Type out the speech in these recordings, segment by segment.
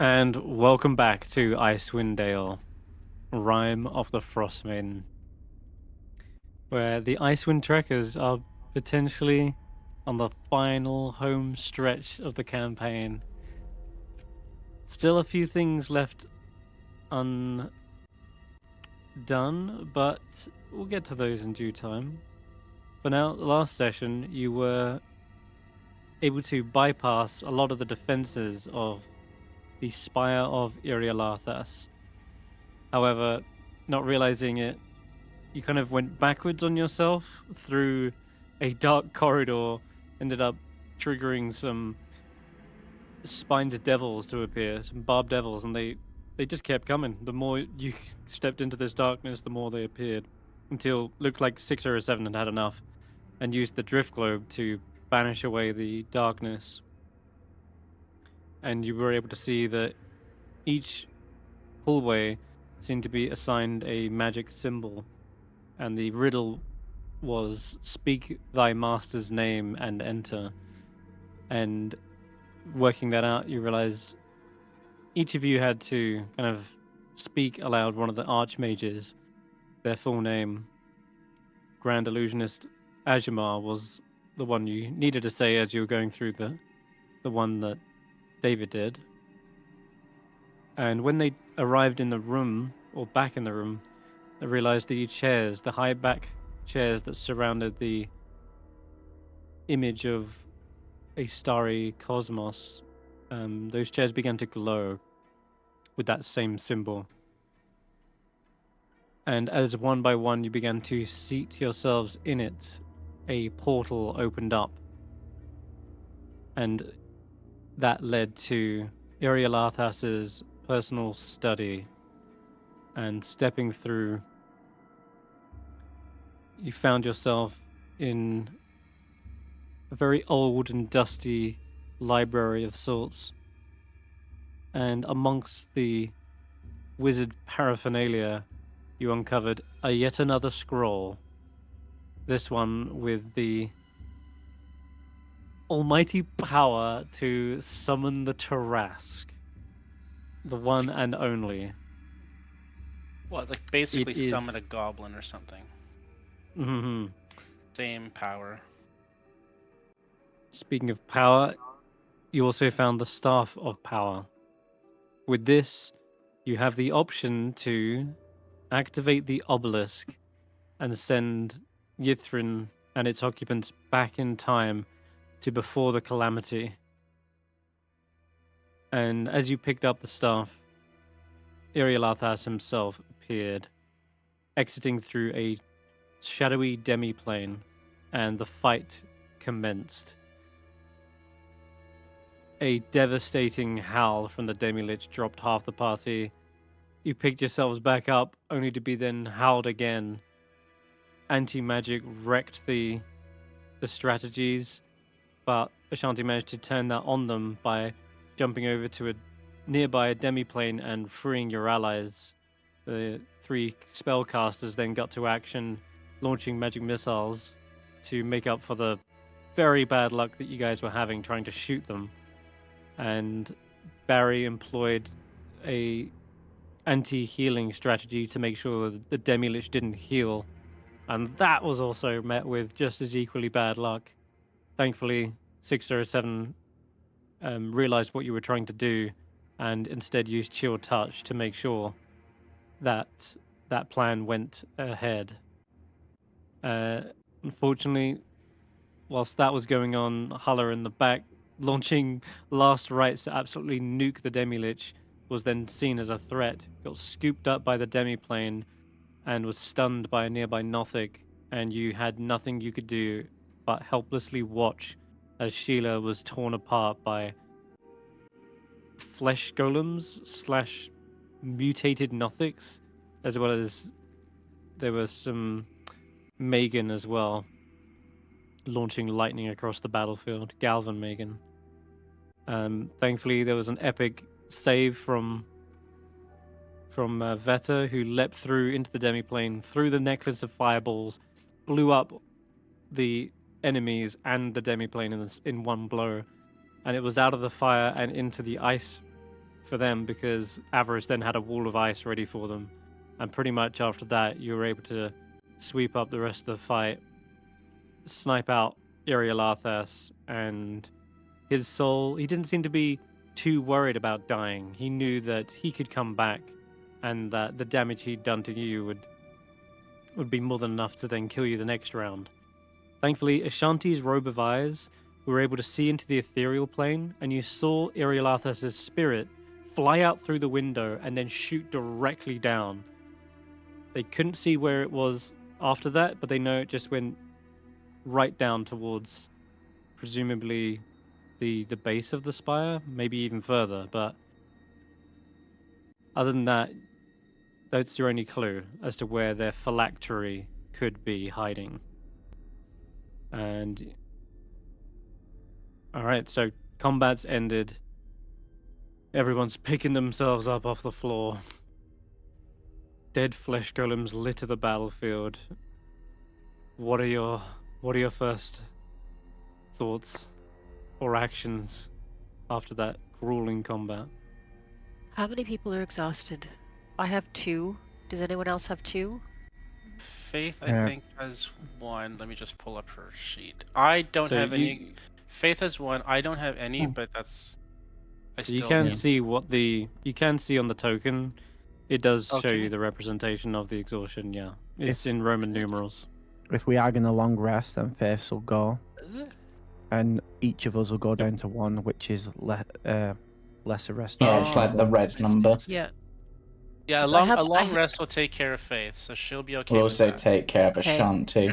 And welcome back to Icewindale, Rime of the Frostmaiden, where the Icewind Trekkers are potentially on the final home stretch of the campaign. Still a few things left undone, but we'll get to those in due time. For now, last session, you were able to bypass a lot of the defenses of the Spire of Irialathas. However, not realizing it, you kind of went backwards on yourself through a dark corridor, ended up triggering some spined devils to appear, some barbed devils, and they just kept coming. The more you stepped into this darkness, the more they appeared, until it looked like 6 or 7 had had enough and used the drift globe to banish away the darkness. And you were able to see that each hallway seemed to be assigned a magic symbol, and the riddle was speak thy master's name and enter. And working that out, you realized each of you had to kind of speak aloud one of the archmages, their full name. Grand Illusionist Ajamar was the one you needed to say as you were going through the one that David did. And when they arrived in the room, or back in the room, they realized the chairs, the high back chairs that surrounded the image of a starry cosmos, those chairs began to glow with that same symbol. And as one by one you began to seat yourselves in it, a portal opened up. And that led to Irialathas's personal study. And stepping through, you found yourself in a very old and dusty library of sorts. And amongst the wizard paraphernalia, you uncovered yet another scroll. This one with the almighty power to summon the Tarask. The one and only. What, like basically It summon is- a goblin or something? Mhm. Same power. Speaking of power, you also found the Staff of Power. With this, you have the option to activate the obelisk and send Yithrin and its occupants back in time to before the calamity. And as you picked up the staff, Irialathas himself appeared, exiting through a shadowy demiplane, and the fight commenced. A devastating howl from the demi-lich dropped half the party. You picked yourselves back up, only to be then howled again. Anti-magic wrecked the strategies, but Ashanti managed to turn that on them by jumping over to a nearby demiplane and freeing your allies. The 3 spellcasters then got to action, launching magic missiles to make up for the very bad luck that you guys were having trying to shoot them. And Barry employed a anti-healing strategy to make sure that the demi-lich didn't heal, and that was also met with just as equally bad luck. Thankfully, 607 realized what you were trying to do and instead used Chill Touch to make sure that that plan went ahead. Unfortunately, whilst that was going on, Hulla in the back, launching last rites to absolutely nuke the Demi-Lich, was then seen as a threat, got scooped up by the Demiplane, and was stunned by a nearby Nothic, and you had nothing you could do but helplessly watch as Sheila was torn apart by flesh golems slash mutated Nothics, as well as there was some Megan as well, launching lightning across the battlefield. Galvan Megan. Thankfully, there was an epic save from Vetter, who leapt through into the demiplane, through the necklace of fireballs, blew up the enemies and the demiplane in one blow, and it was out of the fire and into the ice for them because Avarice then had a wall of ice ready for them. And pretty much after that, you were able to sweep up the rest of the fight, snipe out Irialathas, and his soul. He didn't seem to be too worried about dying. He knew that he could come back and that the damage he'd done to you would be more than enough to then kill you the next round. Thankfully, Ashanti's robe of eyes were able to see into the ethereal plane, and you saw Irialathas' spirit fly out through the window and then shoot directly down. They couldn't see where it was after that, but they know it just went right down towards, presumably, the base of the spire, maybe even further. But other than that, that's your only clue as to where their phylactery could be hiding. And all right, so combat's ended. Everyone's picking themselves up off the floor. Dead flesh golems litter the battlefield. What are your first thoughts or actions after that grueling combat? How many people are exhausted? I have 2. Does anyone else have 2? Faith, I think, has 1. Let me just pull up her sheet. I don't have any. Faith has 1. I don't have any, but that's. You can see you can see on the token. It does show Okay. you the representation of the exhaustion. Yeah, it's in Roman numerals. If we are going a long rest, then Faiths will go, Is it? and each of us will go down to 1, which is lesser rest. Yeah, it's like the red number. Yeah. Yeah, a 'Cause I long have- rest will take care of Faith, so she'll be okay We'll with also that. take care of Okay. Ashanti.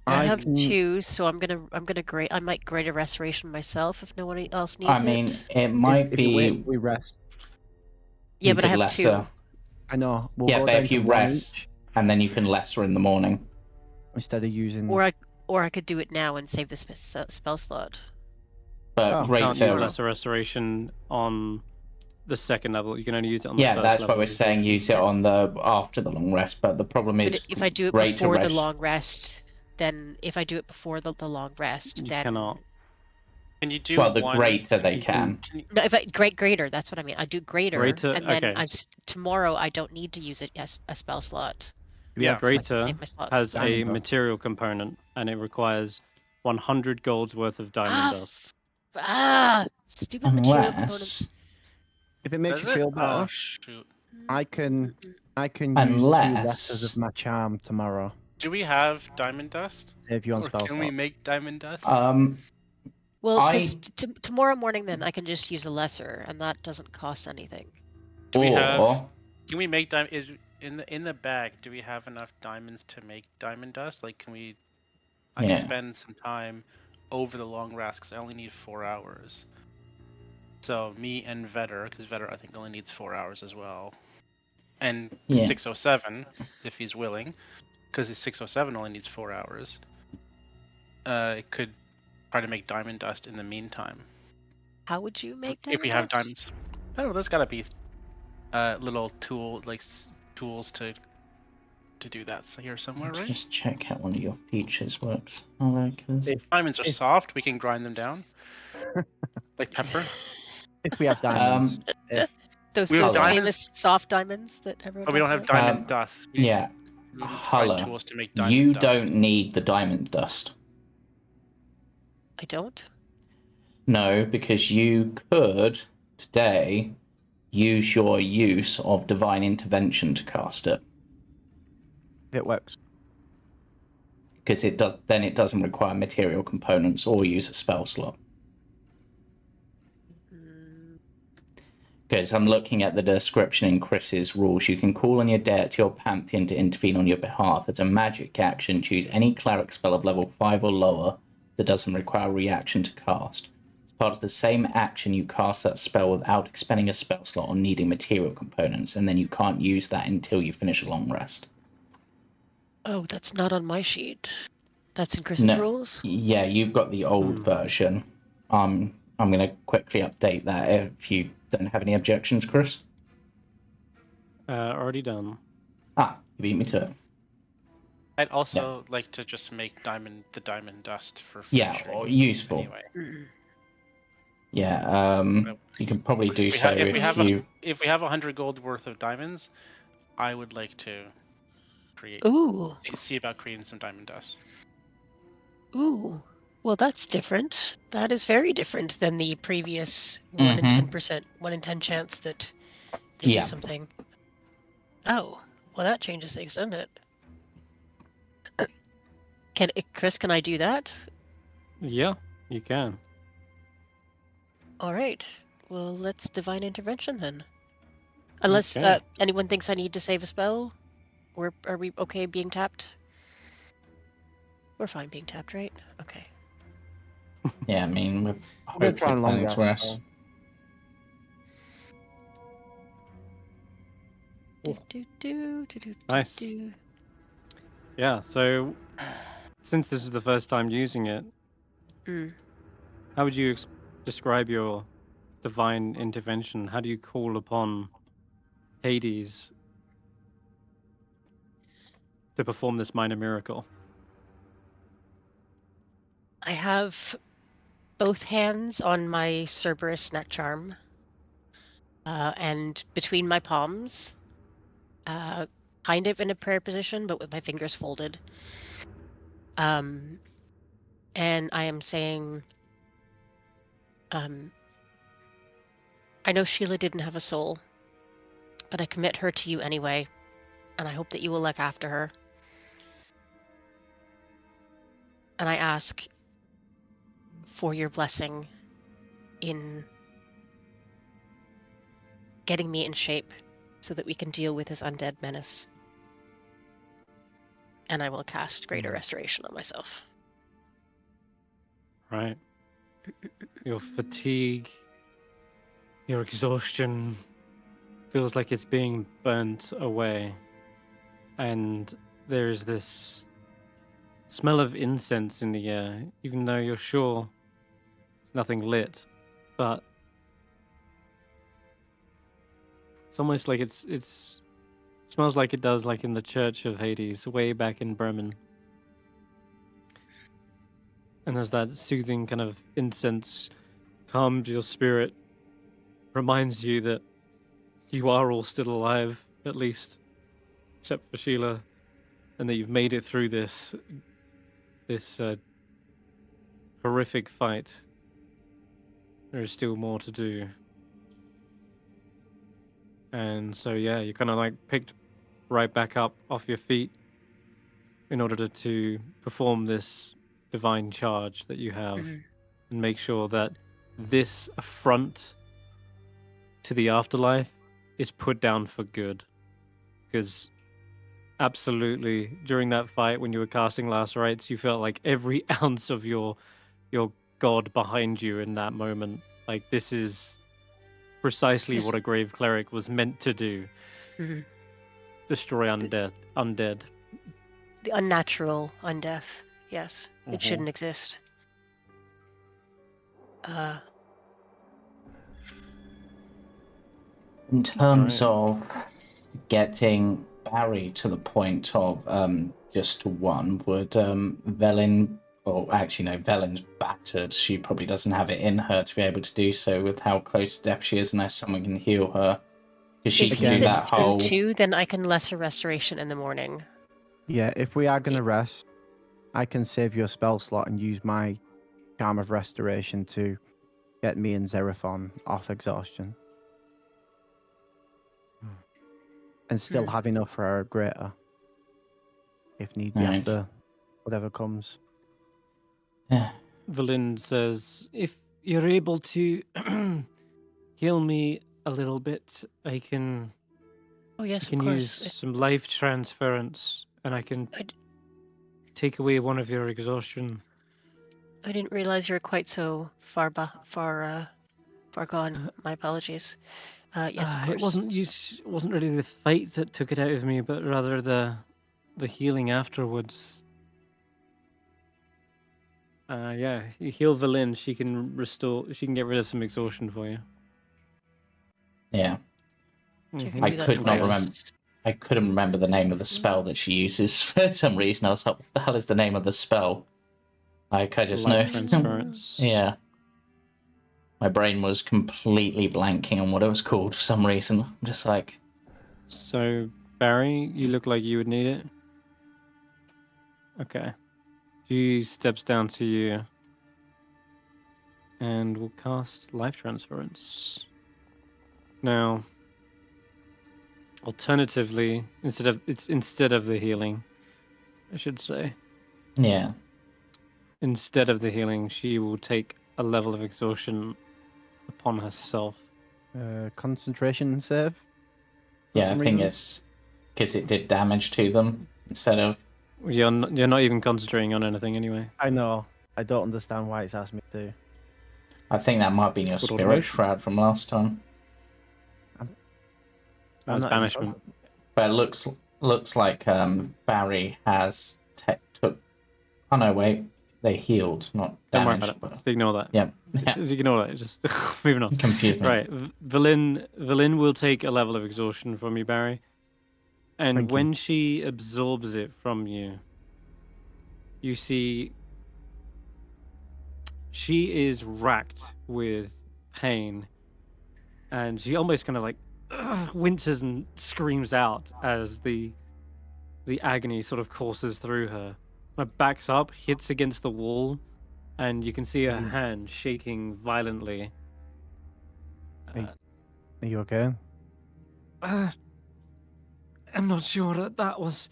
I have can- 2, so I'm gonna grade. I might grade a restoration myself if no one else needs I mean, it. it might if you be. wait, we rest. Yeah, you but I could have 2. lesser. I know. We'll Yeah, go but down if you to 1 rest- each And then you can lesser in the morning. instead of using. Or I could do it now and save the spell slot. But Oh, You can't use greater. lesser restoration on the second level. You can only use it on the Yeah, first that's level. why we're saying use it on the after the long rest. But the problem But is, if I do it greater before the rest- long rest, then if I do it before the long rest, You then cannot. Can you do well, the one? greater they you can. Can you, No, if I greater, that's what I mean. I do greater, Greater, and then okay. tomorrow I don't need to use it as a spell slot. Yeah. So I can Greater save my slots. has a Diamond dust. material component, and it requires 100 golds worth of diamond dust. Stupid material Unless components. If it makes does you it? feel Oh better, shoot! I can use 2 Unless- letters of my charm tomorrow. Do we have diamond dust? Save you on Or spell can we slot. make diamond dust? Well, I- 'cause tomorrow morning then I can just use a lesser, and that doesn't cost anything. Do we or have- Can we make diamond? Is in the bag? Do we have enough diamonds to make diamond dust? Like, can we? I Yeah. can spend some time over the long rest because I only need 4 hours. So me and Vetter, because Vetter I think only needs 4 hours as well, and Yeah. 607 if he's willing, because his 607 only needs 4 hours. It could try to make diamond dust in the meantime. How would you make If we diamond have dust? diamonds, I don't know. There's gotta be little tools to do that. So here somewhere, let's right? just check how one of your features works. Because Diamonds are if- soft. We can grind them down, like pepper. If we have diamonds. Those We have diamonds? famous soft diamonds that everyone. But we don't talks have about? diamond dust. We yeah, need to find Hulla, tools to make diamond you dust. don't need the diamond dust. I don't. No, because you could today use your use of divine intervention to cast it. It works. Because it does, then it doesn't require material components or use a spell slot. Because I'm looking at the description in Chris's rules. You can call on your deity or pantheon to intervene on your behalf. As a magic action, choose any cleric spell of level 5 or lower that doesn't require a reaction to cast. As part of the same action, you cast that spell without expending a spell slot or needing material components, and then you can't use that until you finish a long rest. Oh, that's not on my sheet. That's in Chris's No. rules. Yeah, you've got the old version. I'm going to quickly update that if you don't have any objections, Chris. Already done. Ah, you beat me to it. I'd also like to just make the diamond dust for Yeah, future or use useful. Anyway, Yeah, You can probably do If we so ha- if we have a- you. If we have 100 gold worth of diamonds, I would like to Ooh. see about creating some diamond dust. Ooh. Well, that's different. That is very different than the previous 1 in 10%, 1 in 10 chance that they do Yeah. something. Oh, well, that changes things, doesn't it? Chris, can I do that? Yeah, you can. All right. Well, let's divine intervention then. Unless Okay. anyone thinks I need to save a spell, or are we okay being tapped? We're fine being tapped, right? Okay. Yeah, I mean, we're I'm gonna try hopefully and long planning to rest. rest. Oh. Do. Nice. Yeah, so since this is the first time using it, how would you describe your divine intervention? How do you call upon Hades to perform this minor miracle? I have both hands on my Cerberus neck charm, and between my palms, kind of in a prayer position, but with my fingers folded. And I am saying, I know Sheila didn't have a soul, but I commit her to you anyway, and I hope that you will look after her. And I ask for your blessing in getting me in shape so that we can deal with this undead menace. And I will cast Greater Restoration on myself. Right. Your fatigue, your exhaustion feels like it's being burnt away. And there's this smell of incense in the air, even though you're sure it's nothing lit. But it's almost like it smells like it does like in the Church of Hades way back in Bremen. And as that soothing kind of incense calms your spirit, reminds you that you are all still alive, at least, except for Sheila, and that you've made it through this horrific fight. There is still more to do. And so, yeah, you're kind of like picked right back up off your feet in order to perform this divine charge that you have and make sure that this affront to the afterlife is put down for good. Because absolutely, during that fight when you were casting last rites, you felt like every ounce of your god behind you in that moment. Like, this is precisely what a grave cleric was meant to do. Destroy undead. The unnatural undeath. Yes. It shouldn't exist. In terms of getting Barry to the point of just one, would Velin, or actually no, Velin's battered. She probably doesn't have it in her to be able to do so with how close to death she is, unless someone can heal her. Because she if can he's do at that whole. 2, then I can lesser restoration in the morning. Yeah, if we are going to rest, I can save your spell slot and use my Charm of Restoration to get me and Xerathon off exhaustion. And still have enough for our greater, if need be, after whatever comes. Yeah. Velin says, if you're able to heal me a little bit, I can Oh yes, I can of use course. some life transference, and I can take away one of your exhaustion. I didn't realize you were quite so far gone. My apologies. Yes, of course. It wasn't really the fight that took it out of me, but rather the healing afterwards. Yeah, you heal Velin, she can get rid of some exhaustion for you. Yeah. You can I do that could not twice. remember. I couldn't remember the name of the spell that she uses for some reason. I was like, what the hell is the name of the spell? Like, I just know. Life transference. Yeah. My brain was completely blanking on what it was called for some reason. I'm just like, So, Barry, you look like you would need it. Okay. She steps down to you and will cast Life Transference. Now, alternatively, instead of the healing, I should say. yeah. Instead of the healing, she will take a level of exhaustion upon herself. Concentration save. Yeah, I some think reason. it's because it did damage to them instead of. You're not even concentrating on anything anyway. I know. I don't understand why it's asked me to. I think that might be your It's called spirit automation. shroud from last time. I'm That was not even banishment. But it looks like Barry has took. Oh no, wait, they healed, not Don't worry damaged. about it. Just ignore that. Yeah, Just ignore that. Just moving on. confused me. Right. Velen will take a level of exhaustion from you, Barry. And Thank you. when she absorbs it from you, you see she is racked with pain. And she almost kind of like winces and screams out as the agony sort of courses through her. Her backs up, hits against the wall, and you can see her hand shaking violently. Are you okay? I'm not sure that was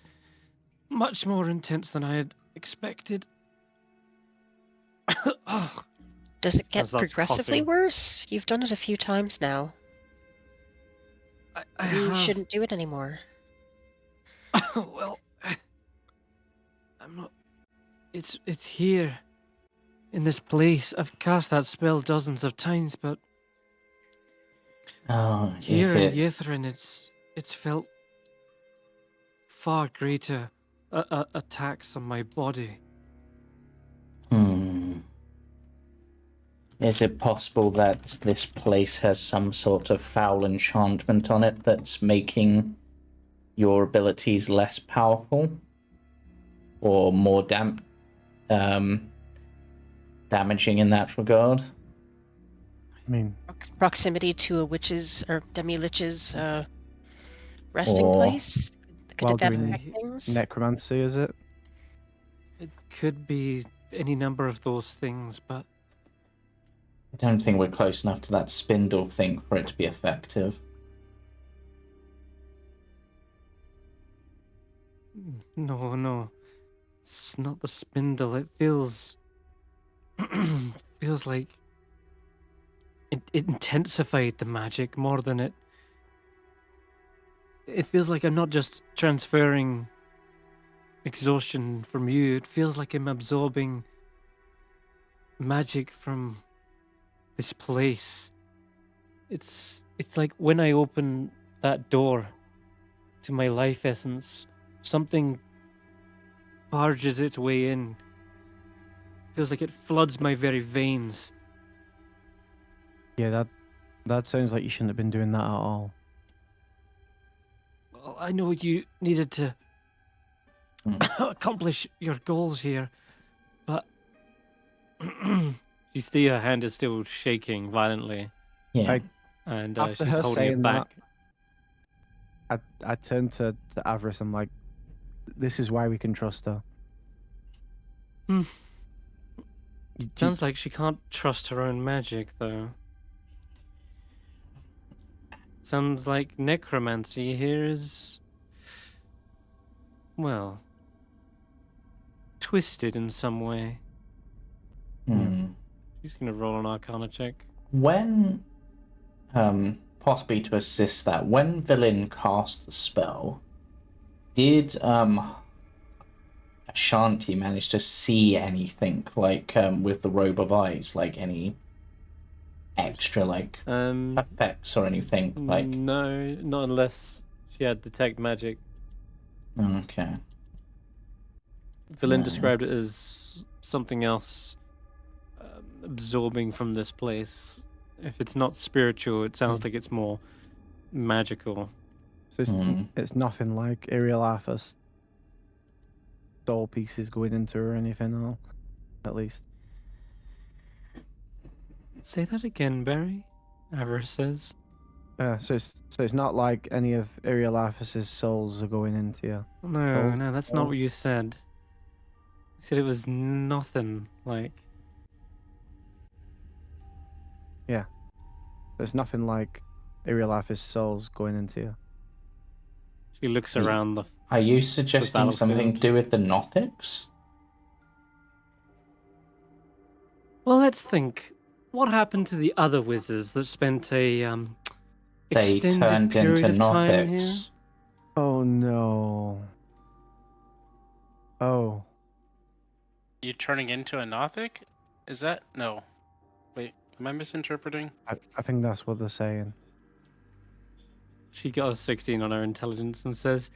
much more intense than I had expected. Oh, Does it get As that's progressively coughing. worse? You've done it a few times now. I You have... shouldn't do it anymore. Well, I'm not... It's here, in this place. I've cast that spell dozens of times, but Oh, here is in it? Yithrin, it's felt far greater attacks on my body. Is it possible that this place has some sort of foul enchantment on it that's making your abilities less powerful? Or more damaging in that regard? I mean, Proximity to a witch's or demi-lich's resting Or- place? Could while that doing affect things? necromancy, is it? It could be any number of those things, but I don't think we're close enough to that spindle thing for it to be effective. no. It's not the spindle. It feels... feels like... It intensified the magic more than it... It feels like I'm not just transferring exhaustion from you. It feels like I'm absorbing magic from this place. It's like when I open that door to my life essence, something barges its way in. Feels like it floods my very veins. Yeah, that sounds like you shouldn't have been doing that at all. Well, I know you needed to accomplish your goals here, but you see her hand is still shaking violently, Yeah. and After she's her holding it saying back. I turned to Avarice. I'm like, this is why we can trust her. Hmm. You- Sounds like she can't trust her own magic, though. Sounds like necromancy here is, well, twisted in some way. She's gonna roll an Arcana check. When, possibly to assist that, when Villain cast the spell, did Ashanti manage to see anything, like with the robe of eyes, like any extra like effects or anything? Like, No, not unless she had detect magic. okay, Villain No. described it as something else absorbing from this place. If it's not spiritual, it sounds like it's more magical. So it's nothing like Ariel Arthur's soul pieces going into her or anything, at least. Say that again, Barry. Avarice says. So it's not like any of Iriolaphis's souls are going into you. No, Oh, no, that's oh. not what you said. You said it was nothing like. Yeah. There's nothing like Iriolaphis's souls going into you. She looks Are you- around the. Are you suggesting something to battlefield. do with the Nothics? Well, let's think. What happened to the other wizards that spent a They extended turned period into of time here? Nothics. Oh no. Oh. You turning into a Nothic? Is that no? Wait, am I misinterpreting? I think that's what they're saying. She got a 16 on her intelligence and says,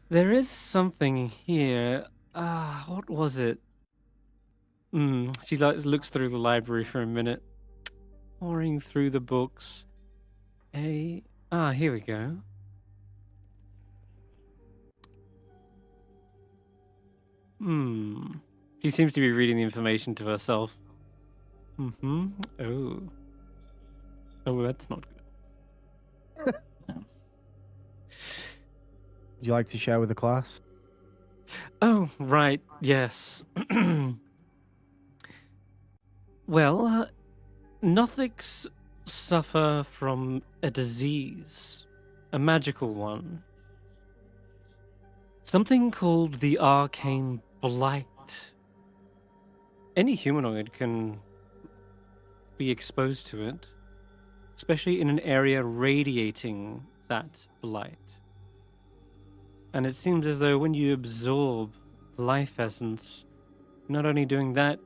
"There is something here. What was it?" She looks through the library for a minute, pouring through the books. Here we go. She seems to be reading the information to herself. Oh. Oh, that's not good. Would you like to share with the class? Oh, right. Yes. Well, Nothics suffer from a disease, a magical one. Something called the arcane blight. Any humanoid can be exposed to it, especially in an area radiating that blight. And it seems as though when you absorb life essence, you're not only doing that,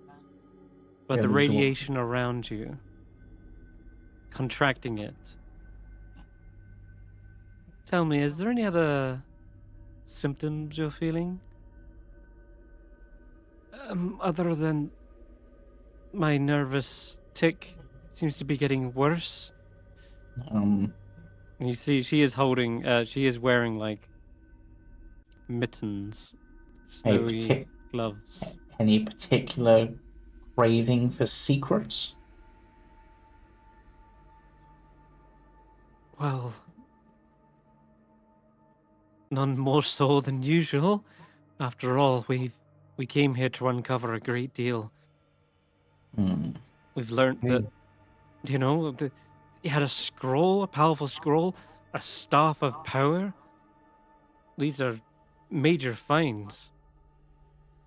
but Yeah, the absorb. radiation around you, contracting it. Tell me, is there any other symptoms you're feeling? Other than my nervous tick seems to be getting worse. And you see, she is wearing like mittens, snowy gloves. Any particular craving for secrets? Well, none more so than usual. After all, we came here to uncover a great deal. We've learned that, he had a scroll, a powerful scroll, a staff of power. These are major finds.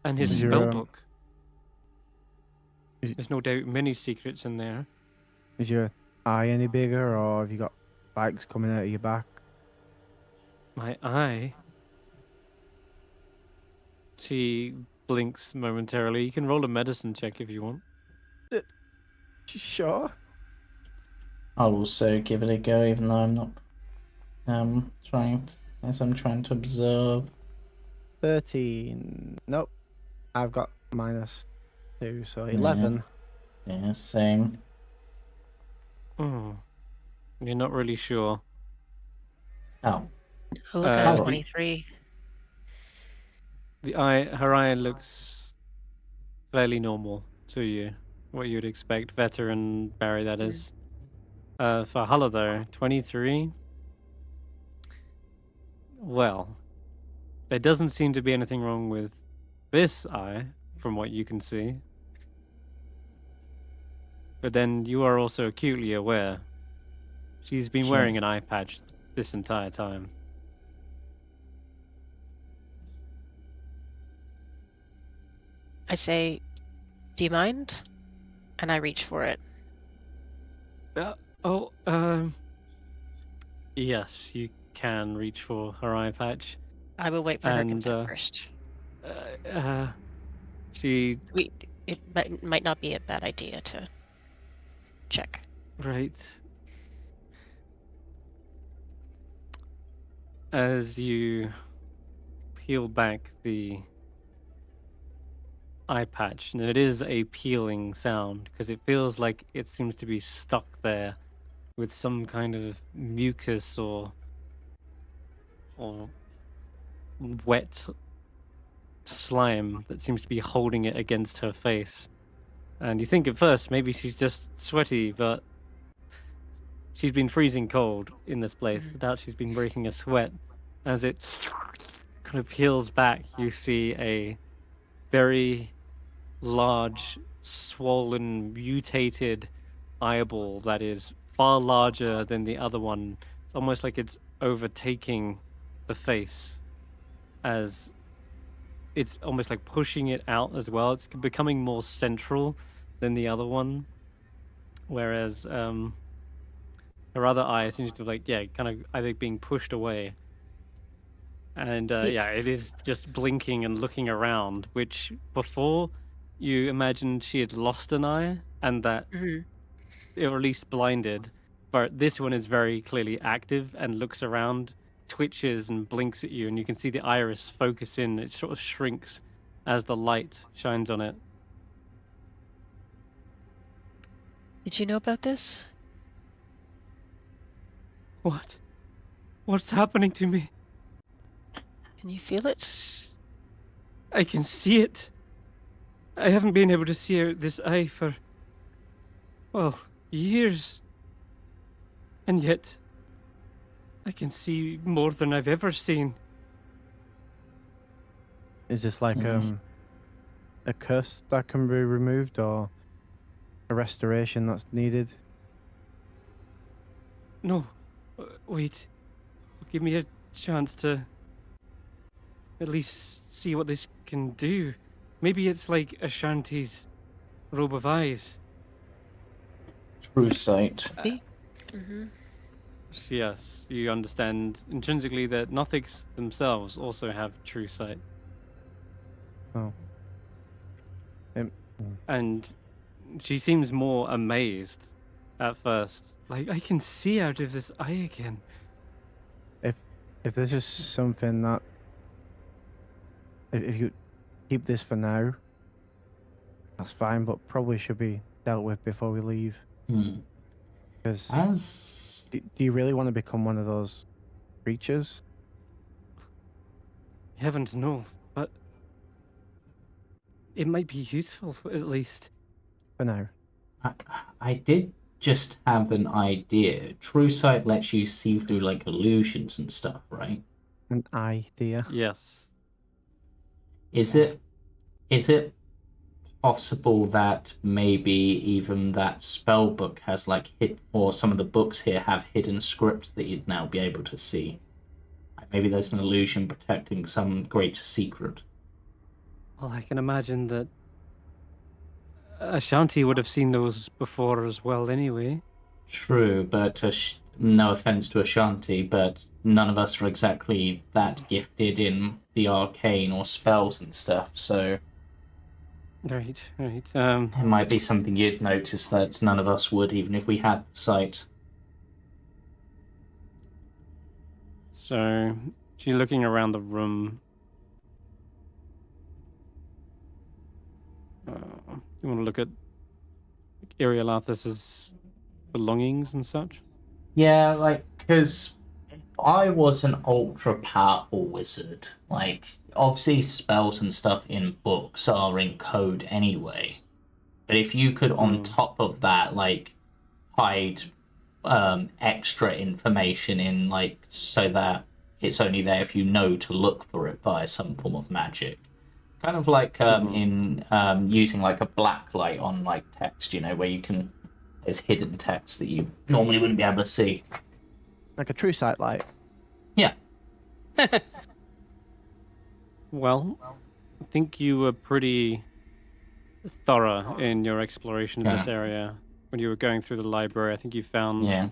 And his Is spell your book. There's no doubt many secrets in there. is your eye any bigger, or have you got spikes coming out of your back? My eye. She blinks momentarily. You can roll a medicine check if you want. Sure. I'll also give it a go, even though I'm not I'm trying to observe. 13. Nope. I've got -2, so 11. Yeah, same. You're not really sure. Oh. I look at the- 23. Her eye looks fairly normal to you. What you'd expect, Vetter and Barry, that is. For Hulla, though, 23. Well, there doesn't seem to be anything wrong with this eye, from what you can see. But then you are also acutely aware she's been wearing an eye patch this entire time. I say, do you mind? And I reach for it. Yes, you can reach for her eye patch. I will wait for her consent first. It might not be a bad idea to check. Right. As you peel back the eye patch, and it is a peeling sound because it feels like it seems to be stuck there with some kind of mucus or wet slime that seems to be holding it against her face. And you think at first maybe she's just sweaty, but she's been freezing cold in this place. I doubt she's been breaking a sweat. As it kind of peels back, you see a very large, swollen, mutated eyeball that is far larger than the other one. It's almost like it's overtaking the face, as it's almost like pushing it out as well. It's becoming more central than the other one. Whereas her other eye seems to like, yeah, kind of either being pushed away. And yeah, it is just blinking and looking around, which before you imagined she had lost an eye and that or at least blinded, but this one is very clearly active and looks around, twitches and blinks at you, and you can see the iris focus in. It sort of shrinks as the light shines on it. Did you know about this? What? What's happening to me? Can you feel it? I can see it. I haven't been able to see out this eye for, well, years. And yet, I can see more than I've ever seen. Is this like a curse that can be removed or a restoration that's needed? No, wait. Give me a chance to at least see what this can do. Maybe it's like Ashanti's robe of eyes. True sight. Yes, you understand intrinsically that Nothics themselves also have true sight. Oh. And she seems more amazed at first. Like, I can see out of this eye again. If this is something that, if you keep this for now, that's fine, but probably should be dealt with before we leave. Because do you really want to become one of those creatures? Heavens no, but it might be useful at least. For now. I did just have an idea. True sight lets you see through like illusions and stuff, right? An idea. Yes. Is it possible that maybe even that spell book has like or some of the books here have hidden scripts that you'd now be able to see? Maybe there's an illusion protecting some greater secret. Well, I can imagine that Ashanti would have seen those before as well anyway. True, but no offense to Ashanti, but none of us are exactly that gifted in the arcane or spells and stuff, so... Right. It might be something you'd notice that none of us would, even if we had the sight. So, she's looking around the room. You want to look at Irialathis's belongings and such? Yeah, like, because if I was an ultra-powerful wizard, like, obviously spells and stuff in books are in code anyway. But if you could, on top of that, like, hide extra information in, like, so that it's only there if you know to look for it via some form of magic. Kind of like in using like a black light on like text, you know, where you can, there's hidden text that you normally wouldn't be able to see. Like a true sight light. Yeah. Well, I think you were pretty thorough in your exploration of this area. When you were going through the library, I think you found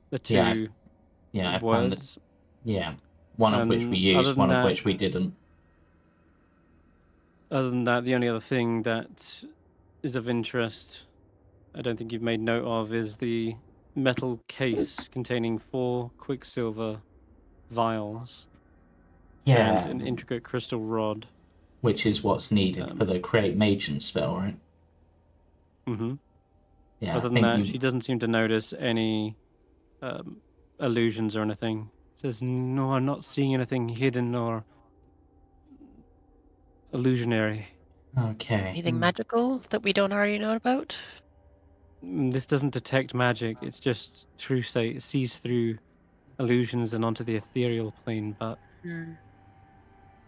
the two I words. Found one of which we used, one of which we didn't. Other than that, the only other thing that is of interest, I don't think you've made note of, is the metal case containing 4 quicksilver vials and an intricate crystal rod. Which is what's needed for the Create Magian spell, right? Mm-hmm. Yeah, Other than that, she doesn't seem to notice any illusions or anything. Says, no, I'm not seeing anything hidden or illusionary. Okay. Anything magical that we don't already know about? This doesn't detect magic. It's just true sight. It sees through illusions and onto the ethereal plane, but Hmm.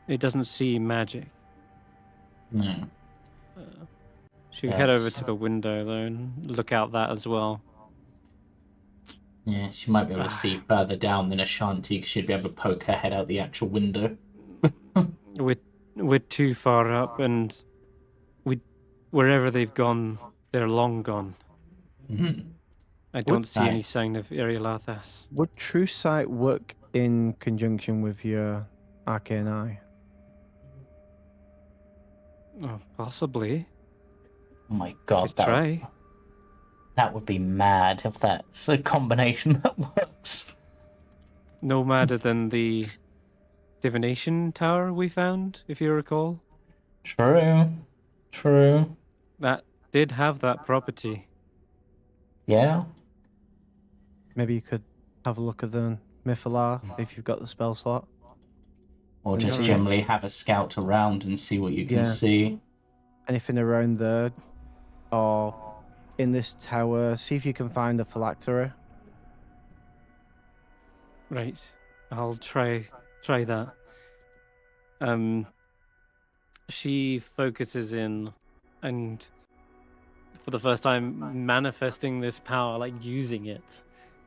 it doesn't see magic. No. Should we head over That's- to the window though and look out that as well? Yeah, she might be able to see further down than Ashanti because she'd be able to poke her head out the actual window. We're too far up, and wherever they've gone, they're long gone. Mhm. I don't see any Right. sign of Irialathas. Would True Sight work in conjunction with your Arcane Eye? Oh, possibly. Oh my god, Could try. that would be mad if that's a combination that works. No madder than the divination tower we found, if you recall. True. That did have that property. Yeah. Maybe you could have a look at the Mythalar if you've got the spell slot. Or just Correct. generally have a scout around and see what you can Yeah. see. Anything around there, or in this tower, see if you can find a phylactery. Right. I'll try that. She focuses in and for the first time manifesting this power, like using it.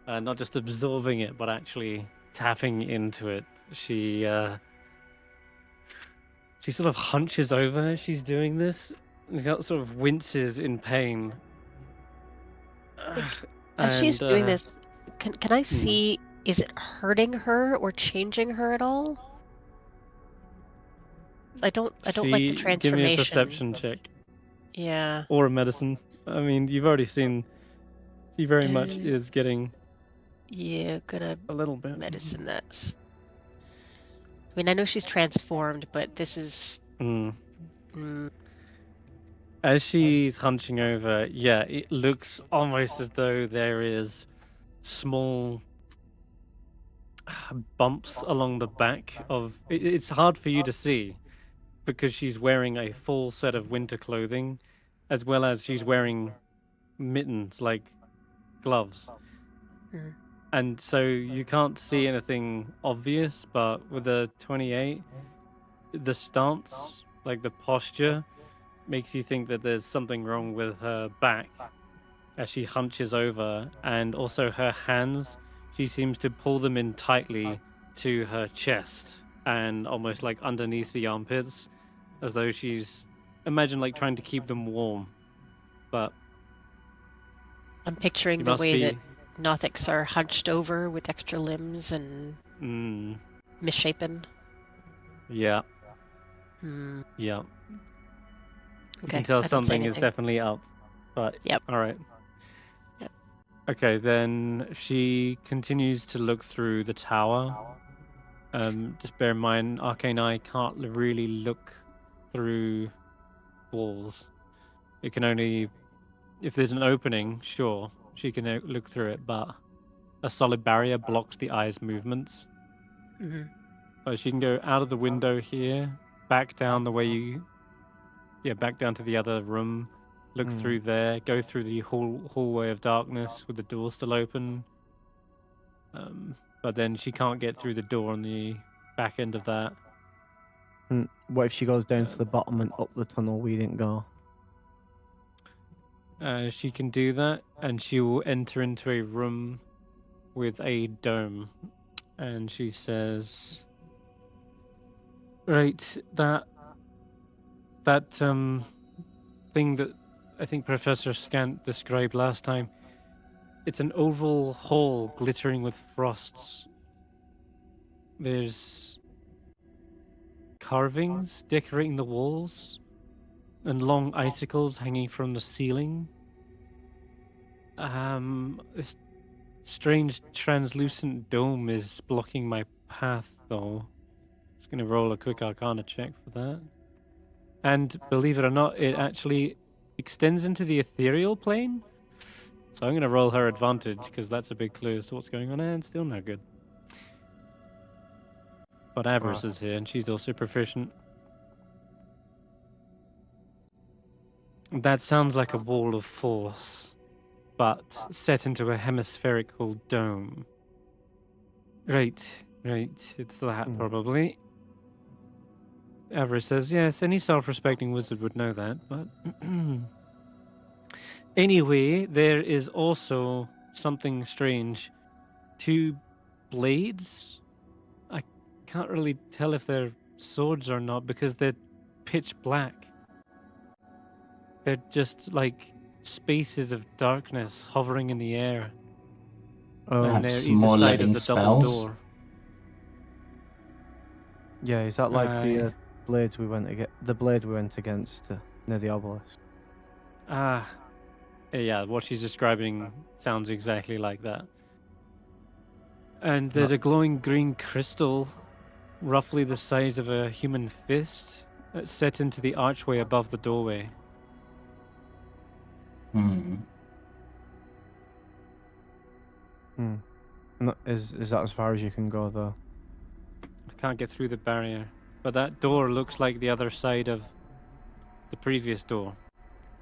Not just absorbing it, but actually tapping into it. She sort of hunches over as she's doing this. And sort of winces in pain. As she's doing And, this, can I see? Is it hurting her or changing her at all? I don't like the transformation. Give me a perception check Yeah. or a medicine. I mean, you've already seen. She very much is getting Yeah, gonna a little bit. medicine this. I mean, I know she's transformed, but this is. As she's hunching over, yeah, it looks almost as though there is small bumps along the back of. It's hard for you to see because she's wearing a full set of winter clothing, as well as she's wearing mittens like gloves. Mhm. And so you can't see anything obvious, but with a 28, the stance, like the posture, makes you think that there's something wrong with her back as she hunches over, and also her hands, she seems to pull them in tightly to her chest and almost like underneath the armpits, as though she's imagine like trying to keep them warm. But I'm picturing you the must way that be Nothics are hunched over with extra limbs and misshapen. yeah. Hmm. Yeah. You Okay. can tell I don't say something is anything. definitely up. But Yep. all right. Yep. Okay, then she continues to look through the tower. Just bear in mind, Arcane Eye can't really look through walls. It can only, if there's an opening, sure, she can look through it, but a solid barrier blocks the eye's movements. Hmm. But she can go out of the window here, back down the way back down to the other room, look through there, go through the hallway of darkness with the door still open. But then she can't get through the door on the back end of that. What if she goes down to the bottom and up the tunnel we didn't go? She can do that, and she will enter into a room with a dome. And she says, "Right, that thing that I think Professor Scant described last time. It's an oval hall glittering with frosts. There's carvings decorating the walls, and long icicles hanging from the ceiling. This strange translucent dome is blocking my path, though. Just gonna roll a quick Arcana check for that. And believe it or not, it actually extends into the ethereal plane. So I'm gonna roll her advantage because that's a big clue as to what's going on, and still no good. But Avarice is here, and she's also proficient. That sounds like a wall of force, but set into a hemispherical dome. Right. It's that, Hmm. probably. Everett says, yes, any self-respecting wizard would know that, but... Anyway, there is also something strange. 2 blades? I can't really tell if they're swords or not because they're pitch black. They're just like spaces of darkness hovering in the air, Oh, and Perhaps they're some either more side of living the double spells? door. yeah. Is that like the Aye. blades we went against? The blade we went against near the obelisk. Ah, yeah, what she's describing sounds exactly like that. And there's Not- a glowing green crystal, roughly the size of a human fist, that's set into the archway above the doorway. Hmm. Hmm. Is that as far as you can go though? I can't get through the barrier, but that door looks like the other side of the previous door,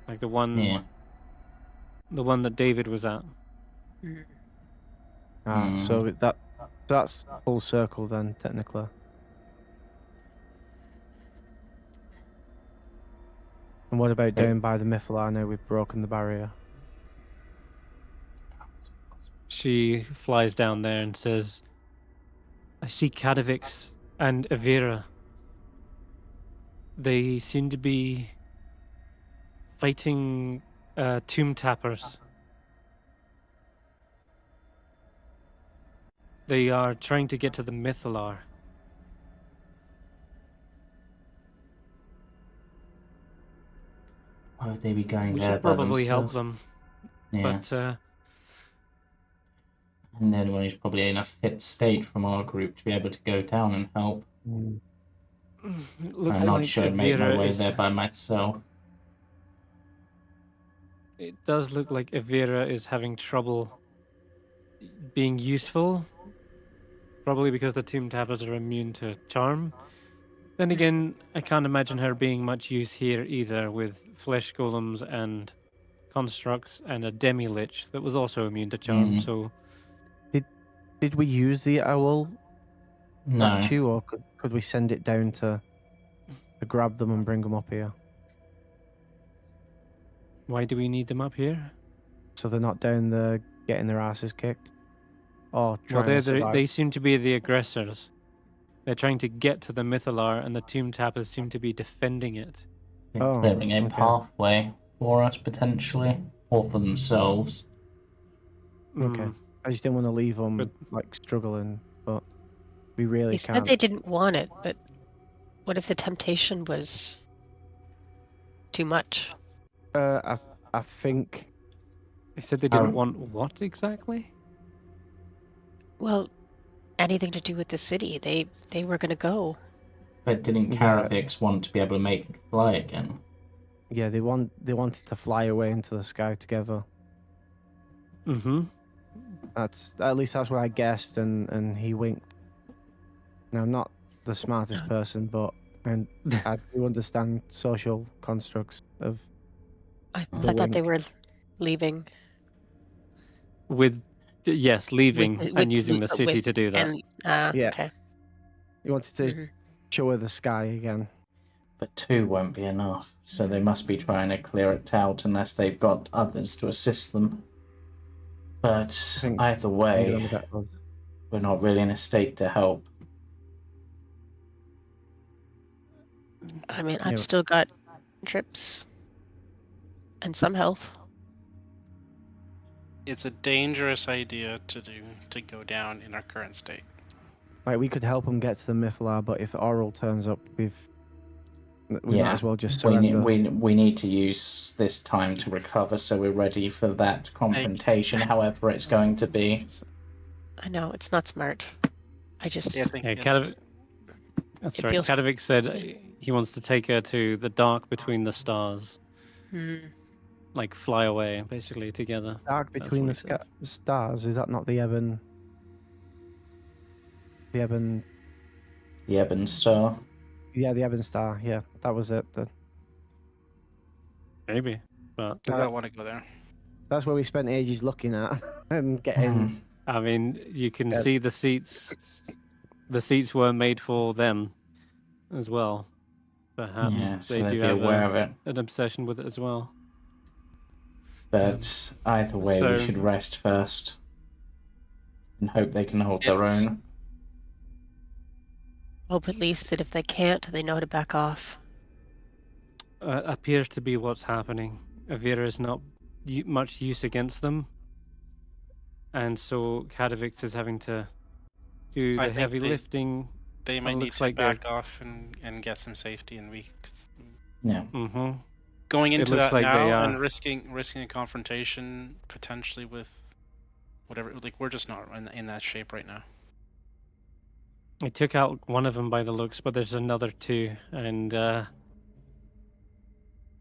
like the Yeah. one that David was at. Mm. So that's full circle then technically. And what about Right. down by the Mythalar now we've broken the barrier? She flies down there and says, I see Kadavix and Avira. They seem to be fighting tomb tappers. They are trying to get to the Mythalar. Why would they be going We there should by probably help themselves? them, Yes. but And then one is probably in a fit state from our group to be able to go down and help. it looks I'm not like sure I'd make my Avira way is. there by myself. It does look like Avira is having trouble being useful. Probably because the tomb tappers are immune to charm. Then again, I can't imagine her being much use here either, with flesh golems and constructs and a demi-lich that was also immune to charm. Mm. So Did we use the owl No. statue, or could we send it down to grab them and bring them up here why do we need them up here? so they're not down there getting their asses kicked or Well, trying to survive? they seem to be the aggressors. They're trying to get to the Mythalar, and the tomb tappers seem to be defending it. Oh, Clearing a okay. pathway for us potentially, or for themselves. Okay. Mm, I just didn't want to leave them But- like struggling, but we really They said can't. they didn't want it, but what if the temptation was too much? I think They said they didn't Um, want what exactly? Well, anything to do with the city. They were gonna go. But didn't Yeah. Caravix want to be able to make it fly again? yeah they wanted to fly away into the sky together. Mm-hmm. That's at least that's what I guessed, and he winked. Now I'm not the smartest person, but and I do understand social constructs of I the thought they wink. were leaving. Yes, leaving and using the city with- to do that. And Yeah. okay. He wanted to Mhm. show her the sky again. But 2 won't be enough, so they must be trying to clear it out unless they've got others to assist them. But think either Maybe way, only that was- we're not really in a state to help. I mean, Yeah. I've still got trips and some health. It's a dangerous idea to go down in our current state. Like we could help him get to the Mythalar, but if Oral turns up, we might Yeah. as well just We surrender. we need to use this time to recover so we're ready for that confrontation, however it's going to be. I know it's not smart. I just Yeah, I think Yeah, it's- That's It right. feels- Kadavik said he wants to take her to the dark between the stars, Hmm. like fly away, basically together. Dark That's between what the he said. stars. Is that not the Ebon? The Ebon. The Ebon Star. Yeah, the Ebon Star. Yeah, that was it. Maybe, but I don't want to go there. That's where we spent ages looking at and getting. I mean, you can Yeah. see the seats. The seats were made for them as well. Perhaps Yeah, so they they'd do be have aware of it. an obsession with it as well. But either way, we so- should rest first and hope they can hold their It's- own. Hope at least that if they can't, they know to back off. Appears to be what's happening. Avira is not much use against them, and so Kadovix is having to do I the think heavy they- lifting. They might need looks to like they're- back off and get some safety, and we Yeah. Mm-hmm. going It into looks that like they now are. and risking a confrontation potentially with whatever. Like we're just not in that shape right now. I took out one of them by the looks, but there's another two, and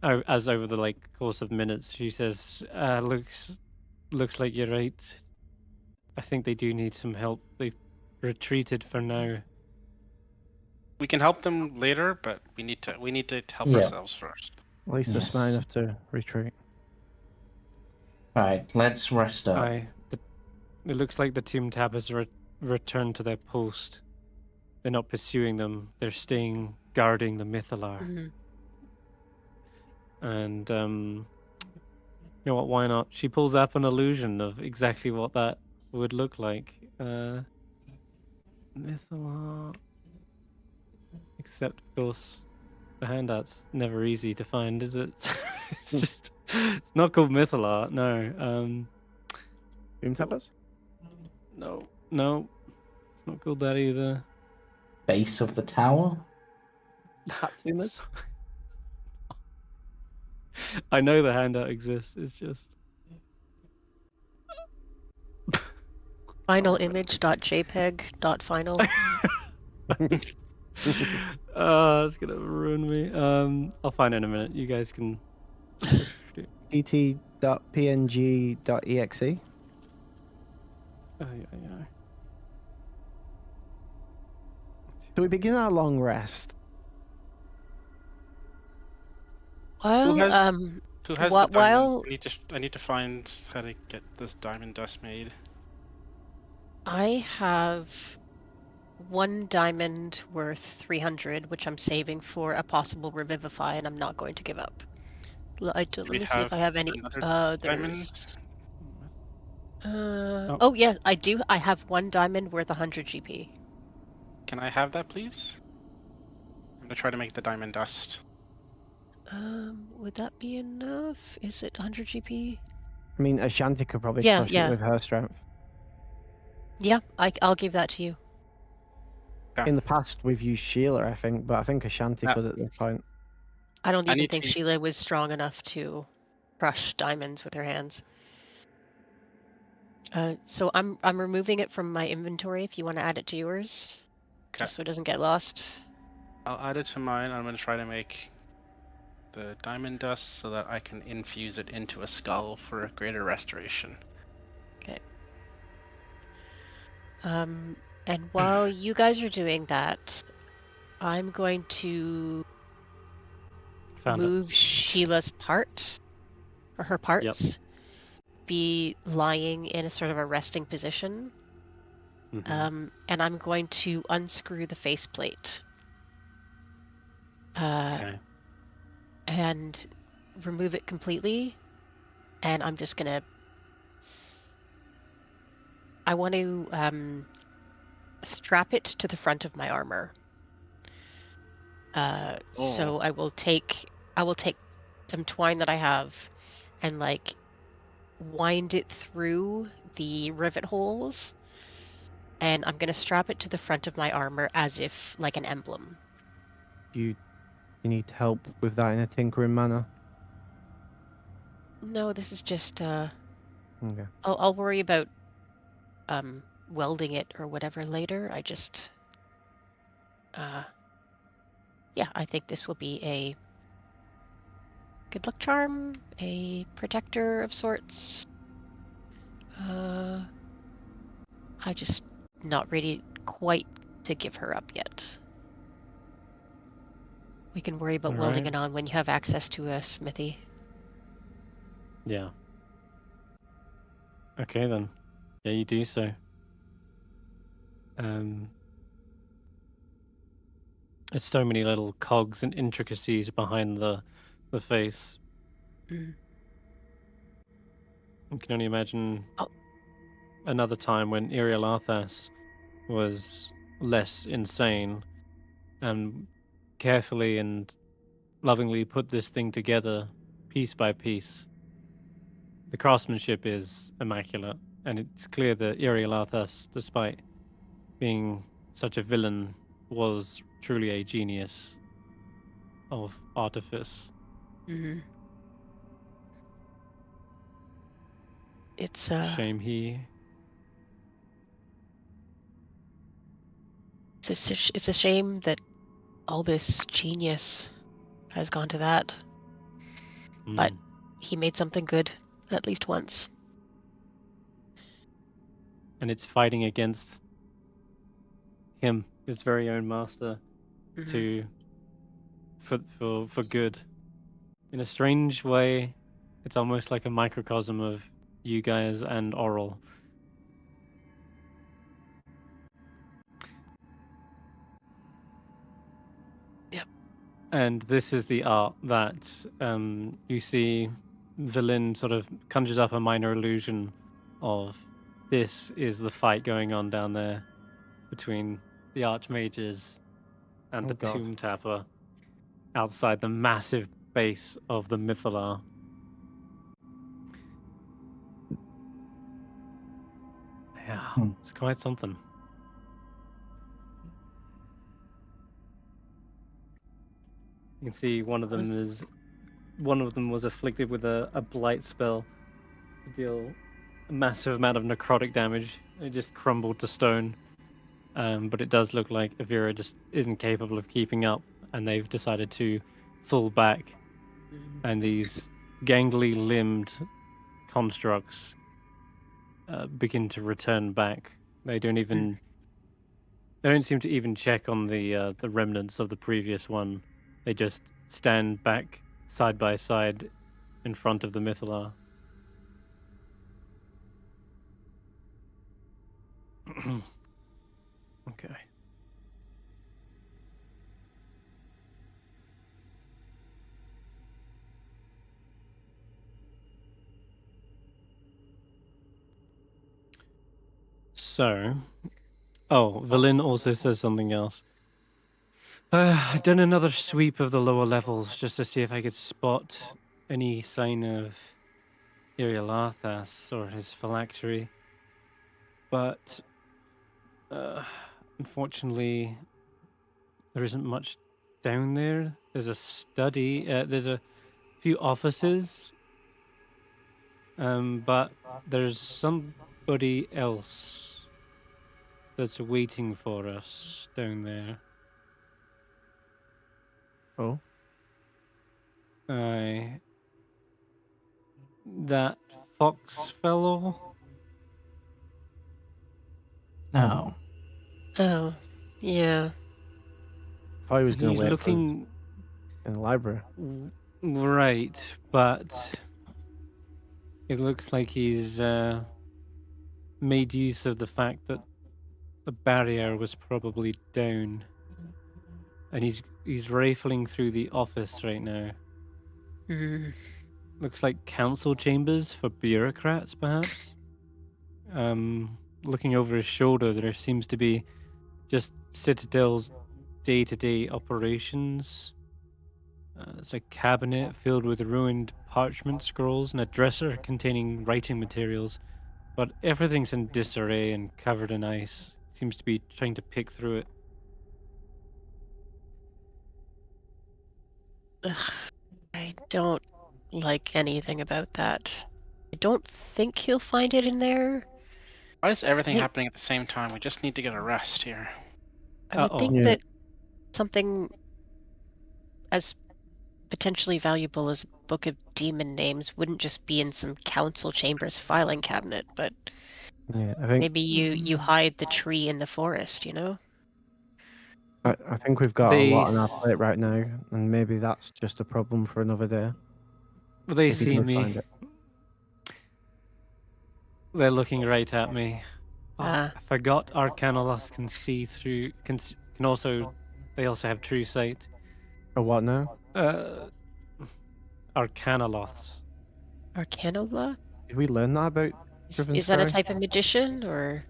as over the course of minutes, she says, "Looks like you're right. I think they do need some help. They've retreated for now." We can help them later, but we need to help Yeah. ourselves first. At least they're smart Yes. enough to retreat. Right, let's rest up. It looks like the Tomb Tappers returned to their post. They're not pursuing them. They're staying guarding the Mythalar. Mhm. And you know what? Why not? She pulls up an illusion of exactly what that would look like. Mythalar. Except, of course, the handout's never easy to find, is it? It's not called Mythalar. No. Boom tappers? No. It's not called that either. Base of the tower? Tattooers? I know the handout exists. It's just Finalimage.jpg.final. It's gonna ruin me. I'll find it in a minute. You guys can. tt.png.exe. Yeah. So we begin our long rest. Well, has- Who has What- the diamond? while- I need to find how to get this diamond dust made. I have 1 diamond worth 300, which I'm saving for a possible revivify, and I'm not going to give up. Let we me see if have I have any another others. Diamonds? Oh yeah, I do. I have 1 diamond worth 100 GP. Can I have that, please? I'm gonna try to make the diamond dust. Would that be enough? Is it 100 GP? I mean, Ashanti could probably Yeah, crush yeah. it with her strength. Yeah, I'll give that to you. Yeah. In the past, we've used Sheila, I think, but I think Ashanti Yeah. could at this point. I don't I even need think to- Sheila was strong enough to crush diamonds with her hands. So I'm removing it from my inventory if you want to add it to yours, Okay. just so it doesn't get lost. I'll add it to mine. I'm gonna try to make the diamond dust so that I can infuse it into a skull for greater restoration. And while you guys are doing that, I'm going to Found it. move Sheila's part, or her parts, be lying in a sort of a resting position. Mhm. And I'm going to unscrew the faceplate. Okay. And remove it completely. And I'm just gonna. I want to strap it to the front of my armor. So I will take some twine that I have, and wind it through the rivet holes, and I'm gonna strap it to the front of my armor as if like an emblem. You need help with that in a tinkering manner. No, this is just Okay. I'll worry about welding it or whatever later. I just yeah, I think this will be a good luck charm, a protector of sorts. I just not ready quite to give her up yet. We can worry about welding Alright. it on when you have access to a smithy. Yeah. Okay then. Yeah, you do so. There's so many little cogs and intricacies behind the face. Mm. You can only imagine Oh. another time when Irialathas was less insane and carefully and lovingly put this thing together piece by piece. The craftsmanship is immaculate, and it's clear that Irialathas, despite being such a villain, was truly a genius of artifice. Mm-hmm. It's Shame it's a shame that all this genius has gone to that. But he made something good at least once. And it's fighting against him, his very own master, Mm-hmm. for good. In a strange way, it's almost like a microcosm of you guys and Oral. Yep. And this is the art that you see Villain sort of conjures up a minor illusion of this is the fight going on down there between the Archmages and the God. Tomb Tapper outside the massive base of the Mythalar. Yeah, it's quite something. You can see one of them was afflicted with a blight spell to deal a massive amount of necrotic damage. It just crumbled to stone. But it does look like Avira just isn't capable of keeping up, and they've decided to fall back. And these gangly limbed constructs begin to return back. They don't seem to even check on the remnants of the previous one. They just stand back side by side in front of the Mythalar. Okay. So, Vallin also says something else. I've done another sweep of the lower levels just to see if I could spot any sign of Irialathas or his phylactery. But unfortunately, there isn't much down there. There's a study, there's a few offices, but there's somebody else that's waiting for us down there. Oh. That fox fellow. No. Oh, yeah. I thought he was going He's to wait looking in the library. right, but it looks like he's made use of the fact that the barrier was probably down, and he's rifling through the office right now. Mm. Looks like council chambers for bureaucrats, perhaps. Looking over his shoulder, there seems to be just Citadel's day-to-day operations. There's a cabinet filled with ruined parchment scrolls and a dresser containing writing materials, but everything's in disarray and covered in ice. Seems to be trying to pick through it. Ugh, I don't like anything about that. I don't think he'll find it in there. Why is everything think- happening at the same time? We just need to get a rest here. I would think Yeah. that something as potentially valuable as a book of demon names wouldn't just be in some council chamber's filing cabinet, but Yeah, I think maybe you hide the tree in the forest, you know? I think we've got a They lot on our plate right now, and maybe that's just a problem for another day. they If he see does me. find it. They're looking right at me. Ah. I forgot Arcanoloths can see through. Can also. They also have true sight. Or what now? Arcanoloths. Arcanola? Did we learn that about Is that a Griffin type of magician, or?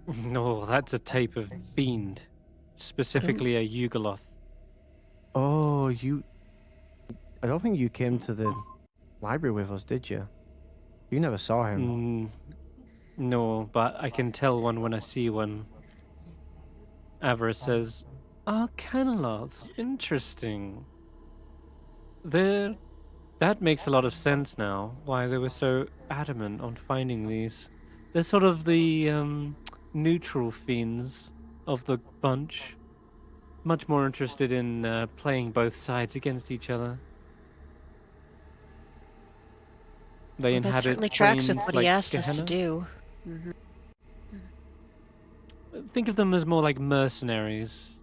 No, that's a type of fiend. Specifically a Yugoloth. Oh, you. I don't think you came to the library with us, did you? You never saw him. No, but I can tell one when I see one. Avarice says, Arcanoloths, interesting. That makes a lot of sense now, why they were so adamant on finding these. They're sort of the neutral fiends of the bunch. Much more interested in playing both sides against each other. They Well, that inhabit certainly tracks with planes what he like asked us to Gehenna. do. Mm-hmm. Think of them as more like mercenaries.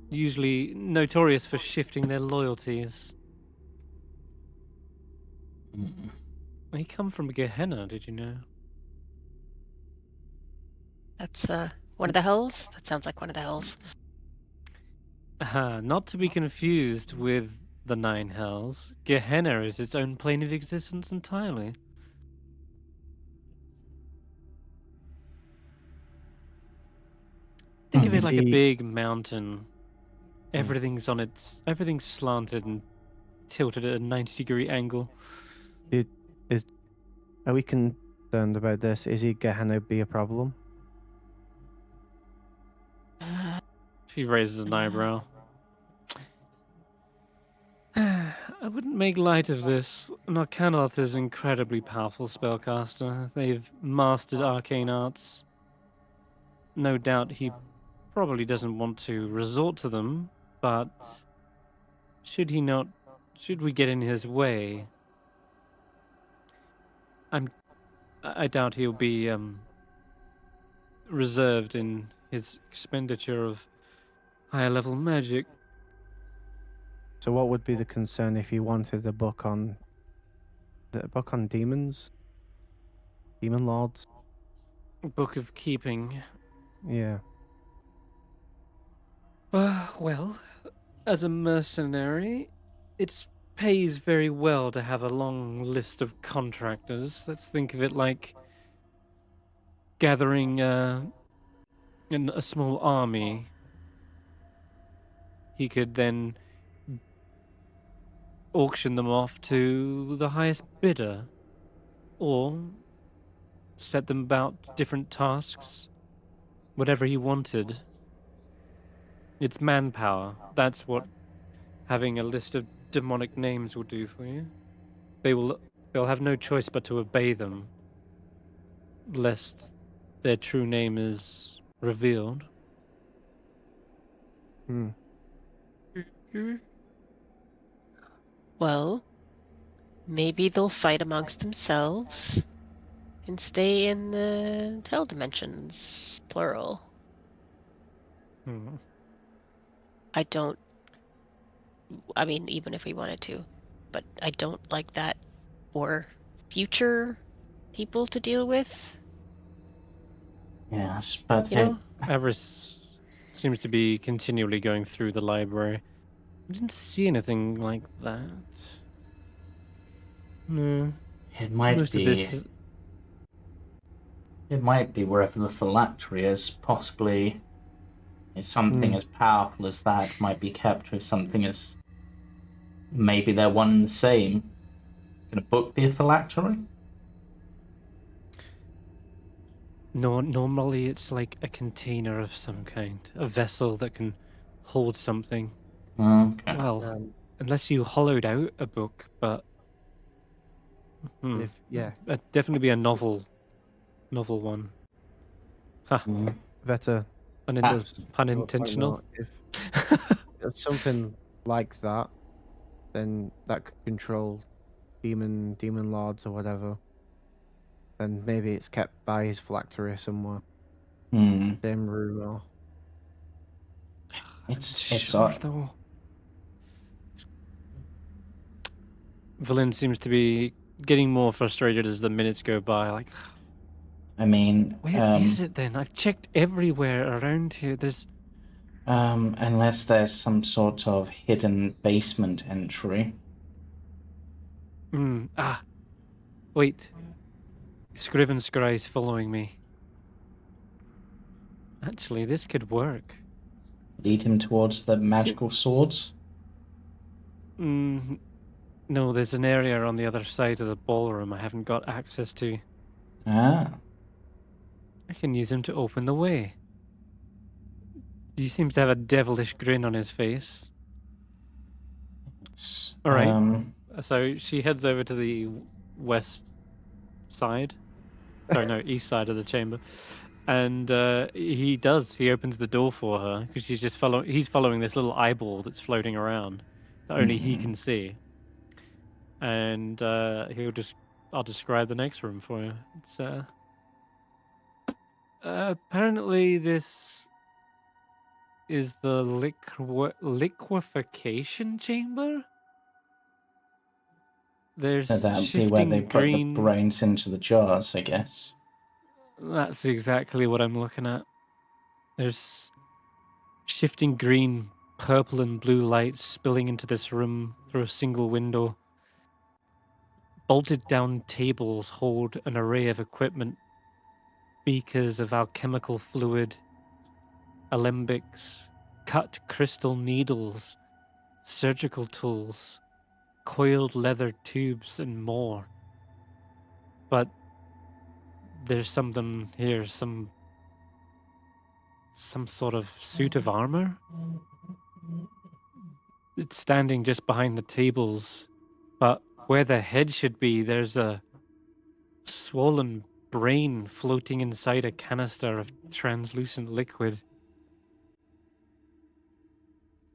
Usually notorious for shifting their loyalties. They come from Gehenna, did you know? That's one of the hells? That sounds like one of the hells. Not to be confused with the Nine Hells. Gehenna is its own plane of existence entirely. Think of it Is like a he- big mountain. Everything's slanted and tilted at a 90-degree angle. Are we concerned about this? Is he Gehenna be a problem? She raises an eyebrow. I wouldn't make light of this. Arcanoth is an incredibly powerful spellcaster. They've mastered arcane arts. No doubt he probably doesn't want to resort to them, but should we get in his way, I doubt he'll be reserved in his expenditure of higher level magic. So what would be the concern if he wanted a book on demons? Demon lords? Book of Keeping. Yeah. Well, as a mercenary, it pays very well to have a long list of contractors. Let's think of it like gathering in a small army. He could then auction them off to the highest bidder, or set them about different tasks, whatever he wanted. It's manpower. That's what having a list of demonic names will do for you. They'll have no choice but to obey them, lest their true name is revealed. Mm-hmm. Well, maybe they'll fight amongst themselves and stay in the hell dimensions, plural. I mean, even if we wanted to, but I don't like that for future people to deal with. Yes, but You know? Everest seems to be continually going through the library. I didn't see anything like that. No. it might Most of be. this. It might be wherever the phylactery is. Possibly, if something as powerful as that might be kept with something as. Maybe they're one and the same. Can a book be a phylactery? No, normally it's like a container of some kind, a vessel that can hold something. Okay. Well, unless you hollowed out a book, but it'd definitely be a novel one. Ha! Vetter. Unintentional. If it's something like that, then that could control demon lords or whatever. Then maybe it's kept by his phylactery somewhere. Same room or. It's sure, though. Valen seems to be getting more frustrated as the minutes go by. Like, I mean, where is it then? I've checked everywhere around here. There's unless there's some sort of hidden basement entry. wait. Scriven Scry's following me. Actually, this could work. Lead him towards the magical swords. No, there's an area on the other side of the ballroom I haven't got access to. Ah. I can use him to open the way. He seems to have a devilish grin on his face. All right. So she heads over to the west side. Sorry, no, east side of the chamber. And he opens the door for her because he's following this little eyeball that's floating around that only he can see. And I'll describe the next room for you. It's apparently this is the liquefaction chamber. There's So that'd be shifting where they put green. the brains into the jars, I guess. That's exactly what I'm looking at. There's shifting green, purple, and blue lights spilling into this room through a single window. Bolted down tables hold an array of equipment, beakers of alchemical fluid, alembics, cut crystal needles, surgical tools, coiled leather tubes, and more. But there's something here, some sort of suit of armor. It's standing just behind the tables, but where the head should be, there's a swollen brain floating inside a canister of translucent liquid.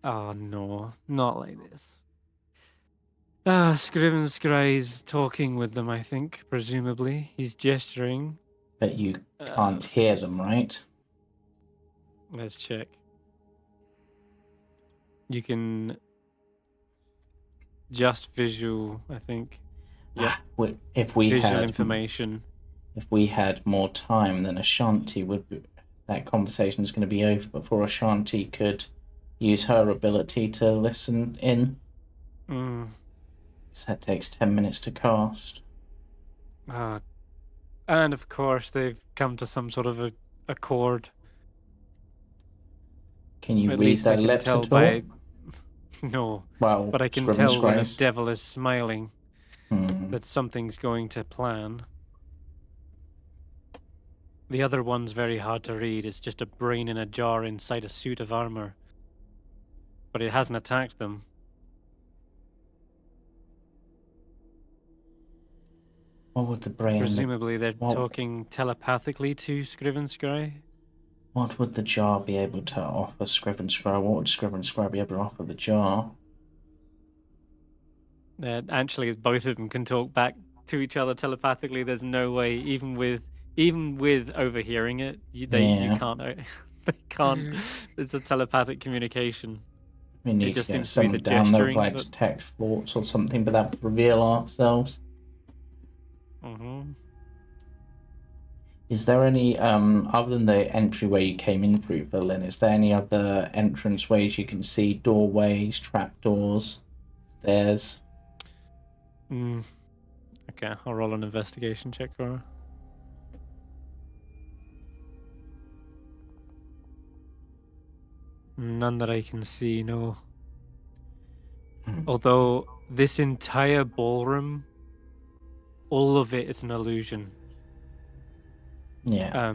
Oh no, not like this. Scriven Scry's talking with them, I think, presumably. He's gesturing. But you can't hear them, right? Let's check. You can just visual, I think. Yep. If we visual had information. If we had more time, then Ashanti would be, that conversation is going to be over before Ashanti could use her ability to listen in. So that takes 10 minutes to cast. And of course, they've come to some sort of a accord. Can you At read least their I can lips tell at all? by... No, well, but I can Scriven tell when a Scry's. devil is smiling that something's going to plan. The other one's very hard to read. It's just a brain in a jar inside a suit of armor. But it hasn't attacked them. What would the brain... Presumably they're talking telepathically to Scriven Scry. What would the jar be able to offer Scriven Scry? What would Scriven Scry be able to offer the jar? Actually, both of them can talk back to each other telepathically. There's no way, even with overhearing it, you can't. They can't. It's a telepathic communication. We need to get someone down there to detect thoughts or something, but that would reveal ourselves. Is there any, other than the entryway you came in through, Berlin, is there any other entrance ways you can see? Doorways, trapdoors, stairs? Okay, I'll roll an investigation check for her. None that I can see, no. Although this entire ballroom, all of it is an illusion. Yeah.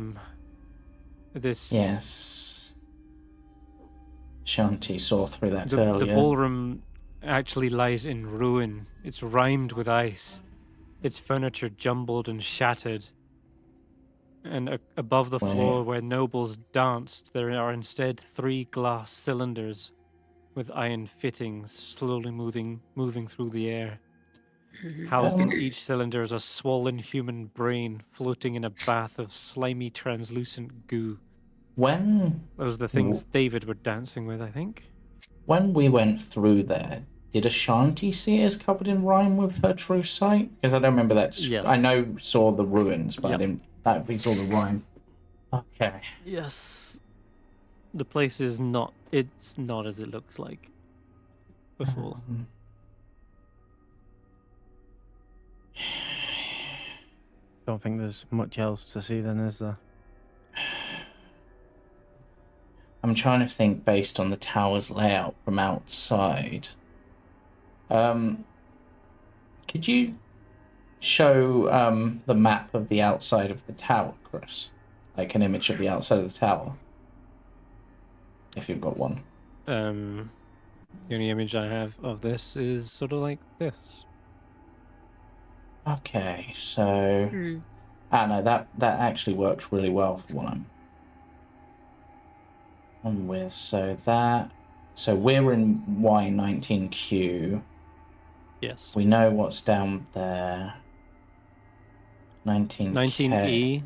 This... Yes. Shanti saw through that earlier. The ballroom actually lies in ruin. It's rimed with ice. Its furniture jumbled and shattered. And above the floor where nobles danced, there are instead 3 glass cylinders with iron fittings slowly moving through the air. Housed in each cylinder is a swollen human brain floating in a bath of slimy, translucent goo. Those are the things David were dancing with, I think. When we went through there, Did Ashanti see it as covered in rime with her true sight? Because I don't remember that. Yes. I know saw the ruins, but I Yep. didn't. That we saw the rime. Okay. Yes. The place is not. It's not as it looks like before. Don't think there's much else to see then, is there? I'm trying to think based on the tower's layout from outside. Could you show the map of the outside of the tower, Chris? Like an image of the outside of the tower, if you've got one. The only image I have of this is sort of like this. Okay, so Hmm. no, that actually works really well for what I'm with. So we're in Y19Q. Yes. We know what's down there. 19K. 19E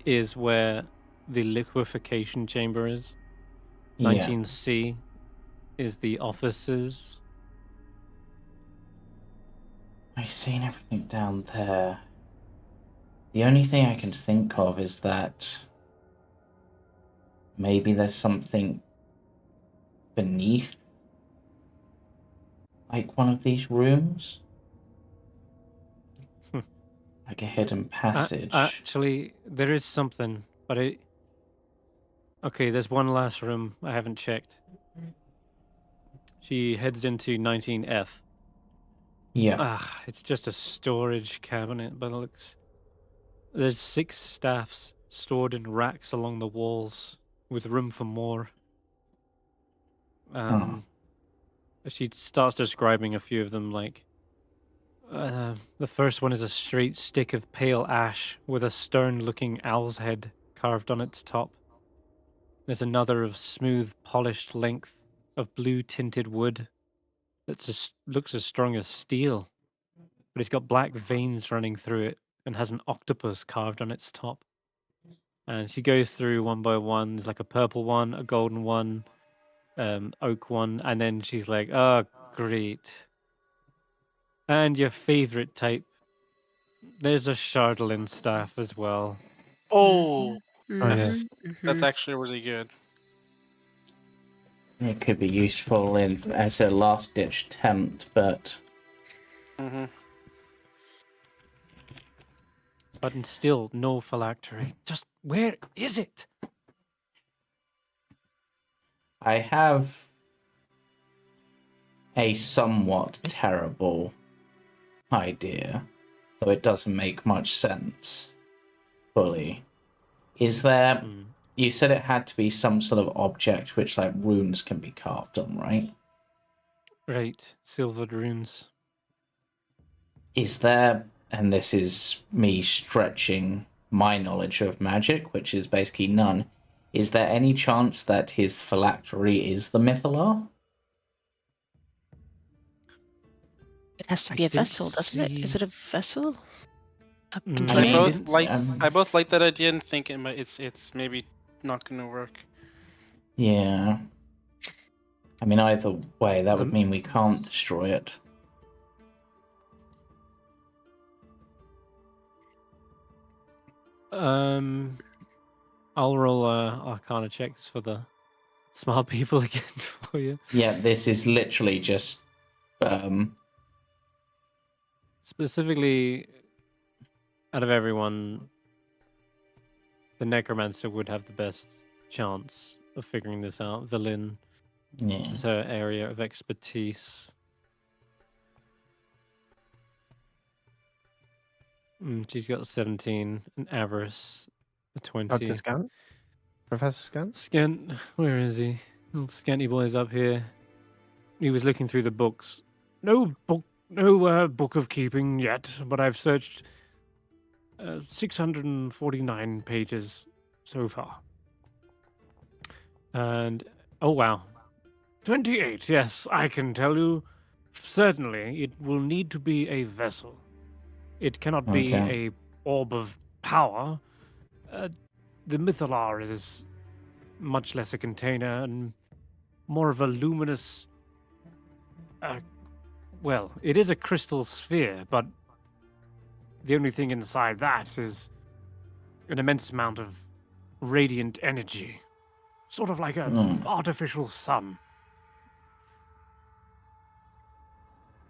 is where the liquefaction chamber is. Yeah. 19C is the offices. I've seen everything down there. The only thing I can think of is that maybe there's something beneath, like one of these rooms, like a hidden passage. Actually, there is something, but it. Okay, there's one last room I haven't checked. She heads into 19F. Yeah. It's just a storage cabinet, but it looks. There's 6 staffs stored in racks along the walls, with room for more. She starts describing a few of them, like the first one is a straight stick of pale ash with a stern-looking owl's head carved on its top. There's another of smooth, polished length of blue-tinted wood that looks as strong as steel, but it's got black veins running through it and has an octopus carved on its top. And she goes through one by one. There's like a purple one, a golden one, oak one, and then she's like, "Oh, great!" And your favorite type. There's a Shardlin staff as well. Oh, Mhm, that's mhm. actually really good. It could be useful as a last-ditch attempt, but Mm-hmm. But still, no phylactery. Just where is it? I have a somewhat terrible idea, though it doesn't make much sense fully. Is there... You said it had to be some sort of object which, like, runes can be carved on, right? Right, silvered runes. Is there, and this is me stretching my knowledge of magic, which is basically none, is there any chance that his phylactery is the Mythalar? It has to I be a didn't vessel, doesn't it? Is see- it a vessel? A Mm, container? I I both didn't like s- I both like that idea and think it's maybe not gonna work. Yeah. I mean, either way, that would The- mean we can't destroy it. I'll roll Arcana checks for the smart people again for you. Yeah, this is literally just Specifically, out of everyone, the Necromancer would have the best chance of figuring this out. Villain yeah. is her area of expertise. She's got 17, and Avarice a 20. Dr. Scant? Professor Scant? Scant, where is he? Little scanty boy's up here. He was looking through the books. No book of keeping yet, but I've searched 649 pages so far. And, oh wow, 28, yes, I can tell you. Certainly, it will need to be a vessel. It cannot be Okay. a orb of power. The Mythalar is much less a container and more of a luminous Well, it is a crystal sphere, but the only thing inside that is an immense amount of radiant energy. Sort of like an artificial sun.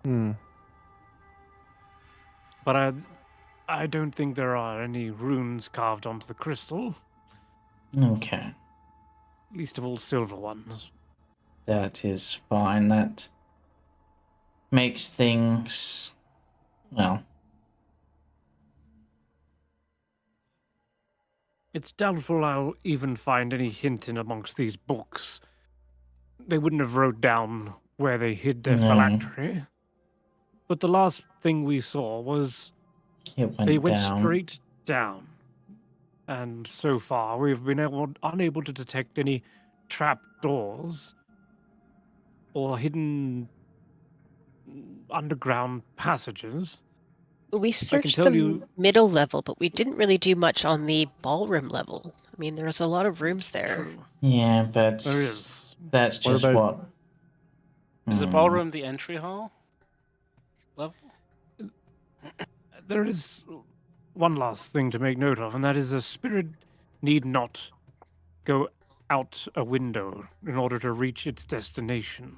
Hmm. But I don't think there are any runes carved onto the crystal, Okay, least of all silver ones. that is fine. That makes things, well, It's doubtful I'll even find any hint in amongst these books. They wouldn't have wrote down where they hid their No. phylactery. But the last thing we saw was it they went went down. straight down. And so far, we've been unable to detect any trap doors or hidden underground passages. We can searched tell the you- middle level, but we didn't really do much on the ballroom level. I mean, there's a lot of rooms there. True. Yeah, but There is. that's What just about- what. Is the ballroom the entry hall level? There is one last thing to make note of, and that is a spirit need not go out a window in order to reach its destination.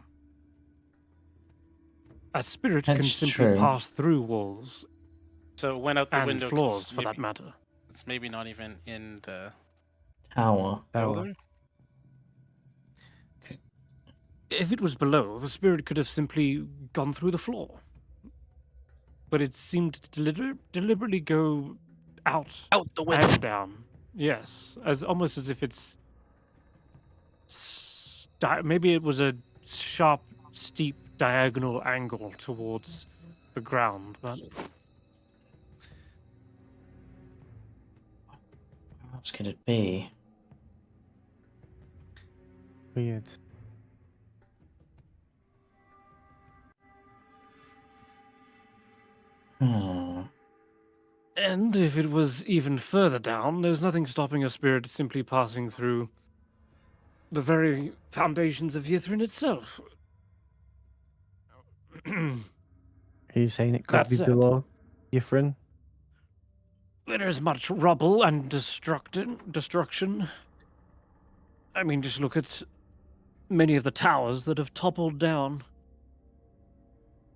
A spirit can That's simply true. pass through walls So it went out the and window. 'cause floors, for maybe, that matter. It's maybe not even in the Tower. building. If it was below, the spirit could have simply gone through the floor. But it seemed to deliberately go out Out the window. and down. Yes, as almost as if it's maybe it was a sharp, steep, diagonal angle towards the ground, but What else could it be? Weird. Hmm. and if it was even further down, there's nothing stopping a spirit simply passing through the very foundations of Yithrin itself. Are you saying it could That be said- below Yithrin? There is much rubble and destruction. I mean, just look at many of the towers that have toppled down.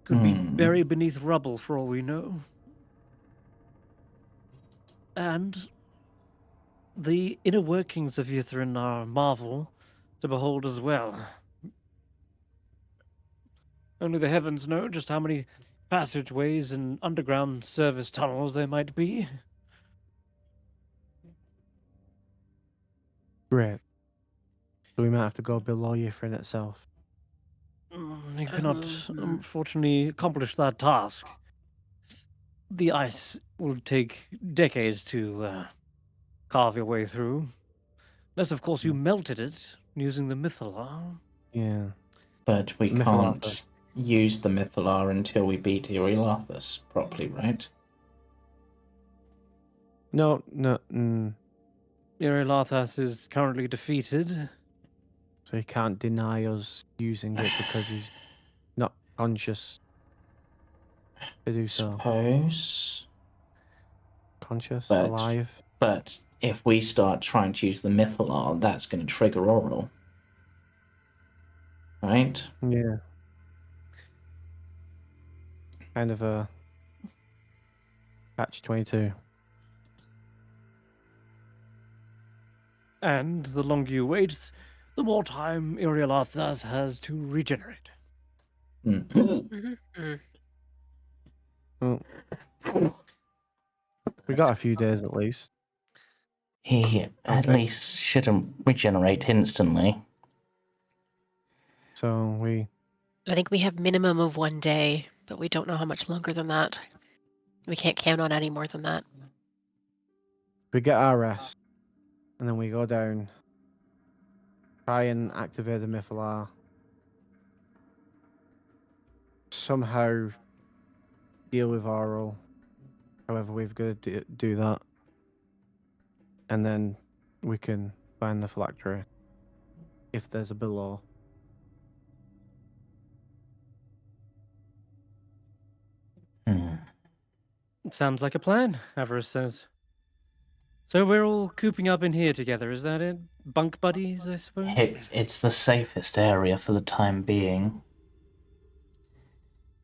Could be buried beneath rubble for all we know. And the inner workings of Yithrin are a marvel to behold as well. Only the heavens know just how many passageways and underground service tunnels there might be. Great. So we might have to go below Yithrin itself. You cannot, unfortunately, accomplish that task. The ice will take decades to carve your way through. Unless, of course, you melted it using the Mythalar. Yeah. But we Mythalarthus. can't use the Mythalar until we beat Irilathus properly, right? No. Irilathas is currently defeated. So he can't deny us using it because he's not conscious to do so. Suppose. Conscious, But- alive. But if we start trying to use the Mythalar, that's going to trigger Oral. Right? Yeah. Kind of a catch-22. And the longer you wait, the more time Irilathas has to regenerate. Well, we got a few days at least. He at Okay. least shouldn't regenerate instantly. So I think we have minimum of 1 day, but we don't know how much longer than that. We can't count on any more than that. we get our rest, and then we go down, try and activate the Mythalar. Somehow deal with Oral. However, we've got to do that. And then we can find the phylactery if there's a below. Sounds like a plan, Avarice says. So we're all cooping up in here together, is that it? Bunk buddies, I suppose? It's the safest area for the time being.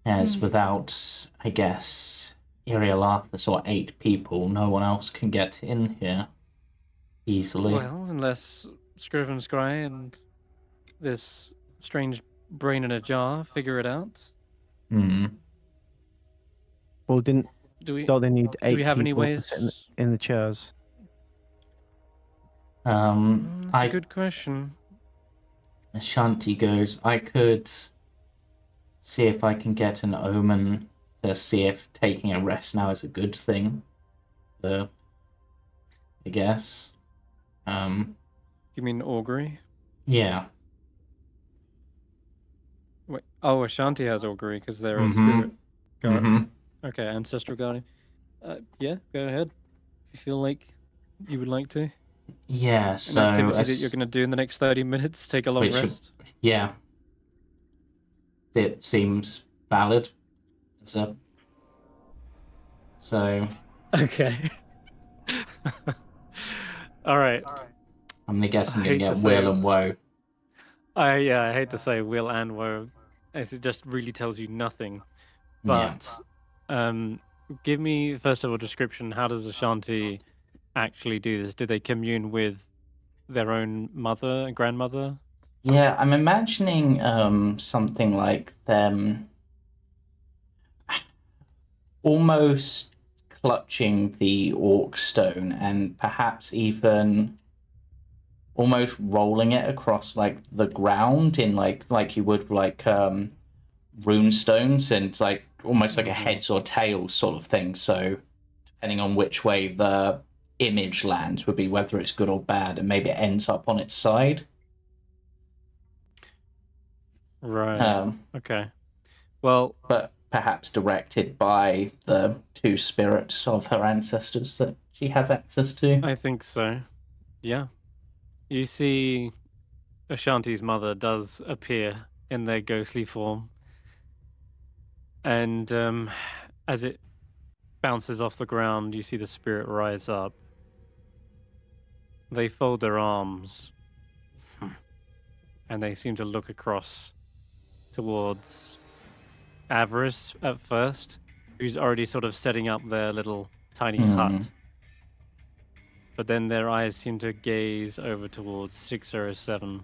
As without, I guess, Irialathus or 8 people, no one else can get in here easily. Well, unless Scriv and Scry and this strange brain in a jar figure it out. Hmm. Well, Don't they need 8 we have any people to sit ways? in the chairs? That's a good question. Ashanti goes, I could see if I can get an omen to see if taking a rest now is a good thing. I guess. You mean augury? Yeah. Wait, oh, Ashanti has augury because they're a Mhm. spirit guard. Mm-hmm. Okay, ancestral guardian. Yeah, go ahead. If you feel like you would like to. Yeah, An so activity that you're going to do in the next 30 minutes, take a long rest. Yeah. It seems valid. So Okay. All right. I'm gonna guess I'm I gonna hate get to Will say- and Woe. I hate to say will and woe, as it just really tells you nothing. But give me first of all description. How does Ashanti actually do this? Do they commune with their own mother and grandmother? Yeah, I'm imagining something like them almost clutching the orc stone and perhaps even almost rolling it across like the ground in like you would like rune stones, and like almost like a heads or tails sort of thing. So depending on which way the image lands would be whether it's good or bad, and maybe it ends up on its side. Right. Okay. Well, but perhaps directed by the 2 spirits of her ancestors that she has access to. I think so. Yeah. You see Ashanti's mother does appear in their ghostly form. And as it bounces off the ground, you see the spirit rise up. They fold their arms. And they seem to look across towards Avarice at first, who's already sort of setting up their little tiny hut. But then their eyes seem to gaze over towards 607,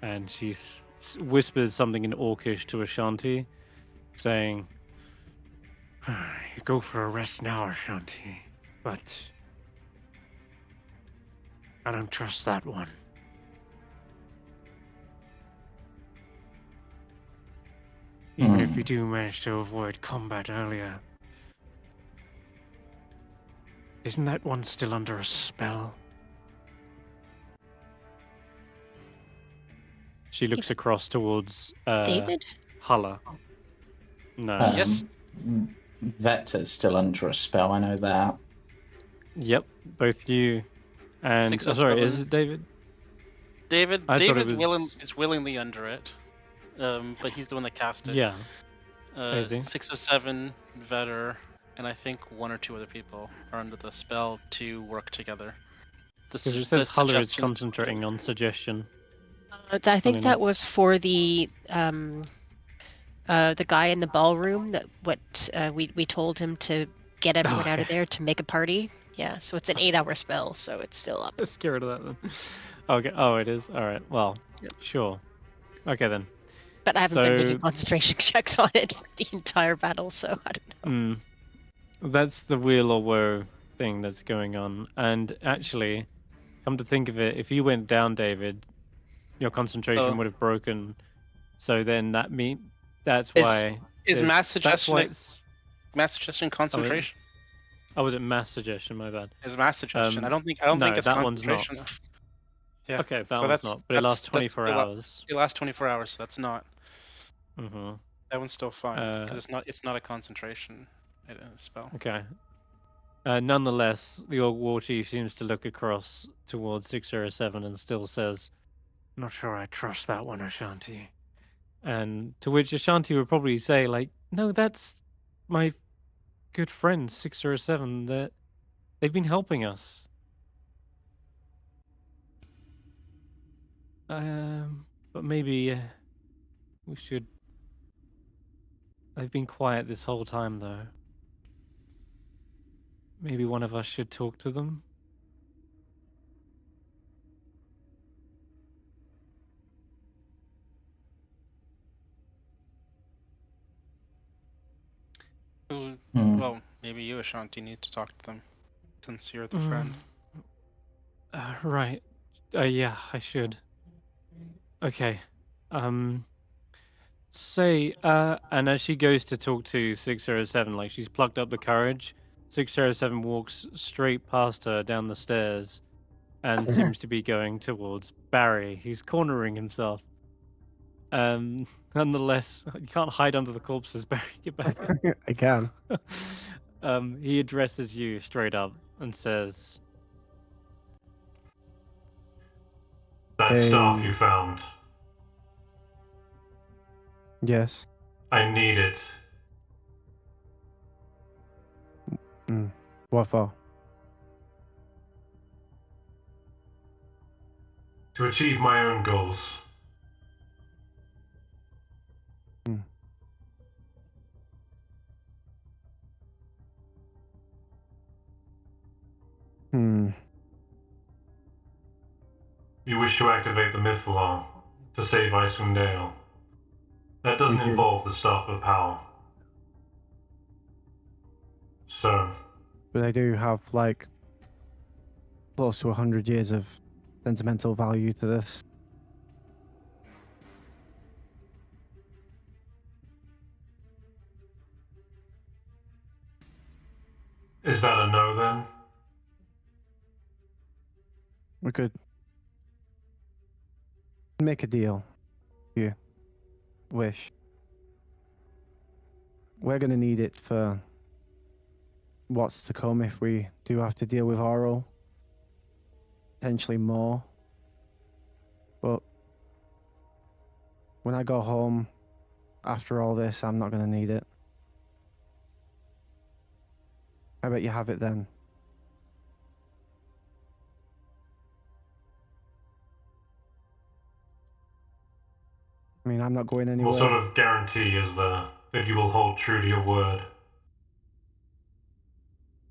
and she whispers something in Orcish to Ashanti, saying, "You go for a rest now, Ashanti, but I don't trust that one. Even if you do manage to avoid combat earlier, isn't that one still under a spell?" She looks across towards David? Hulla. No. Yes. Vetter's still under a spell, I know that. Yep, both you and... 607. sorry, is it David? David was... is willingly under it, but he's the one that cast it. Yeah. Is he? 607, Vetter, and I think 1 or 2 other people are under the spell to work together. Because it says Hulla is concentrating on suggestion. I think that was for the guy in the ballroom that we told him to get everyone out of there to make a party. Yeah, so it's an 8-hour spell, so it's still up. Let's get rid of that then. Okay. Oh, it is? All right. Well, sure. Okay then. But I haven't been making concentration checks on it for the entire battle, so I don't know. That's the wheel or woe thing that's going on. And actually, come to think of it, if you went down, David, your concentration would have broken. So then that's why... Is mass suggestion concentration? Oh, was it mass suggestion? My bad. Is mass suggestion? I don't think it's that concentration. one's not. Yeah. Okay, that one's not. But it lasts 24 hours. It lasts 24 hours, so that's not. Mm-hmm. That one's still fine because it's not a concentration spell. Okay. Nonetheless, the Orc War Chief seems to look across towards 607 and still says, "Not sure I trust that one, Ashanti." And to which Ashanti would probably say, like, "No, that's my good friend 607 that they've been helping us. But maybe we should. They've been quiet this whole time, though. Maybe one of us should talk to them. Well, maybe you, Ashanti, need to talk to them, since you're the friend. Right. Yeah, I should. Okay. Say, and as she goes to talk to 607, like she's plucked up the courage, 607 walks straight past her down the stairs and seems to be going towards Barry. He's cornering himself. Nonetheless, you can't hide under the corpses, Barry. Get back. I can. He addresses you straight up and says, That staff you found. Yes. I need it. What for? To achieve my own goals. You wish to activate the myth law to save Icewindale. That doesn't involve the Staff of Power. So. But I do have, like, close to 100 years of sentimental value to this. Is that a no, then? We could make a deal. If you wish. We're going to need it for what's to come if we do have to deal with Oral. Potentially more. But when I go home after all this, I'm not going to need it. I bet you have it then. I mean, I'm not going anywhere. What sort of guarantee is there that you will hold true to your word?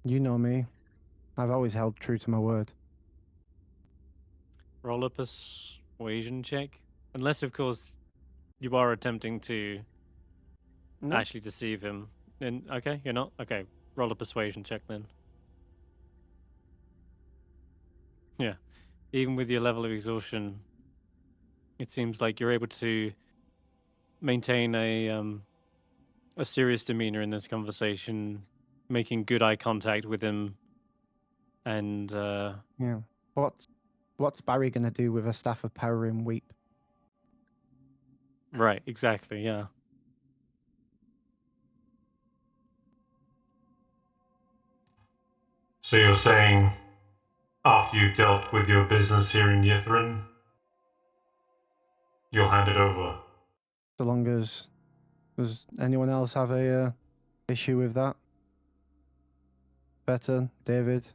You know me. I've always held true to my word. roll a persuasion check. Unless, of course, you are attempting to actually deceive him. Then, okay, you're not? Okay, roll a persuasion check then. Yeah. Even with your level of exhaustion, it seems like you're able to maintain a serious demeanor in this conversation, making good eye contact with him, and Yeah. What's Barry gonna do with a staff of power in Weep? right, exactly, yeah. So you're saying, after you've dealt with your business here in Yithrin, you'll hand it over? So long as... Does anyone else have a issue with that? Better, David?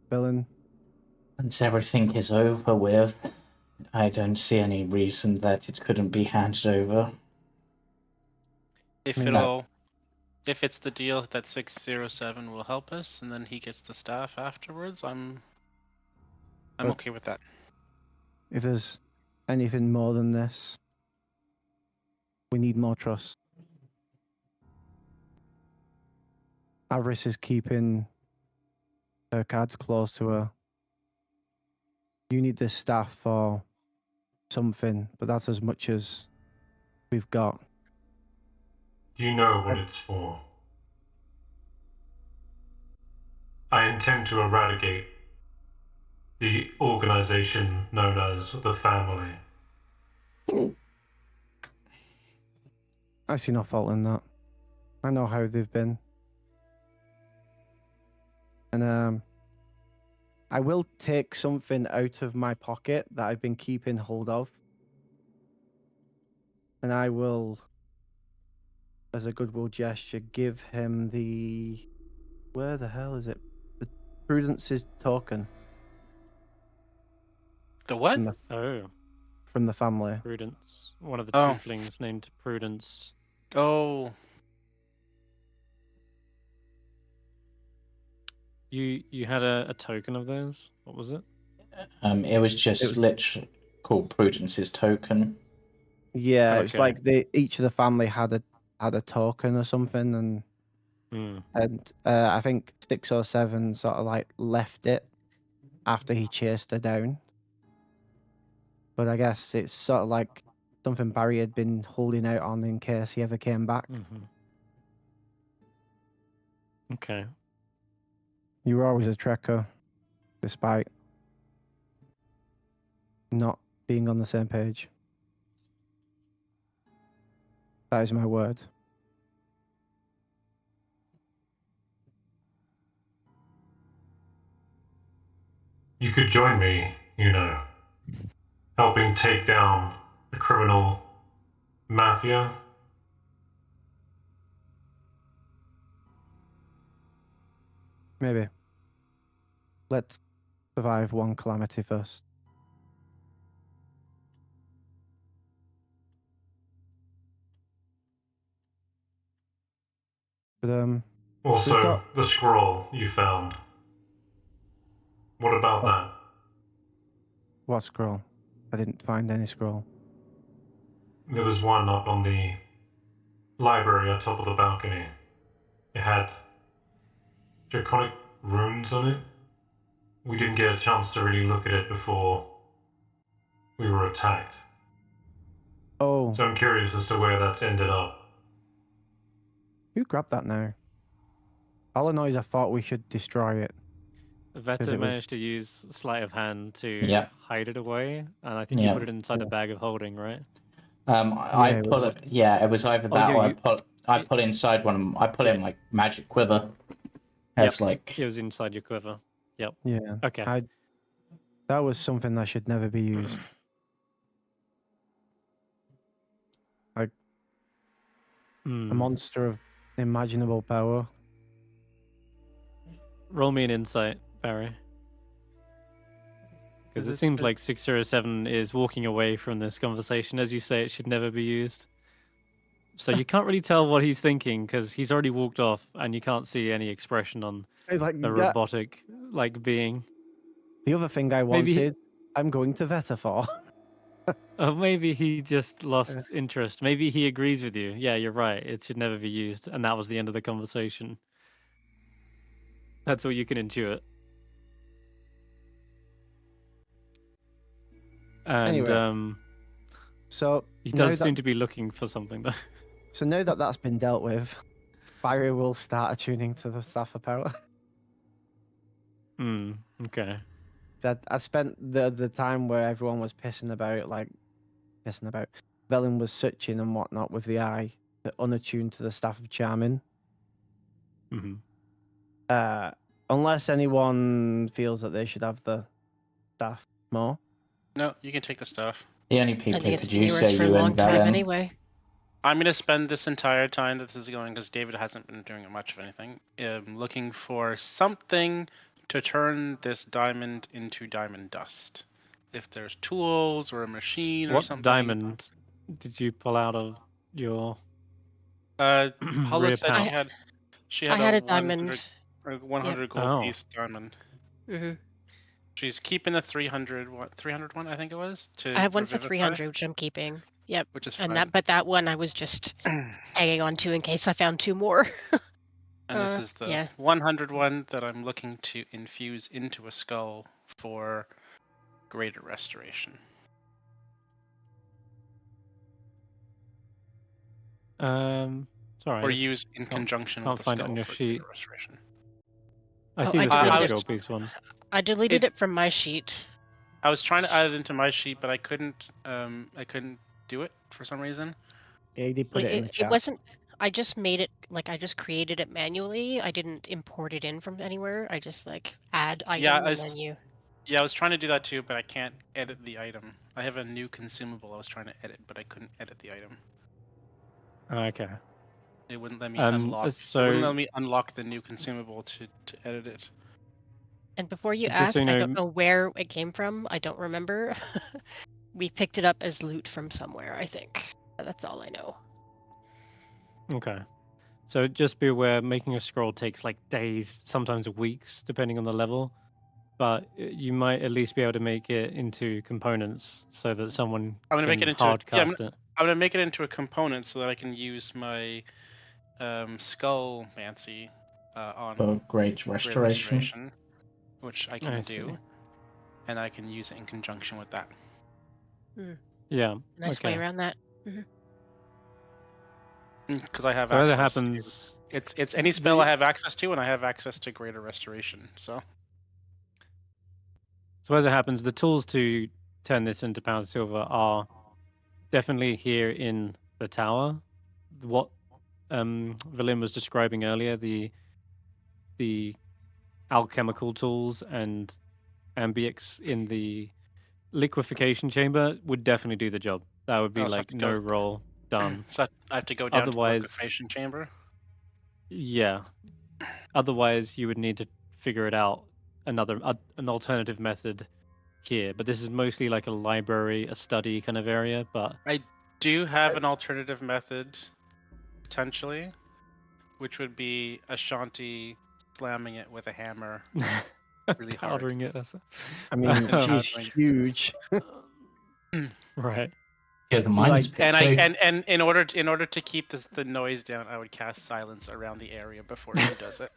Billin? Once everything is over with, I don't see any reason that it couldn't be handed over. If if it's the deal that 607 will help us, and then he gets the staff afterwards, I'm okay with that. If there's anything more than this, we need more trust. Avarice is keeping her cards close to her. You need this staff for something, but that's as much as we've got. Do you know what it's for? I intend to eradicate the organization known as the Family. I see no fault in that. I know how they've been. And I will take something out of my pocket that I've been keeping hold of. And I will as a goodwill gesture, give him the... Where the hell is it? The Prudence's token The what? Oh, from the family. Prudence. One of the Oh. tieflings named Prudence. Oh. You had a token of theirs? What was it? It was just literally called Prudence's token. Yeah, it was Okay. like each of the family had a token or something, and I think 6 or 7 sort of like left it after he chased her down. But I guess it's sort of like something Barry had been holding out on in case he ever came back. Okay. You were always a trekker, despite not being on the same page. That is my word. You could join me, helping take down the criminal mafia. Maybe. Let's survive one calamity first. But Also, the scroll you found. What about that? What scroll? I didn't find any scroll. There was one up on the library at top of the balcony. It had draconic runes on it. We didn't get a chance to really look at it before we were attacked. Oh. So I'm curious as to where that's ended up. Who grabbed that now? All I know is I thought we should destroy it. Vetter managed to use sleight of hand to hide it away, and I think you put it inside the bag of holding, right? I put it. Yeah, it was either that or I put inside one. I put in like magic quiver. As like it was inside your quiver. Yep. Yeah. Okay. That was something that should never be used. Like a monster of imaginable power. Roll me an insight, Barry. Because it seems like 607 is walking away from this conversation. As you say, it should never be used. So you can't really tell what he's thinking because he's already walked off and you can't see any expression on the robotic being. The other thing I wanted, I'm going to Vetter for. Maybe he just lost interest. Maybe he agrees with you. Yeah, you're right. It should never be used. And that was the end of the conversation. That's all you can intuit. And anyway, so he does seem to be looking for something though. So now that that's been dealt with, Barry will start attuning to the Staff of Power. Okay. I spent the time where everyone was pissing about. Velen was searching and whatnot with the eye, unattuned to the Staff of Charming. Unless anyone feels that they should have the staff more. No, you can take the stuff. The only people who could use for a long time Velen. anyway. I'm going to spend this entire time that this is going, because David hasn't been doing much of anything, looking for something to turn this diamond into diamond dust. If there's tools or a machine or something. What diamond did you pull out of your Hulla said pouch? she had I had a a diamond. 100 gold piece diamond. She's keeping the 300 one, I think it was. I have one for 300, which I'm keeping. Yep. Which is fine. But that one I was just hanging on to in case I found 2 more. And this is the 100 one that I'm looking to infuse into a skull for greater restoration. Sorry. Or use in conjunction with the skull on your for sheet. greater restoration. I see the 300 gold piece one. I deleted it from my sheet. I was trying to add it into my sheet, but I couldn't do it for some reason. Yeah, you did put it in the chat. It wasn't. I just made it I just created it manually. I didn't import it in from anywhere. I just add item and then you. Yeah, I was trying to do that too, but I can't edit the item. I have a new consumable I was trying to edit, but I couldn't edit the item. Okay. It wouldn't let me So It wouldn't let me unlock the new consumable to edit it. And before you So just so ask, you I know- don't know where it came from. I don't remember. We picked it up as loot from somewhere, I think. That's all I know. Okay. So just be aware, making a scroll takes like days, sometimes weeks, depending on the level. But you might at least be able to make it into components so that someone I'm gonna can make it into hardcast it. I'm gonna make it into a component so that I can use my skull mancy on For Great Great Restoration. which I I can see. do, and I can use it in conjunction with that. Yeah. Nice way Okay. around that. Because I have So as it access. happens, It's any spell I have access to, and I have access to Greater Restoration. So the tools to turn this into pound silver are definitely here in the tower. What Valim was describing earlier, the alchemical tools and ambiix in the liquefaction chamber would definitely do the job. That would be also have like to no go. roll done. So I have to go down Otherwise- to the liquefaction chamber. Yeah. Otherwise, you would need to figure it out an alternative method here. But this is mostly like a library, a study kind of area. But I do have an alternative method, potentially, which would be Ashanti slamming it with a hammer really hard. powdering it. I mean, Um, she's huge. Right. Yeah, the miner's Like- pit And too. and in order to keep the noise down, I would cast silence around the area before she does it.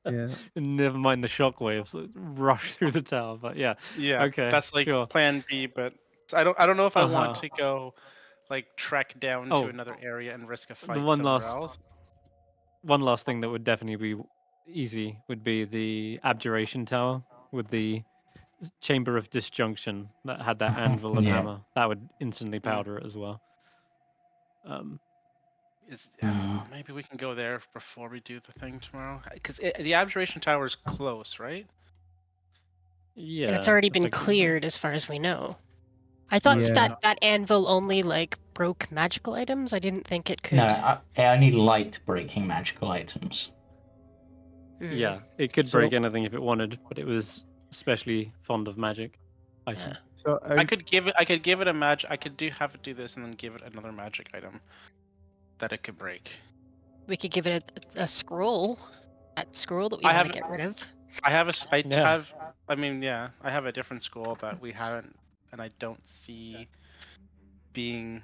Yeah. Never mind the shockwaves that rush through the tower. But yeah. Yeah, Okay, that's like sure. plan B, but I don't know if I want Uh-huh. to go like trek down Oh, to another area and risk a the fight one somewhere last- else. One last thing that would definitely be easy would be the abjuration tower with the chamber of disjunction that had that anvil and Yeah. hammer. That would instantly powder it as well. Maybe we can go there before we do the thing tomorrow, because the abjuration tower is close, right? Yeah. And it's already been effectively. cleared as far as we know. I thought Yeah. that anvil only like broke magical items. I didn't think it could. No, I only liked breaking magical items. Yeah, it could So- break anything if it wanted, but it was especially fond of magic items. So I could give it a magic. I could have it do this and then give it another magic item that it could break. We could give it a scroll. That scroll that we I want have- to get rid of. I have Yeah. I have a different scroll that we haven't, and I don't see being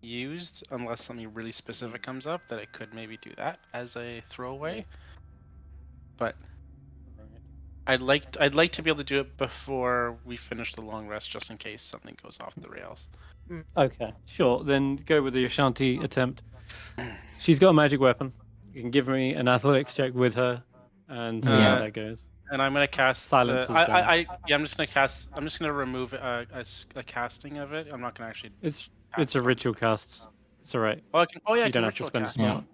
used unless something really specific comes up that it could maybe do that as a throwaway. But I'd like to be able to do it before we finish the long rest, just in case something goes off the rails. Okay, sure. Then go with the Ashanti attempt. She's got a magic weapon. You can give me an athletics check with her and see how that goes. And I'm gonna cast. Silence is I'm just gonna cast. I'm just gonna remove a casting of it. I'm not gonna actually. It's cast a one. ritual cast. It's all right. Oh, I can. Oh yeah, I You can don't have to ritual spend a cast. spell.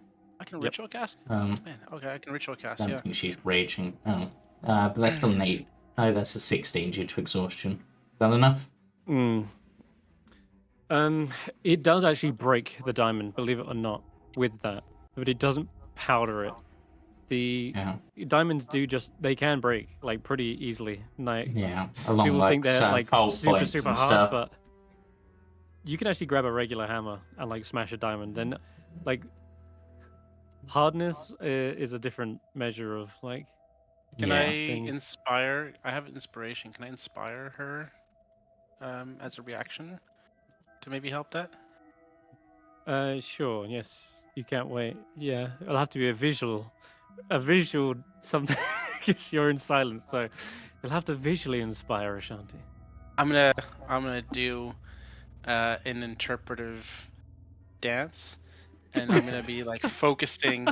I can Yep. ritual cast. Um, Man, okay, I can ritual cast. I don't Yeah. think she's raging. Oh, but that's still an 8. Oh, that's a 16 due to exhaustion. Is that enough? It does actually break the diamond, believe it or not, with that, but it doesn't powder it. The Yeah. diamonds they can break like pretty easily. Like Yeah. Along people think like they're like fault super points super and hard, stuff. but you can actually grab a regular hammer and like smash a diamond. Then like hardness is a different measure of like. Can Yeah. I things. inspire? I have inspiration. Can I inspire her, as a reaction, to maybe help that? Sure. Yes, you can't wait. Yeah, it'll have to be a visual something because you're in silence. So you'll have to visually inspire Ashanti. I'm gonna do an interpretive dance, and I'm gonna be like focusing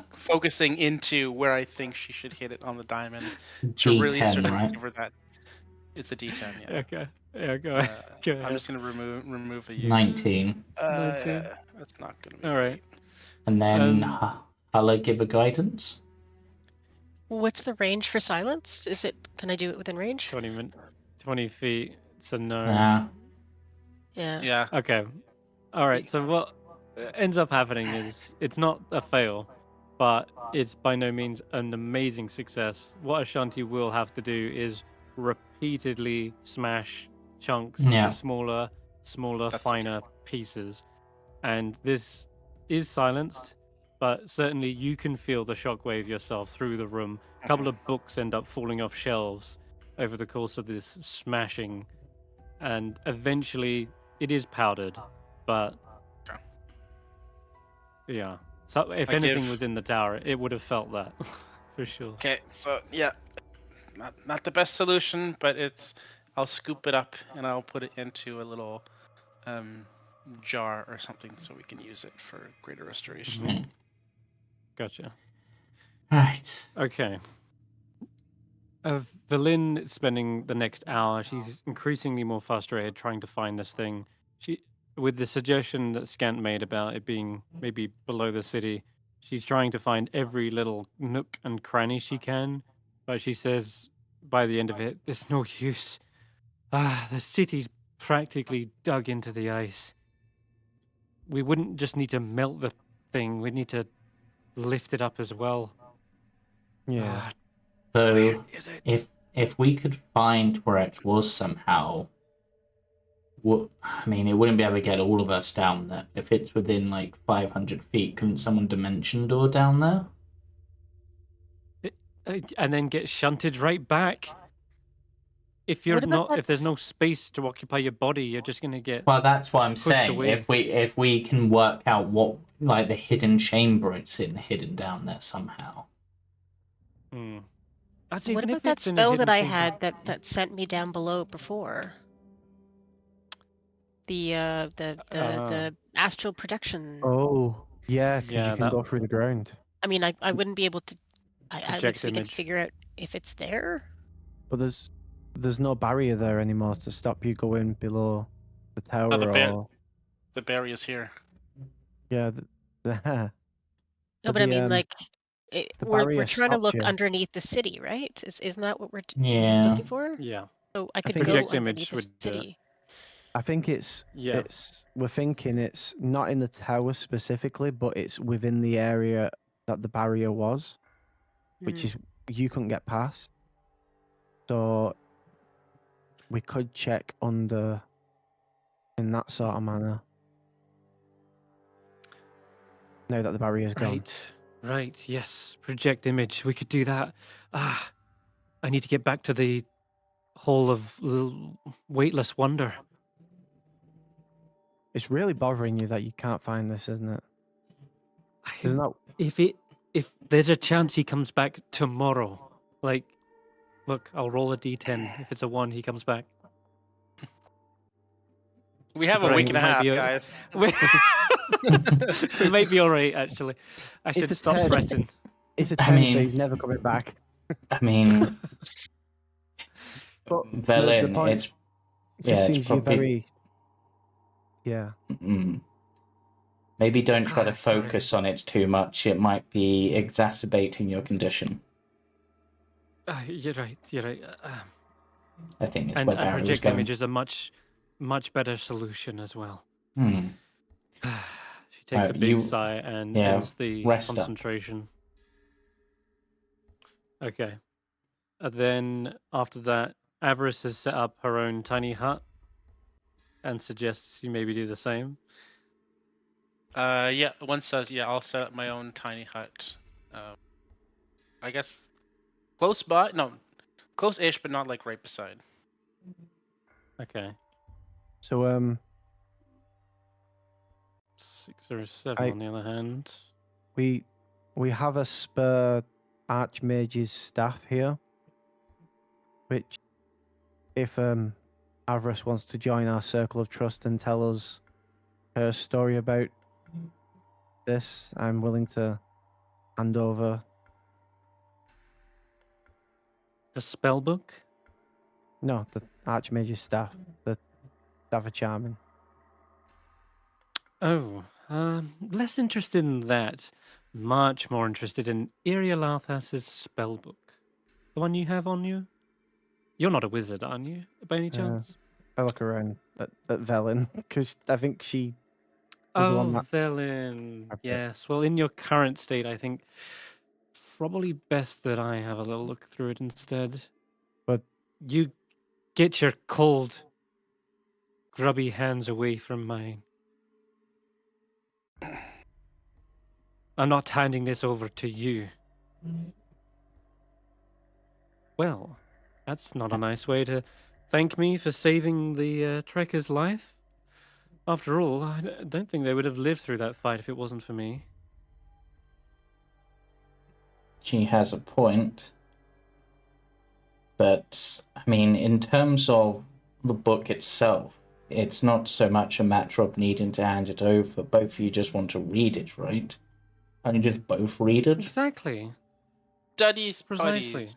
into where I think she should hit it on the diamond to really D10, sort of right? give her that. It's a D10, yeah. Okay. Yeah, go Uh, ahead. Go I'm ahead. just gonna remove a use. 19. 19. That's not gonna be All right. And then Um, Hulla give a guidance. What's the range for silence? Can I do it within range? 20 feet. So no. Ah, Yeah. Yeah. Okay. All right. So what? ends up happening is it's not a fail, but it's by no means an amazing success. What Ashanti will have to do is repeatedly smash chunks Yeah. into smaller, That's finer pieces. And this is silenced, but certainly you can feel the shockwave yourself through the room. A couple of books end up falling off shelves over the course of this smashing, and eventually it is powdered, but Okay. yeah. So if I anything give- was in the tower, it would have felt that for sure. Okay, so yeah, not the best solution, but I'll scoop it up and I'll put it into a little jar or something so we can use it for greater restoration. Mhm. Gotcha. Right. Okay. Velin is spending the next hour. She's increasingly more frustrated trying to find this thing. She, with the suggestion that Scant made about it being maybe below the city, she's trying to find every little nook and cranny she can. But she says by the end of it, there's no use. The city's practically dug into the ice. We wouldn't just need to melt the thing, we'd need to lift it up as well. Yeah. Ah, So where is it? if we could find where it was somehow, I mean, it wouldn't be able to get all of us down there. If it's within like 500 feet, couldn't someone dimension door down there? And then get shunted right back. If you're What about not, if there's that? no space to occupy your body, you're just gonna get Well, that's what I'm pushed saying. away. If we can work out what like the hidden chamber it's in, hidden down there somehow. That's What even about if that it's in a spell hidden that I chamber. had that sent me down below before? The astral protection. Oh, yeah, because Yeah, you can that go through the ground. I mean, I wouldn't be able to. At project least we could image. figure out if it's there. But there's no barrier there anymore to stop you going below the tower The barrier's here. yeah. No, But but I the mean, like, the we're barrier trying to stopped look you. underneath the city, right? Isn't that what we're Yeah. looking for? Yeah. So I could think go project underneath image the would do it. city. I think it's Yeah. we're thinking it's not in the tower specifically, but it's within the area that the barrier was, which is you couldn't get past. So we could check under in that sort of manner. Now that the barrier's gone. Right. Yes. Project image. We could do that. I need to get back to the Hall of Weightless Wonder. It's really bothering you that you can't find this, isn't it? Isn't that If there's a chance he comes back tomorrow, like, look, I'll roll a d10. If it's a 1, he comes back. We have It's a right, week and we a might half, be guys. we might be all right, actually. I should a stop 10. fretting. it's a I 10, so mean- he's never coming back. I mean, But Velin, point it's it just it's seems you probably very yeah. Maybe don't try to Sorry. focus on it too much. It might be exacerbating your condition. You're right. You're right. I think it's And where Barry was project going. image is a much better solution as well. She takes a big sigh and ends the rest up. concentration. Okay. And then after that, Avarice has set up her own tiny hut and suggests you maybe do the same. Yeah. One says, yeah, I'll set up my own tiny hut. I guess close by. No, close-ish, but not like right beside. Okay. So 6 or 7 on the other hand. we have a spare Archmage's staff here, which if Avarice wants to join our circle of trust and tell us her story about this, I'm willing to hand over. The spell book? No, the Archmage's staff, the staff of charming. Oh, less interested in that. Much more interested in Irialathas's spell book. The one you have on you? You're not a wizard, aren't you, by any chance? I look around at Velin because I think she Was the one Oh, that villain. I picked. Yes. Well, in your current state, I think probably best that I have a little look through it instead. But- you get your cold, grubby hands away from mine. I'm not handing this over to you. Well, that's not a nice way to thank me for saving the trekker's life. After all, don't think they would have lived through that fight if it wasn't for me. She has a point. But, I mean, in terms of the book itself, it's not so much a matter of needing to hand it over. Both of you just want to read it, right? And you just both read it? Exactly. Studies, Precisely. buddies.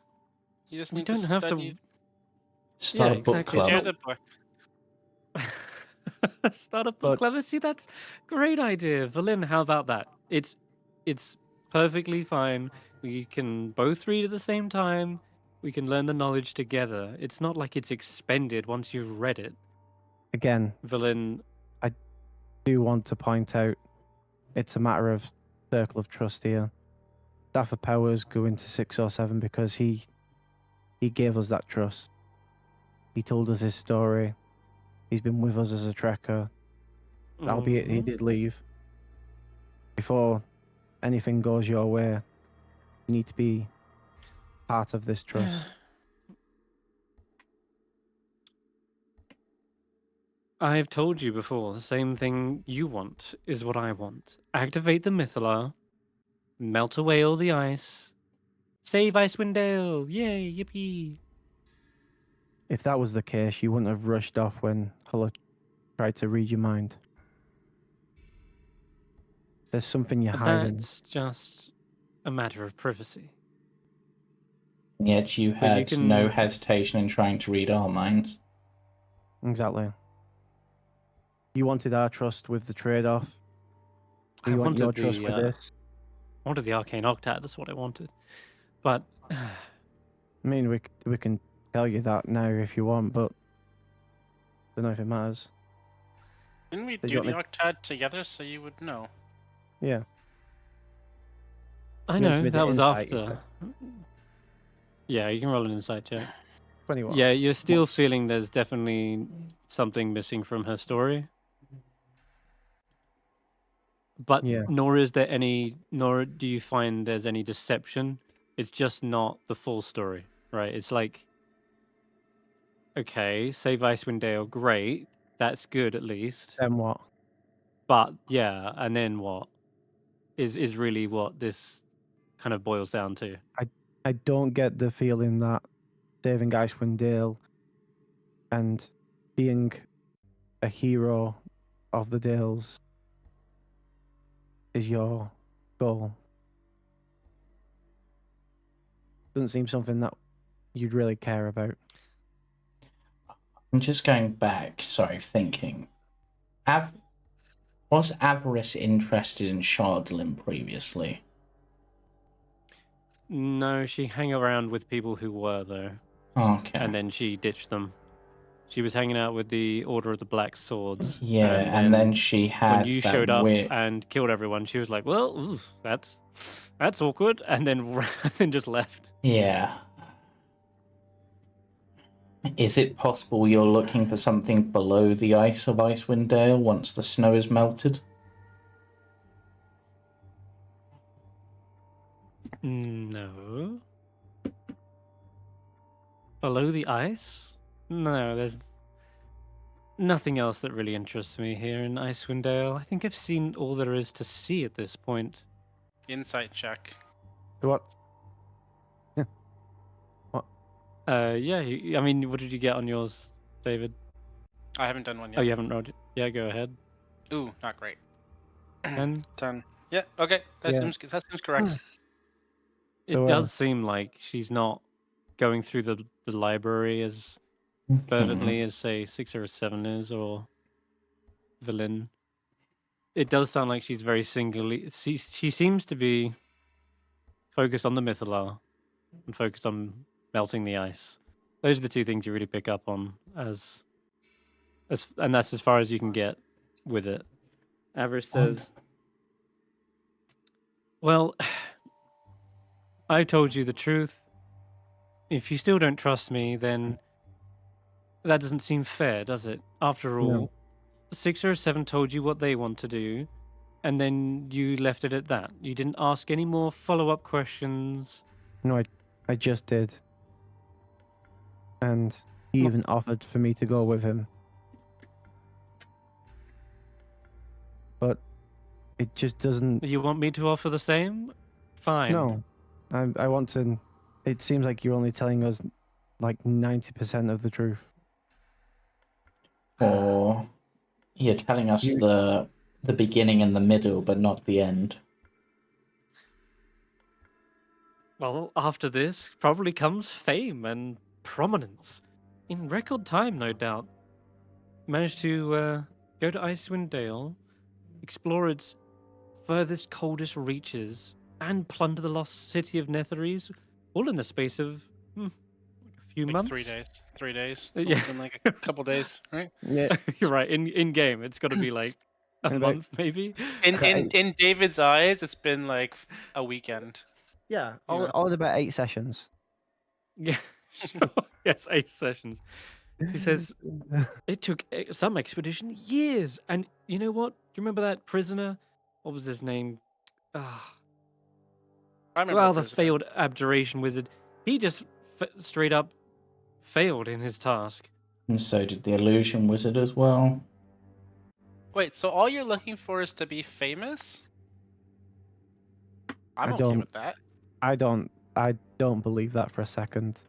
You just We need don't to have study. to. Start Yeah, a book exactly. It's club. Share not- the book. Start a book But- club. See, that's great idea, Valin. How about that? It's perfectly fine. We can both read at the same time. We can learn the knowledge together. It's not like it's expended once you've read it. Again, Valin, I do want to point out it's a matter of circle of trust here. Staff of Powers go into 607 because he gave us that trust. He told us his story. He's been with us as a trekker, albeit he mhm. did leave. Before anything goes your way, you need to be part of this trust. I've told you before, the same thing you want is what I want. Activate the Mythala, melt away all the ice, save Icewindale! Yay, yippee! If that was the case, you wouldn't have rushed off when Hulla tried to read your mind. There's something you're hiding. That's just a matter of privacy. Yet you But you had no can- hesitation in trying to read our minds. Exactly. You wanted our trust with the trade-off. I We want your wanted trust the with this. I wanted the Arcane Octat, that's what I wanted. But I mean, we can tell you that now if you want, but I don't know if it matters. Didn't we Did you do the want Octad together so you would know? Yeah. I Meant to know be the that was insight, you after. said. Yeah, you can roll an insight check. 21. Yeah, you're still feeling there's definitely something missing from her story. But Yeah. nor do you find there's any deception. It's just not the full story, right? It's like, okay, save Icewindale, great. That's good at least. Then what? But yeah, and then what? Is really what this kind of boils down to. I don't get the feeling that saving Icewindale and being a hero of the Dales is your goal. Doesn't seem something that you'd really care about. I'm just going back, sorry, thinking. Was Avarice interested in Shardlin previously? No, she hung around with people who were though, Okay. and then she ditched them. She was hanging out with the Order of the Black Swords. Yeah, and then she had when you that showed up weird... and killed everyone, she was like, "Well, oof, that's awkward," and then then just left. Yeah. Is it possible you're looking for something below the ice of Icewindale once the snow is melted? No. Below the ice? No, there's nothing else that really interests me here in Icewindale. I think I've seen all there is to see at this point. Insight check. What? Yeah, I mean, what did you get on yours, David? I haven't done one Oh, yet. you haven't rolled it? Yeah, go ahead. Ooh, not great. 10? 10. Yeah, okay. That Yeah. seems correct. It So, does seem like she's not going through the library as fervently as, say, 6 or 7 is, or Valin. It does sound like she's very singly... She seems to be focused on the Mythala and focused on melting the ice. Those are the two things you really pick up on, and that's as far as you can get with it. Avarice says, "Well, I told you the truth. If you still don't trust me, then that doesn't seem fair, does it? After all, No. 607 told you what they want to do, and then you left it at that. You didn't ask any more follow-up questions." No, I just did. And he No. even offered for me to go with him. But it just doesn't... You want me to offer the same? Fine. No. I want to... It seems like you're only telling us like 90% of the truth. Or you're telling us You- the beginning and the middle, but not the end. Well, after this probably comes fame and prominence. In record time, no doubt. Managed to go to Icewindale, explore its furthest, coldest reaches, and plunder the lost city of Netherese, all in the space of a few Like months. 3 days. 3 days. Yeah. It's been like a couple days, right? Yeah. You're right. In game, it's got to be like a And about- month, maybe. In David's eyes, it's been like a weekend. Yeah, Yeah. all in about 8 sessions. Yeah. Sure. Yes, 8 sessions. He says it took some expedition years, and you know what? Do you remember that prisoner? What was his name? Ah. I remember Well, the the prisoner. failed abjuration wizard. He just straight up failed in his task. And so did the illusion wizard as well. Wait, so all you're looking for is to be famous? I'm I okay don't- with that. I don't believe that for a second.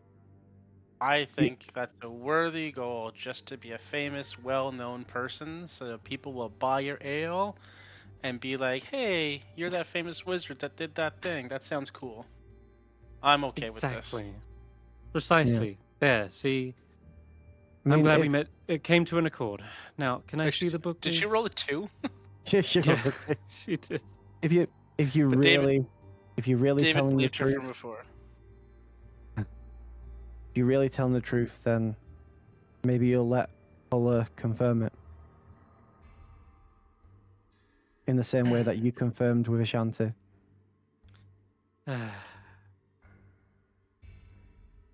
I think that's a worthy goal, just to be a famous, well-known person, so that people will buy your ale and be like, "Hey, you're that famous wizard that did that thing. That sounds cool." I'm okay with this. Exactly. Precisely. There, see? I mean, I'm glad we if- met. It came to an accord. Now, can I Wait, see the book, Did she please? roll a 2? Yeah, she did. If you But David- David telling the believed her from truth, before. if you're really telling the truth, then maybe you'll let Hulla confirm it. In the same way that you confirmed with Ashanti.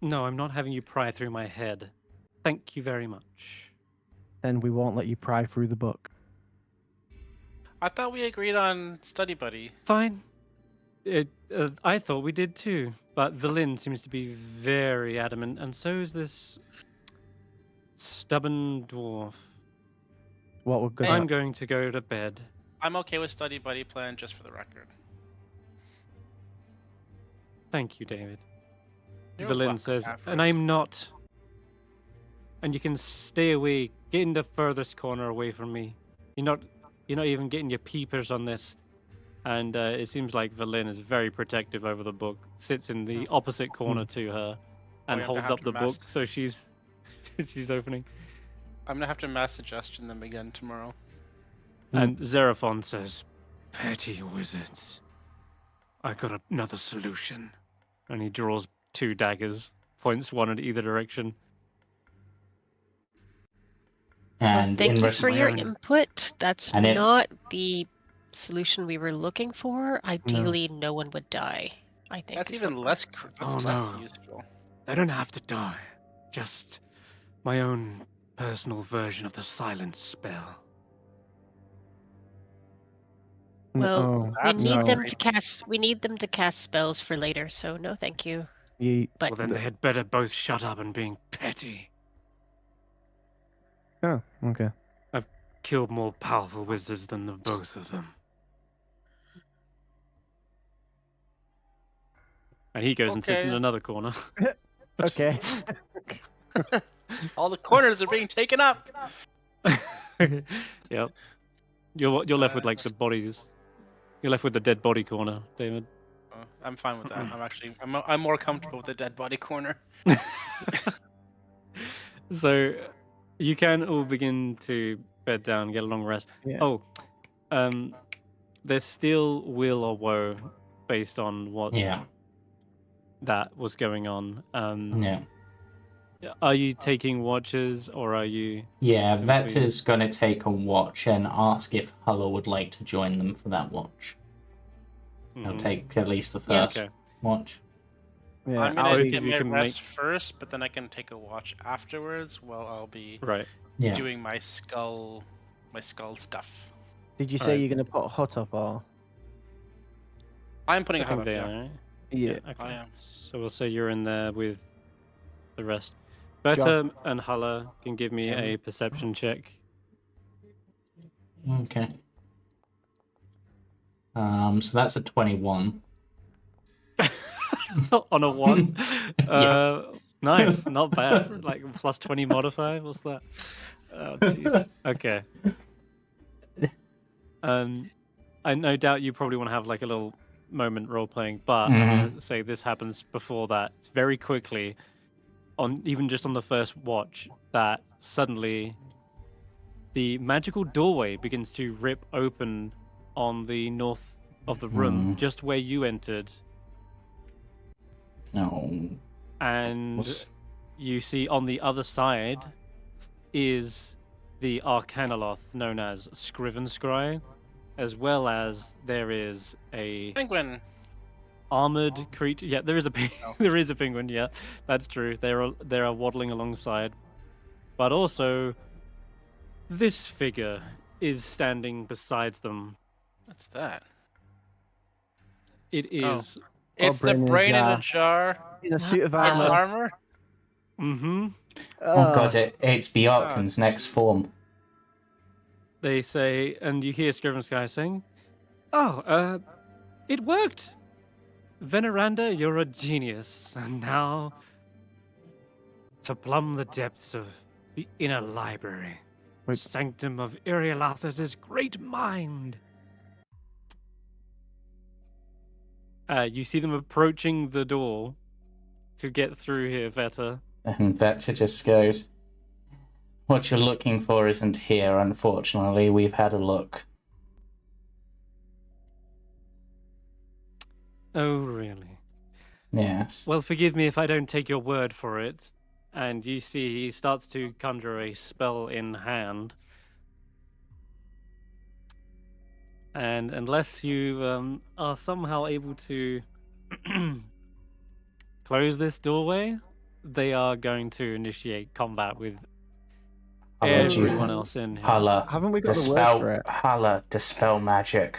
No, I'm not having you pry through my head. Thank you very much. Then we won't let you pry through the book. I thought we agreed on study buddy. Fine. I thought we did too, but Valin seems to be very adamant, and so is this stubborn dwarf. What we're good I'm at. going to go to bed. I'm okay with study buddy plan, just for the record. Thank you, David. You're Valin welcome, says, Avarice. and I'm not. And you can stay away. Get in the furthest corner away from me. You're not even getting your peepers on this. And it seems like Valin is very protective over the book. Sits in the opposite corner to her, and yeah, holds have up to the book mask. so she's opening. I'm gonna have to mass suggestion them again tomorrow. And Xeraphon says, "Petty wizards. I got another solution." And he draws 2 daggers, points one in either direction. And Thank in you for your own- input. That's And it- not the solution we were looking for. Ideally, no one would die. I think That's is even what less. That's Oh, less no. useful. They don't have to die. Just my own personal version of the silence spell. Well, Oh, we That's need not them great. to cast. We need them to cast spells for later. So no, thank you. But Well, then they had better both shut up and being petty. Oh, okay. Killed more powerful wizards than the both of them. And he goes and sits in Okay. another corner. Okay. All the corners are being taken up. Yep. You're left with like the bodies. You're left with the dead body corner, David. I'm fine with that. I'm more comfortable with the dead body corner. So you can all begin to bed down, get a long rest. Yeah. Oh, there's still will or woe based on what Yeah. that was going on. Yeah. Are you taking watches or are you? Yeah, Simply- Vetter's going to take a watch and ask if Hulla would like to join them for that watch. He'll Mhm. take at least the Yeah. first Okay. watch. Yeah, I'm Both gonna of get you my can rest first, but then I can take a watch afterwards while I'll be Right. Yeah. doing my skull stuff. Did you say Alright. you're going to put a hut up or? I'm putting I a think hat up, they yeah. are. Right? Yeah. Okay. I am. So we'll say you're in there with the rest. Vetter and Hulla can give me Jamey. a perception check. Okay. So that's a 21. On a 1. Yeah. Nice, not bad. Like plus 20 modifier. What's that? Oh jeez. Okay. I no doubt you probably want to have like a little moment role playing, but I'm gonna say this happens before that. It's very quickly on even just on the first watch that suddenly the magical doorway begins to rip open on the north of the room, just where you entered. No. And you see on the other side is the Arcanoloth known as Scriven, as well as there is a Penguin. armored creature. Yeah, there is a there is a penguin. Yeah, that's true. They are waddling alongside, but also this figure is standing beside them. What's that? It is. It's the brain in a jar. In a suit of In armor. armor. Mm-hmm. Oh god, it's Bjarken's next form. They say, and you hear Scriven saying, "Oh, it worked. Veneranda, you're a genius, and now to plumb the depths of the inner library, sanctum of Irialatha's great mind." You see them approaching the door to get through here, Vetter. And Vetter just goes, "What you're looking for isn't here, unfortunately. We've had a look." Oh, really? Yes. Well, forgive me if I don't take your word for it. And you see he starts to conjure a spell in hand. And unless you are somehow able to close this doorway, they are going to initiate combat with everyone else in here. Hulla, Haven't we got the word for it? Hulla, dispel magic.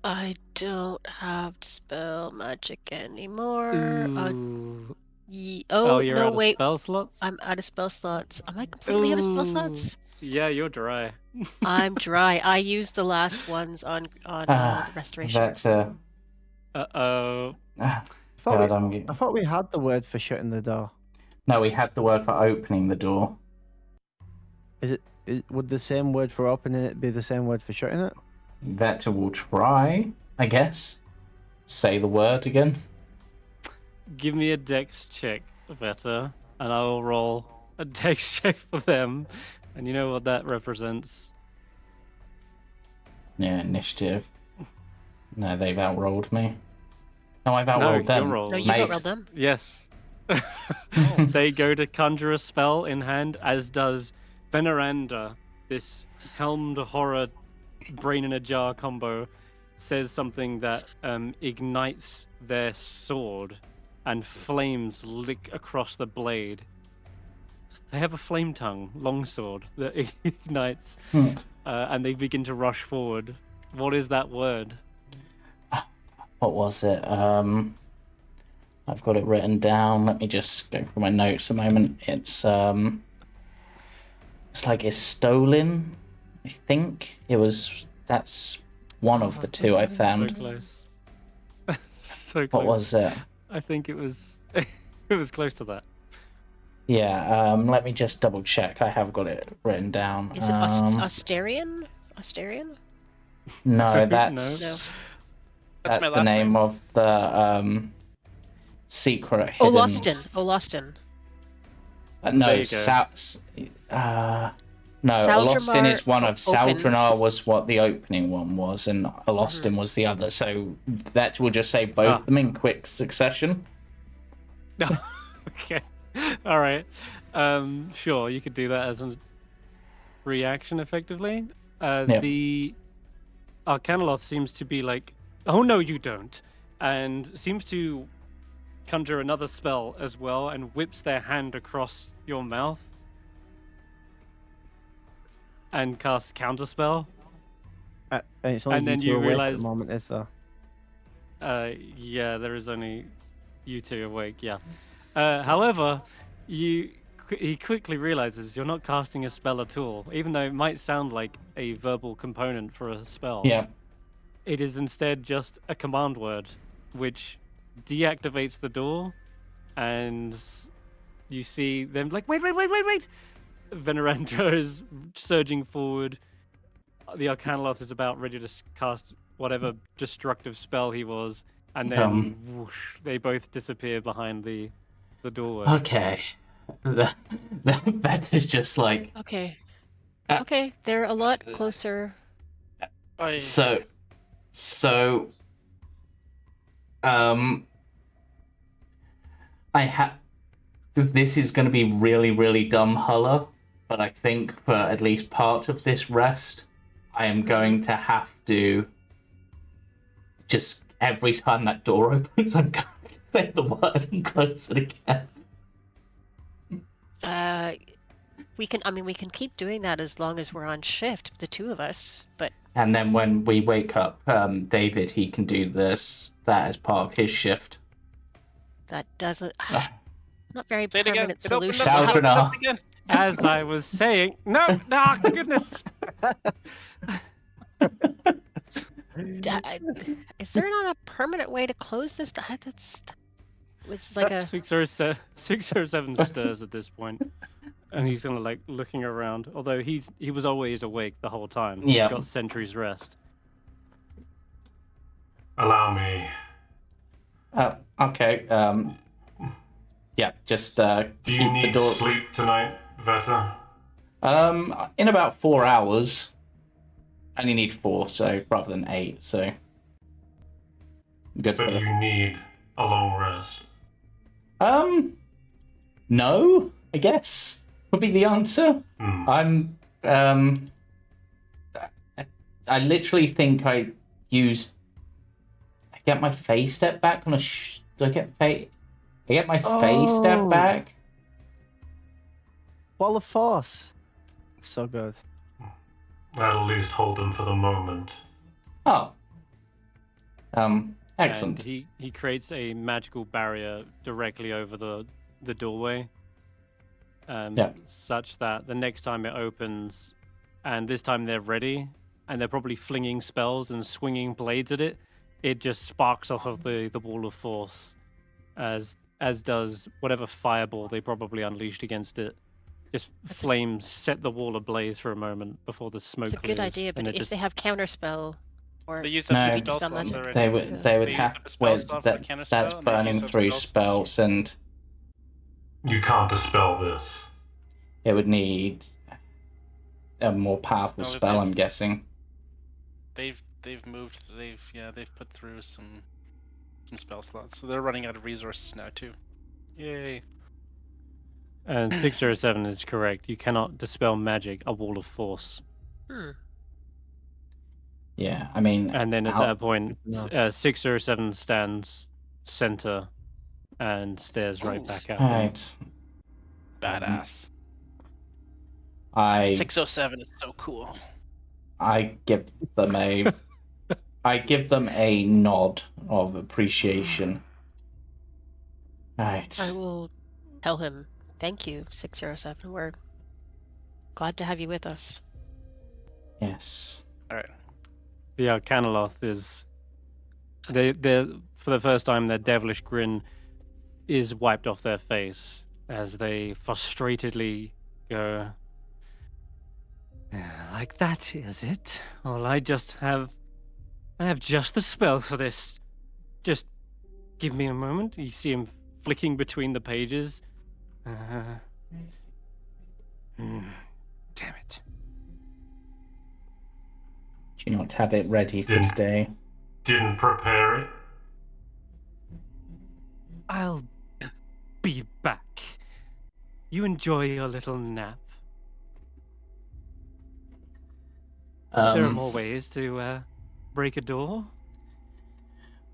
I don't have dispel magic anymore. Ooh. Oh, you're no, out of wait. spell slots? I'm out of spell slots. Am I completely out of spell slots? Yeah, you're dry. I'm dry. I used the last ones on the restoration. Vetter. Uh-oh. God, I thought we had the word for shutting the door. No, we had the word for opening the door. Would the same word for opening it be the same word for shutting it? Vetter will try, I guess. Say the word again. Give me a dex check, Vetter, and I will roll a dex check for them. And you know what that represents? Yeah, initiative. No, they've outrolled me. No, I've outrolled them. No, you've mate. outrolled them. Yes. They go to conjure a spell in hand, as does Veneranda. This helmed horror brain in a jar combo says something that ignites their sword, and flames lick across the blade. They have a flame tongue longsword that ignites, and they begin to rush forward. What is that word? What was it? I've got it written down. Let me just go through my notes a moment. It's like it's stolen. I think it was. That's one of the two I found. So close. So close. What was it? I think it was. It was close to that. Yeah. Let me just double check. I have got it written down. Is it Asterian? Asterian? No, No. that's my the last name of the secret hidden. Olostin. No, There you go. no, Olostin Saldramar is one of opens. Saldranar was what the opening one was, and Olostin was the other. So that will just say both of them in quick succession. Okay. All right. Sure, you could do that as a reaction, effectively. Yeah. The Arcanoloth seems to be like, oh no, you don't, and seems to conjure another spell as well, and whips their hand across your mouth and casts counterspell. And it's only And then you two you awake at realise- the moment, is there? Yeah, there is only you two awake. Yeah. However, he quickly realizes you're not casting a spell at all, even though it might sound like a verbal component for a spell. Yeah. It is instead just a command word, which deactivates the door, and you see them like, wait! Venerandro is surging forward. The Arcanoloth is about ready to cast whatever destructive spell he was, and then whoosh, they both disappear behind the doorway. Okay. That is just like Okay. Uh, Okay, they're a lot closer. so. I have. This is going to be really, really dumb, Hulla, but I think for at least part of this rest, I am going to have to just every time that door opens, I'm going to say the word and close it again. We can keep doing that as long as we're on shift, the two of us. But And then when we wake up, David, he can do that as part of his shift. that doesn't. Not very Say it again. permanent It opened solution. up, it opened Salvador. up again. As I was saying, no, goodness. Is there not a permanent way to close this? It's like a. 607 stirs at this point, and he's kind of like looking around. Although he was always awake the whole time. Yeah. He's got sentry's rest. Allow me. Okay. Yeah, just Do you keep the need door. sleep tonight, Veta? In about 4 hours. I only need 4, so rather than 8, so good for But the... you need a long rest. No, I guess would be the answer. I'm I literally think I get my phase step back on a do I get phase? I get my phase step back. Wall of Force. So good. That'll at least hold them for the moment. Oh. Excellent. And he creates a magical barrier directly over the doorway, such that the next time it opens, and this time they're ready, and they're probably flinging spells and swinging blades at it, it just sparks off of the wall of force, as does whatever fireball they probably unleashed against it. Just flames set the wall ablaze for a moment before the smoke It's a good clears, idea, but and if they have counterspell, or They used No. up They two spell dispel slots magic. already. They would They have used up a spell slot for the counter spell, that's and they burning used up through spell slots. spells, and You can't dispel this. it would need a more powerful No, spell, they've- I'm guessing. They've put through some spell slots, so they're running out of resources now too. Yay! And 607 is correct. You cannot dispel magic, a wall of force. Yeah, I mean, And then at how- that point, No. 607 stands center and stares right Ooh. back at them. Right. Badass. I 607 is so cool. give them a nod of appreciation. Right. I will tell him, thank you, 607. We're glad to have you with us. Yes. All right. The Arcanoloth is... They're for the first time, their devilish grin is wiped off their face as they frustratedly go... Like that, is it? Well, I have just the spell for this. Just give me a moment. You see him flicking between the pages. Damn it. Do you not have it ready for Didn't- today? Didn't prepare it. I'll be back. You enjoy your little nap. There are more ways to break a door.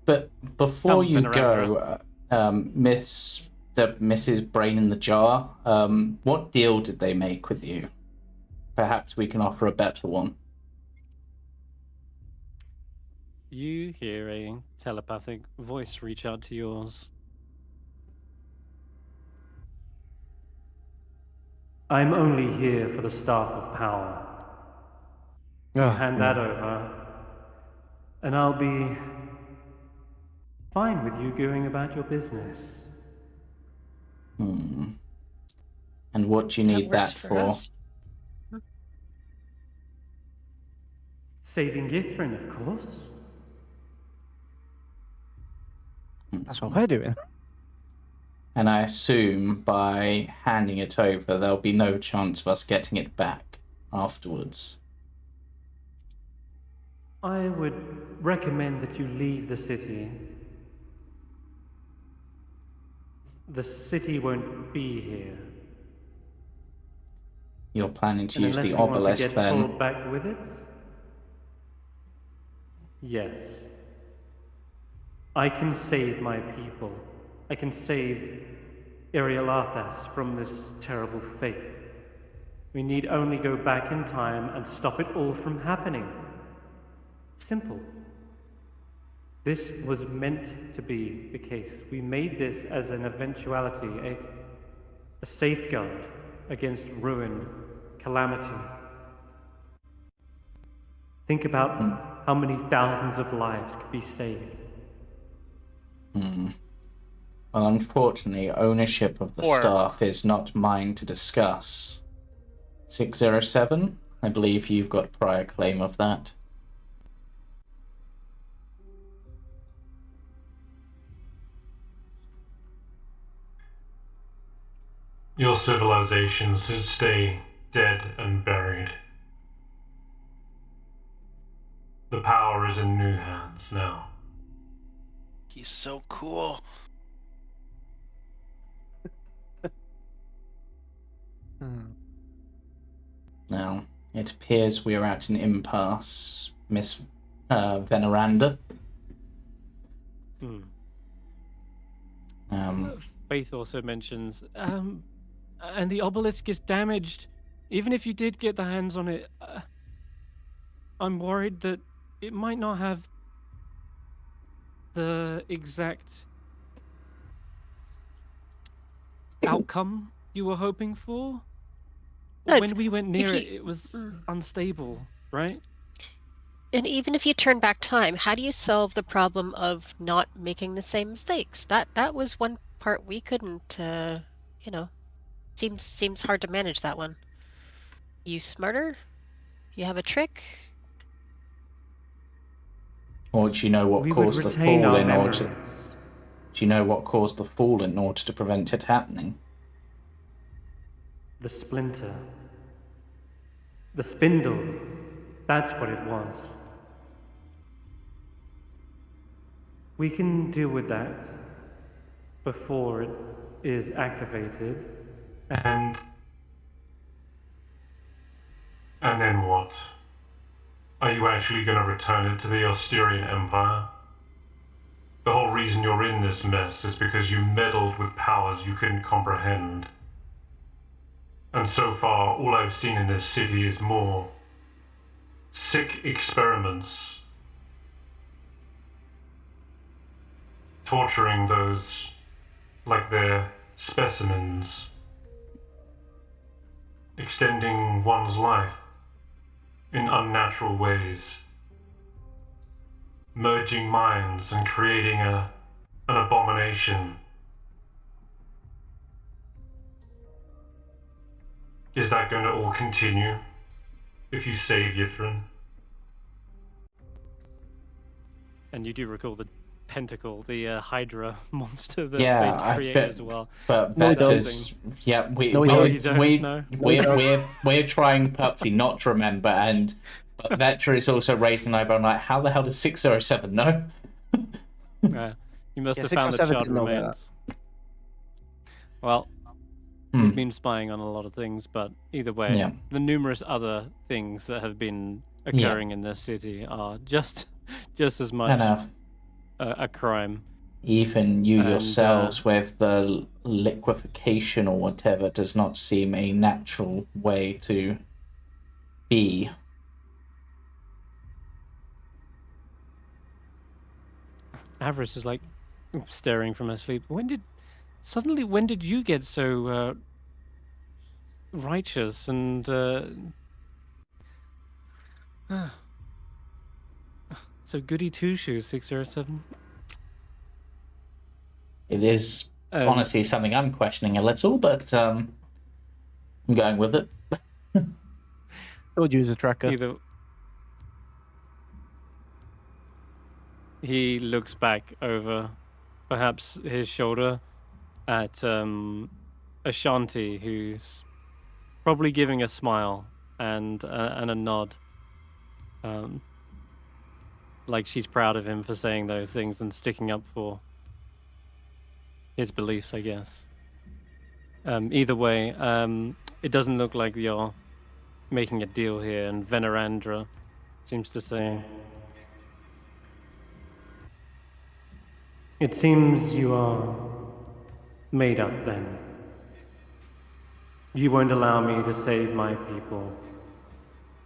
But before Come, you Venerandra. go, Mrs. Brain in the Jar, what deal did they make with you? Perhaps we can offer a better one. You hear a telepathic voice reach out to yours. I'm only here for the Staff of Power. You hand that over, and I'll be fine with you going about your business. And what do you need works that for for? us. Saving Yithrin, of course. That's what we're doing. And I assume by handing it over, there'll be no chance of us getting it back afterwards. I would recommend that you leave the city. The city won't be here. You're planning to And use unless the you want to obelisk get then? pulled back with it? Yes. I can save my people. I can save Irialathas from this terrible fate. We need only go back in time and stop it all from happening. Simple. This was meant to be the case. We made this as an eventuality, a safeguard against ruin, calamity. Think about how many thousands of lives could be saved. Well, unfortunately, ownership of the staff is not mine to discuss. 607? I believe you've got prior claim of that. Your civilization should stay dead and buried. The power is in new hands now. He's so cool. Now, it appears we are at an impasse, Miss Veneranda. Faith also mentions, and the obelisk is damaged. Even if you did get the hands on it, I'm worried that it might not have the exact outcome you were hoping for. No, When we went near you- it, it was unstable, right? And even if you turn back time, how do you solve the problem of not making the same mistakes? That was one part we couldn't, seems hard to manage that one. You smarter? You have a trick? Or do you know what We would caused the retain fall our in order to... memories. Do you know what caused the fall in order to prevent it happening? The splinter. The spindle. That's what it was. We can deal with that before it is activated. And then what? Are you actually going to return it to the Osterian Empire? The whole reason you're in this mess is because you meddled with powers you couldn't comprehend. And so far, all I've seen in this city is more sick experiments. Torturing those like they're specimens. Extending one's life in unnatural ways. Merging minds and creating an abomination. Is that going to all continue if you save Yithrin? And you do recall the pentacle, the Hydra monster that Yeah, they I created bet. as well. But No, we Vetter's... Yeah, No, we don't. You don't, no. we're trying purposely not to remember, and Vetter is also raising an eyebrow like, how the hell does 607 know? You must Yeah, have found the 607 charred didn't know about remains. Well, He's been spying on a lot of things, but either way, Yeah. the numerous other things that have been occurring in this city are just as much And a crime. even you And, yourselves with the liquefaction or whatever does not seem a natural way to be. Avarice is like staring from her sleep. When did you get so righteous and so goody two shoes 607? It is honestly something I'm questioning a little, but I'm going with it. Told you he's a tracker. Either he looks back over perhaps his shoulder at Ashanti, who's probably giving a smile and a nod, like she's proud of him for saying those things and sticking up for his beliefs, I guess. Either way, it doesn't look like you're making a deal here, and Venerandra seems to say, "It seems you are made up then. You won't allow me to save my people,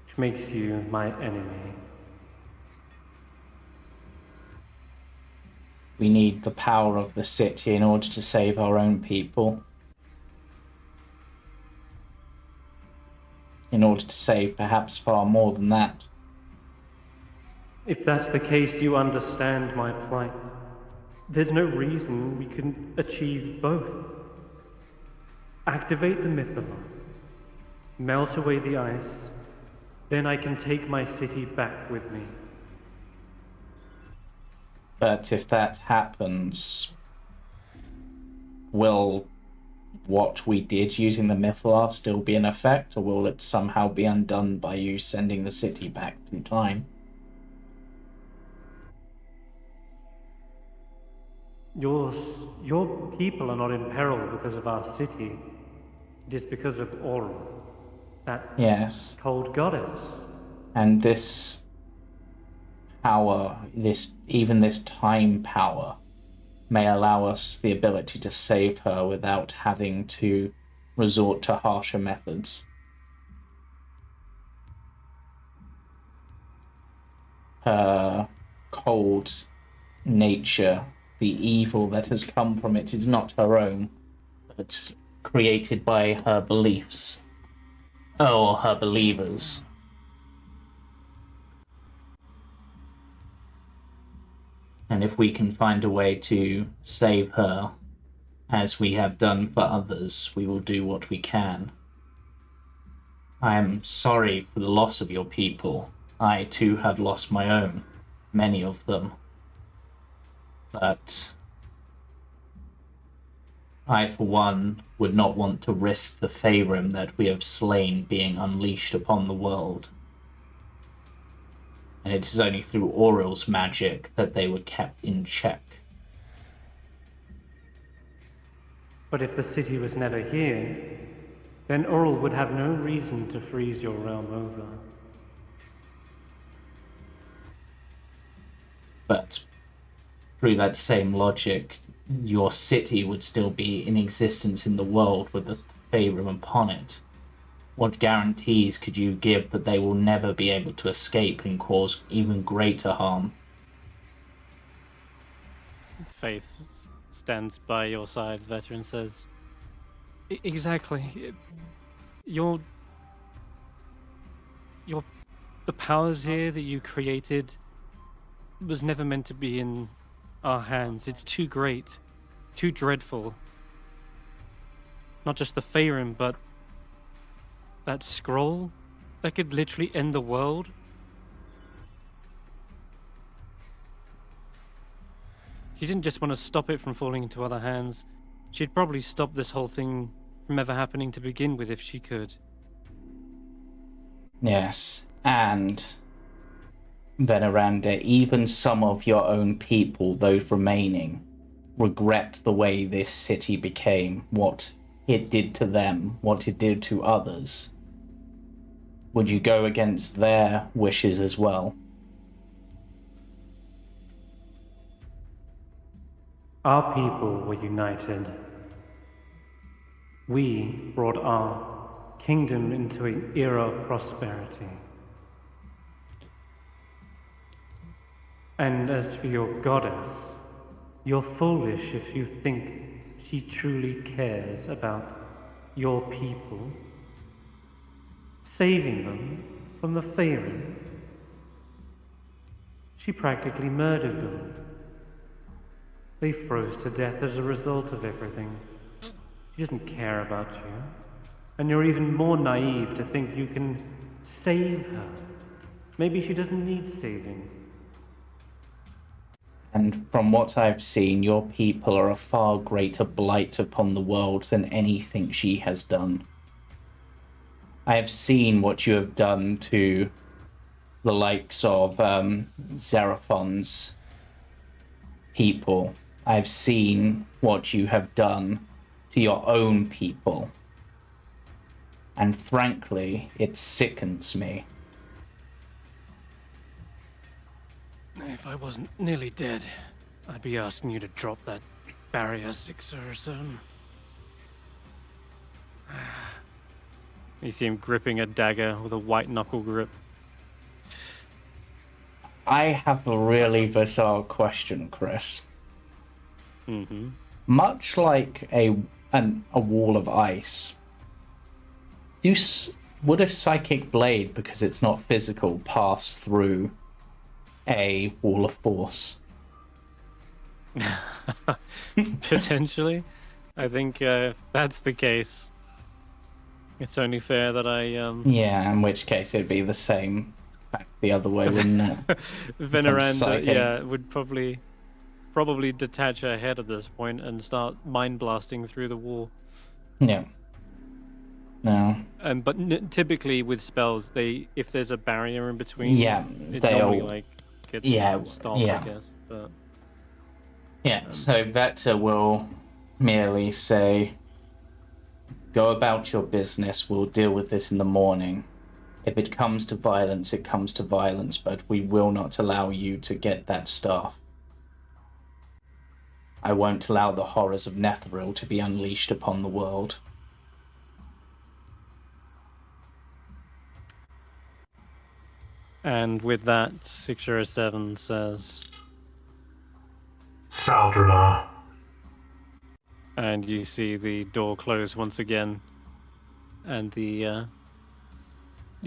which makes you my enemy." We need the power of the city in order to save our own people. In order to save perhaps far more than that. If that's the case, you understand my plight. There's no reason we couldn't achieve both. Activate the Mythalon, melt away the ice, then I can take my city back with me. But if that happens, will what we did using the Mythalar still be in effect, or will it somehow be undone by you sending the city back through time? Your people are not in peril because of our city. It is because of Oral, that Yes. cold goddess. And this power, even this time power, may allow us the ability to save her without having to resort to harsher methods. Her cold nature, the evil that has come from it, is not her own, but created by her beliefs, or her believers. And if we can find a way to save her, as we have done for others, we will do what we can. I am sorry for the loss of your people. I too have lost my own, many of them. But I, for one, would not want to risk the Faerun that we have slain being unleashed upon the world. And it is only through Aurel's magic that they were kept in check. But if the city was never here, then Oral would have no reason to freeze your realm over. But through that same logic, your city would still be in existence in the world with the Faerun upon it. What guarantees could you give that they will never be able to escape and cause even greater harm? Faith stands by your side, Veteran says. Exactly. The powers here that you created was never meant to be in our hands. It's too great, too dreadful. Not just the Faerun, but that scroll that could literally end the world. She didn't just want to stop it from falling into other hands. She'd probably stop this whole thing from ever happening to begin with if she could. Yes, and Veneranda, even some of your own people, those remaining, regret the way this city became what it did to them, what it did to others, would you go against their wishes as well? Our people were united. We brought our kingdom into an era of prosperity. And as for your goddess, you're foolish if you think she truly cares about your people, saving them from the Faerun. She practically murdered them. They froze to death as a result of everything. She doesn't care about you. And you're even more naive to think you can save her. Maybe she doesn't need saving. And from what I've seen, your people are a far greater blight upon the world than anything she has done. I have seen what you have done to the likes of Xeraphon's people. I've seen what you have done to your own people. And frankly, it sickens me. If I wasn't nearly dead, I'd be asking you to drop that barrier 607. You see him gripping a dagger with a white knuckle grip. I have a really bizarre question, Chris. Mm-hmm. Much like a wall of ice, would a psychic blade, because it's not physical, pass through a wall of force? Potentially. I think if that's the case, it's only fair that I Yeah, in which case it'd be the same back the other way, wouldn't it? Veneranda, psychic. yeah, would probably detach her head at this point and start mind blasting through the wall. Yeah. No. But typically with spells, if there's a barrier in between, Yeah, it they'll normally gets stopped, I guess. But yeah. So Vector will merely say, "Go about your business. We'll deal with this in the morning. If it comes to violence, it comes to violence. But we will not allow you to get that staff. I won't allow the horrors of Netheril to be unleashed upon the world." And with that, 607 says, Saldranar. and you see the door close once again, and you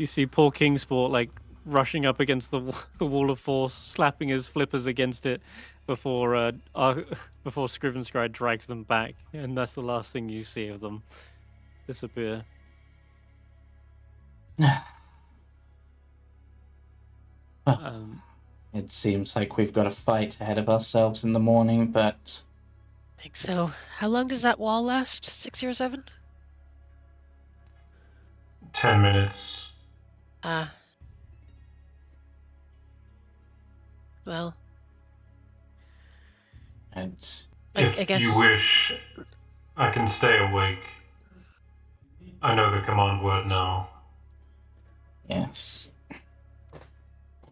see poor Kingsport like rushing up against the wall of force, slapping his flippers against it before Scrivenscribe drags them back, and that's the last thing you see of them disappear. It seems like we've got a fight ahead of ourselves in the morning, but I think so. How long does that wall last? 607? 10 minutes. Well. it's I If guess. you wish, I can stay awake. I know the command word now. yes.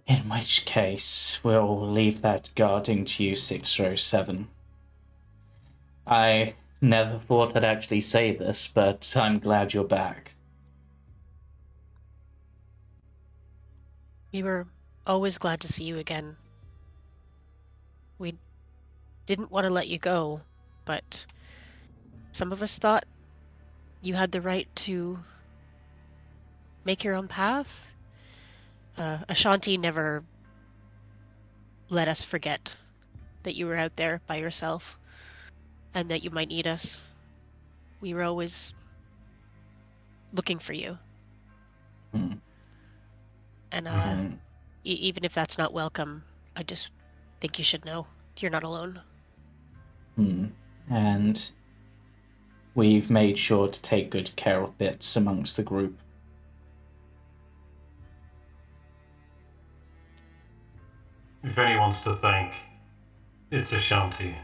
In which case, we'll leave that guarding to you, 607. I never thought I'd actually say this, but I'm glad you're back. We were always glad to see you again. We didn't want to let you go, but some of us thought you had the right to make your own path. Ashanti never let us forget that you were out there by yourself and that you might need us. We were always looking for you. And even if that's not welcome, I just think you should know you're not alone. And we've made sure to take good care of bits amongst the group. If anyone's to thank, it's Ashanti.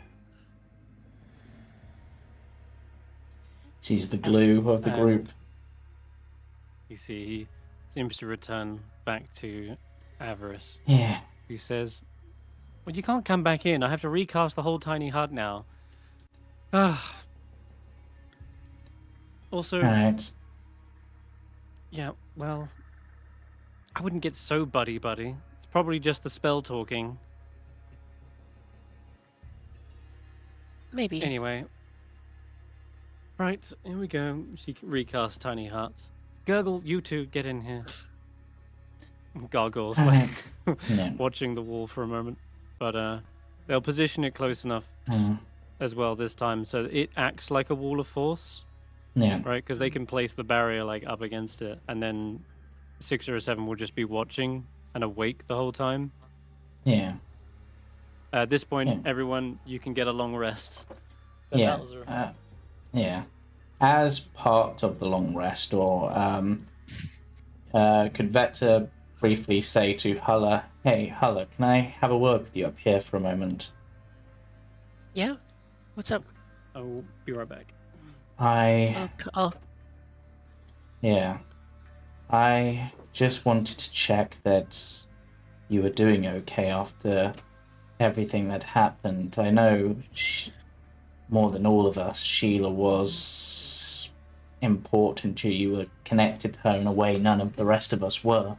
She's the glue of the group. You see, he seems to return back to Avarice, Yeah. who says, "Well, you can't come back in. I have to recast the whole tiny hut now." Also, Right. yeah, well, I wouldn't get so buddy-buddy. It's probably just the spell talking. Maybe. Anyway. Right, here we go. She recasts tiny huts. Gurgle, you two, get in here. Gargoyles, like, Yeah. watching the wall for a moment. But they'll position it close enough as well this time so that it acts like a wall of force. Yeah. Right, because they can place the barrier like up against it, and then 6 or 7 will just be watching and awake the whole time. Yeah. At this point, everyone, you can get a long rest. The Yeah. battles are- Yeah. As part of the long rest, or could Vector briefly say to Hulla, "Hey, Hulla, can I have a word with you up here for a moment?" Yeah? What's up? I'll be right back. Yeah. I just wanted to check that you were doing okay after everything that happened. I know more than all of us, Sheila was important to you. You were connected to her in a way none of the rest of us were.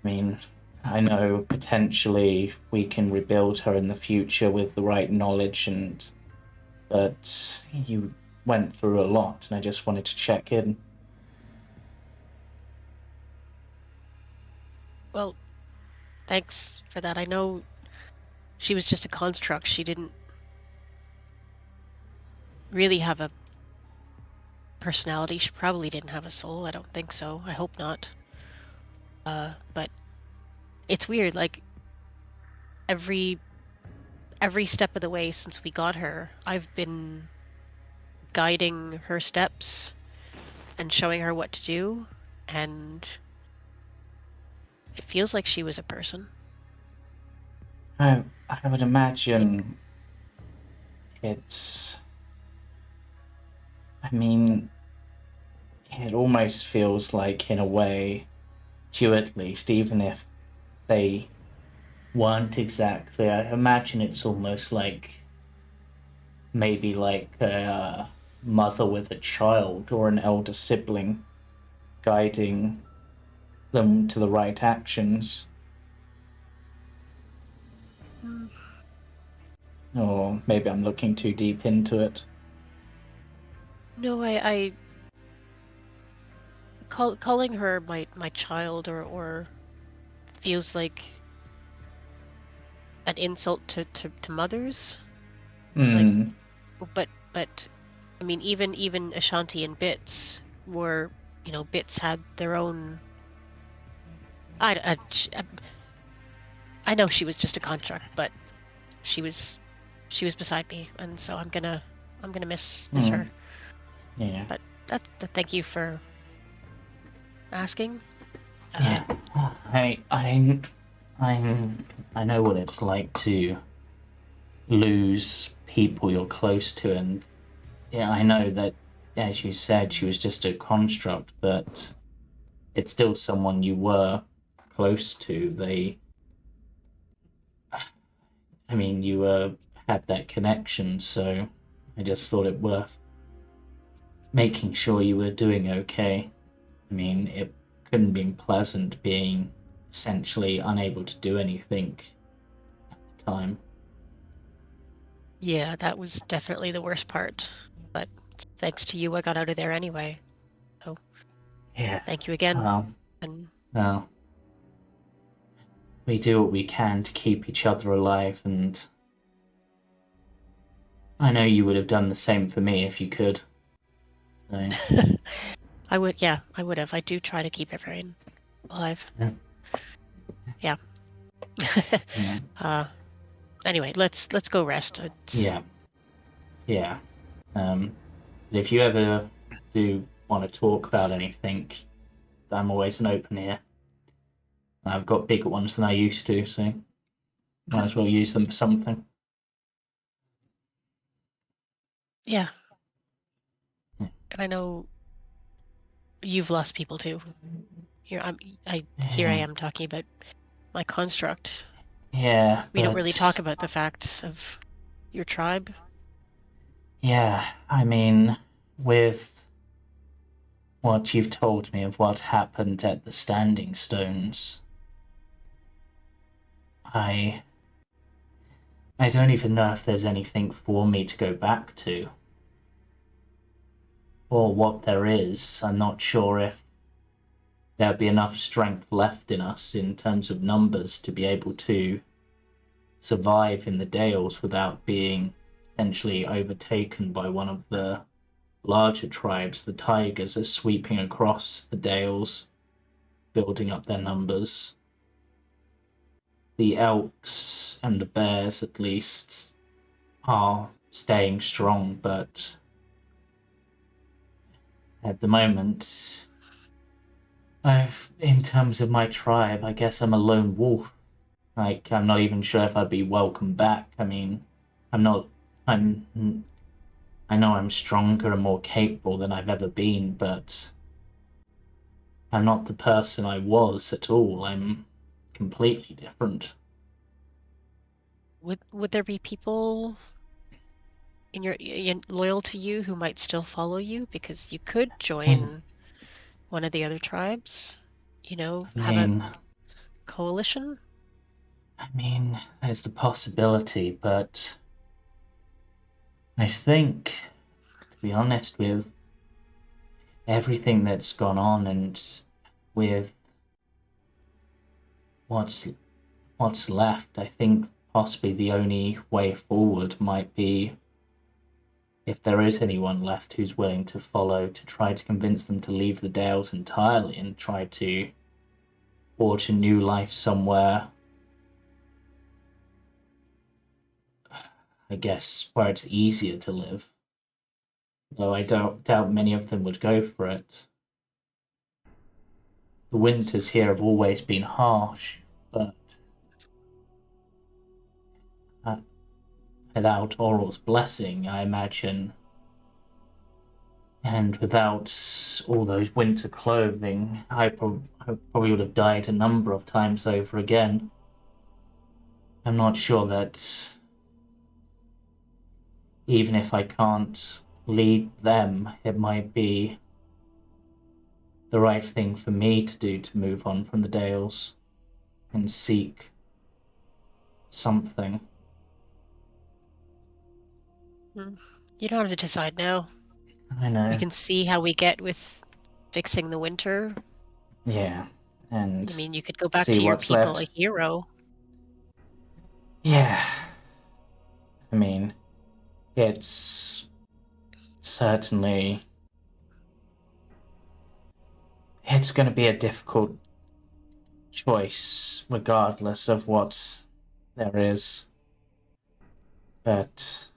I mean, I know potentially we can rebuild her in the future with the right knowledge, but you went through a lot, and I just wanted to check in. Well, thanks for that. I know she was just a construct. She didn't really have a personality. She probably didn't have a soul. I don't think so. I hope not. But it's weird, like every step of the way since we got her, I've been guiding her steps and showing her what to do, and it feels like she was a person. I would imagine it's... I mean, it almost feels like, in a way, to you at least, even if they weren't exactly, I imagine it's almost like maybe like a mother with a child or an elder sibling guiding them to the right actions. Or maybe I'm looking too deep into it. No, I calling her my child or feels like an insult to mothers. Like, but I mean, even Ashanti and Bits were, Bits had their own. I know she was just a construct, but she was beside me, and so I'm gonna miss her. Yeah. But thank you for asking. Yeah. I know what it's like to lose people you're close to, and yeah, I know that, as you said, she was just a construct, but it's still someone you were close to. You had that connection, so I just thought it worth making sure you were doing okay. I mean, it couldn't have been pleasant being essentially unable to do anything at the time. Yeah, that was definitely the worst part, but thanks to you, I got out of there anyway. So yeah, thank you again. Well, we do what we can to keep each other alive, and I know you would have done the same for me if you could. So. I would have. I do try to keep everyone alive. Yeah. Anyway, let's go rest. Yeah. If you ever do want to talk about anything, I'm always an open ear. I've got bigger ones than I used to, so might as well use them for something. Yeah. And I know you've lost people too. Here I Yeah. am talking about my construct. Yeah, We don't really but- talk about the fact of your tribe. Yeah, I mean, with what you've told me of what happened at the Standing Stones, I don't even know if there's anything for me to go back to. Or what there is. I'm not sure if there'd be enough strength left in us in terms of numbers to be able to survive in the Dales without being potentially overtaken by one of the larger tribes. The Tigers are sweeping across the Dales, building up their numbers. The Elks and the Bears, at least, are staying strong, but at the moment, in terms of my tribe, I guess I'm a lone wolf. Like, I'm not even sure if I'd be welcome back. I mean, I know I'm stronger and more capable than I've ever been, but I'm not the person I was at all. I'm completely different. Would there be people loyal to you who might still follow you? Because you could join one of the other tribes. Have a coalition. I mean, there's the possibility, but I think, to be honest, with everything that's gone on and with what's left, I think possibly the only way forward might be, if there is anyone left who's willing to follow, to try to convince them to leave the Dales entirely and try to forge a new life somewhere, I guess, where it's easier to live. Though I doubt many of them would go for it. The winters here have always been harsh, but without Oral's blessing, I imagine, and without all those winter clothing, I probably would have died a number of times over again. I'm not sure that even if I can't lead them, it might be the right thing for me to do to move on from the Dales and seek something. You don't have to decide now. I know. We can see how we get with fixing the winter. Yeah, and I mean, you could go back see to your what's people left. a hero. Yeah. I mean, it's certainly... It's going to be a difficult choice, regardless of what there is. But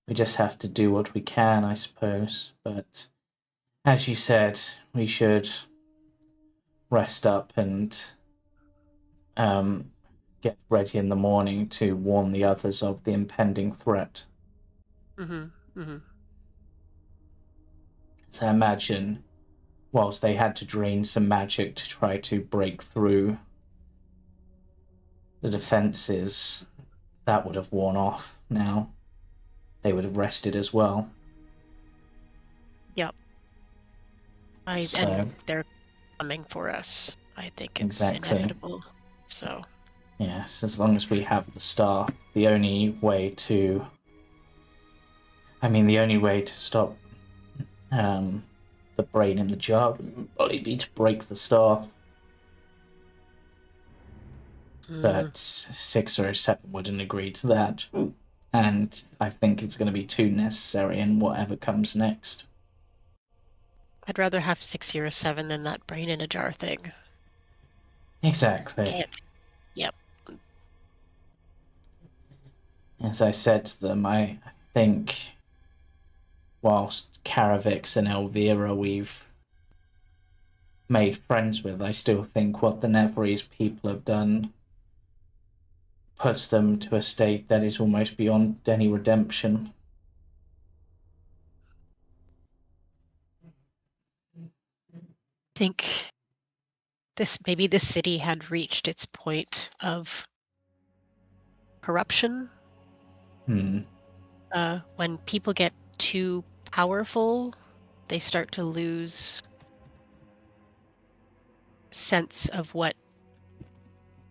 we just have to do what we can, I suppose. But as you said, we should rest up and get ready in the morning to warn the others of the impending threat. So I imagine, whilst they had to drain some magic to try to break through the defenses, that would have worn off now. They would have rested as well. Yep. And they're coming for us. I think it's inevitable. So. Yes, as long as we have the staff, the only way to stop the brain in the jar would probably be to break the staff. But 607 wouldn't agree to that. And I think it's going to be too necessary in whatever comes next. I'd rather have 607 than that brain in a jar thing. Exactly. Yep. As I said to them, I think whilst Karavix and Elvira we've made friends with, I still think what the Neverese people have done puts them to a state that is almost beyond any redemption. I think maybe this city had reached its point of corruption. When people get too powerful, they start to lose sense of what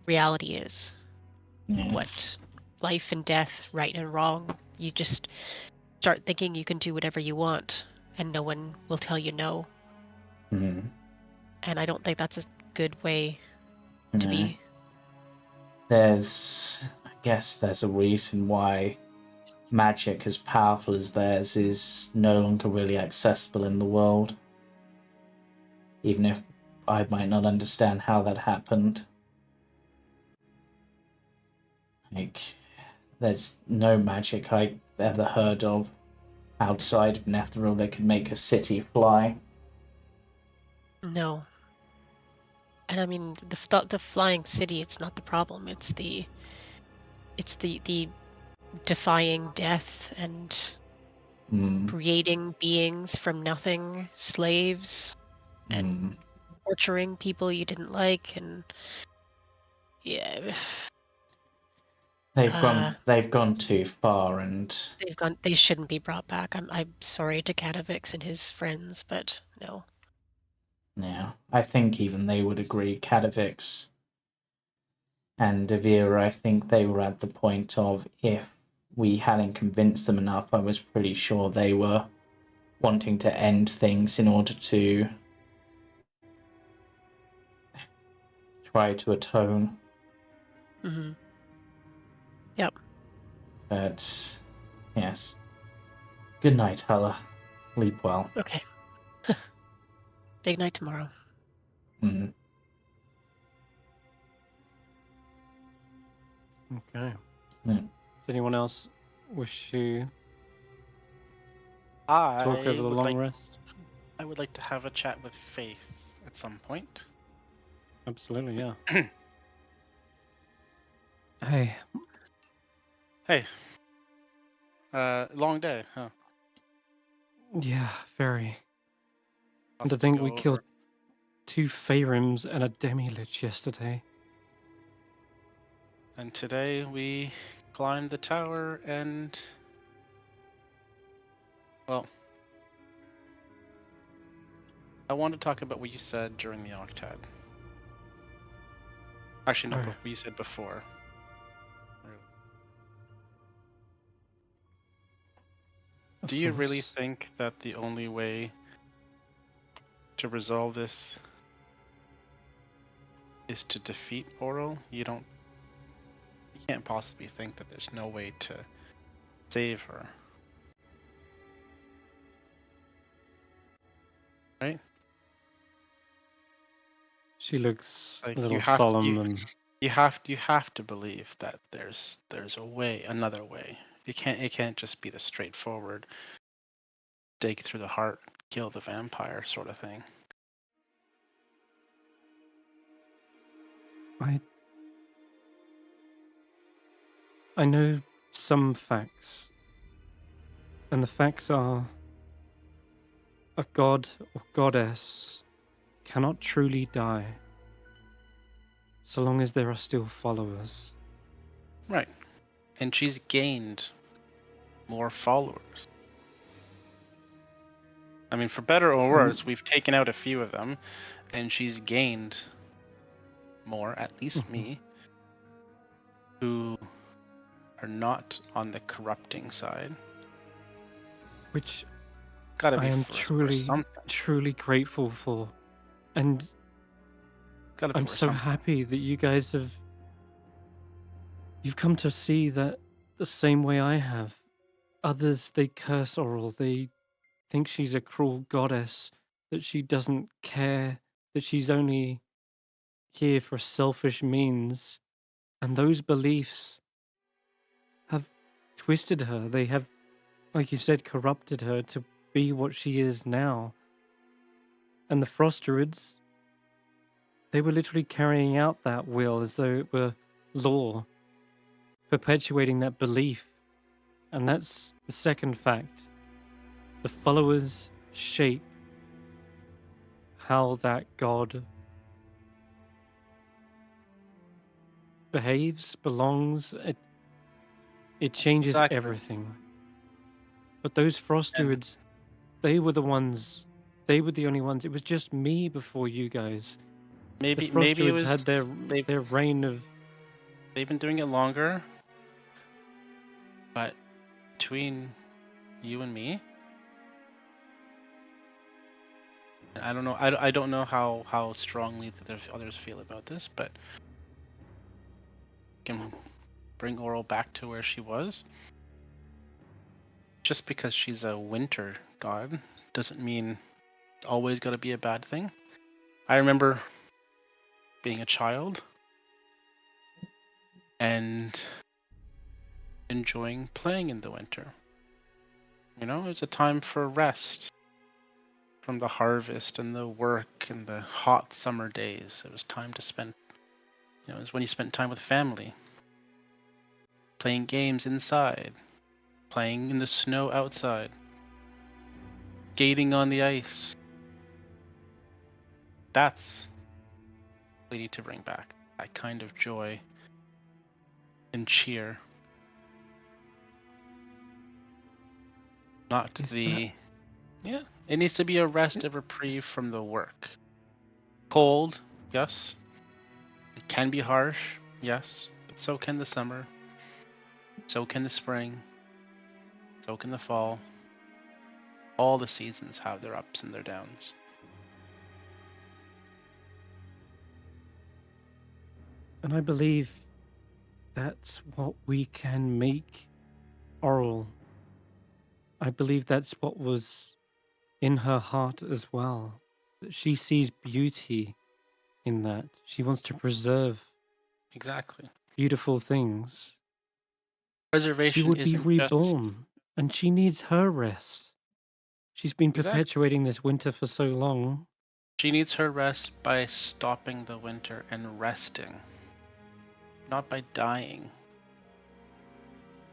reality is. Yes. What life and death, right and wrong. You just start thinking you can do whatever you want and no one will tell you no. Mm. And I don't think that's a good way to No. be. I guess there's a reason why magic as powerful as theirs is no longer really accessible in the world. Even if I might not understand how that happened. Like, there's no magic I ever heard of outside of Netheril that could make a city fly. No. And I mean, the flying city, it's not the problem. It's the defying death and creating beings from nothing, slaves, and torturing people you didn't like, and yeah, They've gone too far, and they shouldn't be brought back. I'm sorry to Katavix and his friends, but no. yeah, I think even they would agree. Katavix and Devere, I think they were at the point of, if we hadn't convinced them enough, I was pretty sure they were wanting to end things in order to try to atone. Mm-hmm. Yep. But yes. Good night, Hulla. Sleep well. Okay. Big night tomorrow. Mm. Okay. Yeah. Does anyone else wish to I talk over the would long like rest? I would like to have a chat with Faith at some point. Absolutely, yeah. Hey. Hey. Long day, huh? Yeah, very. And Lots to to think go we over. killed 2 Feyrims and a Demi-Lich yesterday. And today we climbed the tower and, well, I want to talk about what you said during the Octad. Actually, no, Oh. what you said before. Do you really think that the only way to resolve this is to defeat Oral? You can't possibly think that there's no way to save her. Right? She looks Like, a little solemn and you have to believe that there's a way, another way. It can't just be the straightforward dig through the heart, kill the vampire sort of thing. I know some facts. And the facts are a god or goddess cannot truly die so long as there are still followers. Right. And she's gained more followers. I mean, for better or worse, we've taken out a few of them, and she's gained more, at least me, who are not on the corrupting side. Which Gotta be I am for something. truly grateful for. And Gotta be I'm worth so something. happy that you guys you've come to see that the same way I have. Others, they curse Oral. They think she's a cruel goddess, that she doesn't care, that she's only here for selfish means. And those beliefs have twisted her. They have, like you said, corrupted her to be what she is now. And the Frost Druids, they were literally carrying out that will as though it were law. perpetuating that belief. And that's the second fact. The followers shape how that god behaves, belongs. It changes Exactly. everything. But those frost And- druids, they were the ones. They were the only ones. It was just me before you guys. The Maybe frost it druids was had their reign of. they've been doing it longer, but between you and me, I don't know. I don't know how strongly the others feel about this, but can bring Oral back to where she was. Just because she's a winter god doesn't mean it's always got to be a bad thing. I remember being a child and enjoying playing in the winter. You know, it's a time for rest from the harvest and the work and the hot summer days. It was time to spend, it was when you spent time with family, playing games inside, playing in the snow outside, skating on the ice. That's what we need to bring back. That kind of joy and cheer. Not Is the... Yeah, it needs to be a rest, a reprieve from the work. Cold, yes. It can be harsh, yes. But so can the summer. So can the spring. So can the fall. All the seasons have their ups and their downs. And I believe that's what we can make Oral. I believe that's what was in her heart as well. That she sees beauty in that. She wants to preserve Exactly. beautiful things. She Preservation would be isn't reborn, just... and she needs her rest. She's been Exactly. perpetuating this winter for so long. She needs her rest by stopping the winter and resting. Not by dying.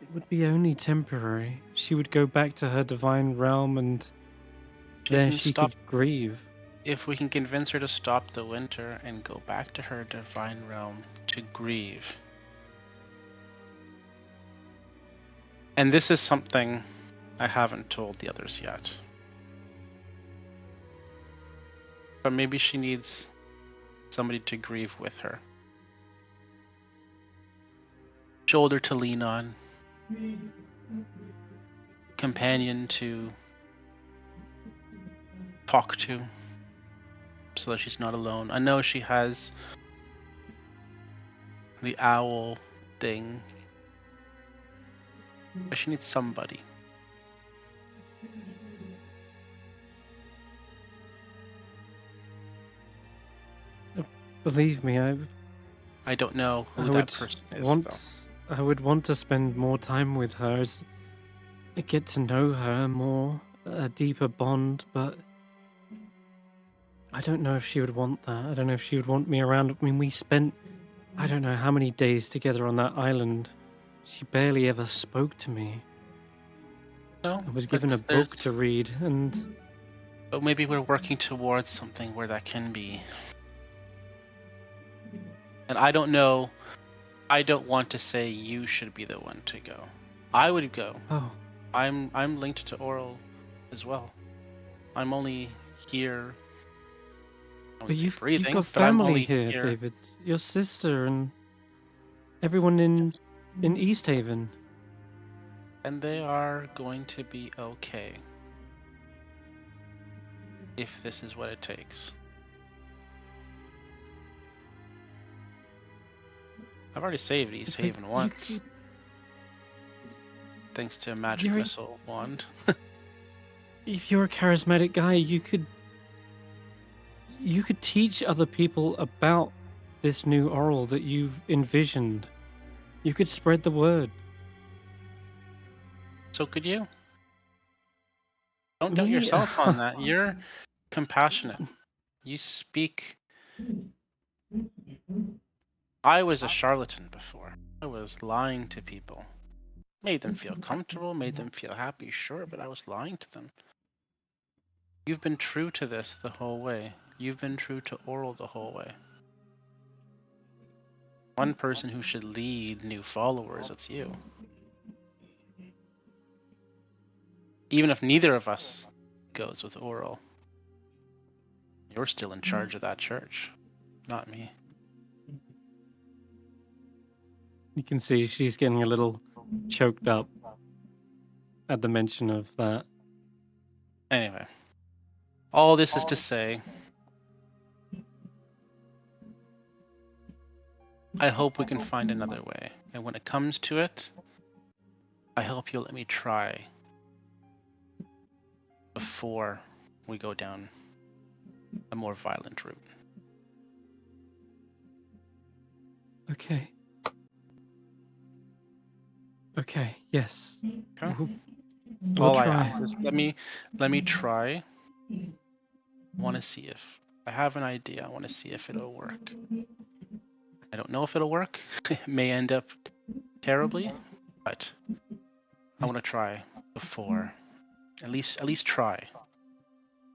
It would be only temporary. She would go back to her divine realm, and there she could grieve. If we can convince her to stop the winter and go back to her divine realm to grieve. And this is something I haven't told the others yet. But maybe she needs somebody to grieve with her. Shoulder to lean on. Companion to talk to. So that she's not alone. I know she has the owl thing. But she needs somebody. Believe me, I don't know who I that would person is, want. though. I would want to spend more time with her, get to know her more, a deeper bond. But I don't know if she would want that. I don't know if she would want me around. I mean, we spent I don't know how many days together on that island. She barely ever spoke to me. No, I was but given a book to read, and But maybe we're working towards something where that can be. And I don't know. I don't want to say you should be the one to go. I would go. oh, I'm linked to Oral as well. I'm only here. I but wouldn't say you've breathing, got but I'm family only here, David. Your sister and everyone in East Haven. And they are going to be okay. If this is what it takes. I've already saved East But Haven once. Thanks to a magic missile wand. If you're a charismatic guy, you could teach other people about this new Oral that you've envisioned. You could spread the word. So could you? Don't doubt yourself on that. You're compassionate. You speak. I was a charlatan before. I was lying to people. Made them feel comfortable, made them feel happy, sure, but I was lying to them. You've been true to this the whole way. You've been true to Oral the whole way. One person who should lead new followers, it's you. Even if neither of us goes with Oral, you're still in charge of that church, not me. You can see she's getting a little choked up at the mention of that. Anyway, all this is to say, I hope we can find another way. And when it comes to it, I hope you'll let me try before we go down a more violent route. Okay. Okay, yes. Okay? We'll All I try. ask is let me try. I want to see if I have an idea. I want to see if it'll work. I don't know if it'll work. It may end up terribly, but I want to try before. At least try.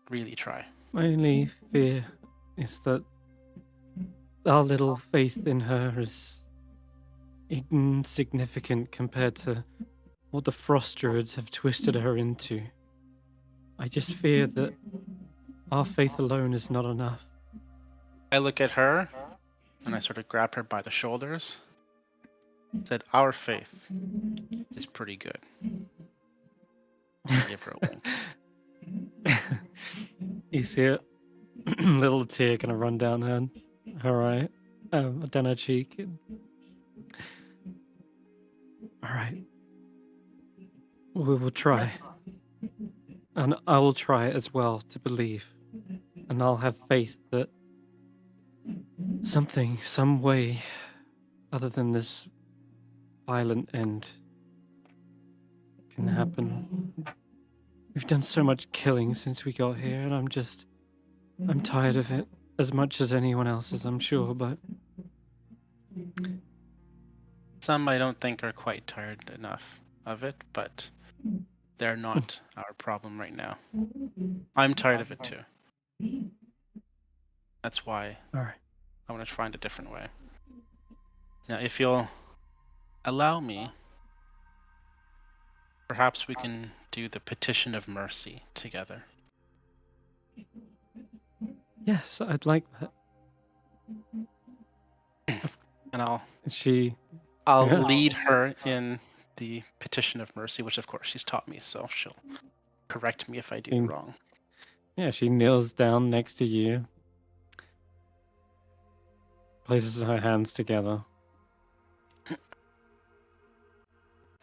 Really try. My only fear is that our little faith in her is insignificant compared to what the frost druids have twisted her into. I just fear that our faith alone is not enough. I look at her and I sort of grab her by the shoulders. Said, our faith is pretty good. I give her a wink. You see a little tear kind of run down her eye, down her cheek. All right. We will try. And I will try as well to believe. And I'll have faith that something, some way, other than this violent end, can happen. We've done so much killing since we got here, and I'm tired of it as much as anyone else is, I'm sure, but Some I don't think are quite tired enough of it, but they're not our problem right now. I'm tired of it too. That's why all right. I want to find a different way. Now, if you'll allow me, perhaps we can do the petition of mercy together. Yes, I'd like that. And I'll She I'll lead her in the petition of mercy, which of course she's taught me, so she'll correct me if I do wrong. Yeah, she kneels down next to you, places her hands together.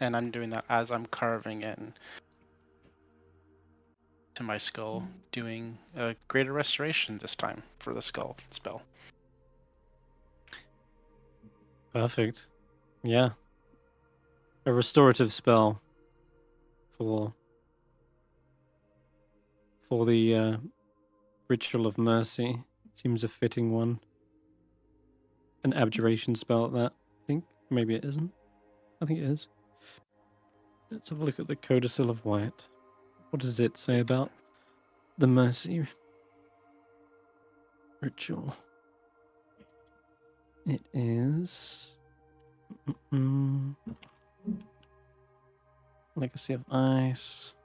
And I'm doing that as I'm carving in to my skull, doing a greater restoration this time for the skull spell. Perfect. Yeah. A restorative spell for the ritual of mercy. Seems a fitting one. An abjuration spell at that, I think. Maybe it isn't. I think it is. Let's have a look at the Codicil of White. What does it say about the mercy ritual? It is... Legacy of Ice.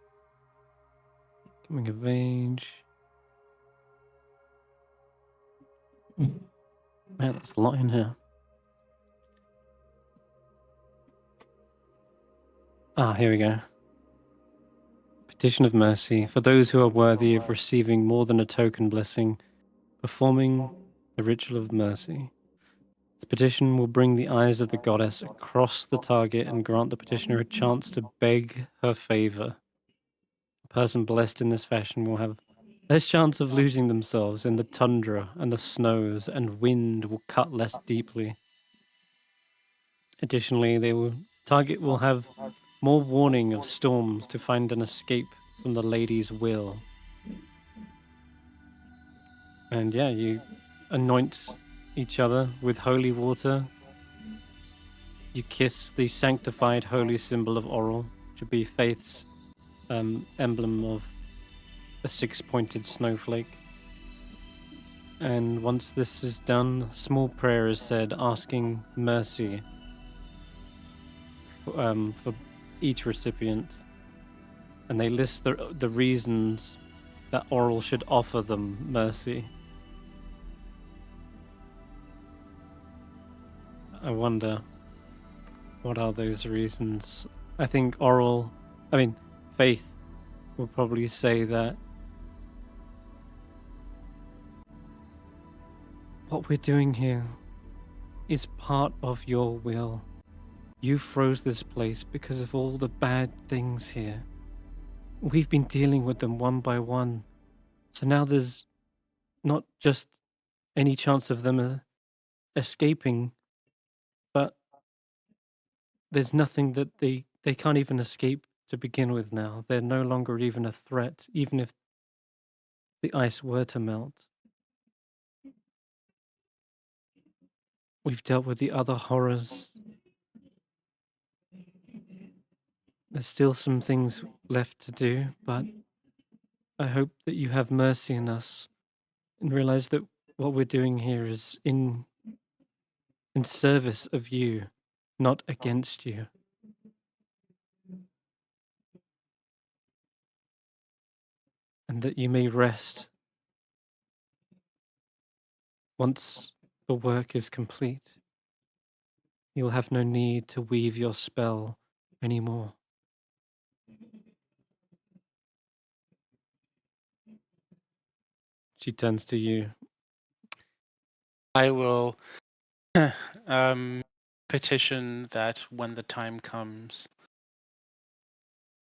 Coming of Age. Man, there's a lot in here. Here we go. Petition of Mercy. For those who are worthy of receiving more than a token blessing, performing the ritual of mercy. The petition will bring the eyes of the goddess across the target and grant the petitioner a chance to beg her favor. A person blessed in this fashion will have less chance of losing themselves in the tundra and the snows, and wind will cut less deeply. Additionally, target will have more warning of storms to find an escape from the lady's will. And yeah, you anoint each other with holy water. You kiss the sanctified holy symbol of Oral, which would be Faith's emblem of a 6-pointed snowflake. And once this is done, a small prayer is said asking mercy for each recipient. And they list the reasons that Oral should offer them mercy. I wonder, what are those reasons? I think Faith will probably say that what we're doing here is part of your will. You froze this place because of all the bad things here. We've been dealing with them one by one. So now there's not just any chance of them escaping, but there's nothing that they can't even escape to begin with now. They're no longer even a threat, even if the ice were to melt. We've dealt with the other horrors. There's still some things left to do, but I hope that you have mercy on us and realize that what we're doing here is in service of you, not against you. And that you may rest once the work is complete. You'll have no need to weave your spell anymore. She turns to you. I will petition that when the time comes,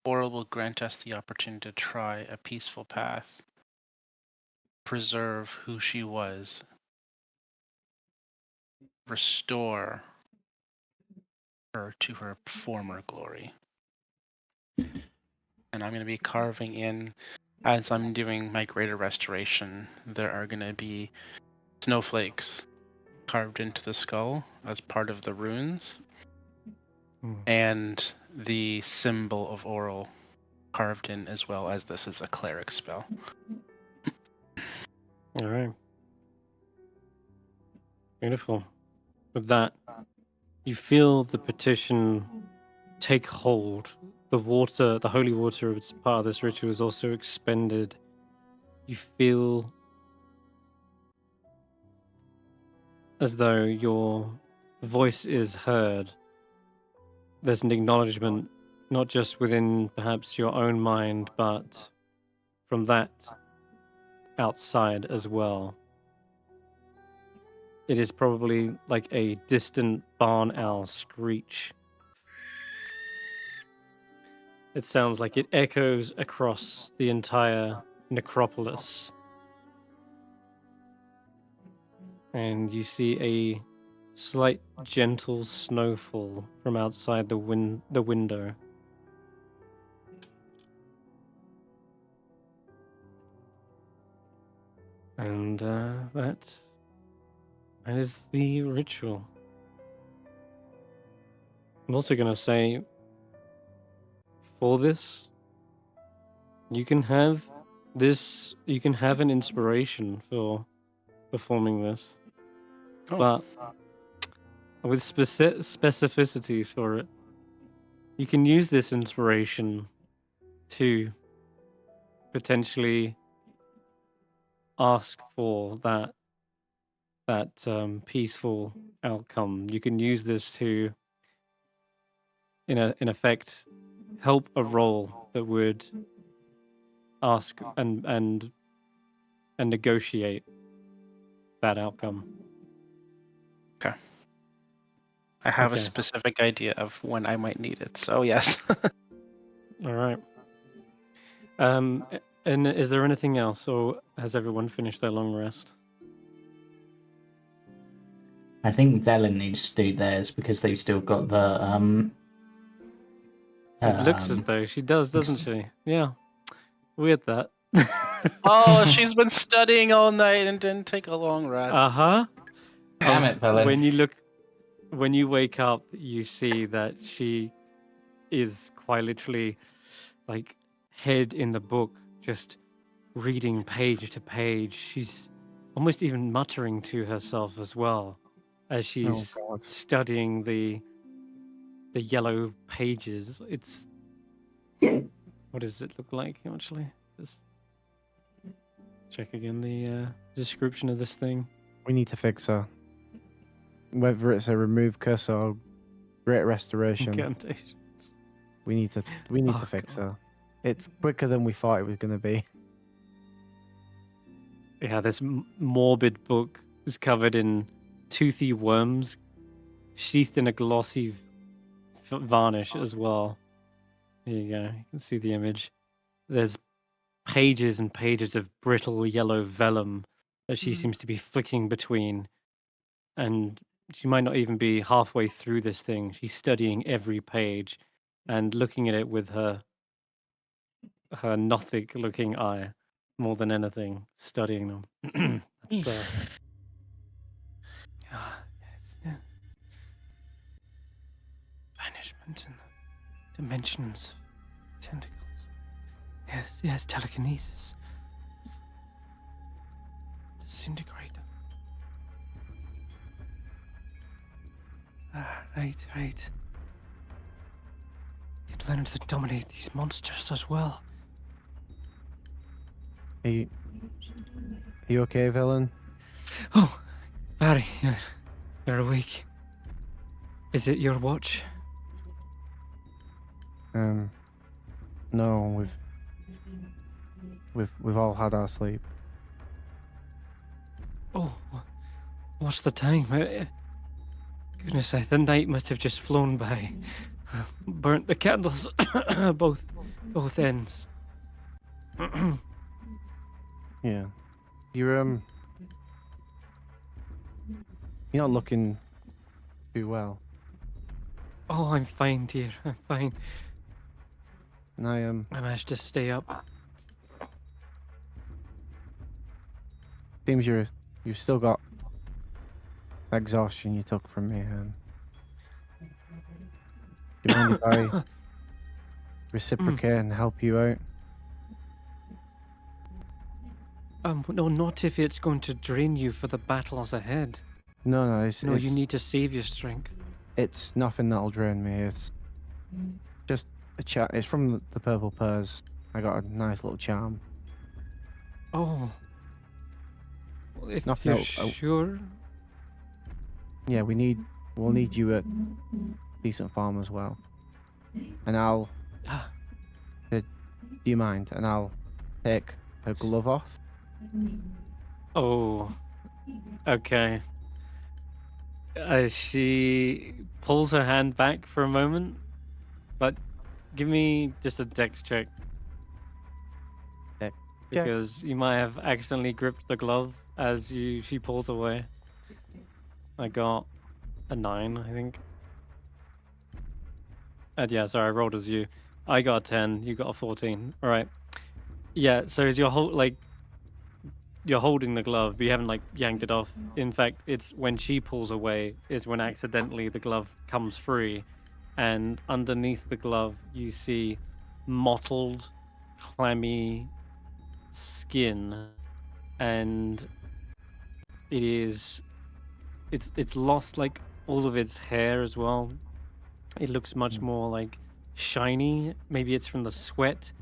Oral will grant us the opportunity to try a peaceful path, preserve who she was, restore her to her former glory. And I'm going to be carving in, as I'm doing my greater restoration, there are going to be snowflakes carved into the skull as part of the runes, and the symbol of Oral carved in as well, as this is a cleric spell. All right. Beautiful. With that, you feel the petition take hold. The water, the holy water, as part of this ritual, is also expended. You feel as though your voice is heard. There's an acknowledgement, not just within perhaps your own mind, but from that outside as well. It is probably like a distant barn owl screech. It sounds like it echoes across the entire necropolis. And you see a slight gentle snowfall from outside the window. And that is the ritual. I'm also going to say, for this, you can have an inspiration for performing this. Oh. But with specificity for it, you can use this inspiration to potentially ask for that peaceful outcome. You can use this to, in effect, help a role that would ask and negotiate that outcome. Okay. I have a Okay. specific idea of when I might need it, so yes. All right. And is there anything else, or has everyone finished their long rest? I think Velen needs to do theirs because they've still got the It looks as though she does, doesn't she? Yeah. Weird that. Oh, she's been studying all night and didn't take a long rest. Uh-huh. Damn it, Velen. when you wake up, you see that she is quite literally like head in the book, just reading page to page. She's almost even muttering to herself as well as she's God. studying the yellow pages. It's what does it look like actually? Just check again the description of this thing. We need to fix her. Whether it's a remove curse or great restoration, Incantations. we need to Oh, fix God. her. It's quicker than we thought it was going to be. Yeah, this morbid book is covered in toothy worms, sheathed in a glossy varnish as well. Here you go. You can see the image. There's pages and pages of brittle yellow vellum that she seems to be flicking between, and she might not even be halfway through this thing. She's studying every page and looking at it with her Nothic looking eye more than anything, studying them. That's yes, banishment and dimensions of tentacles. Yes, telekinesis. Disintegrate them. Right. You'd learn to dominate these monsters as well. Are you okay, villain? Oh, Barry, you're awake. Is it your watch? No, we've all had our sleep. Oh, what's the time? Goodness, the night must have just flown by. Burnt the candles, both ends. Yeah. You're not looking too well. Oh, I'm fine, dear. I'm fine. And I managed to stay up. seems you've still got exhaustion you took from me. Do you mind if I reciprocate and help you out? No, not if it's going to drain you for the battles ahead. No, No, you need to save your strength. It's nothing that'll drain me. It's just a chat. It's from the purple pears. I got a nice little charm. Oh. Well, if Nothing you're else. sure. Yeah, we'll need you at decent farm as well. And I'll. Ah, Do you mind? And I'll take her glove off. oh. Okay. She pulls her hand back for a moment, but give me just a dex check. Dex check. Because you might have accidentally gripped the glove as she pulls away. I got a 9, I think. And yeah, sorry, I rolled as you. I got a 10, you got a 14. All right. Yeah, so as you're holding the glove, but you haven't like yanked it off. In fact, it's when she pulls away is when accidentally the glove comes free, and underneath the glove you see mottled, clammy skin, and it's lost like all of its hair as well. It looks much more like shiny. Maybe it's from the sweat,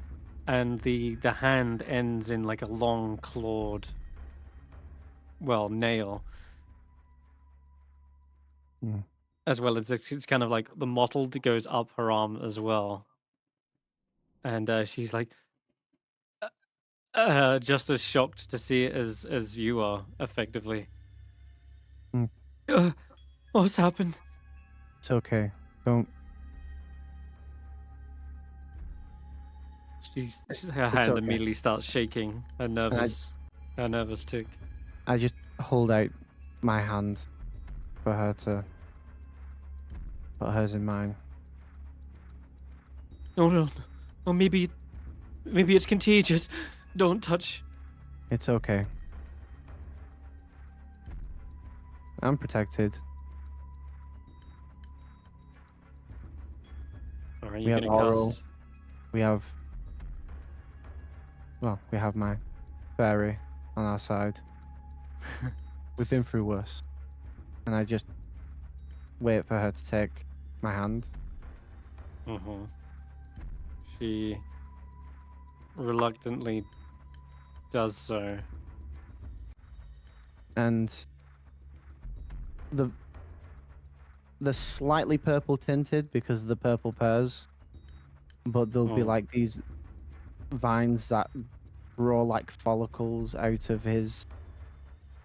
and the hand ends in like a long clawed, well, nail. Hmm. As well as it's kind of like the mottled goes up her arm as well, and she's like just as shocked to see it as you are, effectively. Hmm. What's happened? It's okay. Don't. Her hand okay. immediately starts shaking. Her nervous tick. I just hold out my hand for her to put hers in mine. No. Or maybe it's contagious. Don't touch. It's okay. I'm protected. Are We you have gonna oral. cast? We have my fairy on our side. We've been through worse. And I just wait for her to take my hand. Mm-hmm. She reluctantly does so. And they're slightly purple tinted because of the purple pears. But there'll be like these vines that grow like follicles out of his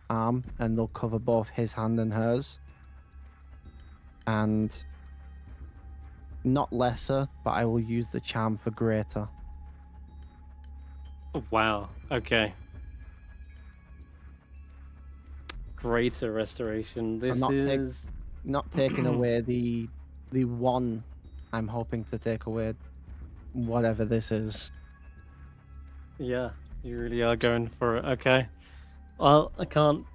arm, and they'll cover both his hand and hers. And not lesser, but I will use the charm for greater. Wow. Okay. Greater restoration. This not is Not taking away the one I'm hoping to take away, whatever this is. yeah. You really are going for it. Okay. Well, I can't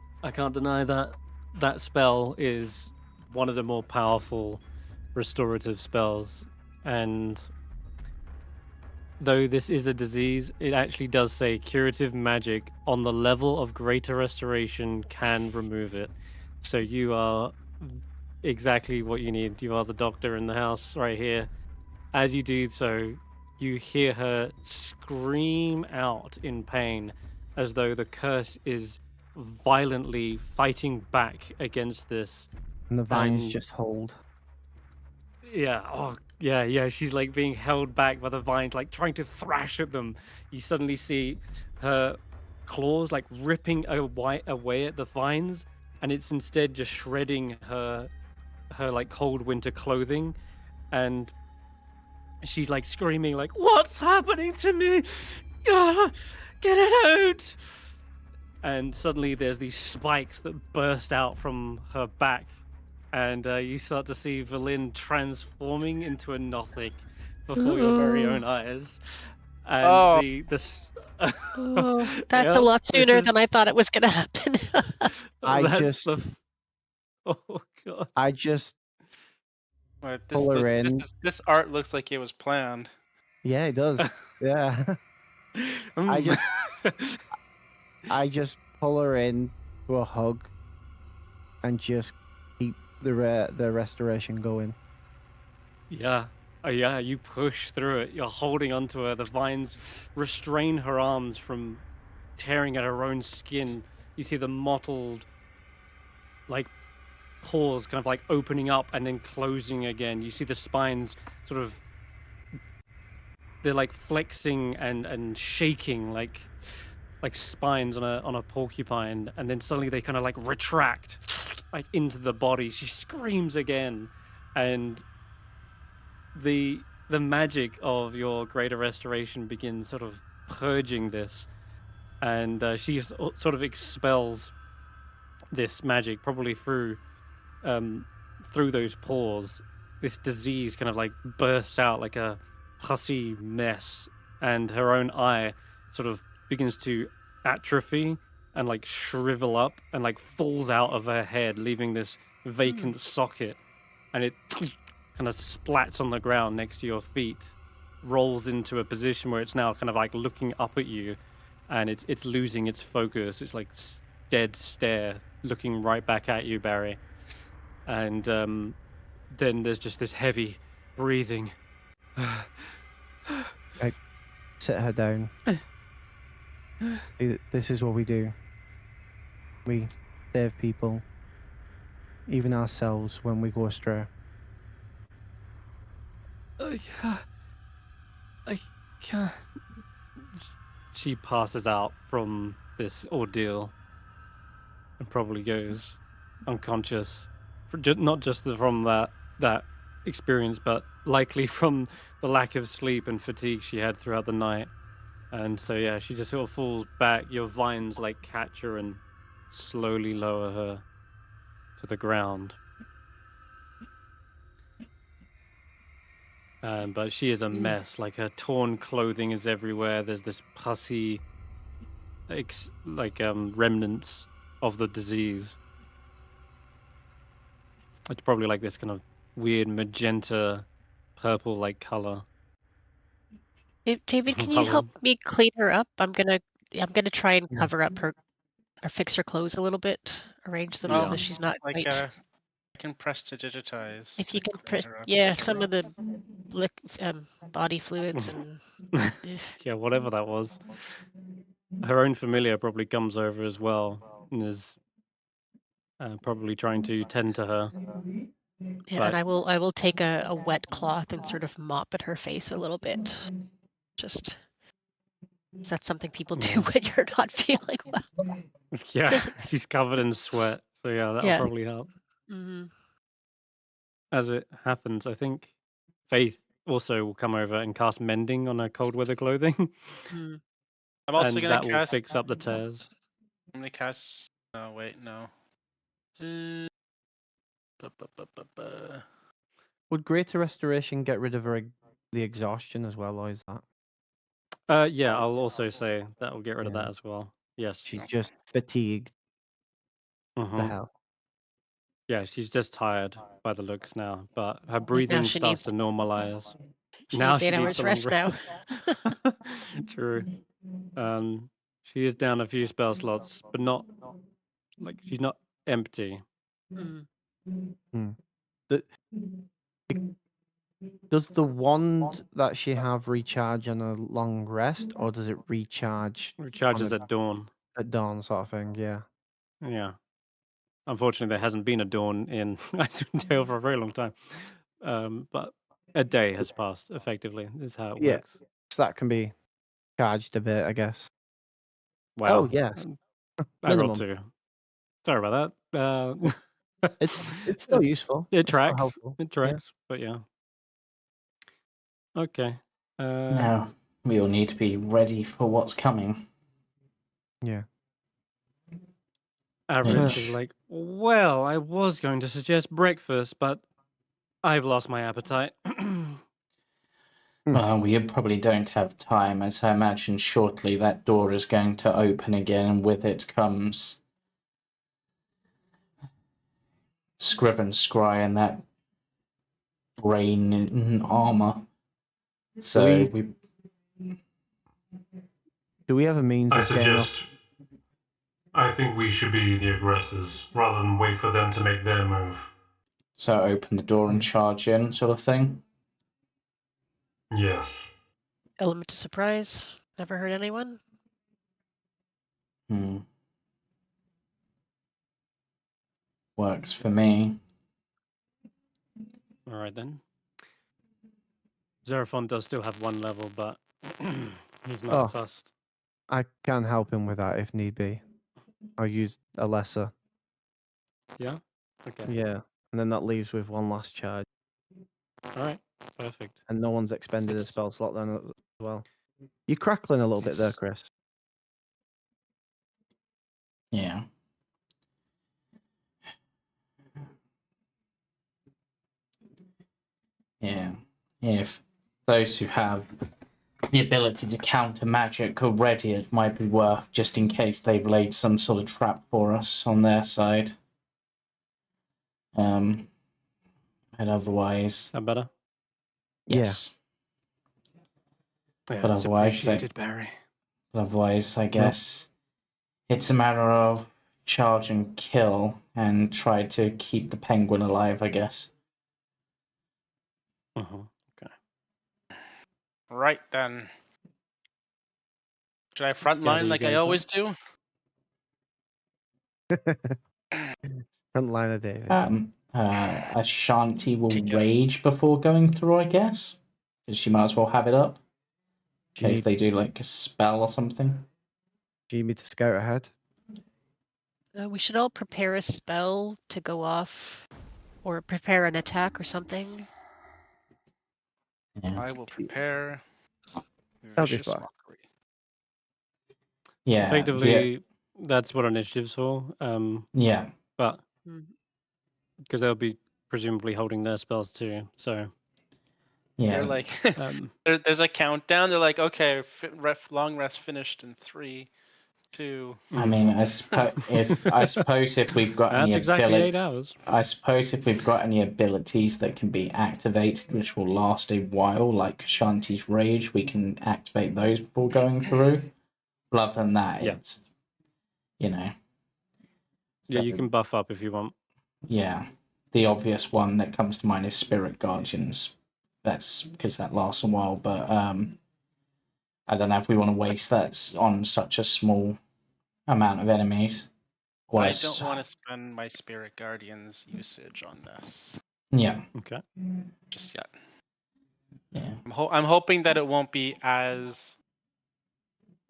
deny that that spell is one of the more powerful restorative spells, and though this is a disease, it actually does say curative magic on the level of greater restoration can remove it. So you are exactly what you need. You are the doctor in the house right here. As you do so, you hear her scream out in pain as though the curse is violently fighting back against this. And the vines And just hold. yeah, oh yeah, she's like being held back by the vines, like trying to thrash at them. You suddenly see her claws like ripping away at the vines, and it's instead just shredding her like cold winter clothing. And she's like screaming like, "What's happening to me? Ah, get it out!" And suddenly there's these spikes that burst out from her back, and you start to see Valin transforming into a Nothic before your very own eyes. And Oh. Oh, that's Yep, a lot this sooner is- than I thought it was going to happen. Oh god. I just Wait, pull her in. this art looks like it was planned. Yeah, it does. Yeah. I just pull her in to a hug and just keep the restoration going. Yeah. Oh, yeah, you push through it. You're holding onto her. The vines restrain her arms from tearing at her own skin. You see the mottled, like, pores kind of like opening up and then closing again. You see the spines sort of, they're like flexing and shaking like spines on a porcupine, and then suddenly they kind of like retract like into the body. She screams again, and the magic of your greater restoration begins sort of purging this, and she sort of expels this magic probably through those pores. This disease kind of like bursts out like a pussy mess, and her own eye sort of begins to atrophy and like shrivel up and like falls out of her head, leaving this vacant socket, and it kind of splats on the ground next to your feet, rolls into a position where it's now kind of like looking up at you, and it's losing its focus. It's like dead stare looking right back at you, Barry. And then there's just this heavy breathing. I sit her down. This is what we do. We save people, even ourselves, when we go astray. I can't. She passes out from this ordeal and probably goes unconscious, not just from that experience, but likely from the lack of sleep and fatigue she had throughout the night. And so yeah, she just sort of falls back. Your vines like catch her and slowly lower her to the ground. But she is a mess. Like her torn clothing is everywhere. There's this pussy, remnants of the disease. It's probably like this kind of weird magenta purple like color. David, can you Color. help me clean her up? I'm gonna try and Yeah. cover up her or fix her clothes a little bit, arrange them so Yeah. she's not Like quite. I can press to digitize. If you to can, clean her up. yeah, some of the body fluids and. Yeah, whatever that was. Her own familiar probably comes over as well and is probably trying to tend to her. Yeah, But and I will take a wet cloth and sort of mop at her face a little bit. Just is that something people do Yeah. when you're not feeling well? yeah, she's covered in sweat, so yeah, that'll Yeah. probably help. Hmm. As it happens, I think Faith also will come over and cast mending on her cold weather clothing, Mm. I'm also and gonna that will cast. fix up the tears. I'm gonna cast. Oh wait, no. Bu- bu- bu- bu- bu. Would Greater Restoration get rid of the exhaustion as well, or is that Yeah, I'll also say that will get rid of Yeah. that as well. Yes. she's just fatigued to Mhm. hell? Yeah, she's just tired by the looks now, but her Now breathing she starts needs to normalize. she Now needs she 8 needs hours the long rest now. rest. True. She is down a few spell slots, but not like she's not empty. Mm. The- Does the wand that she have recharge on a long rest, or does it recharge Recharges a- at dawn. at dawn, sort of thing? Yeah. Yeah. Unfortunately, there hasn't been a dawn in Icewind for a very long time. But a day has passed. Effectively, is how it Yeah. works. So that can be charged a bit, I guess. Wow. Oh yes, I rolled minimum. 2. Sorry about that. It's still useful. It It's still tracks. helpful. It tracks. But yeah. Okay. Now, we all need to be ready for what's coming. Yeah. Avarice is Which, like, well, I was going to suggest breakfast, but I've lost my appetite. well, we probably don't have time, as I imagine shortly that door is going to open again, and with it comes Scriven Scry and that brain in armor. So Do we have a means I of getting off? suggest. I think we should be the aggressors rather than wait for them to make their move. So open the door and charge in, sort of thing. Yes. Element of surprise. Never hurt anyone. Works for me. All right then. Xeraphon does still have 1 level, but he's not Oh. fussed. I can help him with that if need be. I'll use a lesser. Yeah? Okay. Yeah. And then that leaves with 1 last charge. All right. Perfect. And no one's expended a spell slot then as well. You're crackling a little bit there, Chris. Yeah. Yeah. If those who have the ability to counter magic already, it might be worth, just in case they've laid some sort of trap for us on their side. And otherwise, That better? yes. Yeah, But that's otherwise, appreciated, Barry. But otherwise, I guess it's a matter of charge and kill and try to keep the penguin alive, I guess. Uh-huh. Okay. Right then. Should I Gather frontline you like I guys always up. do? Front line of David. Ashanti will Take it. rage before going through, I guess. Because she might as well have it up. Do you In case need, they do like a spell or something. do you need me to scout ahead? We should all prepare a spell to go off, or prepare an attack or something. Yeah. I will prepare That'll be vicious fine. mockery. Yeah. Effectively, that's what initiative's for. Yeah. But Mm. because they'll be presumably holding their spells too. So Yeah. They're like, um, there's a countdown. They're like, okay, long rest finished in 3, 2. I mean, I suppose if we've got That's any exactly 8 ability, hours. I suppose if we've got any abilities that can be activated, which will last a while, like Ashanti's Rage, we can activate those before going through. But other than that, Yeah. it's, you know. Yeah, you so, can buff up if you want. Yeah. The obvious one that comes to mind is Spirit Guardians. That's because that lasts a while, but I don't know if we want to waste that on such a small amount of enemies. Or I don't want to spend my Spirit Guardians usage on this Yeah. Okay. just yet. Yeah. I'm hoping that it won't be as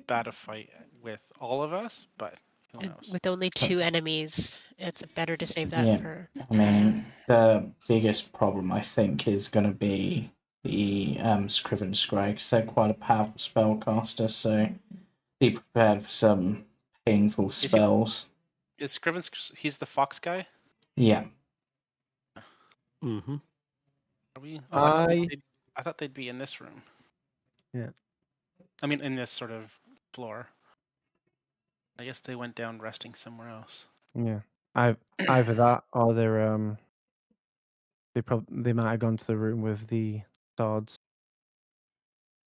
bad a fight with all of us, but who And knows? with only 2 enemies, it's better to save that Yeah. for. I mean, the biggest problem I think is going to be the Scriven Scry, because they're quite a powerful spellcaster, so be prepared for some painful spells. Is Scriven? He's the fox guy. Yeah. Mm-hmm. Are we? I thought they'd be in this room. Yeah. I mean, in this sort of floor. I guess they went down resting somewhere else. Yeah. Either that or they might have gone to the room with the swords.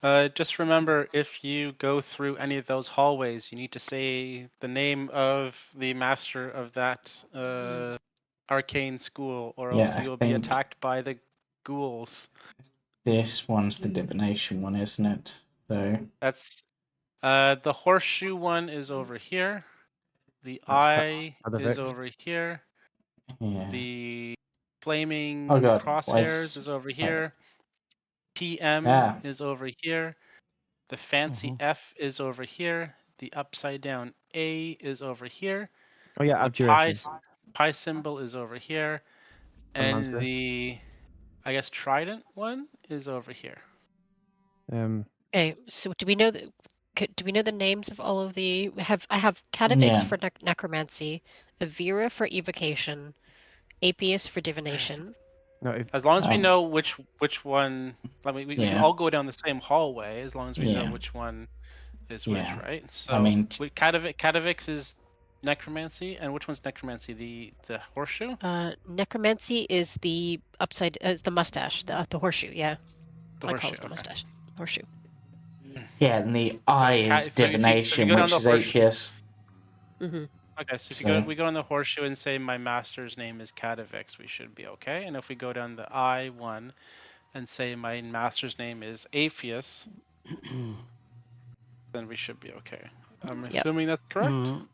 Just remember, if you go through any of those hallways, you need to say the name of the master of that arcane school, or else Yeah, I you will be think attacked by the ghouls. this one's the divination one, isn't it? So That's the horseshoe one is over here. The That's eye is Cadavix. over here. yeah. The flaming Oh god, crosshairs is over wait. here. TM Ah, is over here. The fancy Mhm. F is over here. The upside down A is over here. Oh yeah, The abjuration. pi symbol is over here. From And Mansfield. the, I guess, trident one is over here. Okay, so do we know the names of all of the? I have Cadavix Yeah. for necromancy, Avira for evocation, Apius for divination. No, if, As long as we know which one, I mean, we can Yeah. all go down the same hallway as long as we know Yeah. which one is Yeah. which, right? So I mean, Cadavix is necromancy, and which one's necromancy? The horseshoe? Necromancy is the upside, the mustache, the horseshoe. Yeah, The I call horseshoe. it the Okay. mustache. Horseshoe. yeah, and the I is So if you divination, go down which the is horseshoe. Apius. Mm-hmm. Okay, so if So- we go on the horseshoe and say my master's name is Cadavix, we should be okay. And if we go down the I one and say my master's name is Apheus, then we should be okay. I'm Yep. assuming that's correct. Mm.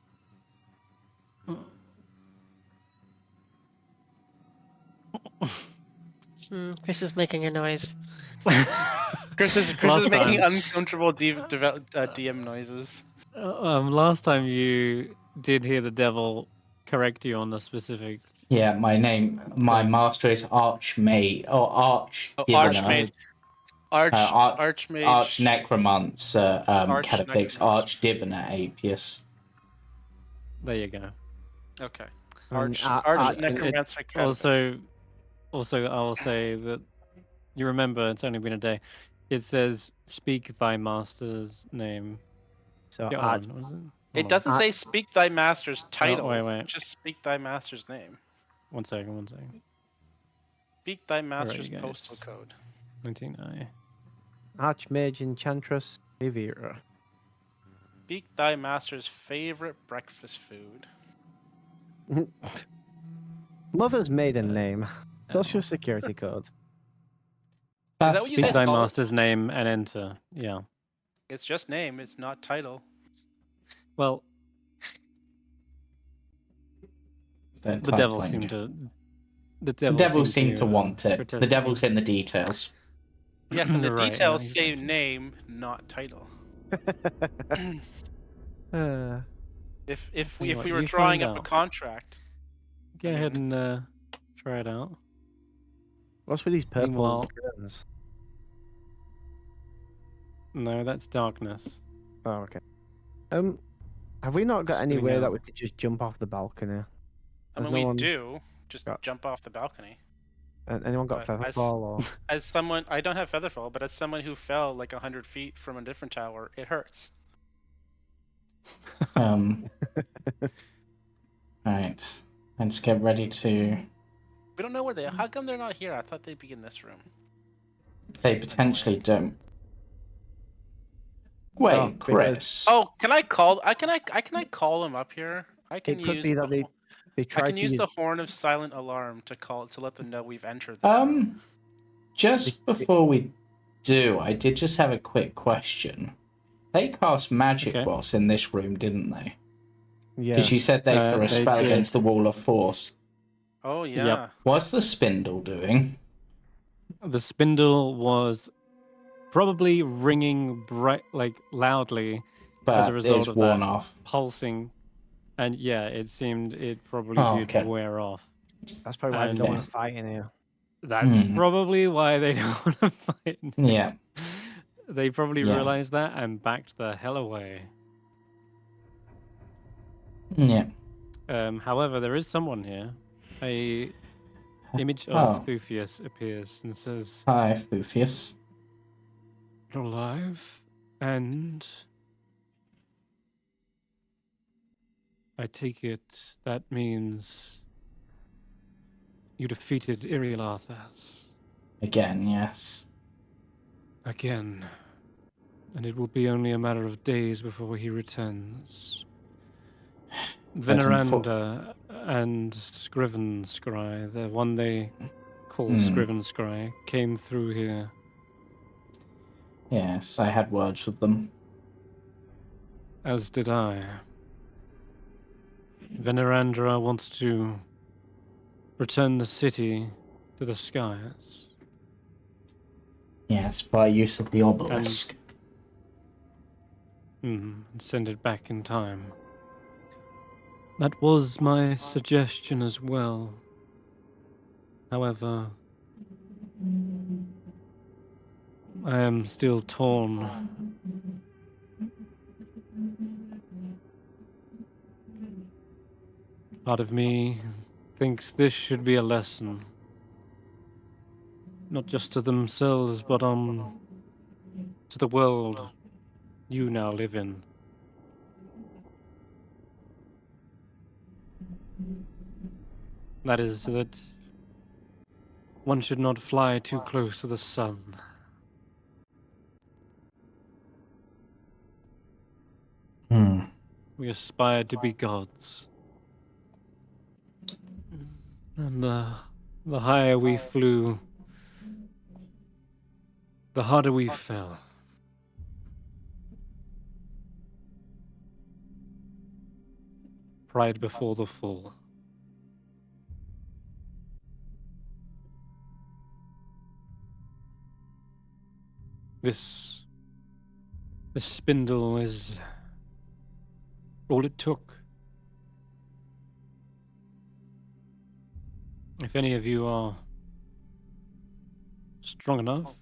Chris is making a noise. Chris is Last making time. uncomfortable DM noises. Last time you did hear the devil correct you on the specific. Yeah, my master is Archmage, or Arch Oh, Diviner. Archmage. Arch Necromancer, Cadavix, Necromancer. Arch Diviner, Apius. There you go. Okay. And Arch And Necromancer. Cadavix. Also, I will say that you remember it's only been a day. It says, "Speak thy master's name." so Yeah, Arch, hold on, what is it? It Hold on. doesn't say speak thy master's title. wait. Just speak thy master's name. One second. Speak thy are master's you postal guys? code. 19i. Archmage Enchantress Avira. Speak thy master's favorite breakfast food. Mother's maiden name. Social security code. Is that what you Speak guys thy call it? master's name and enter. Yeah. It's just name. It's not title. Well, The devil titling. seemed to. The The devil, devil seemed to want it. protest The devil's in the details. Yes, and the Right, details yeah, say exactly. name, not title. If tell you we what, were you drawing find up a out. contract, Go ahead and try it out. What's with these purple Meanwhile- curtains? No, that's darkness. Oh, okay. Have we not got any Spitting way that out. we could just jump off the balcony? I Has mean, no we one do just got- jump off the balcony. Anyone got But as- featherfall or? As someone, I don't have featherfall, but as someone who fell like 100 feet from a different tower, it hurts. Right. Let's get ready to. We don't know where they are. How come they're not here? I thought they'd be in this room. They It's potentially annoying. don't. Wait, Oh, because Chris. Oh, can I call? Can I call them up here? I can it could use be the. that they I try can to use use the horn of silent alarm to let them know we've entered this room. Just before we do, I did just have a quick question. They cast magic Okay. whilst in this room, didn't they? yeah. Because you said they threw a They spell did. against the wall of force. Oh yeah. What's the spindle doing? The spindle was probably ringing loudly as a But result it's of worn that off. pulsing, and yeah, it seemed it probably Oh, did okay. wear off. That's probably why they don't want And to fight in here. that's probably why they don't want to fight. Yeah. They probably Yeah. realized that and backed the hell away. Yeah. However, there is someone here. A image of Oh. Thufius appears and says, Hi, Fufius. "You're alive, and I take it that means you defeated Irilathas Again, yes. again, and it will be only a matter of days before he returns." Veneranda and Scriven Scry, the one they call Scriven Scry, came through here. Yes, I had words with them. As did I. Venerandra wants to return the city to the skies. Yes, by use of the obelisk. And send it back in time. That was my suggestion as well. However, I am still torn. Part of me thinks this should be a lesson. Not just to themselves, but to the world you now live in. That is that one should not fly too close to the sun. We aspired to be gods. And the higher we flew, the harder we fell. Pride before the fall. This spindle is all it took. If any of you are strong enough,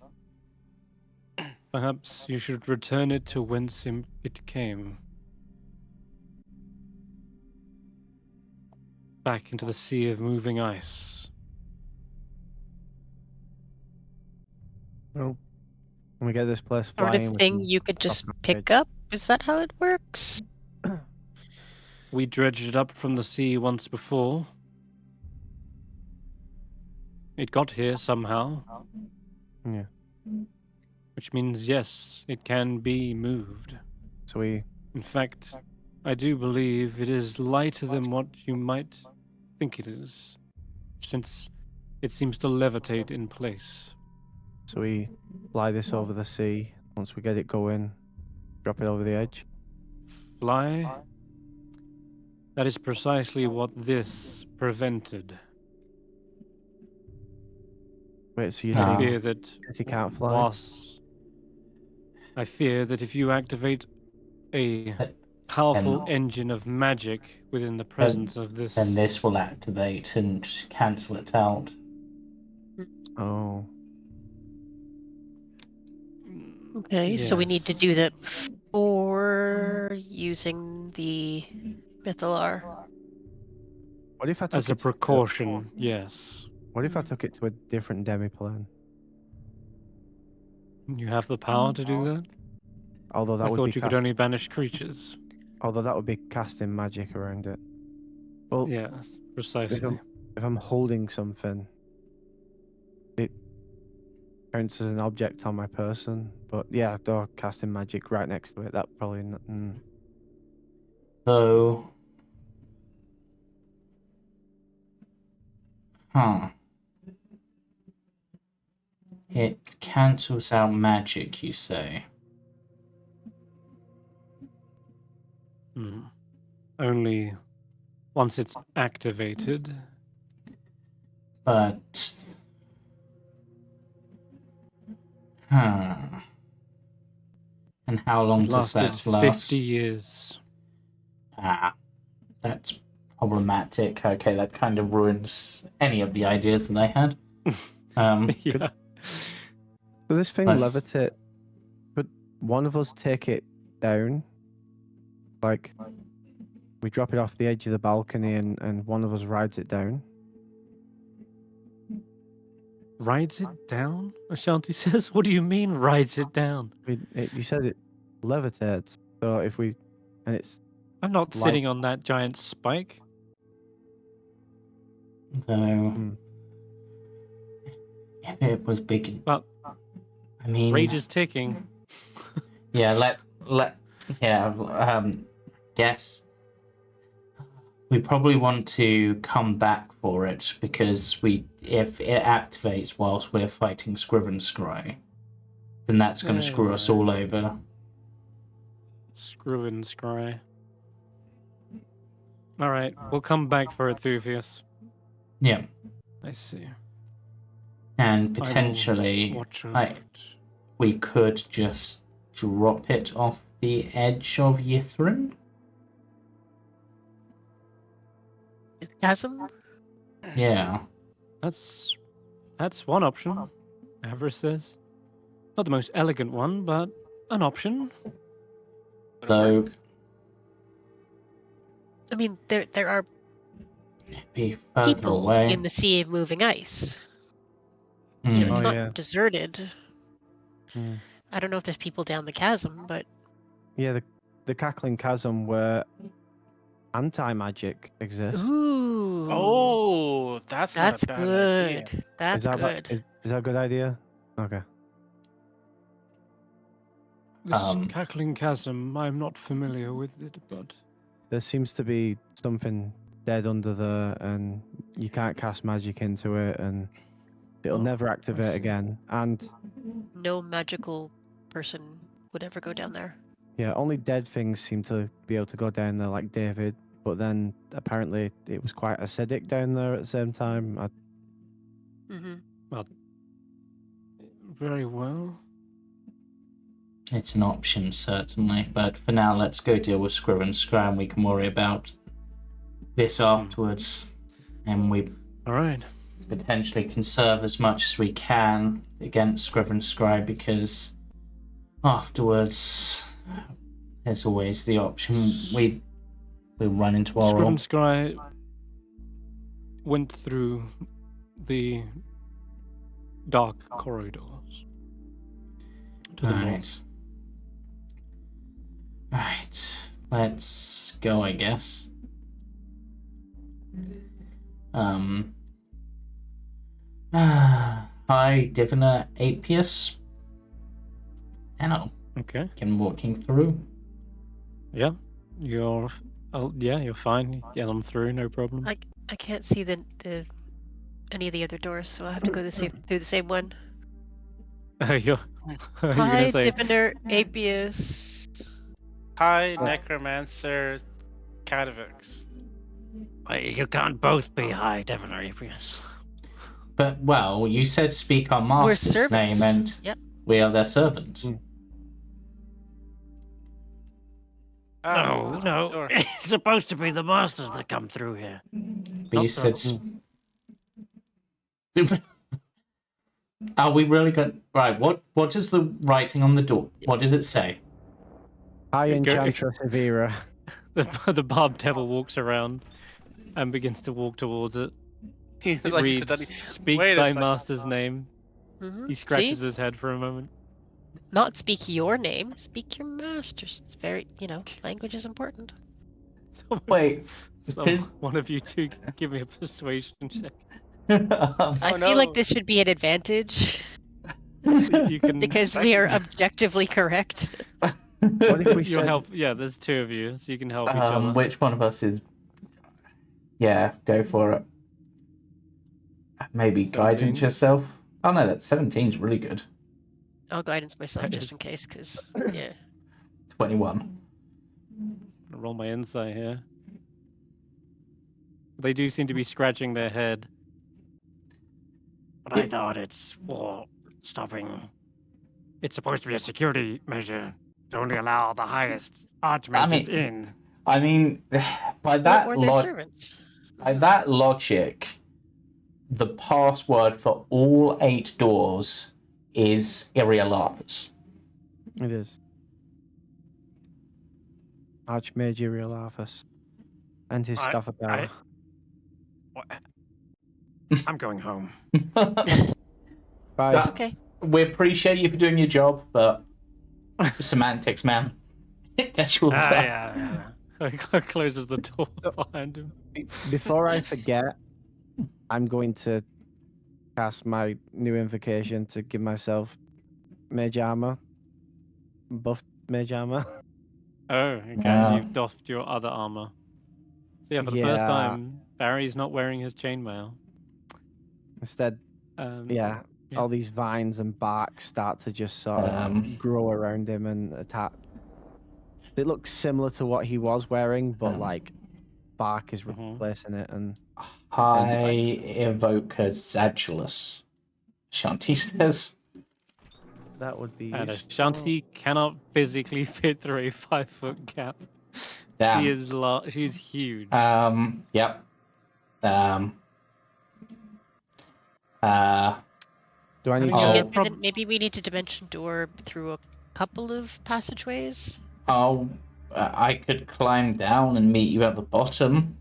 perhaps you should return it to whence it came. Back into the sea of moving ice. Well, when we get this place Sort flying, of we thing can you could just drop it pick off up? Is that how it works? We dredged it up from the sea once before. It got here somehow. Yeah. Which means, yes, it can be moved. So we. In fact, I do believe it is lighter than what you might think it is, since it seems to levitate in place. So we fly this over the sea. Once we get it going, drop it over the edge. Fly? That is precisely what this prevented. Wait, so you I say fear that he can't fly? I fear that if you activate a powerful engine of magic within the presence of this... Then this will activate and cancel it out. Oh. Okay, so we need to do that for using the Mythalar. What if I took As a it precaution, yes. What if I took it to a different demiplane? You have the power to do that? Although that I would thought be you could only banish creatures. Although that would be casting magic around it. Well, Yes, if precisely. I'm holding something, it counts as an object on my person. But yeah, or casting magic right next to it. That probably. So, it cancels out magic, you say? Only once it's activated. But... And how long It does lasted that last? 50 years. That's problematic. Okay, that kind of ruins any of the ideas that I had. Yeah. So this thing Let's- levitate. Could one of us take it down? Like, we drop it off the edge of the balcony and one of us rides it down? Rides it down? Ashanti says. What do you mean rides it down? You said it levitates. So if we... And it's... I'm not Like- sitting on that giant spike. Though, if it was big, Well, I mean, rage is ticking. yeah, guess we probably want to come back for it because if it activates whilst we're fighting Scriven Scry, then that's going to screw us all over. Screw and scry. All right, we'll come back for it, Thufius. Yeah, I see. and I will potentially watch over I- it. we could just drop it off the edge of Yithrin. Chasm? Yeah. That's one option. Avarice says. Not the most elegant one, but an option. Though I mean, there are be further people away. in the sea of moving ice. Hmm. You know, it's Oh, not yeah. deserted. Mm. I don't know if there's people down the chasm, but Yeah, the cackling chasm where anti-magic exists. ooh, Oh, that's not that's a bad good. idea. That's is that good. Is that a good idea? Okay. This cackling chasm, I'm not familiar with it, but There seems to be something dead under there, and you can't cast magic into it, and it'll never activate see. again. And No magical person would ever go down there. yeah, only dead things seem to be able to go down there, like David. But then apparently it was quite acidic down there at the same time. Mm-hmm. very well. It's an option, certainly. But for now, let's go deal with Scriven Scry, and we can worry about this afterwards. And we All right. potentially conserve as much as we can against Scriven Scry, because afterwards, there's always the option we run into our Scriven own. Scry went through the dark corridors to the north. Right. Let's go, I guess. Hi, Diviner Apius. Hello. Okay. Can walking through. Yeah. You're fine. You get them through, no problem. I can't see the any of the other doors, so I have to go through the same one. You're Hi, gonna say Diviner Apius. Hi, Necromancer Cadavix. you can't both be high, Diviner Apius. But, well, you said speak our We're master's name, servants. and Yep. we are their servants. Oh, No, door. it's supposed to be the masters that come through here. But you Not said... Are we really going... Right, what is the writing on the door? What does it say? Hi, Go- Enchantress Evira. The barb devil walks around and begins to walk towards it. He's It like reads, suddenly, "Speak "Wait a thy second." master's name." Mm-hmm. He scratches his head for a moment. not speak your name, speak your master's. It's very, language is important. Wait, One of you two give me a persuasion check. I feel like this should be an advantage You can because we are objectively correct. What if we you'll said help. Yeah, there's two of you, so you can help each other. which one of us is? Yeah, go for it. Maybe 17? guidance yourself. Oh no, that 17's really good. I'll guidance myself That just is- in case, because, yeah. 21. Roll my insight here. They do seem to be scratching their head. But I thought it's for stopping. It's supposed to be a security measure to only allow the highest archmages in. I mean, by that Or their servants. by that logic, the password for all 8 doors is Irialathus. it is Archmage Irialathus and his staff of power? I'm going home. Bye. It's okay. We appreciate you for doing your job, but semantics, man. That's your Yeah. Closes the door behind him. Before I forget, I'm going to cast my new invocation to give myself mage armor, buffed mage armor. Oh, okay. Wow. You've doffed your other armor. So yeah, for the first Yeah. time, Barry's not wearing his chainmail. Instead, Yeah. all these vines and bark start to just sort of grow around him and attack. It looks similar to what he was wearing, but like bark is replacing it. And I evoke a Zadulus. Ashanti says. that would be. And Ashanti cannot physically fit through a 5-foot gap. Damn. She is she's huge. Yep. Do I need Did you to? get through maybe we need to dimension door through a couple of passageways? I could climb down and meet you at the bottom.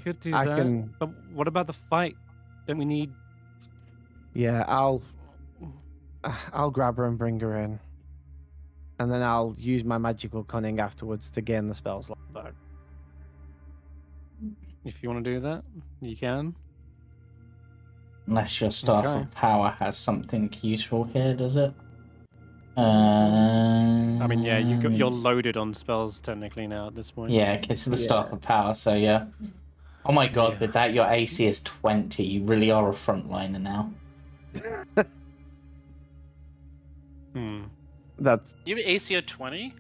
Could do I that. can. But what about the fight? Don't we need? Yeah, I'll grab her and bring her in, and then I'll use my magical cunning afterwards to gain the spell slot back. If you want to do that, you can. Unless your staff Okay. of power has something useful here, does it? I mean, yeah, you're loaded on spells technically now at this point. Yeah, it's the staff of power, so yeah. Oh my god, Yeah. with that your AC is 20. You really are a frontliner now. That's You have AC at 20?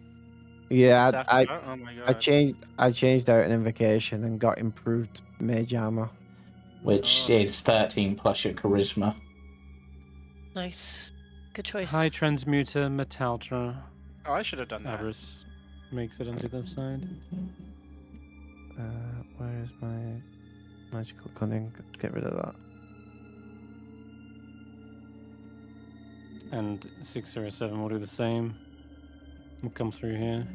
yeah. Staff I power? Oh my god. I changed out an invocation and got improved mage armor. Which is 13 plus your charisma. Nice. Good choice. High transmuter metaltra. Oh, I should have done that. Avarice makes it onto the side. Where is my magical cunning? Get rid of that. And 607 will do the same. We'll come through here.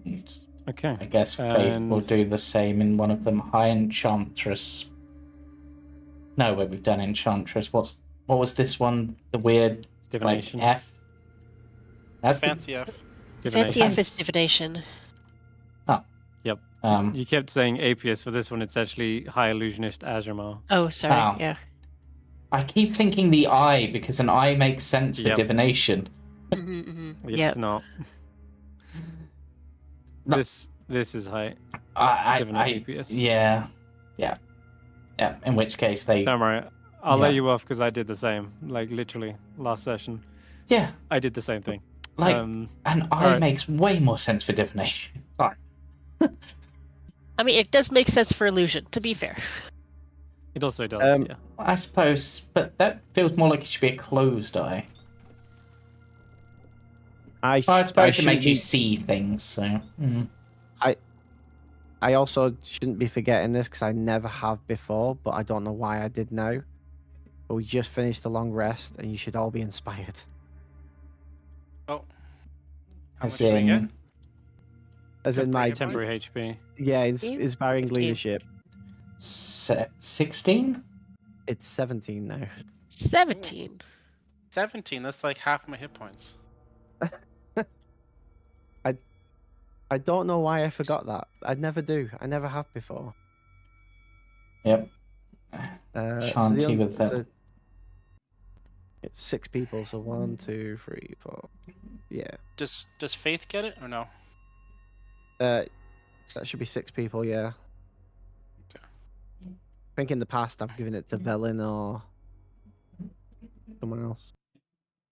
And Okay. I guess Faith will And- do the same in one of them. High Enchantress. No, wait, we've done Enchantress. What was this one? The weird Divination. like F? That's Fancy F. Fancy F is divination. Yep. The, You kept saying Apius. For this one, it's actually High Illusionist Azramal. Oh, sorry. Oh. Yeah. I keep thinking the eye because an eye makes sense for Yep. divination. It's Yeah. not. No. This is high. I Apius. yeah. In which case they Don't worry. I'll Yeah. let you off because I did the same. Like literally last session, yeah I did the same thing. like Um, an eye alright. makes way more sense for divination. Sorry. I mean, it does make sense for illusion, to be fair. It also does. Yeah. I suppose, but that feels more like it should be a closed eye. I suppose it makes you see things. So I also shouldn't be forgetting this because I never have before, but I don't know why I did now. But we just finished a long rest, and you should all be inspired. Oh. How as much do we get? in As in my Temporary HP. yeah, Fifteen? inspiring 15. leadership. 16. It's 17 now. 17. 17. That's like half my hit points. I don't know why I forgot that. I never do. I never have before. Yep. So Shanti with that. It's 6 people, so 1, 2, 3, 4. Yeah. Does Faith get it or no? That should be 6 people, yeah. Okay. I think in the past I've given it to Velen or someone else.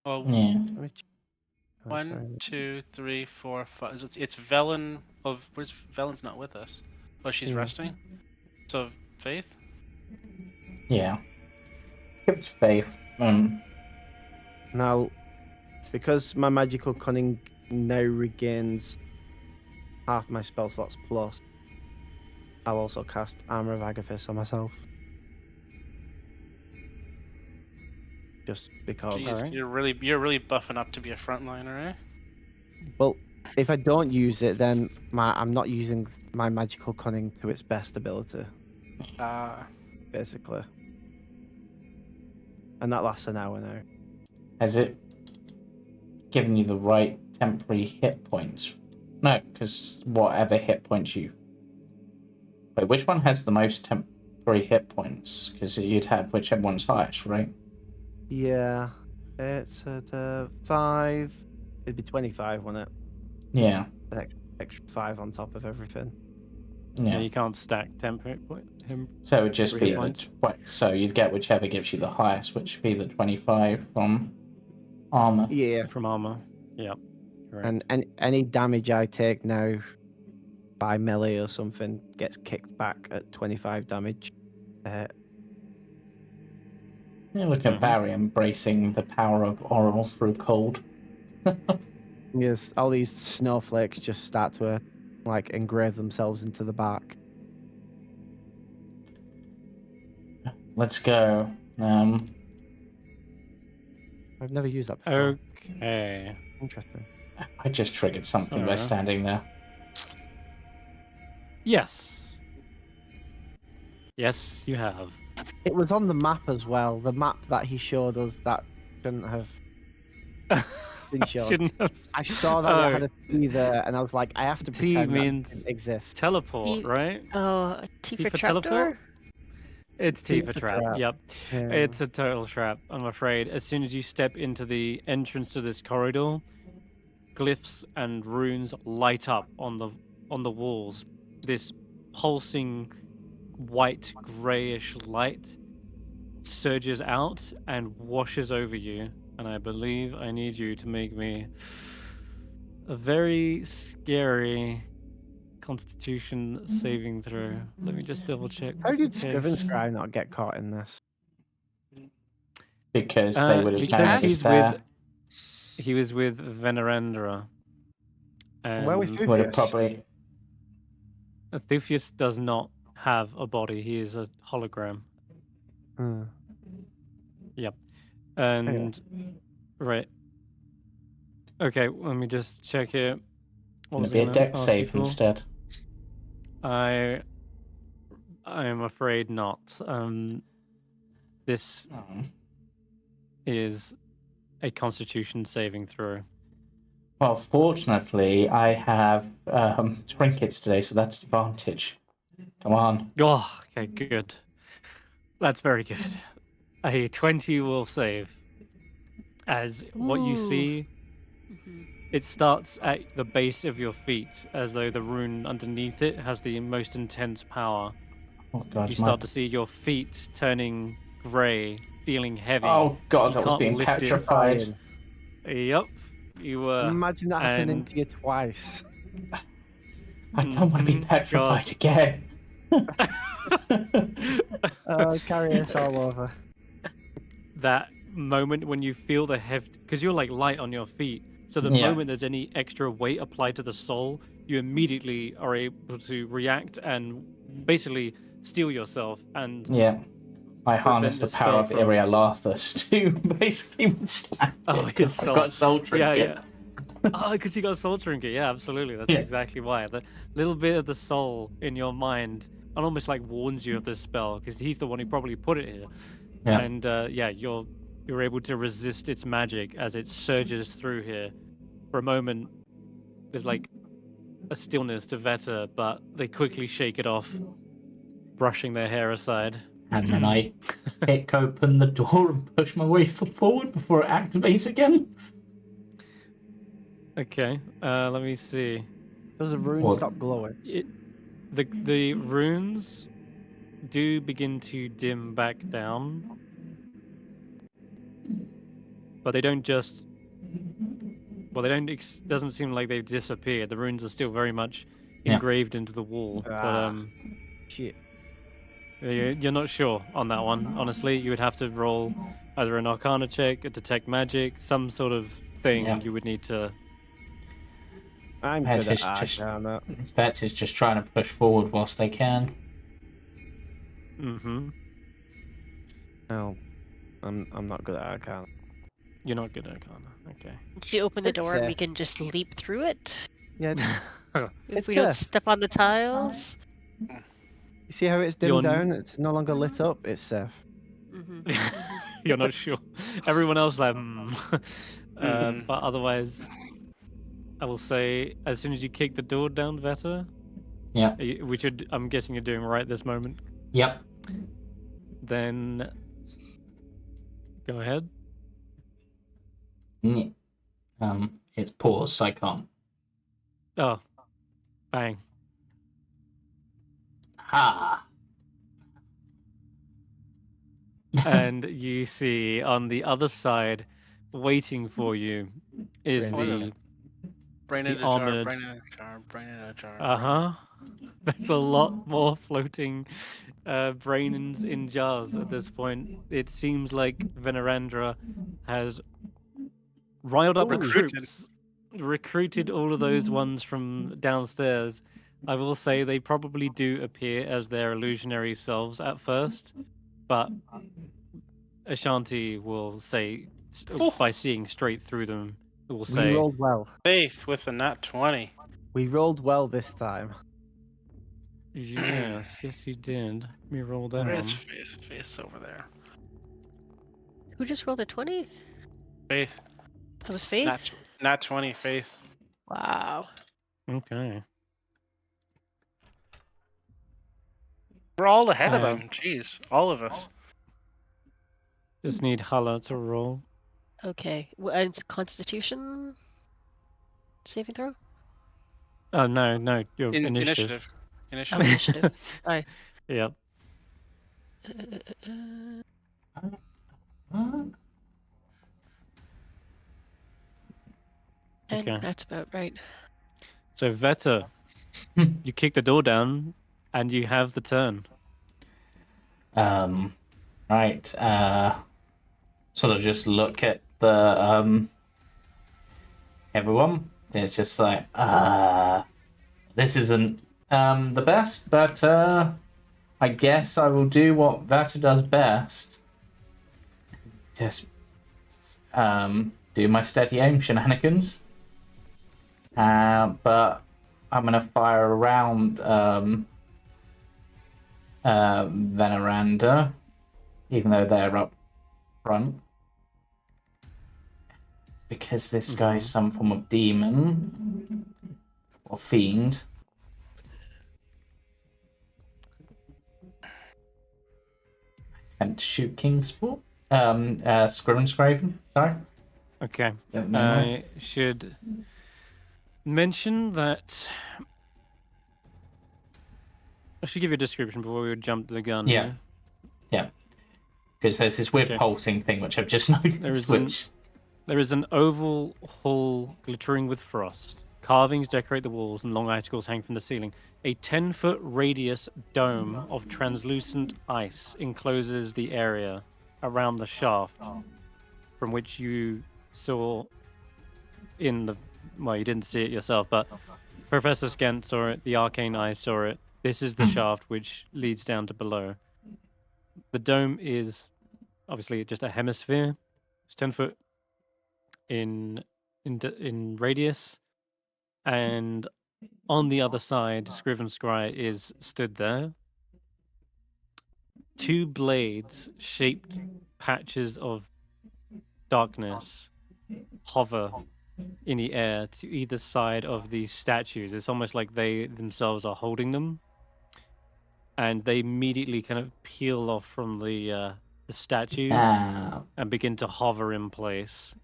Well, Yeah. Let me check. 1, 2, 3, 4, 5. It's Velen. Where's Velen's not with us? Oh, she's Yeah. resting. So Faith. Yeah. Give it to Faith. Now, because my magical cunning now regains half my spell slots plus, I'll also cast Armor of Agathis on myself. Just because. Jeez, Alright. you're really buffing up to be a frontliner, eh? Well, if I don't use it, then I'm not using my magical cunning to its best ability, basically. And that lasts an hour now. Has it given you the right temporary hit points? No, because whatever hit points you... Wait, which one has the most temporary hit points? Because you'd have whichever one's highest, right? Yeah, it's at 5. It'd be 25, wouldn't it? Yeah. Extra 5 on top of everything. Yeah, Yeah. you can't stack temporary him. So it would just Hit be points. so you'd get whichever gives you the highest, which would be the 25 from armor. Yeah, From armor. Yep. Correct. and any damage I take now by melee or something gets kicked back at 25 damage. Yeah, look at Barry embracing the power of oral through cold. Yes, all these snowflakes just start to like engrave themselves into the bark. Let's go. I've never used that before. Okay. Interesting. I just triggered something by Alright. standing there. Yes. Yes, you have. It was on the map as well. The map that he showed us that shouldn't have been shown. Shouldn't have. I saw that it had a T there, and I was like, I have to T pretend that means didn't exist. Teleport, T- right? Oh, T T for for trapdoor? teleport? It's T T for for trap. trap. Yep. Yeah. It's a total trap, I'm afraid. As soon as you step into the entrance to this corridor, glyphs and runes light up on the walls. This pulsing white grayish light surges out and washes over you. And I believe I need you to make me a very scary Constitution saving throw. Let me just double check. How did just in Scriven case. Scry not get caught in this? Because they would have because noticed he's that. he was with Venerandra. And Where was Would have Thufius? probably. Thufius does not have a body. He is a hologram. Hmm. And right. Okay, let me just check it. What was It'd be I a gonna deck ask you save for? instead. I am afraid not. This Oh. is a Constitution saving throw. Well, fortunately, I have trinkets today, so that's advantage. Come on. Oh, okay, good. That's very good. A 20 will save. As what you Ooh. see, Mhm. it starts at the base of your feet, as though the rune underneath it has the most intense power. Oh god, You start to see your feet turning grey, feeling heavy. Oh god, You I was can't being lift it. petrified. Yep, you were. Imagine that happening and to you twice. I don't want to be Mhm, petrified again. Carry us all over. that moment when you feel the heft, because you're like light on your feet, so the Yeah. moment there's any extra weight applied to the soul, you immediately are able to react and basically steel yourself and Yeah. I harnessed the this power spell of from- Irialathus to basically withstand Oh, it, his 'cause I've got soul. soul trinket. Yeah. Oh, because you got a soul trinket. Yeah, absolutely. That's Yeah. exactly why. The little bit of the soul in your mind and almost like warns you of this spell because he's the one who probably put it here. Yeah. And yeah, you're able to resist its magic as it surges through here. For a moment, there's like a stillness to Veta, but they quickly shake it off, brushing their hair aside. And then I kick open the door and push my way forward before it activates again. Okay, let me see. Does the rune What? stop glowing? The runes do begin to dim back down, but they don't just. Well, they don't. Doesn't seem like they've disappeared. The runes are still very much Yeah. engraved into the wall. Ah. But Shit. you're not sure on that one. Honestly, you would have to roll either an Arcana check, a Detect Magic, some sort of thing. Yeah. You would need to. I'm That good is at just- Arcana. Vet is just trying to push forward whilst they can. Mm-hmm. No, I'm not good at Arcana. You're not good at Arcana. Okay. Should you open the It's, door and we can just leap through it? Yeah. If It's, we don't step on the tiles? You see how it's dimmed down? It's no longer lit up. It's safe. hmm You're not sure. Everyone else like, Mhm. but otherwise, I will say as soon as you kick the door down, Veta, Yeah. which I'm guessing you're doing right this moment, Yep. then go ahead. Yeah. It's paused, so I can't. Oh, bang. Ha! And you see on the other side, waiting for you, is Brandee. the Brain The in a jar, armoured- brain in a jar, brain in a jar. Uh-huh. There's a lot more floating brains in jars at this point. It seems like Venerandra has riled up the Recruited. troops, recruited all of those ones from downstairs. I will say they probably do appear as their illusionary selves at first, but Ashanti will say, by seeing straight through them, will We say, rolled well. Faith with a nat 20. We rolled well this time. yes, yes you did. Let me roll that Where's one. Faith? Faith's over there. Who just rolled a 20? Faith. That was Faith? Nat 20, Faith. Wow. Okay. We're all ahead of Um, them. Jeez, all of us. Just need Hulla to roll. Okay. And it's a Constitution saving throw? Oh no, your Initiative. Oh, Initiative. initiative. Aye. Yep. And Okay. that's about right. So Veta, you kick the door down, and you have the turn. Right. Sort of just look at the everyone. It's just like, this isn't the best, but I guess I will do what Vata does best. Just do my steady aim shenanigans. But I'm gonna fire around Veneranda, even though they're up front. Because this guy's some form of demon or fiend. And to shoot Kingsport. Scriven, sorry. Okay. Yeah, no. I should mention that. I should give you a description before we would jump to the gun. Yeah. here. Yeah. Because there's this weird Okay. pulsing thing which I've just noticed. There is an oval hall glittering with frost. Carvings decorate the walls and long icicles hang from the ceiling. A 10-foot radius dome of translucent ice encloses the area around the shaft from which you saw in the... Well, you didn't see it yourself, but Professor Skent saw it, the Arcane Eye saw it. This is the shaft which leads down to below. The dome is obviously just a hemisphere. It's 10 foot in in radius, and on the other side, Scriven Scry is stood there. 2 blades, shaped patches of darkness, hover in the air to either side of these statues. It's almost like they themselves are holding them, and they immediately kind of peel off from the statues and begin to hover in place.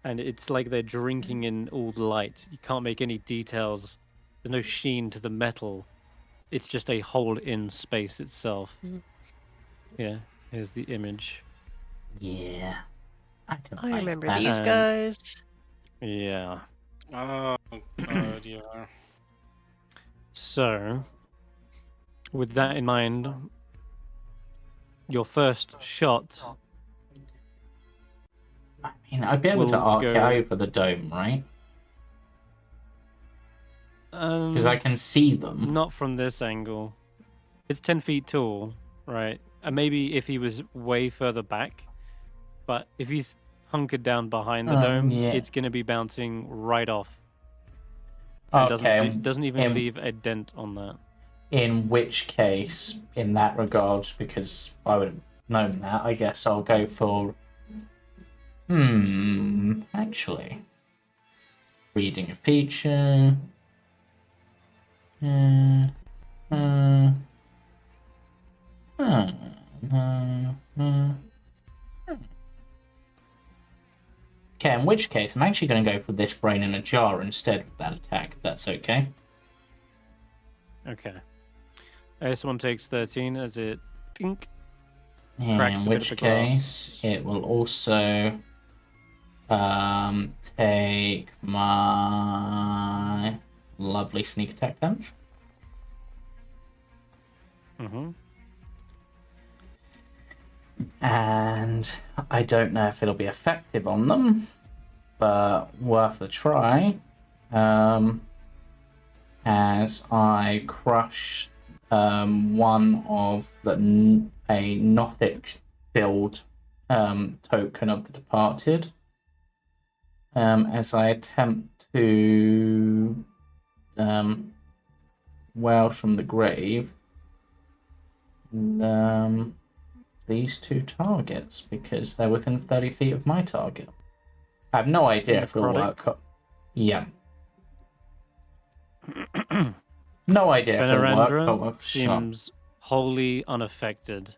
And it's like they're drinking in all the light. You can't make any details. There's no sheen to the metal. It's just a hole in space itself. Mhm. Yeah, here's the image. Yeah. I remember that. these And- guys. Yeah. Oh god, yeah. So, with that in mind, your first shot. I mean, I'd be able to We'll arc it go- over the dome, right? Because I can see them. Not from this angle. It's 10 feet tall, right? And maybe if he was way further back, but if he's hunkered down behind the dome, yeah. it's going to be bouncing right off. And Okay. doesn't even leave a dent on that. In which case, in that regard, because I would have known that, I guess I'll go for. Actually. Reading a feature. Okay, in which case, I'm actually going to go for this brain in a jar instead of that attack, if that's okay. Okay. This one takes 13 as it tink. In Cracks a bit of which the glass. case, it will also take my lovely sneak attack damage. Mm-hmm. And I don't know if it'll be effective on them, but worth a try. As I crush one of a Nothic filled token of the departed. As I attempt to well from the grave these 2 targets because they're within 30 feet of my target. I have no idea if it'll Necrotic? work. Yeah. No idea if it'll work. Venerandra seems wholly unaffected.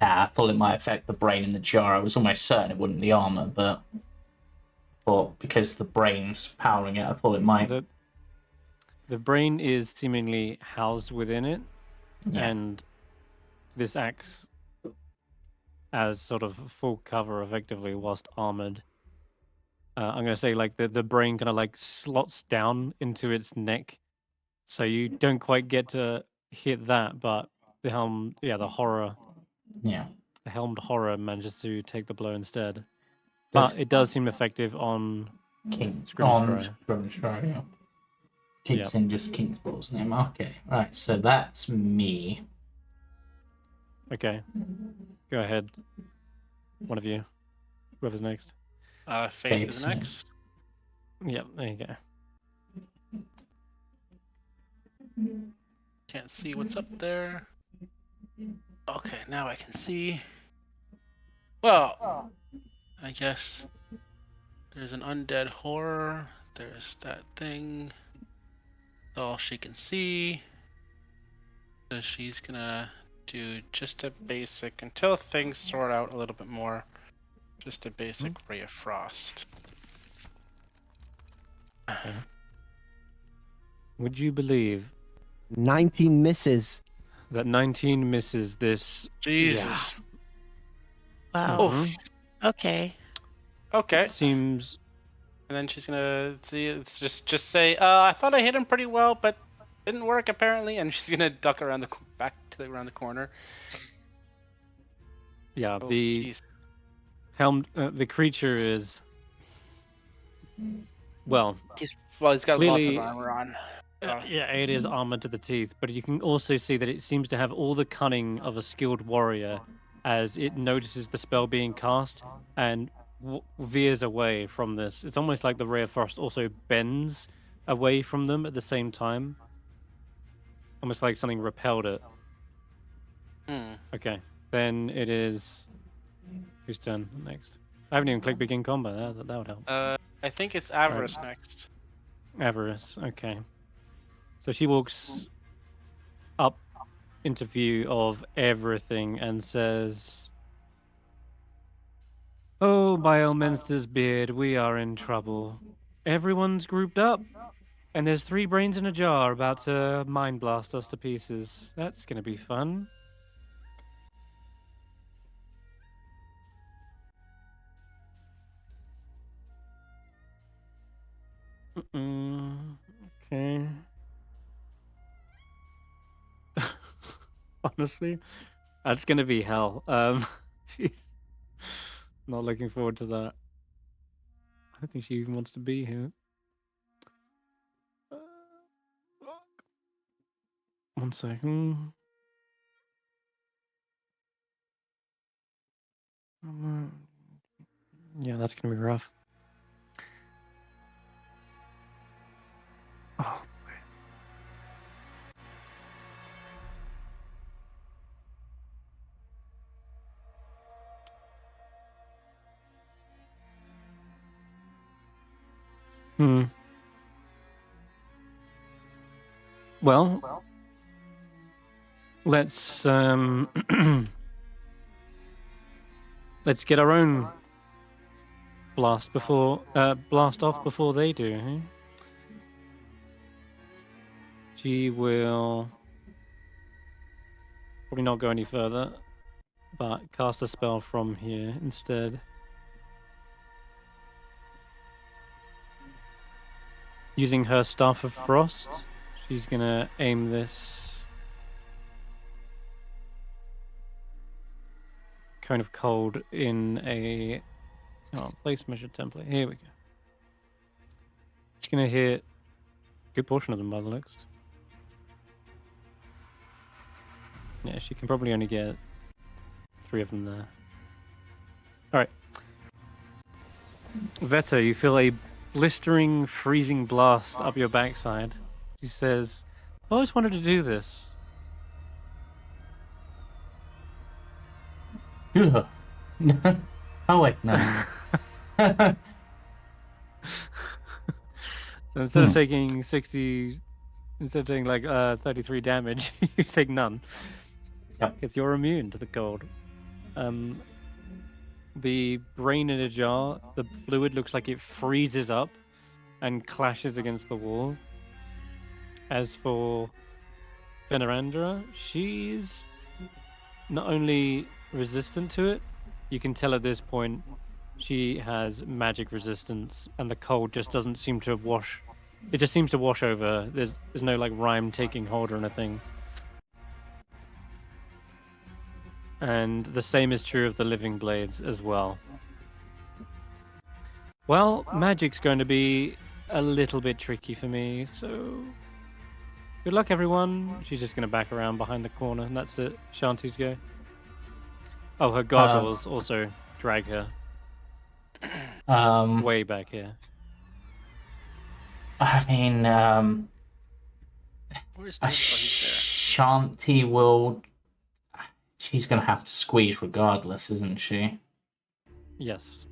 I thought it might affect the brain in the jar. I was almost certain it wouldn't the armor, but because the brain's powering it, I thought it might. The brain is seemingly housed within it, and this acts as sort of full cover effectively whilst armored. I'm going to say like the brain kind of like slots down into its neck, so you don't quite get to hit that, but the helm, the horror, the helmed horror manages to take the blow instead. But it does seem effective on Scrimscry. Keeps in just King's Ball's name. Okay, right. So that's me. Okay, go ahead. One of you, whoever's next. Faith is next. Yep, there you go. Can't see what's up there. Okay, now I can see. Well, I guess there's an undead horror. There's that thing. That's all she can see. So she's gonna do just a basic, until things sort out a little bit more, just a basic Ray of Frost. Okay. Would you believe 19 misses. that 19 misses this? Jesus. Wow. Mhm. Okay. Okay. Seems And then she's gonna just say, I thought I hit him pretty well, but didn't work apparently. And she's gonna duck around around the corner. yeah. Oh, The jeez. helmed the creature is well. He's got clearly- lots of armor on. Yeah, it is armored to the teeth, but you can also see that it seems to have all the cunning of a skilled warrior, as it notices the spell being cast and veers away from this. It's almost like the ray of frost also bends away from them at the same time. Almost like something repelled it. Okay, then it is... Whose turn next? I haven't even clicked begin combat. That would help. I think it's Avarice next. Avarice, okay. So she walks up into view of everything and says, "Oh, by Elminster's beard, we are in trouble. Everyone's grouped up, and there's 3 brains in a jar about to mind blast us to pieces. That's gonna be fun." Okay. Honestly, that's gonna be hell. She's not looking forward to that. I don't think she even wants to be here. One second. Yeah, that's gonna be rough. Oh. Well, let's let's get our own blast off before they do. Eh? She will probably not go any further, but cast a spell from here instead. Using her Staff of Frost, she's gonna aim this cone of cold in a place measure template. Here we go. It's gonna hit a good portion of them by the looks. Yeah, she can probably only get 3 of them there. Alright. Vetter, you feel a blistering, freezing blast up your backside. She says, "I always wanted to do this." Oh wait, no. So instead of taking 60, instead of taking like 33 damage, you take none. Yep. Because you're immune to the cold. The brain in a jar, the fluid looks like it freezes up and clashes against the wall. As for Venerandra, she's not only resistant to it, you can tell at this point she has magic resistance, and the cold just doesn't seem to wash. It just seems to wash over. There's no like Rime taking hold or anything. And the same is true of the living blades as well. Well, magic's going to be a little bit tricky for me, so good luck, everyone. She's just going to back around behind the corner, and that's it. Shanti's go. Oh, her goggles also drag her way back here. I mean, Where's David? Oh, he's there. Ashanti will... She's going to have to squeeze regardless, isn't she? Yes.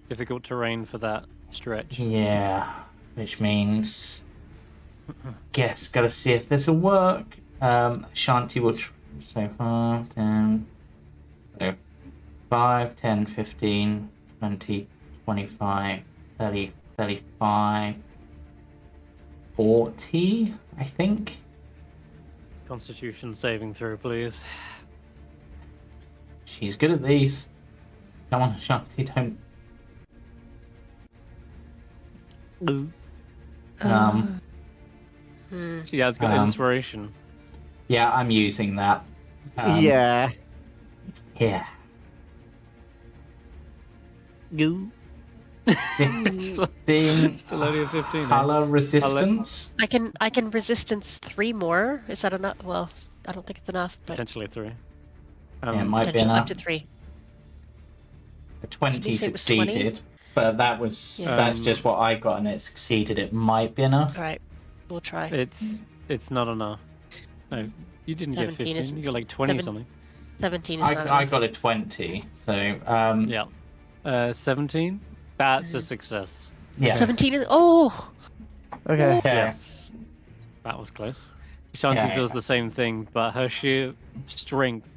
Difficult terrain for that stretch. Yeah, which means... Guess, gotta see if this will work. Ashanti will... So 5, 10... So 5, 10, 15, 20, 25, 30, 35... 40, I think. Constitution saving throw, please. She's good at these. Come on, Ashanti, don't. Yeah, it's got inspiration. Yeah, I'm using that. Yeah. Yeah. Goo. Still only a 15. Hulla resistance. I can resistance 3 more. Is that enough? Well, I don't think it's enough, but Potentially 3. Yeah, it might be potential up enough. to 3. A 20 Did you say it was 20? succeeded, but that's Yeah. just what I got, and it succeeded. It might be enough. All right, we'll try. It's not enough. No, you didn't get 17 15. You got like 20 seven- something. 17 is not I enough. got a 20, so Yeah. 17. That's a success. yeah. 17 is Okay. Yeah. Yes. That was close. Ashanti Yeah. feels the same thing, but her sheer strength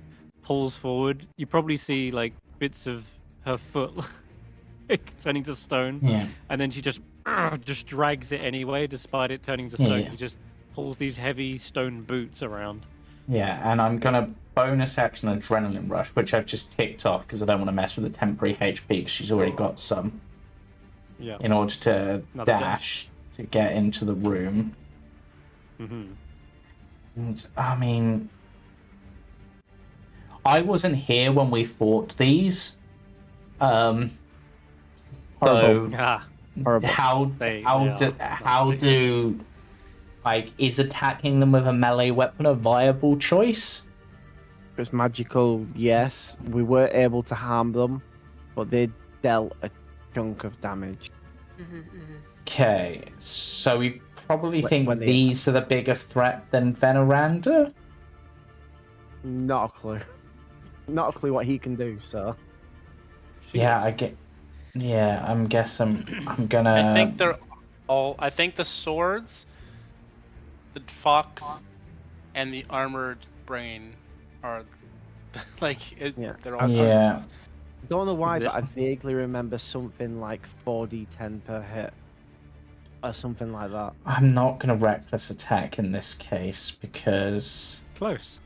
pulls forward. You probably see like bits of her foot turning to stone, Yeah. and then she just drags it anyway, despite it turning to stone. Yeah. She just pulls these heavy stone boots around. Yeah, and I'm gonna bonus action Adrenaline Rush, which I've just ticked off because I don't want to mess with the temporary HP because she's already got some. Yeah. In order to Another dash to get into the room. Mm-hmm. And, I mean, I wasn't here when we fought these. So Horrible. Ah, Horrible. how do like is attacking them with a melee weapon a viable choice? It's magical, yes. We were able to harm them, but they dealt a chunk of damage. Okay, so we probably think when they- these are the bigger threat than Veneranda? Not a clue. Not a clue what he can do, so. Yeah, I'm guessing I'm gonna. I think they're all. I think the swords, the fox, and the armored brain are like. Yeah. They're all. Yeah. Don't know why, The- but I vaguely remember something like 4d10 per hit. Or something like that. I'm not gonna reckless attack in this case because close.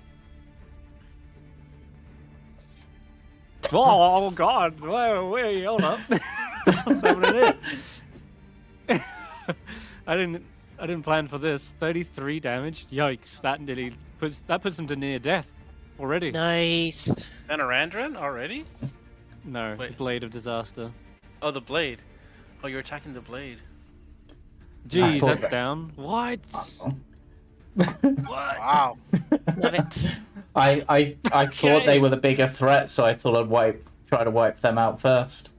Oh God! Wait, hold up. What's happening here? I didn't plan for this. 33 damage. Yikes! That nearly puts him to near death already. Nice. Venerandran already? No, Wait. the blade of disaster. Oh, the blade. Oh, you're attacking the blade. Jeez, thought that's that- down. What? Wow. Love it. I thought they were the bigger threat, so I thought I'd try to wipe them out first.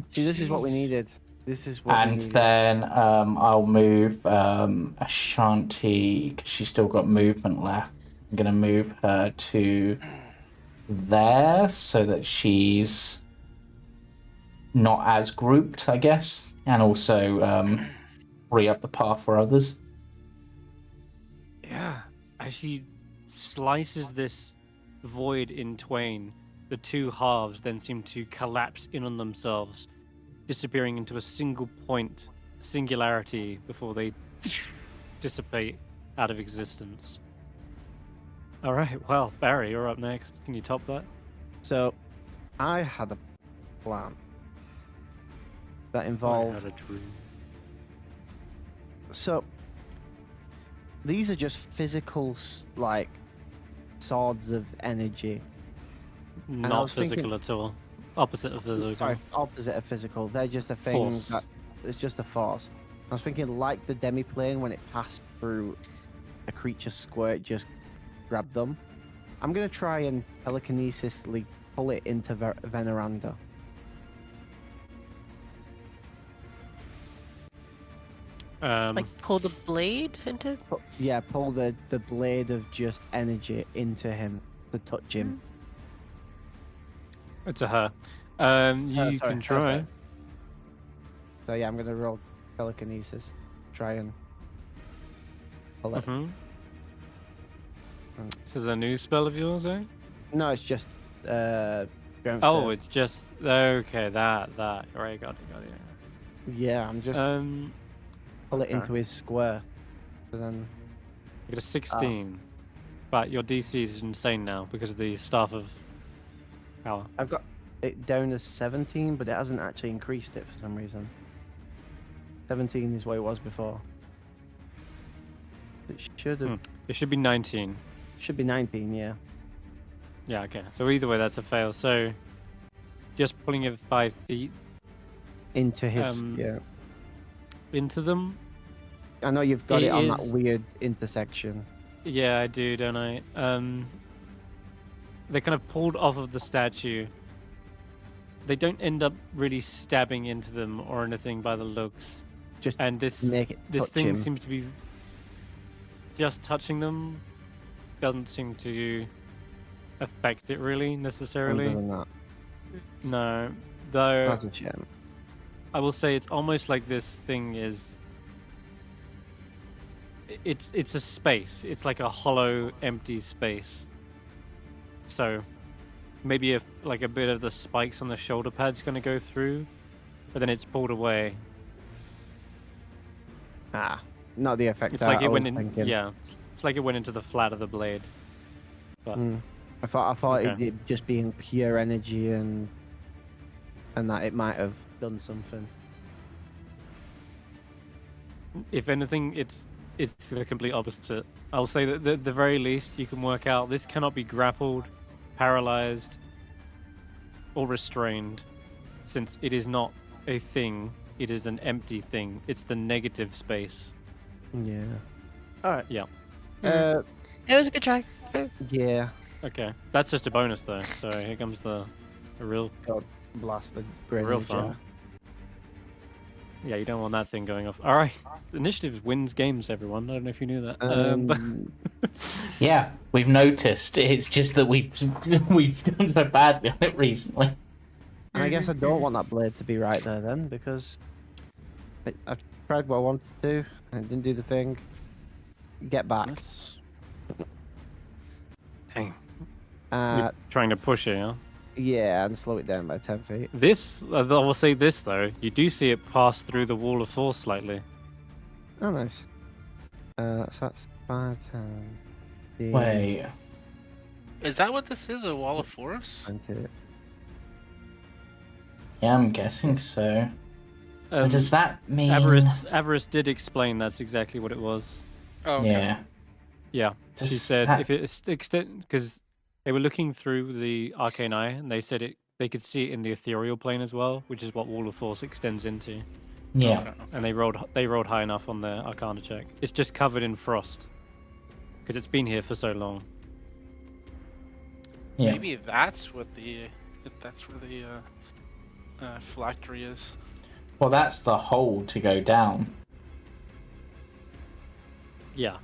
See, this is what we needed. This is what we And needed. then I'll move Ashanti because she's still got movement left. I'm gonna move her to there so that she's not as grouped, I guess, and also free up the path for others. Yeah. As she slices this void in twain, the two halves then seem to collapse in on themselves, disappearing into a single point, singularity, before they dissipate out of existence. All right, well, Barry, you're up next. Can you top that? So, I had a plan that I involved. had a dream. So, these are just physical, like, swords of energy. I Not was thinking- physical at all. Opposite of physical. Sorry, opposite of physical. They're just a thing Force. that it's just a force. I was thinking like the demiplane when it passed through a creature's square, it just grabbed them. I'm gonna try and telekinesisly pull it into Veneranda. Like pull the blade into. Yeah, pull the blade of just energy into him to touch him. To her. You sorry, can try. okay. So yeah, I'm gonna roll telekinesis, try and pull it. Mm-hmm. This is a new spell of yours, eh? No, it's just strength Oh, save. it's just okay. That. Right, got it. Yeah, I'm just pull it okay. into his square. So then You get a 16, but your DC is insane now because of the staff of power. I've got it down as 17, but it hasn't actually increased it for some reason. 17 is what it was before. It should have It should be 19. should be 19, yeah. Yeah, okay. So either way, that's a fail. So just pulling it 5 feet Into his yeah. into them. I know you've got It it on is- that weird intersection. Yeah, I do, don't I? They kind of pulled off of the statue, they don't end up really stabbing into them or anything by the looks. Just And this make it this touch thing him. seems to be just touching them. Doesn't seem to affect it really necessarily. Other than that. No, though That's a shame. I will say it's almost like this thing is. It's a space. It's like a hollow, empty space. So maybe if like a bit of the spikes on the shoulder pad's going to go through, but then it's pulled away. Ah, not the effect. It's like I it went was in. thinking. Yeah, it's like it went into the flat of the blade. But I thought Okay. it just being pure energy and that it might have done something. if anything, it's the complete opposite. I'll say that the very least you can work out this cannot be grappled, paralyzed, or restrained, since it is not a thing. It is an empty thing. It's the negative space. Yeah. All right. Yeah. Uh, It was a good try. yeah. Okay, that's just a bonus though. So here comes the real God blast the grenade. real fun. Yeah, you don't want that thing going off. All right, initiative wins games, everyone. I don't know if you knew that. But Yeah, we've noticed. It's just that we've done so badly on it recently. And I guess I don't want that blade to be right there then, because I've tried what I wanted to, and it didn't do the thing. Get back. That's... Dang, Uh, you're trying to push it, yeah. yeah, and slow it down by 10 feet. This, I will say this though, you do see it pass through the wall of force slightly. Oh, nice. So that's 5, 10, Wait. Is that what this is? A wall of force? 20. Yeah, I'm guessing so. But does that mean? Avarice did explain that's exactly what it was. Oh, okay. Yeah. Yeah, she Does said that- if it extend because they were looking through the arcane eye and they said they could see it in the ethereal plane as well, which is what wall of force extends into. Yeah. Okay. And they rolled high enough on their arcana check. It's just covered in frost because it's been here for so long. Yeah. Maybe that's what where the phylactery is. Well, that's the hole to go down. Yeah,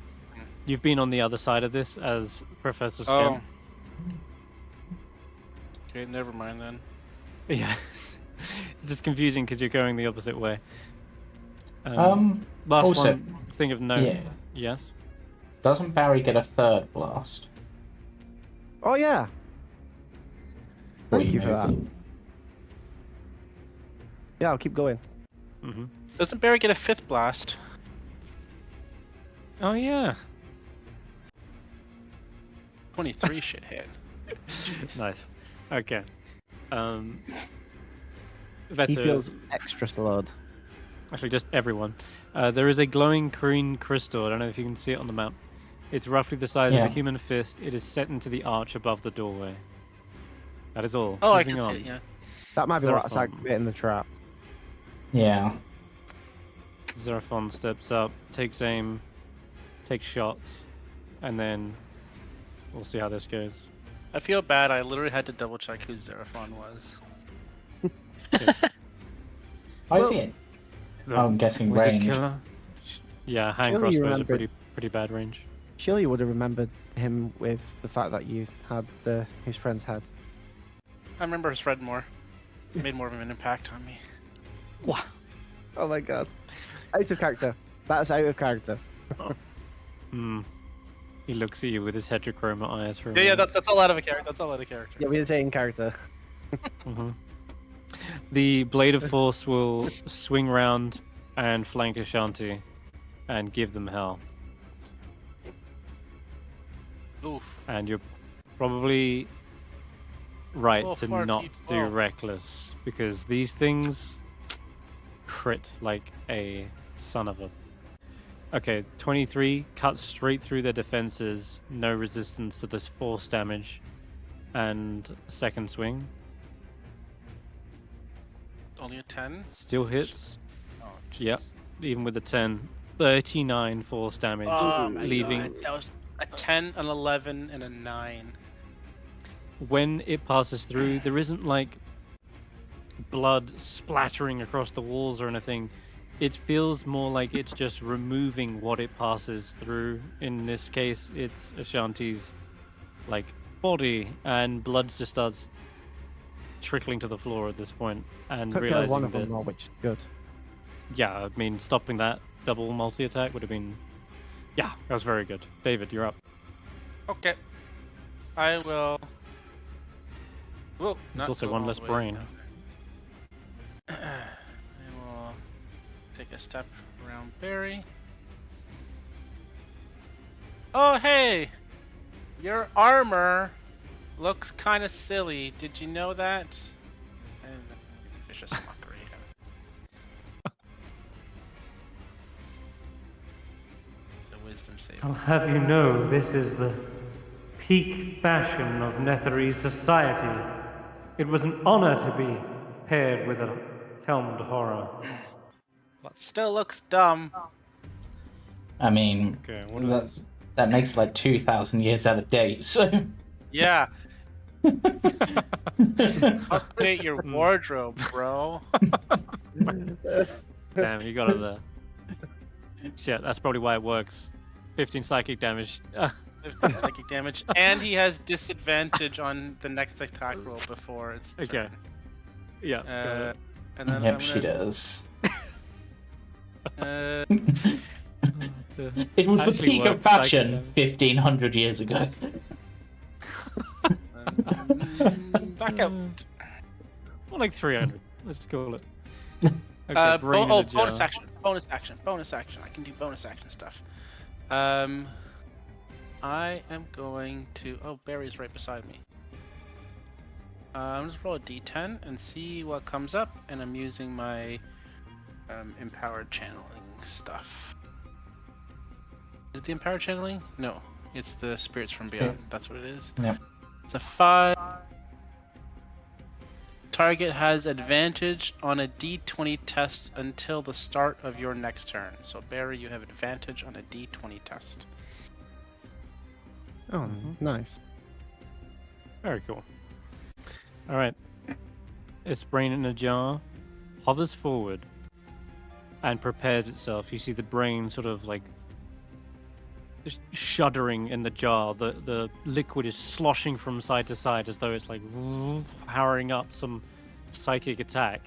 you've been on the other side of this as Professor Skrap. Oh. Okay, never mind then. Yeah, it's just confusing because you're going the opposite way. Um. Last also- one thing of note. Yeah. Yes. Doesn't Barry get a third blast? Oh, yeah. Or Thank you for that. maybe- Yeah, I'll keep going. Mm-hmm. Doesn't Barry get a fifth blast? Oh yeah. 23 shit hit. Nice. Okay. He Vettrgeist, feels extra slowed. actually just everyone. There is a glowing green crystal. I don't know if you can see it on the map. It's roughly the size of Yeah. a human fist. It is set into the arch above the doorway. That is all. Oh, I Moving can on. see it, yeah. That might be what's Xerophon. activating the trap. Yeah. Xerophon steps up, takes aim, takes shots, and then we'll see how this goes. I feel bad. I literally had to double check who Xerophon was. Yes. I see it. I'm guessing Was it range. killer? Yeah, hand Surely you crossbows are remembered- pretty bad range. Surely you would have remembered him with the fact that you had his friend's head. I remember his friend more. It made more of an impact on me. Wow. Oh my god. Out of character. That's out of character. Hmm. He looks at you with his heterochroma eyes for a Yeah, moment. that's all out of a character. That's all out of character. Yeah, we're saying character. Mhm. The blade of force will swing round and flank Ashanti and give them hell. Oof. And you're probably right Oh, to far not too- do oh. reckless because these things crit like a son of a. Okay, 23 cuts straight through their defenses, no resistance to this force damage, and second swing Only a 10? still hits. Oh, Yep. jeez. Even with the 10, 39 force damage, Oh my leaving. god. That was a 10, an 11, and a 9. When it passes through, there isn't like blood splattering across the walls or anything. It feels more like it's just removing what it passes through. In this case, it's Ashanti's like body, and blood just starts trickling to the floor at this point, and Could get one realizing of them that more, which is good. yeah, I mean stopping that double multi attack would have been that was very good. David, you're up. Okay. I will. Well, There's also one less brain. I will take a step around Barry. Oh, hey! Your armor looks kind of silly. Did you know that? And vicious mockery. The wisdom save. I'll have you know this is the peak fashion of Netherese society. It was an honor to be paired with a helmed horror. Well, it still looks dumb. I mean, Okay, what is that makes like 2,000 years out of date. So Yeah. Update your wardrobe, bro. damn, you got it there. Shit, that's probably why it works. 15 psychic damage. 15 psychic damage, and he has disadvantage on the next attack roll before it's Okay. turn. Yeah. got it. And then yep, I'm she gonna, does. uh, It was the Actually peak of works, psychic fashion damage. 1,500 years ago. back out. More like 300. Let's call it. Okay, brain in a jar. Bonus action. I can do bonus action stuff. I am going to. Oh, Barry's right beside me. I'm just roll a d10 and see what comes up, and I'm using my empowered channeling stuff. Is it the empowered channeling? No, it's the spirits from beyond. That's what it is. Yep. It's a 5. Target has advantage on a d20 test until the start of your next turn. So Barry, you have advantage on a d20 test. Oh, nice. Very cool. All right. Its brain in a jar hovers forward and prepares itself. You see the brain sort of like shuddering in the jar. The liquid is sloshing from side to side as though it's like powering up some psychic attack.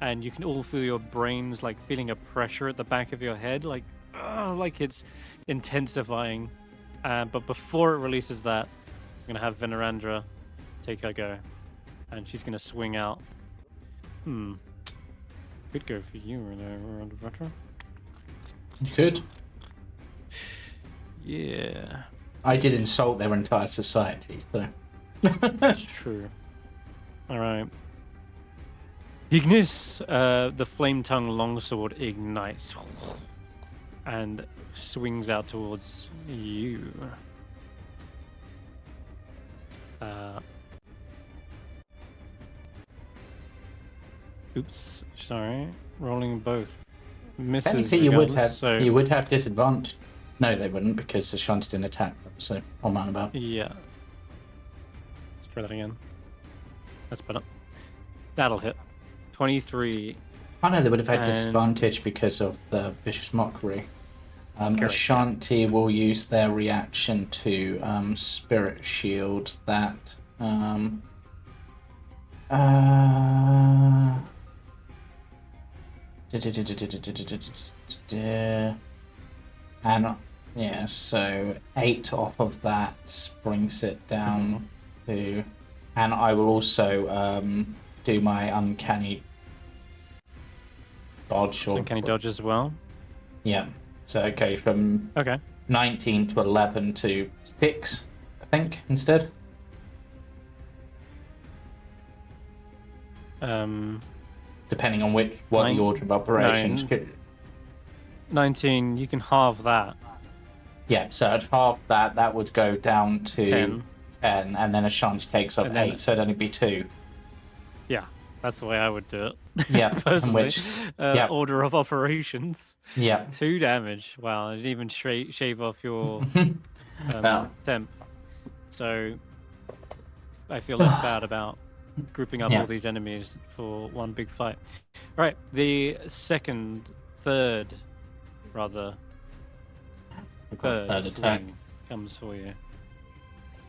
And you can all feel your brains like feeling a pressure at the back of your head, like it's intensifying. But before it releases that, I'm gonna have Venerandra take her go, and she's gonna swing out. Could go for you, Venerandra. You could. Yeah, I did insult their entire society, so. that's true. All right. Ignis, the flame tongue longsword ignites and swings out towards you. Oops, sorry. Rolling both misses. Technically, you would have regardless, so disadvantage. No, they wouldn't, because Ashanti didn't attack them, so on man about. yeah. Let's try that again. That's better. That'll hit. 23. I know they would have had And- disadvantage because of the vicious mockery. Correct, Ashanti will use their reaction to spirit shield that. And yeah, so 8 off of that brings it down to. And I will also do my uncanny dodge. Or, Uncanny dodge as well. Yeah. So okay, from Okay. 19 to 11 to 6, I think, instead. Depending on what Nine- the order of operations. 19, you can halve that. Yeah, so at half that, that would go down to 10. 10, and then Ashanti takes up And then- 8, so it'd only be 2. Yeah, that's the way I would do it. Yeah, Personally. which, yeah. Order of operations. Yeah. 2 damage. Wow, I didn't even shave off your Well. temp. So I feel less bad about grouping up Yeah. all these enemies for one big fight. All right, the third I've got a third attack. swing comes for you.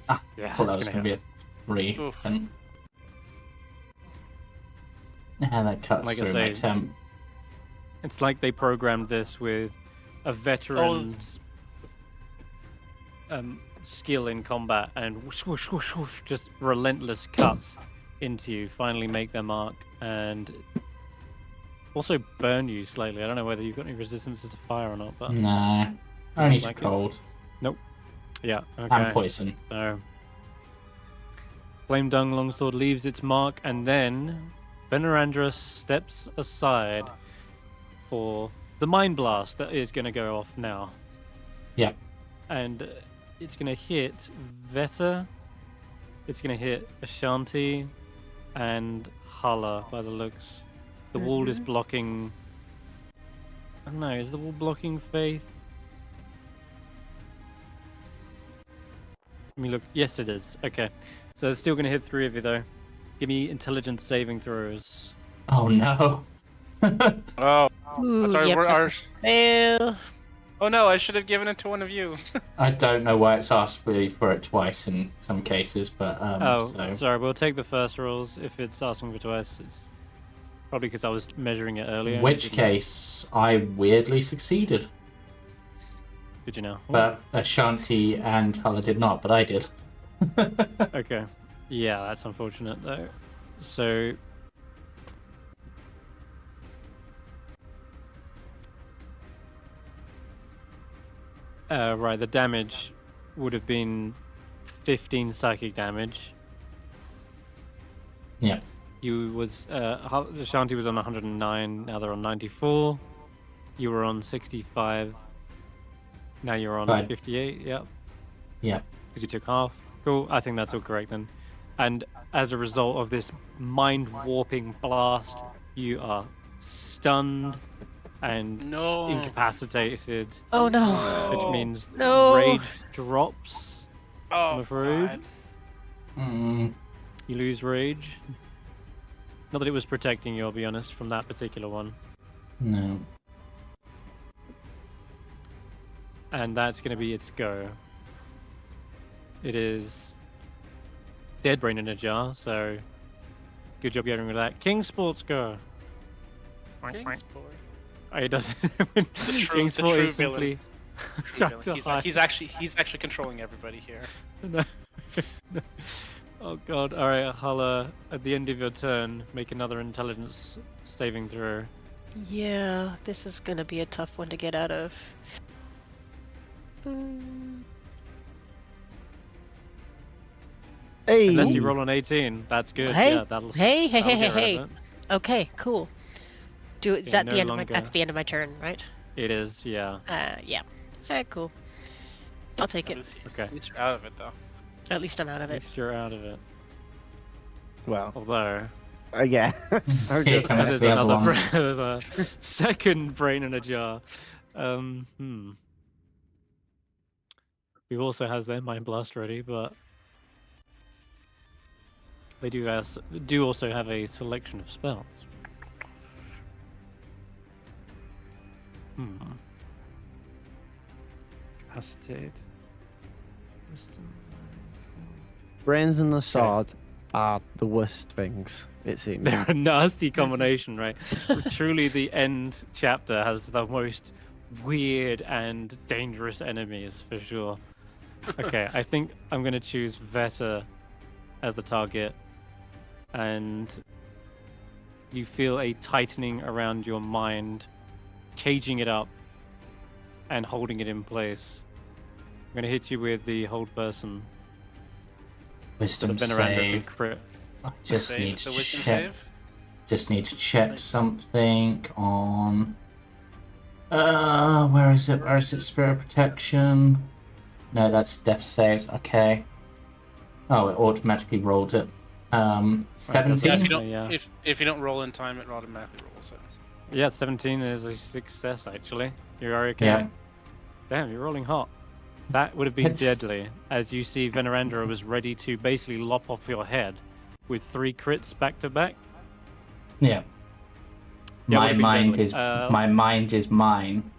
Ah, Yeah, I thought that that's was gonna going to hit. be a 3. Oof. And that cuts Like I through my say, temp. It's like they programmed this with a veteran's skill in combat and whoosh, whoosh, whoosh, whoosh, just relentless cuts into you, finally make their mark, and also burn you slightly. I don't know whether you've got any resistances to fire or not, but No, only to like it? cold. yeah, okay. And poison. So, Flame Dung Longsword leaves its mark, and then Venerandra steps aside for the Mind Blast that is going to go off now. Yep. And it's going to hit Veta, it's going to hit Ashanti, and Hulla by the looks. The wall is blocking... I don't know, is the wall blocking Faith? Let me look. Yes, it is. Okay. So it's still going to hit 3 of you, though. Give me intelligence saving throws. Oh no. Oh, Ooh, sorry. yep, fail. Oh no, I should have given it to one of you. I don't know why it's asked me for it twice in some cases, but so... Sorry. We'll take the first rolls. If it's asking for twice, it's probably because I was measuring it earlier. In which case, I weirdly succeeded. Did you know? But Ashanti and Hulla did not, but I did. Okay. Yeah, that's unfortunate, though. So... right, the damage would have been 15 psychic damage. Yeah. Ashanti was on 109, now they're on 94. You were on 65. Now you're on Right. 58, yep. Yeah. Because you took half. Cool, I think that's all correct then. And as a result of this mind-warping blast, you are stunned and No. incapacitated, Oh no. which Oh. means No. rage drops. Oh, I'm afraid. God. Mm, You lose rage. Not that it was protecting you, I'll be honest, from that particular one. no. And that's going to be its go. It is dead brain in a jar, so good job getting rid of that. King Sports go. Kingsport. Oh, he doesn't. The King true Sport is villain. simply True chucked villain. to He's actually controlling everybody here. No. Oh god. Alright, Hulla, at the end of your turn, make another intelligence saving throw. Yeah, this is gonna be a tough one to get out of. Hey! Unless you roll an 18, that's good. Hey, Yeah, that'll hey, that'll get rid of hey. it. Okay, cool. Is Yeah, that no the end of my? longer- That's the end of my turn, right? It is, yeah. Yeah. Alright, cool. I'll take At it. least, Okay. at least you're out of it, though. At least I'm out At of it. least you're out of it. Well, Although, yeah. I was Here just comes there's the other another one. there's a second brain in a jar. Who also has their Mind Blast ready, but they do also have a selection of spells. Capacitate. Wisdom. Brains and the sword are the worst things, it seems. They're a nasty combination, right? Truly, the end chapter has the most weird and dangerous enemies, for sure. Okay, I think I'm going to choose Veta as the target. And you feel a tightening around your mind, caging it up and holding it in place. I'm going to hit you with the hold person. So the Wisdom Veneranda can save. crit. I just Save, need the to wisdom check. save. Just need to check something on. Where is it? Where is it? Spirit protection. No, that's death saves. Okay. Oh, it automatically rolled it. Yeah, 17. if you don't Yeah. if you don't roll in time, it automatically rolls it. Yeah, 17 is a success, actually. You are okay. Yeah. Damn, you're rolling hot. That would have been It's- deadly, as you see Venerandra was ready to basically lop off your head with 3 crits back to back. Yeah. Yeah, My would've been mind deadly. is my mind is mine.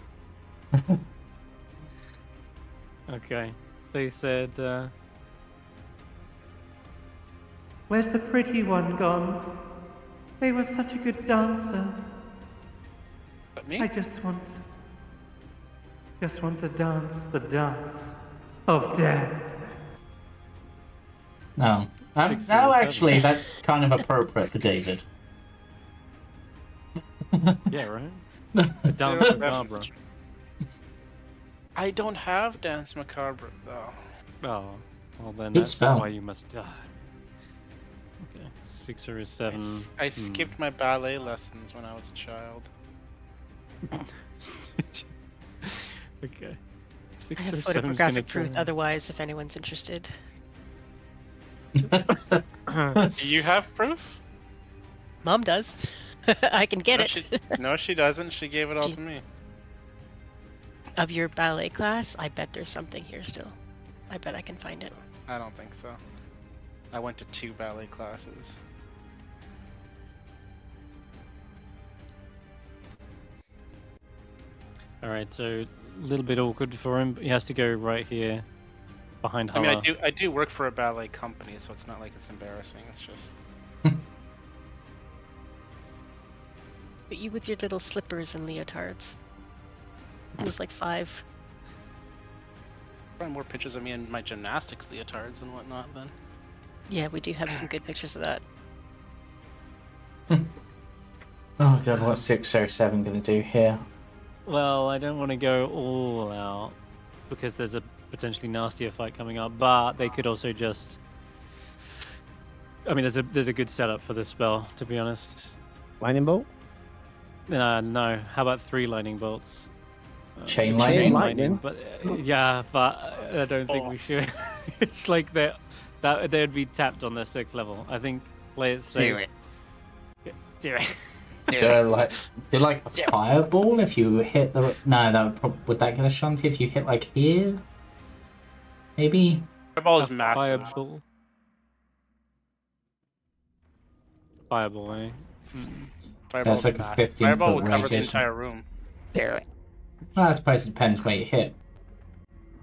Okay. They said, Where's the pretty one gone? They were such a good dancer. But me? I just want to dance the dance of death. No. 6 No, or 7. actually, that's kind of appropriate for David. yeah, right? The dance Zero macabre. reference. I don't have Dance Macabre though. Oh, well then Good that's spell. why you must die. Okay, 6 or 7. I skipped my ballet lessons when I was a child. Okay. I 6 have or 7's gonna photographic proof kill. otherwise if anyone's interested. Do you have proof? Mom does. I can get no, it. No, she doesn't. She gave it all She- to me. Of your ballet class, I bet there's something here still. I bet I can find it. I don't think so. I went to 2 ballet classes. Alright, so a little bit awkward for him. He has to go right here behind I Hulla. mean, I do work for a ballet company, so it's not like it's embarrassing. It's just But you with your little slippers and leotards. It was like 5. probably more pictures of me in my gymnastics leotards and whatnot. Then Yeah, we do have some good pictures of that. Oh god, what's 607 gonna do here? Well, I don't want to go all out because there's a potentially nastier fight coming up, but they could also just. I mean, there's a good setup for this spell, to be honest. Lightning bolt? No. How about 3 lightning bolts? Chain lightning? lightning, but yeah, but I don't think we should. It's like that they'd be tapped on their 6th level. I think play it safe. Do it. Do like a fireball if you hit the no, that would that get Ashanti if you hit like here? Maybe. fireball is A massive. Fireball, eh? Fireball That's like is a massive. 15 Fireball foot would cover the radius. entire room. Well, I suppose it depends where you hit.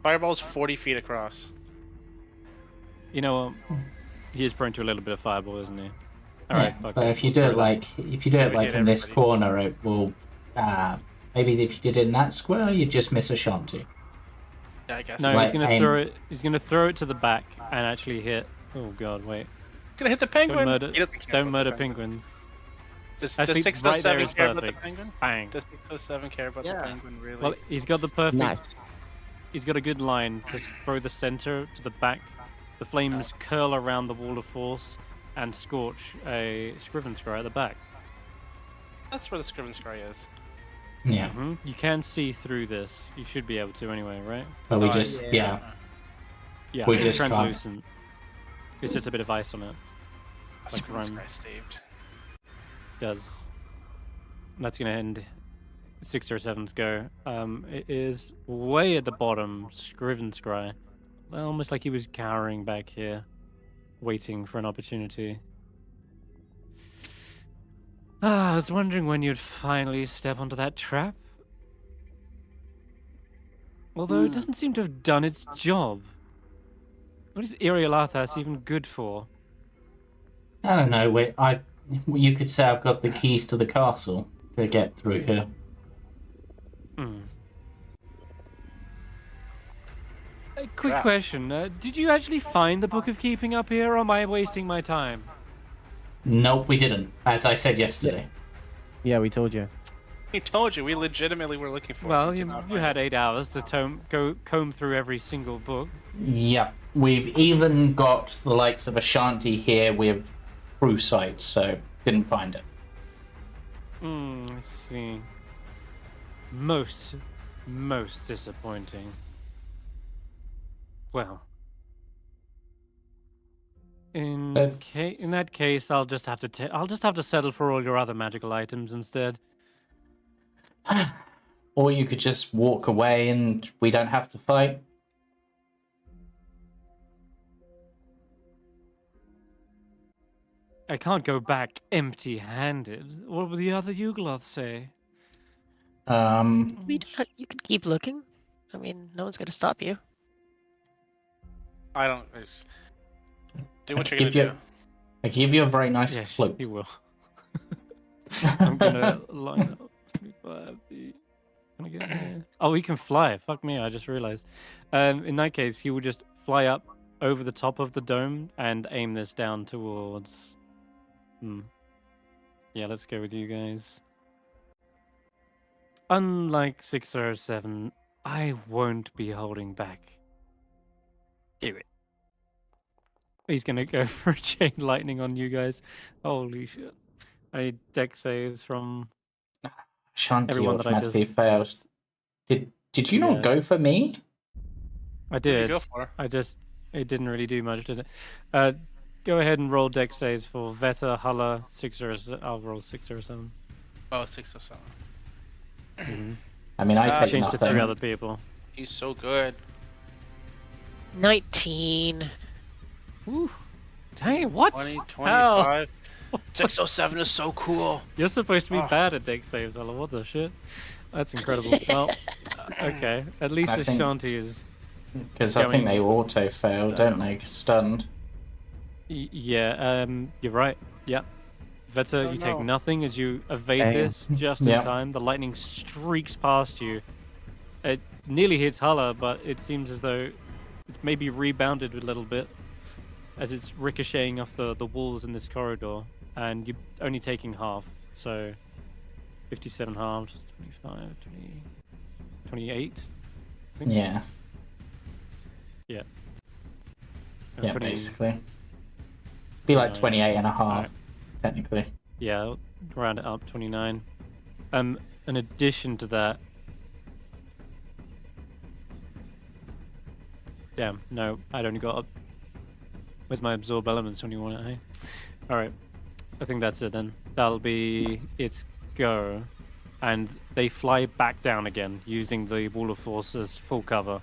Fireball's 40 feet across. You know what? He is prone to a little bit of fireball, isn't he? Yeah, Alright, but okay, if you we'll do throw it that. like hit in this everybody. corner, it will. Maybe if you did it in that square, you just miss Ashanti. Yeah, I guess. No, Like, he's gonna aim. throw it. He's gonna throw it to the back and actually hit. Oh god, wait! It's gonna hit the penguin. Don't murder. He doesn't care Don't about murder the penguin. penguins. Does Actually, 607 right there is care about the perfect. penguin? Bang. Does 607 care about the penguin, really? Well, he's got the perfect. Nice. He's got a good line to throw the center to the back. The flames curl around the wall of force and scorch a Scriven Scry at the back. That's where the Scriven Scry is. Yeah, You can see through this. You should be able to anyway, right? but we Oh, just yeah. Yeah, We it's just can't. translucent. It's just a bit of ice on it. A Like Scriven Rime. Scry saved. Does. That's gonna end 6 or 7's go. It is way at the bottom, Scriven Scry. Almost like he was cowering back here, waiting for an opportunity. I was wondering when you'd finally step onto that trap. Although it doesn't seem to have done its job. What is Irialathas even good for? I don't know. You could say I've got the keys to the castle to get through here. A quick question. Did you actually find the Book of Keeping up here, or am I wasting my time? Nope, we didn't. As I said yesterday. Yeah, we told you. He told you, we legitimately were looking for it. Well, We did you not find had it. 8 hours to comb through every single book. Yep, we've even got the likes of Ashanti here with through sights, so didn't find it. I see. Most disappointing. Well, in that case, I'll just have to settle for all your other magical items instead. Or you could just walk away and we don't have to fight. I can't go back empty-handed. What will the other Yugoloths say? You can keep looking. I mean, no one's gonna stop you. I don't. Do what I you're gonna do. I give you a very nice Yes, cloak. he will. I'm gonna line up 25. Can I get here? Oh, he can fly. Fuck me, I just realized. In that case, he will just fly up over the top of the dome and aim this down towards. Yeah, let's go with you guys. Unlike 607, I won't be holding back. Do it. He's gonna go for a chain lightning on you guys. Holy shit. I need deck saves from Ashanti everyone that I automatically just... fails. Did you not go Yes. for me? I What'd you did. go for? It didn't really do much, did it? Go ahead and roll deck saves for Veta, Hulla, 607. I'll roll 607. Oh, 607. Mm-hmm. I mean, I take Change to 3 nothing. other people. He's so good. 19. Woo. Hey, what? 20, How? 25. 607 is so cool. You're supposed to be Oh. bad at deck saves, Hulla. What the shit? That's incredible. Well, okay. At least I think- Ashanti is... Because I think going they auto fail, don't they? 'Cause stunned. Yeah, you're right. Yeah. Veta, Oh, you take no. nothing as you evade Damn. this just in Yep. time. The lightning streaks past you. It nearly hits Hulla, but it seems as though it's maybe rebounded a little bit as it's ricocheting off the walls in this corridor. And you're only taking half. So 57 halved, 25, 20, 28? I think? Yeah. Yeah. Yeah, 20 basically. Be like 29. 28 and a half, Alright. technically. Yeah, round it up, 29. In addition to that... Damn, no, I'd only got up... Where's my absorb elements when you want it, hey? Alright, I think that's it then. That'll be its go. And they fly back down again, using the Wall of Force's full cover.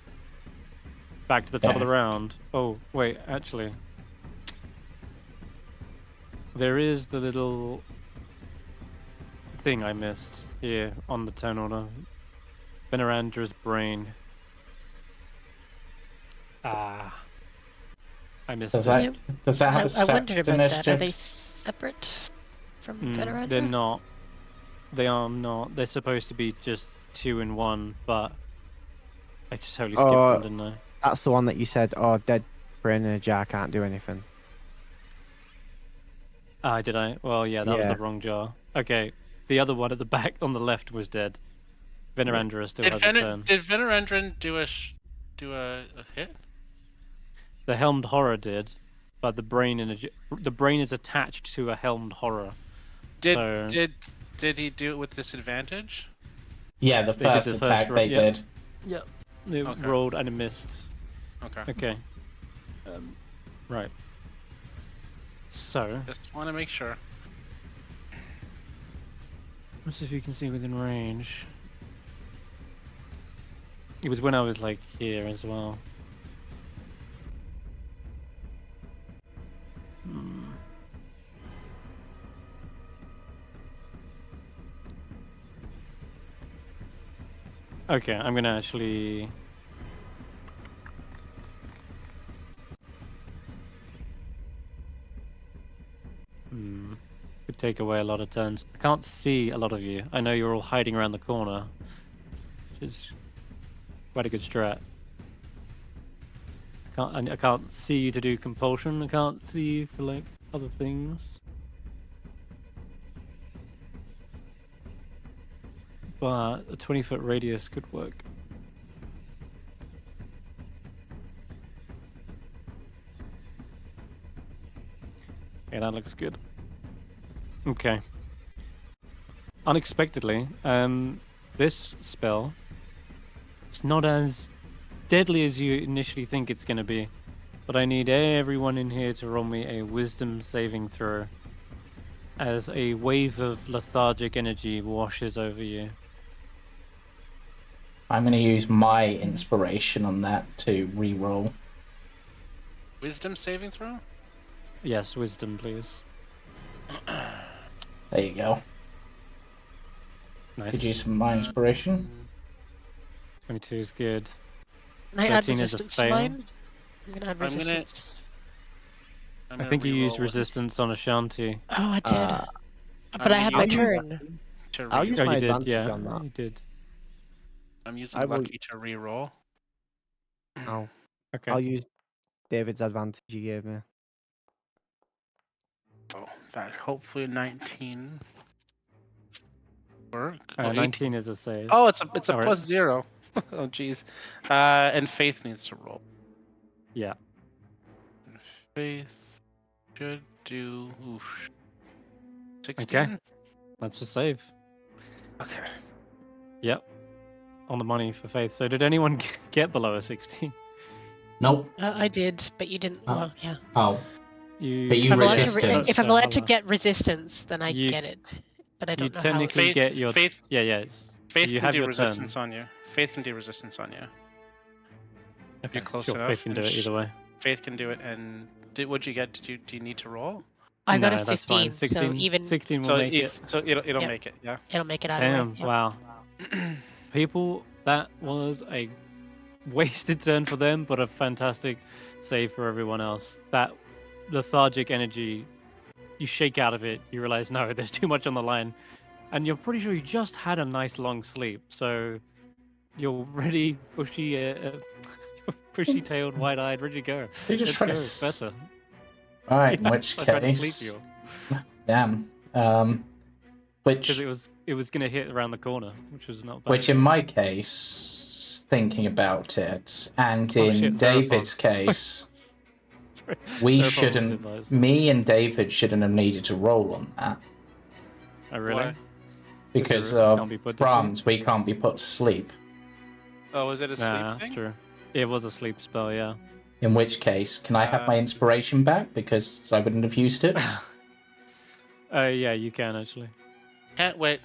Back to the top of Yeah. the round. Oh, wait, actually... There is the little thing I missed here on the turn order. Venerandra's brain. I missed Does it. that, Yep. does that have a I separate wondered about that. Are initiative? they separate from They're Veneranda? not. They are not. They're supposed to be just 2 in 1, but I just totally skipped them, didn't I? That's the one that you said, oh, dead brain in a jar, can't do anything. Ah, did I? Well, yeah, that was Yeah. the wrong jar. Okay, the other one at the back on the left was dead. Venerandra still has a turn. Did Venerandran do a hit? The helmed horror did, but the brain the brain is attached to a helmed horror. So- Did he do it with disadvantage? Yeah, the They did first the first attack ro- they yeah. did. Yeah, it Okay. rolled and it missed. Okay. Okay. Right. So, Just want to make sure. let's see if you can see within range. It was when I was like here as well. Okay, I'm gonna actually... Could take away a lot of turns. I can't see a lot of you. I know you're all hiding around the corner, which is quite a good strat. I can't see you to do compulsion. I can't see you for like other things. But a 20-foot radius could work. Okay, that looks good. Okay. Unexpectedly, this spell, it's not as deadly as you initially think it's going to be, but I need everyone in here to roll me a wisdom saving throw as a wave of lethargic energy washes over you. I'm going to use my inspiration on that to re-roll. Wisdom saving throw? Yes, wisdom, please. There you go. Nice. Could use some my inspiration. 22 is good. Can I add 13 is a resistance to fail. mine? I'm gonna add I'm gonna- resistance. I'm I gonna think you used reroll with- resistance on Ashanti. Oh, I did. Uh, But I had my I'll use- turn. to I'll re- use Oh, my you did, advantage yeah. on that. You did. I'm using I will- lucky to reroll. I'll Okay. I'll use David's advantage you gave me. Oh, that hopefully 19 work. Oh, 18. 19 is a save. Oh, it's a Alright. plus 0. Oh, jeez. And Faith needs to roll. Yeah. And Faith should do 16. Okay. That's a save. Okay. Yep. On the money for Faith. So did anyone get below a 16? Nope. I did, but you didn't. Oh. Well, yeah. Oh, You, But you If I'm allowed to, resisted. if I'm allowed to Hulla. get resistance, then I You- get it. But I You don't know how. technically Faith- get your... Faith- Yeah, yeah. So Faith you can have do your resistance turn. on you. Faith can do resistance on you. Okay, close sure, enough, Faith can do and it either way. Faith can do it. And what'd you get? Do you need to roll? I got No, a that's fine. 15, so even 16 will So make if, it. so it'll Yep. make it. Yeah. it'll make it either Damn, way. Yep. wow. People, that was a wasted turn for them, but a fantastic save for everyone else. That lethargic energy, you shake out of it, you realize, no, there's too much on the line. And you're pretty sure you just had a nice long sleep. So you're ready, bushy-tailed, wide-eyed, ready to go. You just Let's try go, to s- better. all right. In Yeah, which I tried to sleep case, you damn. because Which it was gonna hit around the corner, which was not bad. Which, in my case, thinking about it, and Oh, in shit, David's case, Sorry. we Seraphon was shouldn't. advised. Me and David shouldn't have needed to roll on that Oh, really? Why? because it of can't be put to sleep? France. We can't be put to sleep. Oh, is it a sleep Nah, that's thing? true. It was a sleep spell, yeah. In which case, can I have my inspiration back because I wouldn't have used it? Yeah, you can actually. Can't wait.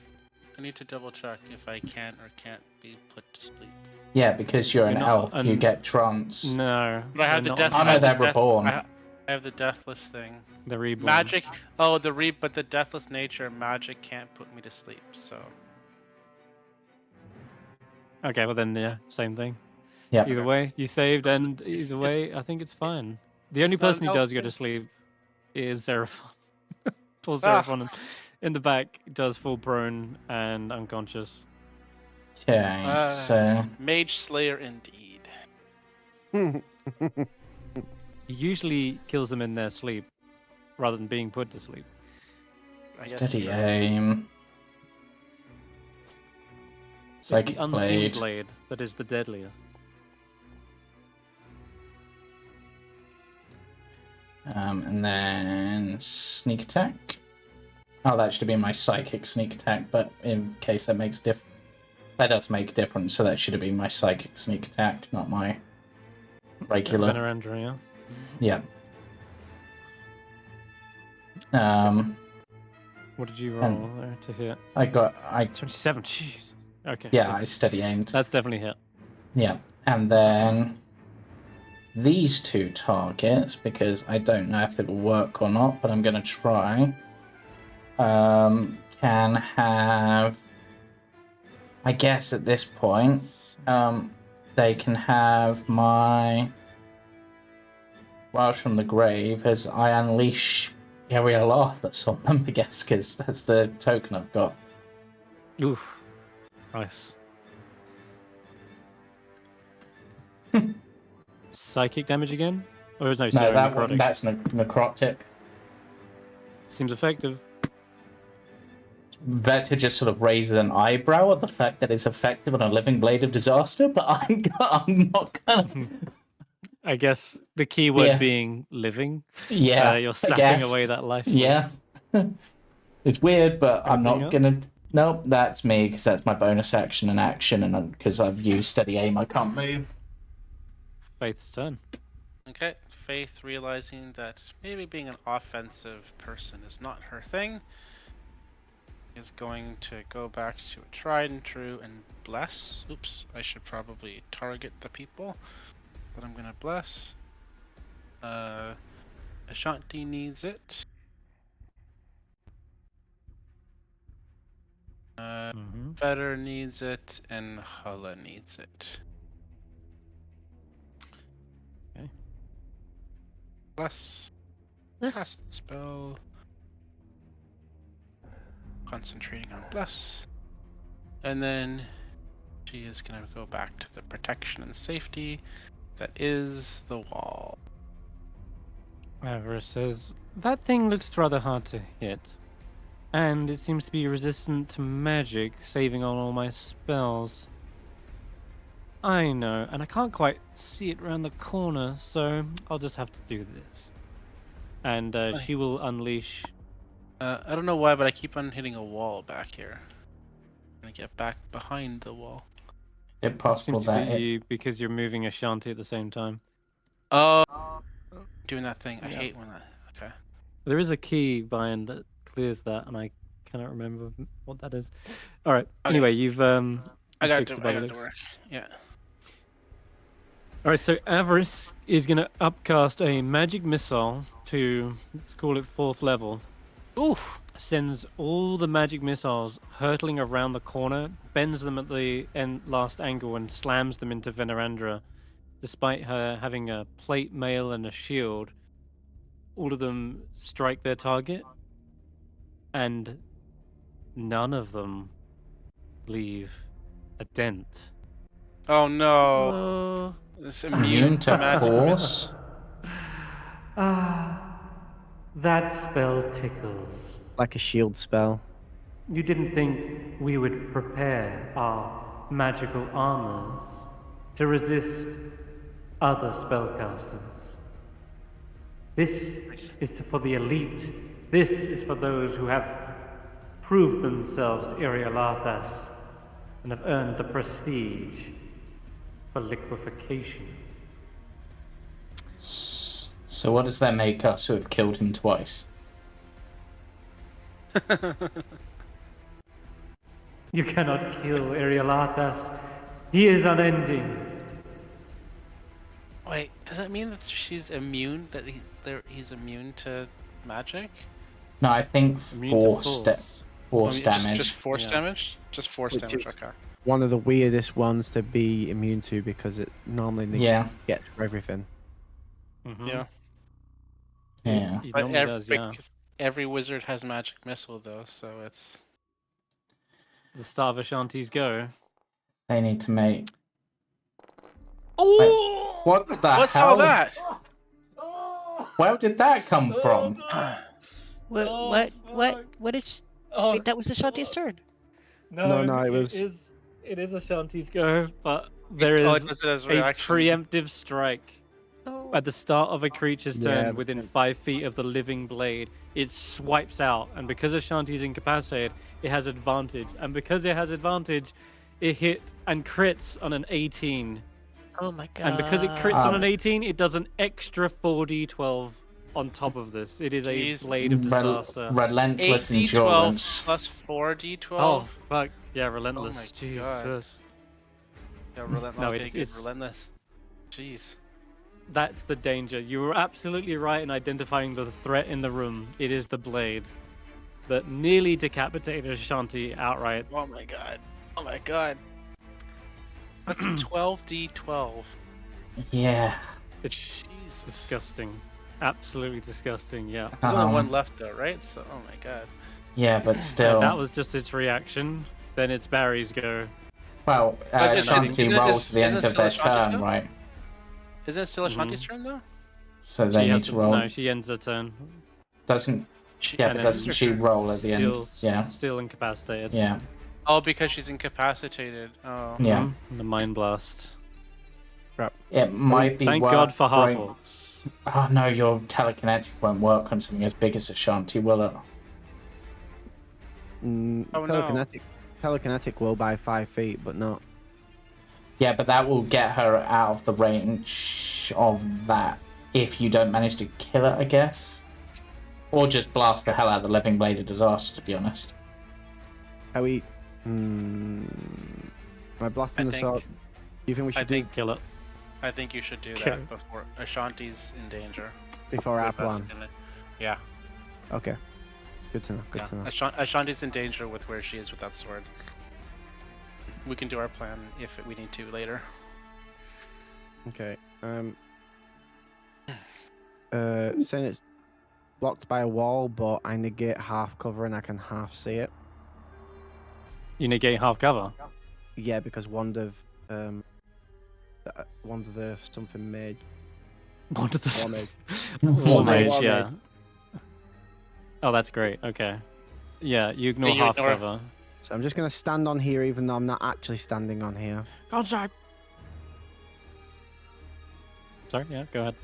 I need to double check if I can or can't be put to sleep. Yeah, because you're an You're not elf, you an- get trance. No. But I have they're the not death. Oh, on no, I have the they're death- reborn. I have the deathless thing. the reborn. Magic. Oh, but the deathless nature of magic can't put me to sleep. So Okay, well then, yeah, same thing. Yeah. Either way, you saved, and it's- either way, I think it's fine. The only it's not person who an does elf go to thing. sleep is Seraphon. Poor Ah. Seraphon in the back does fall prone and unconscious. Okay, so Mage Slayer indeed. He usually kills them in their sleep rather than being put to sleep. I guess steady true. aim. It's Psychic the unseen blade. blade that is the deadliest. And then sneak attack. Oh, that should have been my psychic sneak attack, but in case that makes that does make a difference, so that should have been my psychic sneak attack, not my regular. Venerandra, Yeah. yeah. What did you roll there to hit? I 27, jeez. Okay. yeah, good. I steady aimed. That's definitely hit. Yeah, and then these two targets, because I don't know if it'll work or not, but I'm gonna try. Can have, I guess at this point, they can have my Welsh from the Grave as I unleash aerial Arthas on them, I guess, because that's the token I've got. Oof. Nice. Psychic damage again? Or is no, No, sorry, that necrotic. one, that's necrotic. Seems effective. Vector just sort of raises an eyebrow at the fact that it's effective on a living blade of disaster, but I'm not gonna. I guess the key word Yeah. being living. Yeah, You're I sapping guess. away that life. Yeah, it's weird, but I'm Everything not else? gonna. Nope, that's me because that's my bonus action and action, and because I've used steady aim, I can't move. Faith's turn. Okay, Faith realizing that maybe being an offensive person is not her thing, is going to go back to a tried and true and bless. Oops, I should probably target the people that I'm gonna bless. Ashanti needs it. Vetter needs it, and Hulla needs it. Okay. Plus, cast spell. Concentrating on bless. And then she is going to go back to the protection and safety that is the wall. Avarice says, that thing looks rather hard to hit. And it seems to be resistant to magic, saving on all my spells. I know, and I can't quite see it around the corner, so I'll just have to do this. And she will unleash... I don't know why, but I keep on hitting a wall back here. I'm going to get back behind the wall. Is it possible seems to that be it... you because you're moving Ashanti at the same time. Oh, doing that thing. I Yeah. hate when that... Okay. There is a key bind that clears that, and I cannot remember what that is. All right. Okay. Anyway, you've I got fixed to the bug. work. Yeah. All right. So Avarice is going to upcast a magic missile to, let's call it 4th level. Oof. Sends all the magic missiles hurtling around the corner, bends them at the last angle, and slams them into Venerandra. Despite her having a plate mail and a shield, all of them strike their target, and none of them leave a dent. Oh no. It's immune to magic force? That spell tickles. Like a shield spell. You didn't think we would prepare our magical armors to resist other spellcasters. This is for the elite. This is for those who have proved themselves to Irialathas and have earned the prestige for liquefaction. So what does that make us who have killed him twice? You cannot kill Irialathas. He is unending. Wait, does that mean that she's immune? That he's immune to magic? No, I think Immune to force damage. Just force Yeah. damage? Just force Which damage, is- okay. One of the weirdest ones to be immune to because it normally gets for everything. Mm-hmm. Yeah. Yeah. He But normally does, yeah. because every wizard has magic missile though, so it's... The Star of Ashanti's go. They need to make... Oh! What the What's hell? all that? Where did that come from? What is... Oh, Wait, that was Ashanti's turn. No, it was- It is Ashanti's go, but there Oh, is it does it as a reaction. preemptive strike Oh. at the start of a creature's turn Yeah, within but- 5 feet of the living blade. It swipes out, and because Ashanti's incapacitated, it has advantage. And because it has advantage, it hit and crits on an 18. Oh my god. And because it crits on an 18, it does an extra 4d12 on top of this. It is Jeez. a blade of disaster. Relentless 8d12 endurance. plus 4d12? Oh, fuck. Yeah, relentless. Oh my God. Jesus. Yeah, relentless. No, Okay, good. it's- Relentless. Jeez. That's the danger. You were absolutely right in identifying the threat in the room. It is the blade that nearly decapitated Ashanti outright. Oh my god. Oh my god. That's 12d12. Yeah. It's Jesus. disgusting. Absolutely disgusting, yeah. There's only one left though, right? So, oh my god. Yeah, but still. That was just its reaction. Then it's Barry's go. Well, But is- Ashanti isn't- rolls is- to the end isn't of their still Ashanti's turn, go? right? Isn't it still Ashanti's turn though? So they need to roll. No, she ends her turn. Doesn't. Yeah, And but then doesn't she roll at the Still, end? Yeah. still incapacitated. Yeah. Oh, because she's incapacitated. Oh. Yeah. The mind blast. It might be Thank worth God for bring- half-orcs. Oh no, your telekinetic won't work on something as big as Ashanti, will it? Oh, no. Telekinetic will by 5 feet, but not. Yeah, but that will get her out of the range of that if you don't manage to kill it, I guess. Or just blast the hell out of the Living Blade of Disaster, to be honest. Are we? Am I blasting I the think- sword? Do you think we should do think- Kill it. I think you should do Okay. that before Ashanti's in danger. before our With us plan? in it. Yeah. Okay. Good to know. Good to know. Ashanti's in danger with where she is with that sword. We can do our plan if we need to later. Okay. Saying it's blocked by a wall, but I negate half cover and I can half see it. You negate half cover. Yeah, because Wand of the something made. What did this? War mage. War mage, War yeah. mage. Oh, that's great. Okay. Yeah, you ignore Yeah, you half ignore- cover. So I'm just gonna stand on here, even though I'm not actually standing on here. Go inside. Sorry, yeah, go ahead.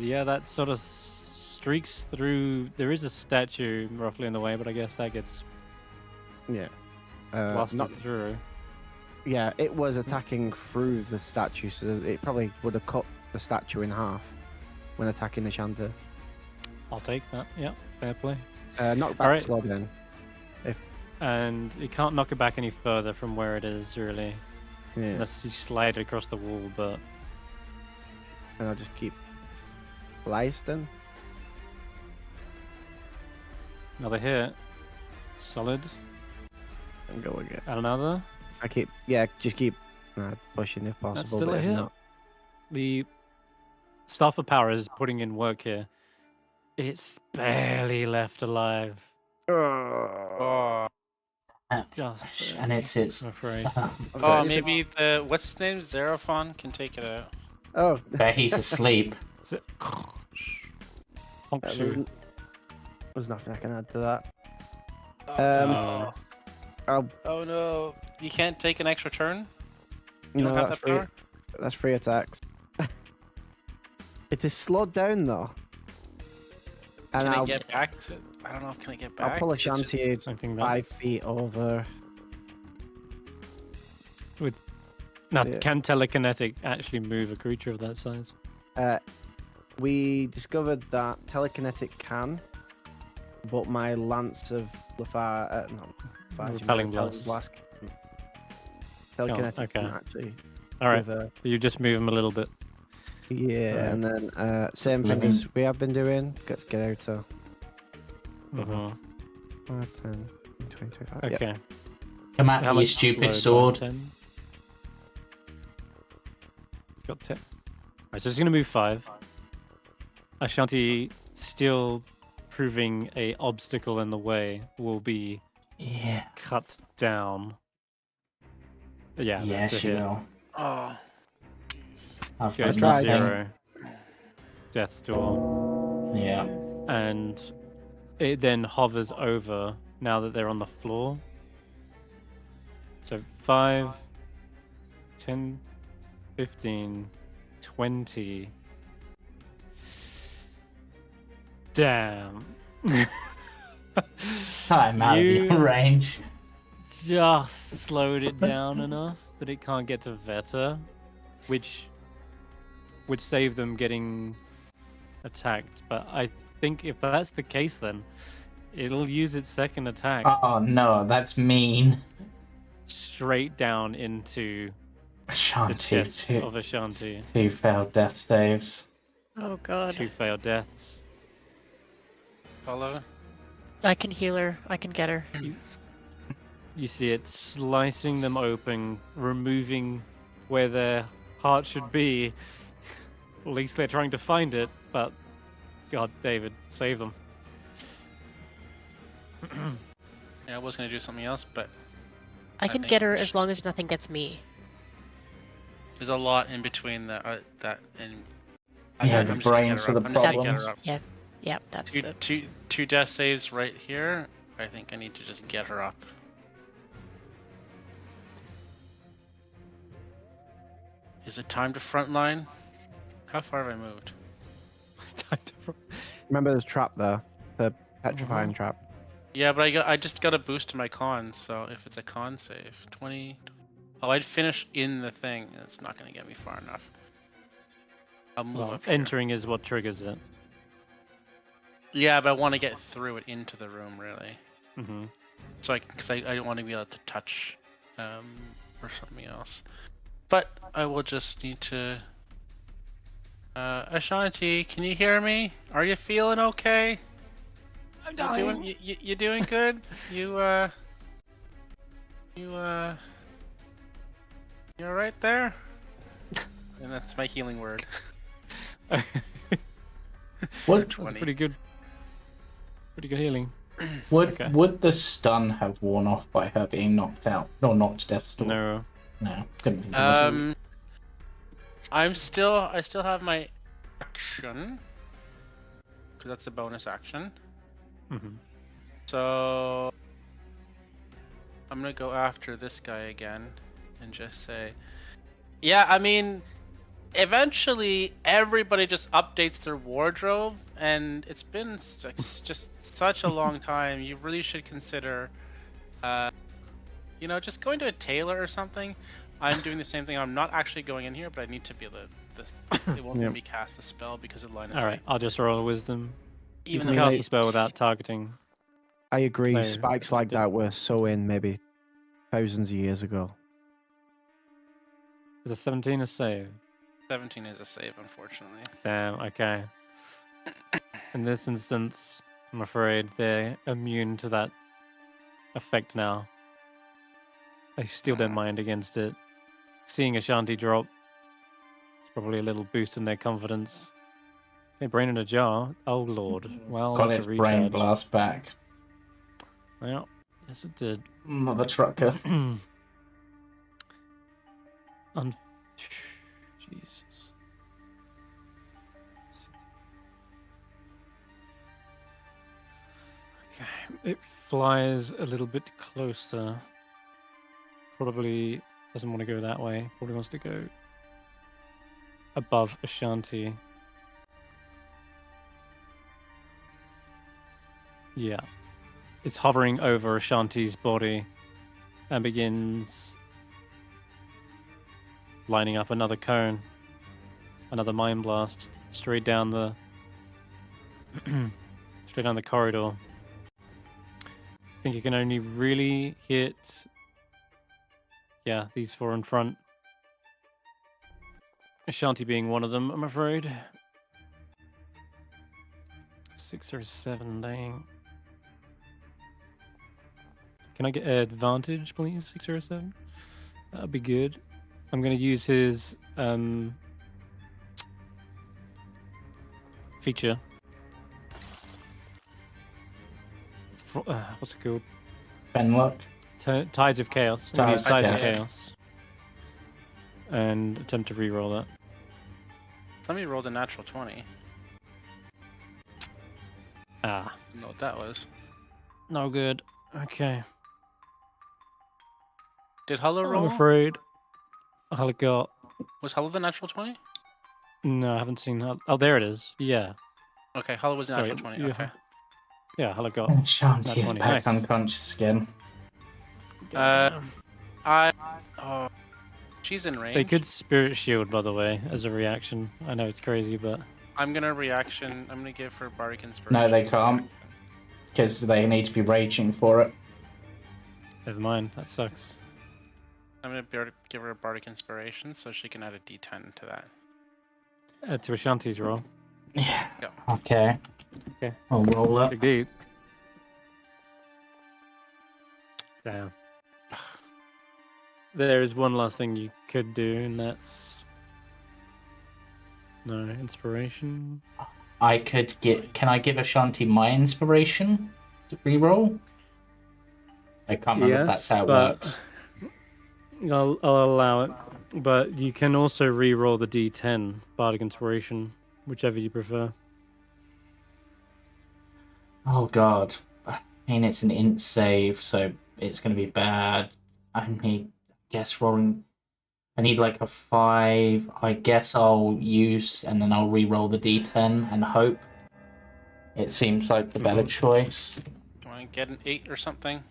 Yeah, that sort of streaks through. There is a statue roughly in the way, but I guess that gets Yeah. blasted Not, through. yeah, it was attacking through the statue, so it probably would have cut the statue in half when attacking the Ashanti. I'll take that. Yeah, fair play. Knock back, Alright. slow down. And you can't knock it back any further from where it is, really. Yeah. Unless you slide it across the wall, but And I'll just keep blasting. another hit. Solid. And go again. And another. I keep, just keep pushing if possible. That's still but a if hit. not- The Staff of Power is putting in work here. It's barely left alive. Oh, Just And it's I'm afraid. oh, maybe the what's his name? Xerophon can take it out. Oh, But he's asleep. Honk there's nothing I can add to that. Oh. Oh no! You can't take an extra turn. You No, don't have that's that free. power. That's free attacks. It is slowed down though. And Can I'll, I get back to? I don't know. Can I get back? I'll pull It's just- Ashanti Something 5 that's feet over. Now, Yeah. can telekinetic actually move a creature of that size? We discovered that telekinetic can, but my Lance of Lafar, Repelling blast. Telekinetic okay. can actually. All right, give a- you just move him a little bit. yeah, Right. and then same thing Living. as we have been doing. Let's get out to Mhm. 5, 10, 20, 25. Yeah. Okay. Come at How me, you much stupid slowed? sword. 10? It's got 10. Alright, so it's going to move 5. Ashanti, still proving a obstacle in the way, will be Yeah. cut down. Yeah, Yes, that's a you hit. will. Oh. I've Goes got to nothing. 0. Death's door. Yeah. And it then hovers over now that they're on the floor. So 5, 10, 15, 20. Damn. I'm out of You- your range. Just slowed it down enough that it can't get to Vetter, which would save them getting attacked. But I think if that's the case, then it'll use its second attack Oh no, that's mean. straight down into the Ashanti, chest two, of Ashanti. two failed death saves. Oh god. 2 failed deaths. Follow. I can heal her. I can get her. You see it slicing them open, removing where their heart should be. At least they're trying to find it, but God, David, save them. Yeah, I was gonna do something else, but I can think get her we as long as nothing gets me. there's a lot in between that and. Yeah, I'm the just gonna get brains her are up. the I'm just gonna get problems. her up. Yeah, that's Two, the. two death saves right here. I think I need to just get her up. Is it time to frontline? How far have I moved? Time to- Remember, there's trap there, the petrifying Uh-huh. trap. Yeah, but I just got a boost to my con, so if it's a con save, 20. Oh, I'd finish in the thing. It's not gonna get me far enough. I'll move Well, up here. entering is what triggers it. Yeah, but I want to get through it into the room, really. Hmm. So because I don't want to be able to touch, or something else. But I will just need to Ashanti, can you hear me? Are you feeling okay? I'm You doing good? You you alright there? And that's my healing word. Would That's 20. pretty good. Pretty good healing. would would the stun have worn off by her being knocked out? Or knocked to death still? No. No. Didn't think it would. I still have my action. Because that's a bonus action. Mhm. So I'm gonna go after this guy again and just say, yeah, I mean, eventually everybody just updates their wardrobe, and it's been just such a long time. You really should consider, just going to a tailor or something. I'm doing the same thing. I'm not actually going in here, but I need to be able to. It won't let me cast the spell because of line of sight. All right, I'll just roll a wisdom. You Even can though cast the spell without targeting. I agree. No, Spikes I like did- that were so in maybe thousands of years ago. Is a 17 a save? 17 is a save, unfortunately. Damn. Okay. In this instance, I'm afraid they're immune to that effect now. They steal their mind against it. Seeing Ashanti drop, it's probably a little boost in their confidence. Hey, brain in a jar. Oh lord. Well, Got that's its a brain recharge. blast back. Well, yes it did. Mother trucker. Jesus. Okay, it flies a little bit closer. Probably doesn't want to go that way. Probably wants to go above Ashanti. Yeah. It's hovering over Ashanti's body and begins lining up another cone. Another mind blast straight down the corridor. I think you can only really hit these four in front. Ashanti being one of them, I'm afraid. 6 or 7, dang. Can I get advantage, please? 6 or 7? That'd be good. I'm going to use his feature. What's it called? Benlock. Tides of Chaos. I'm gonna use Tides Tides of of Chaos. And attempt to reroll that. Somebody rolled a natural 20. Ah, I don't know what that was. no good. Okay. Did Hulla I'm roll? afraid. Hulla got. Was Hulla the natural 20? No, I haven't seen Hulla. Oh, there it is. Yeah. Okay, Hulla was Sorry, natural 20. you- Okay. Yeah, Hulla got. And Shanti is 20, back nice. unconscious again. Goddamn. Oh, she's in range. They could Spirit Shield, by the way, as a reaction. I know it's crazy, but I'm gonna give her Bardic Inspiration. No, they can't. Because they need to be raging for it. never mind. That sucks. I'm gonna give her a Bardic Inspiration so she can add a D10 to that. To Ashanti's roll. Yeah. Yeah. Okay. Okay. I'll roll up. Big deed. Damn. There is one last thing you could do, and that's no inspiration. I could get. Can I give Ashanti my inspiration to reroll? I can't remember if that's how it works. I'll allow it, but you can also re-roll the D10 Bardic Inspiration, whichever you prefer. Oh god. I mean, it's an int save, so it's going to be bad. I need like a 5. I guess I'll use, and then I'll re-roll the D10 and hope. It seems like the better choice. You want to get an 8 or something?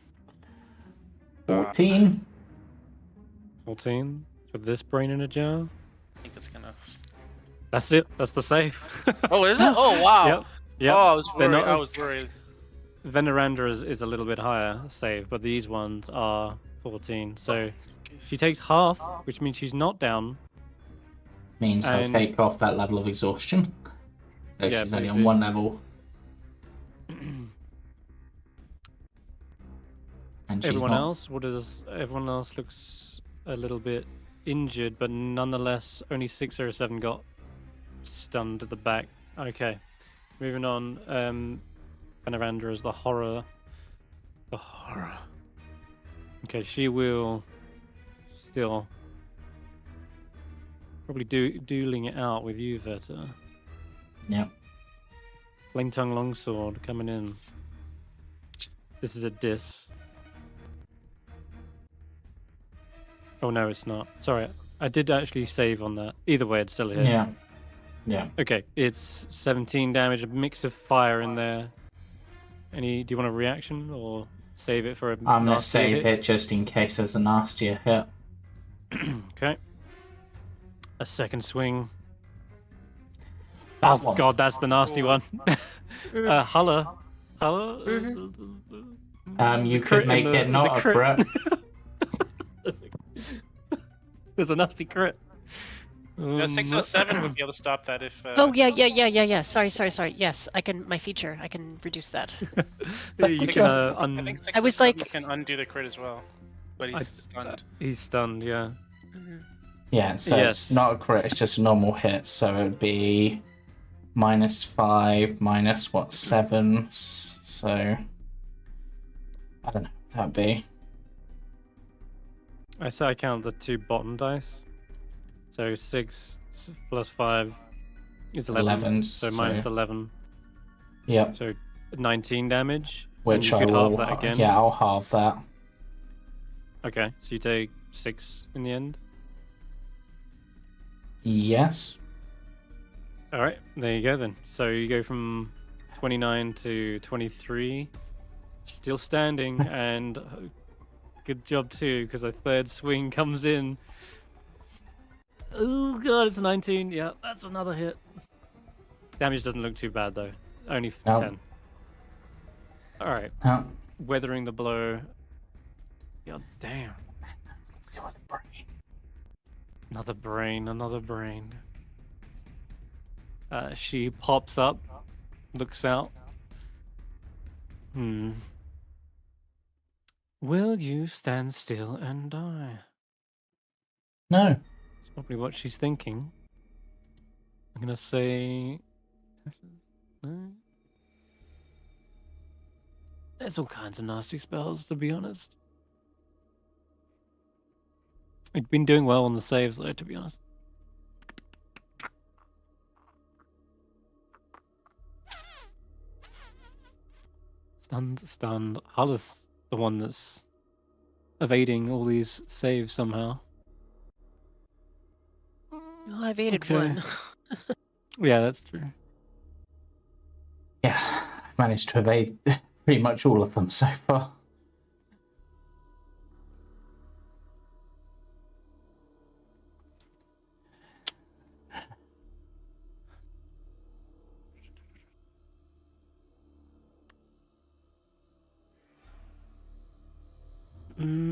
14. 14 for this brain in a jar. I think it's gonna. That's it. That's the save. Oh, is it? Oh, wow. Yep. Yep. Oh, I was They're worried. not I as- was worried. Veneranda is a little bit higher save, but these ones are 14. So she takes half, which means she's not down. Means I And- take off that level of exhaustion. So Yeah, she's only on basically. one level. And she's Everyone not... else, everyone else looks a little bit injured, but nonetheless, only 6 or 7 got stunned at the back. Okay, moving on. Vanavandra is the horror. The horror. Okay, she will still probably dueling it out with you, Veta. Yep. Flame Tongue Longsword coming in. This is a diss. Oh no, it's not. Sorry, I did actually save on that. Either way, it's still a hit. Yeah. Yeah. Okay, it's 17 damage, a mix of fire in there. Do you want a reaction or save it for a I'm going to nastier save hit? it just in case there's a nastier hit. Okay. A second swing. That Oh one. god, that's the nasty one. Hulla. You crit could in make the- it there's a not a crit. crit. There's a nasty crit. 607 would be able to stop that if. Oh yeah. Sorry. Yes, I can. My feature. I can reduce that. You can, I think I was 607 like- can undo the crit as well, but he's stunned. He's stunned, yeah. Mhm. Yeah, so Yes. it's not a crit, it's just a normal hit. So it would be -5, minus what, 7. So I don't know what that'd be. I say I count the 2 bottom dice. So 6 plus 5 is 11. 11, So so- minus 11. Yep. So 19 damage. and Which you I could will. halve that again. Yeah, I'll halve that. Okay, so you take 6 in the end. Yes. All right, there you go then. So you go from 29 to 23, still standing, and good job too, because a third swing comes in. Oh god, it's 19. Yeah, that's another hit. Damage doesn't look too bad though. Only No. 10. All right, Oh. weathering the blow. God damn. Another brain. She pops up, looks out. Will you stand still and die? No. That's probably what she's thinking. I'm gonna say. No. There's all kinds of nasty spells, to be honest. I'd been doing well on the saves, though, to be honest. Stunned. Hulla's the one that's evading all these saves somehow. Oh, I've aided Okay. one. Yeah, that's true. Yeah, I've managed to evade pretty much all of them so far.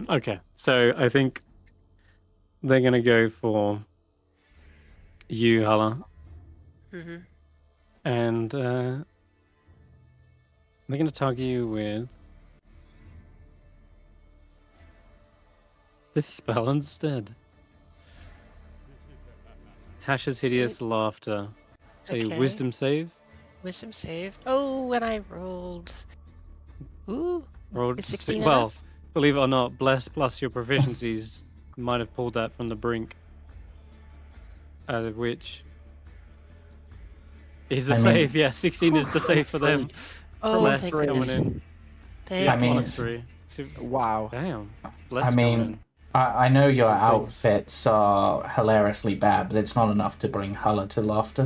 Okay, so I think they're gonna go for you, Hulla, hmm and they're gonna target you with this spell instead. Tasha's hideous laughter. Say Okay. wisdom save. Wisdom save. Oh, and I rolled. Ooh, Rolled is si- 16 well, enough? believe it or not, bless plus your proficiencies might have pulled that from the brink. Which is a I mean- save, yeah. 16 is the save for them. Oh, Bless thank coming goodness. in. Thank I mean- goodness. 3. So, Wow. damn. Bless I coming mean, I know your outfits are hilariously bad, but it's not enough to bring Hulla to laughter.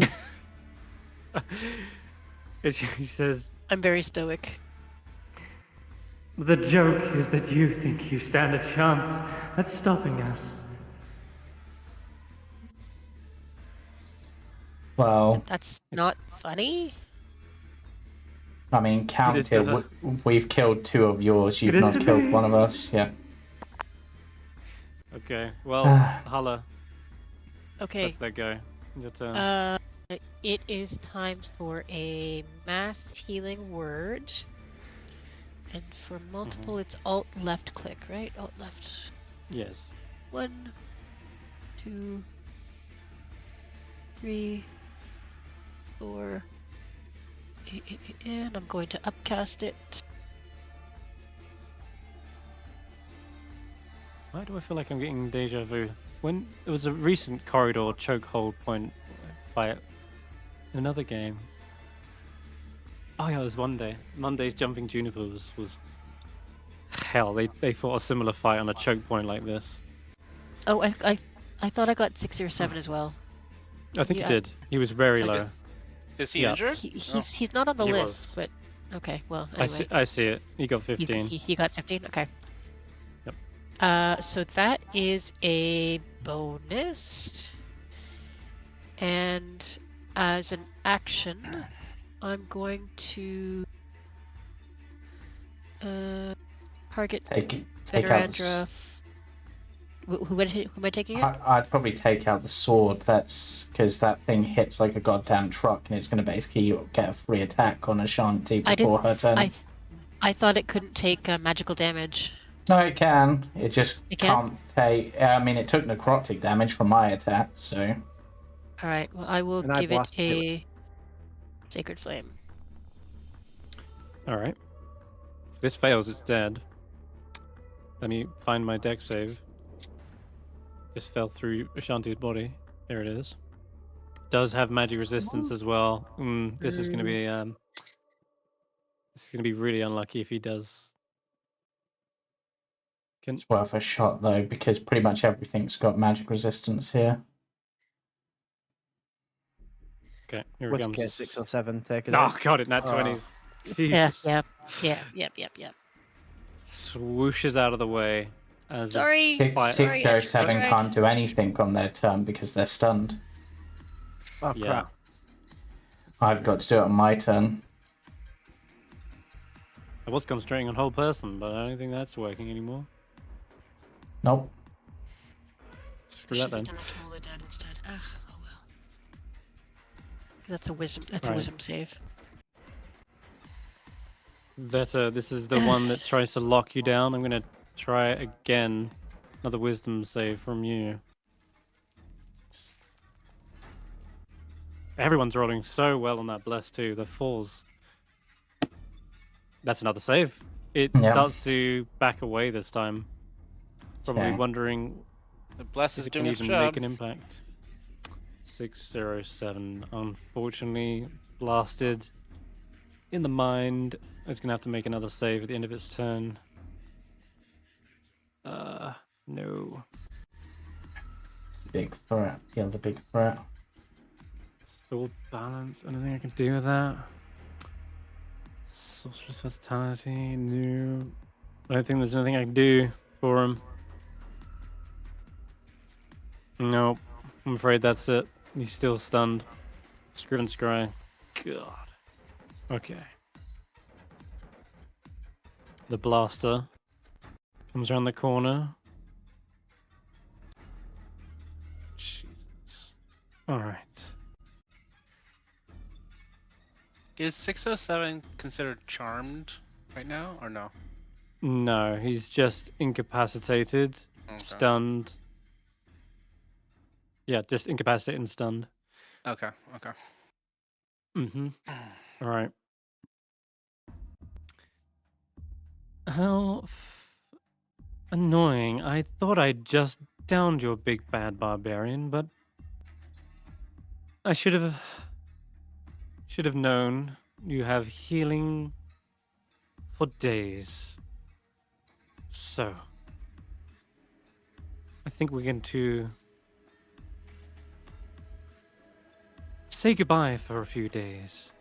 in. She says, I'm very stoic. The joke is that you think you stand a chance at stopping us. Well, That's not funny. I mean, count is it. to her. We've killed 2 of yours. You've It is not to killed me. one of us. Yeah. okay, well, Hulla, Okay. let's let go. Your turn. It is time for a mass healing word. And for multiple, it's alt left click, right? Alt left. Yes. 1, 2, 3, 4. And I'm going to upcast it. Why do I feel like I'm getting deja vu? When it was a recent corridor chokehold point fight in another game. Oh yeah, it was one day. Monday's Jumping Junipers was hell. They fought a similar fight on a choke point like this. Oh, I thought I got 6 or 7 as well. I think Yeah. he did. He was very Like low. Is he Yeah. injured? He's not on the He list, was. but okay. Well, I anyway, see it. He got 15. he got 15. Okay. Yep. So that is a bonus, and as an action, I'm going to target Take out the Vetrgeist. Who am I taking it? I'd probably take out the sword. That's because that thing hits like a goddamn truck, and it's going to basically get a free attack on Ashanti before her turn. I thought it couldn't take magical damage. No, it can. It just It can? can't take. I mean, it took necrotic damage from my attack, so. All right. Well, I will And I give it blasted it. a sacred flame. All right. If this fails, it's dead. Let me find my deck save. Just fell through Ashanti's body. There it is. Does have magic resistance as well. This is going to be this is going to be really unlucky if he does. Can It's worth a shot though, because pretty much everything's got magic resistance here. okay. Here it Worst comes. case, 6 or 7. Take it. Oh out. god, it nat Oh. 20s. Yeah. Jesus. Yep. Swooshes out of the way as the Sorry. Fire- 607 I can't do anything on their turn because they're stunned. Oh Yeah. crap! I've got to do it on my turn. I was concentrating on whole person, but I don't think that's working anymore. Nope. Screw that then. Done a Toll the Dead instead. Ugh, oh well. That's a wisdom. That's Right. a wisdom save. Vetter, this is the one that tries to lock you down. I'm gonna try again. Another wisdom save from you. Everyone's rolling so well on that bless too. The fours. That's another save. It Yeah. starts to back away this time. Probably Okay. wondering The bless if is it can doing its even job. make an impact. 607. Unfortunately, blasted in the mind. It's gonna have to make another save at the end of its turn. No. It's the big threat. The other big threat. Sword balance. Anything I can do with that? Sorcerer's versatility. No. I don't think there's anything I can do for him. Nope. I'm afraid that's it. He's still stunned. Screw and scry. God. Okay. The blaster comes around the corner. Jesus. Alright. Is 607 considered charmed right now, or no? No, he's just incapacitated, Okay. stunned. Yeah, just incapacitated and stunned. Okay. Mm-hmm. Alright. How annoying. I thought I'd just downed your big bad barbarian, but I should have known you have healing for days. So I think we're going to say goodbye for a few days.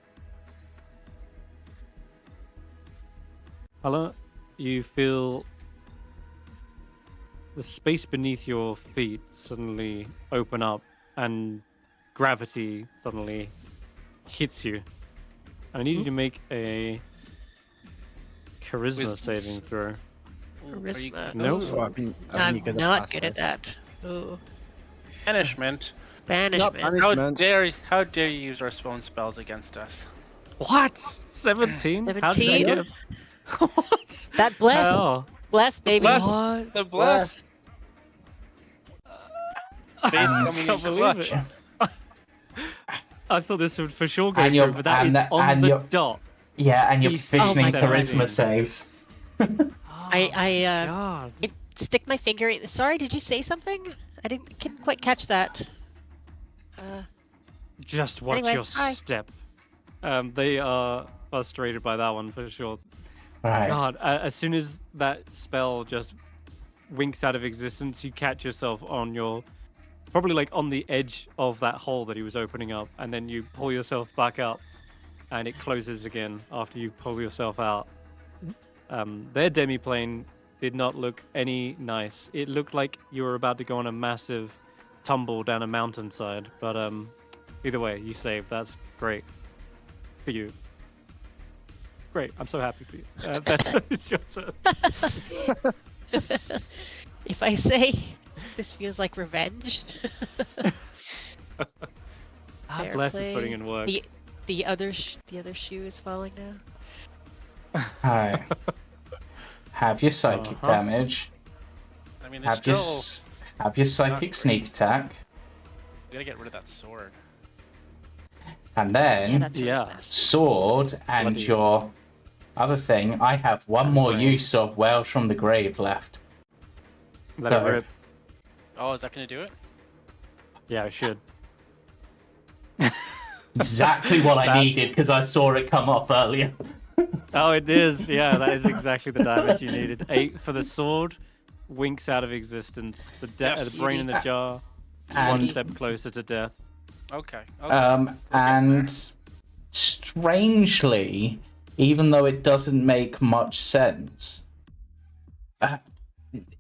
Hulla, you feel the space beneath your feet suddenly open up and gravity suddenly hits you. I need you to make a charisma Wisdom saving throw. Are you Charisma. Nope. Ooh. Oh, I mean, I'm you could have not passed good at this. that. Oh. banishment? Banishment. How dare you use our spawn spells against us? What? 17? How did that 17? get? What? That bless. How? Bless, baby. bless. What? The bless. Faith And- coming in Can't believe clutch. it. I thought this would for sure go And through, you're- but that and is that- on and the you're- dot. Yeah, and you're He's- provisioning Oh my God. charisma saves. God. Stick my finger in. Sorry, did you say something? I couldn't quite catch that. Just watch Anyway, your hi. step. They are frustrated by that one for sure. Right. God, as soon as that spell just winks out of existence, you catch yourself on your, probably like on the edge of that hole that he was opening up, and then you pull yourself back up, and it closes again after you pull yourself out. Their demiplane did not look any nice. It looked like you were about to go on a massive tumble down a mountainside, but either way, you saved. That's great for you. Great, I'm so happy for you. It's your turn. If I say this feels like revenge. Fair Bless play. is putting in work. The other shoe is falling now. Hi. Have your psychic damage. I mean, it's still. Have your psychic sneak attack, We gotta get rid of that sword. and Yeah, then that's Yeah. nasty. sword and Bloody- your other thing. I have one more Right. use of Wells from the Grave left. Let it So- rip. Oh, is that gonna do it? Yeah, I should. Exactly what I That- needed because I saw it come up earlier. Oh, it is. Yeah, that is exactly the damage you needed. 8 for the sword. Winks out of existence. Yes. The brain in the jar. One And step closer to death. Okay. and strangely, even though it doesn't make much sense,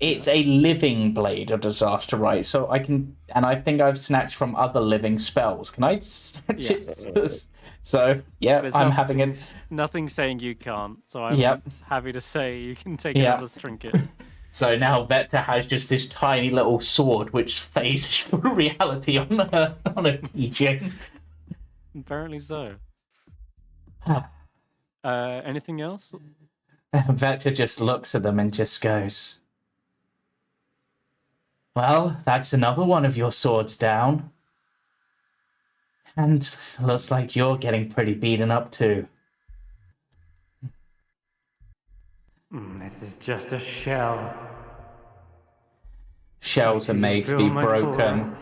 it's a living blade of disaster, right? So I can, and I think I've snatched from other living spells. Can I snatch it? So yeah, There's I'm having it. Nothing saying you can't. So I'm Yep. happy to say you can take Yeah. another trinket. So now Vector has just this tiny little sword which phases through reality on a keychain. Apparently so. Anything else? Vector just looks at them and just goes, "Well, that's another one of your swords down. And looks like you're getting pretty beaten up too." This is just a shell. Shells are made to be Feel my broken.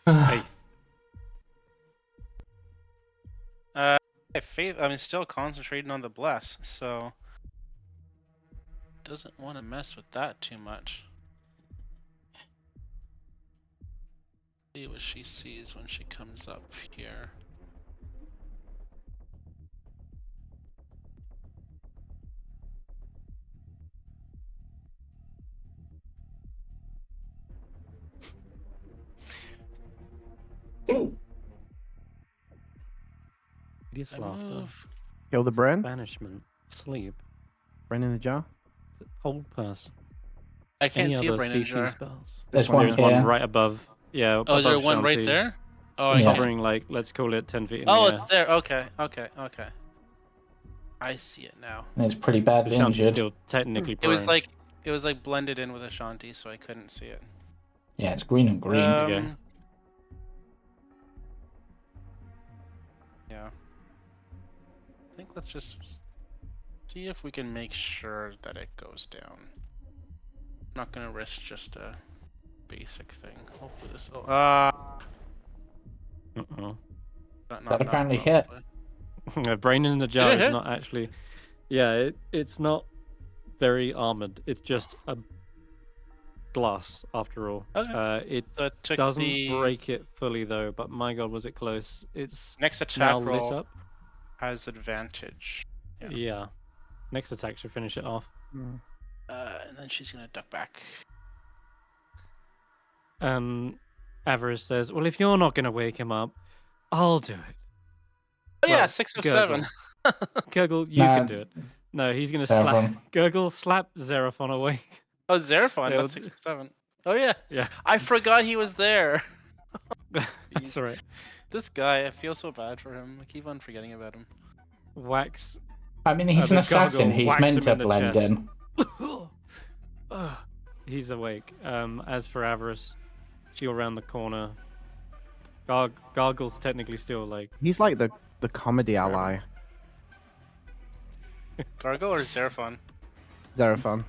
Faith. Faith. I'm still concentrating on the bless, so doesn't want to mess with that too much. See what she sees when she comes up here. Hideous I laughter. move. Kill the brain. Banishment. Sleep. Brain in the jar. Hold person. I can't Any see a other brain in CC jar. spells? There's one one There's here. one right above. Yeah. Oh, is there above one right Shanti. there? Oh, Yeah. yeah. Hovering like, let's call it 10 feet in Oh, the it's air. there. Okay. I see it now. And it's pretty badly Ashanti's injured. still technically It was prone. like blended in with Ashanti, so I couldn't see it. Yeah, it's green and green. okay. Yeah. I think let's just see if we can make sure that it goes down. Not gonna risk just a basic thing. Hopefully this will. Uh-oh. That apparently hit. A brain in the jar Did it is hit? not actually. Yeah, it's not very armored. It's just a glass after all. Okay. It So it took doesn't the break it fully though, but my god, was it close? It's next attack now lit roll up. has advantage. Yeah. Yeah. Next attack should finish it off. And then she's gonna duck back. Avarice says, "Well, if you're not gonna wake him up, I'll do it." Oh yeah, Well, 6 of Gurgle. 7. Gurgle, you Nah, can do it. No, he's gonna Seraphon. slap. Gurgle, slap Seraphon awake. Oh, Xeraphon, Yeah, not 67. Oh yeah, Yeah, I forgot he was there. that's all right. This guy, I feel so bad for him. I keep on forgetting about him. Wax. I mean, he's an the assassin. gargoyle He's whacks meant him to in the blend chest. in. He's awake. As for Avarice, she'll round the corner. Gargle's technically still like. He's like the comedy ally. Gargoyle or Xeraphon? Xeraphon.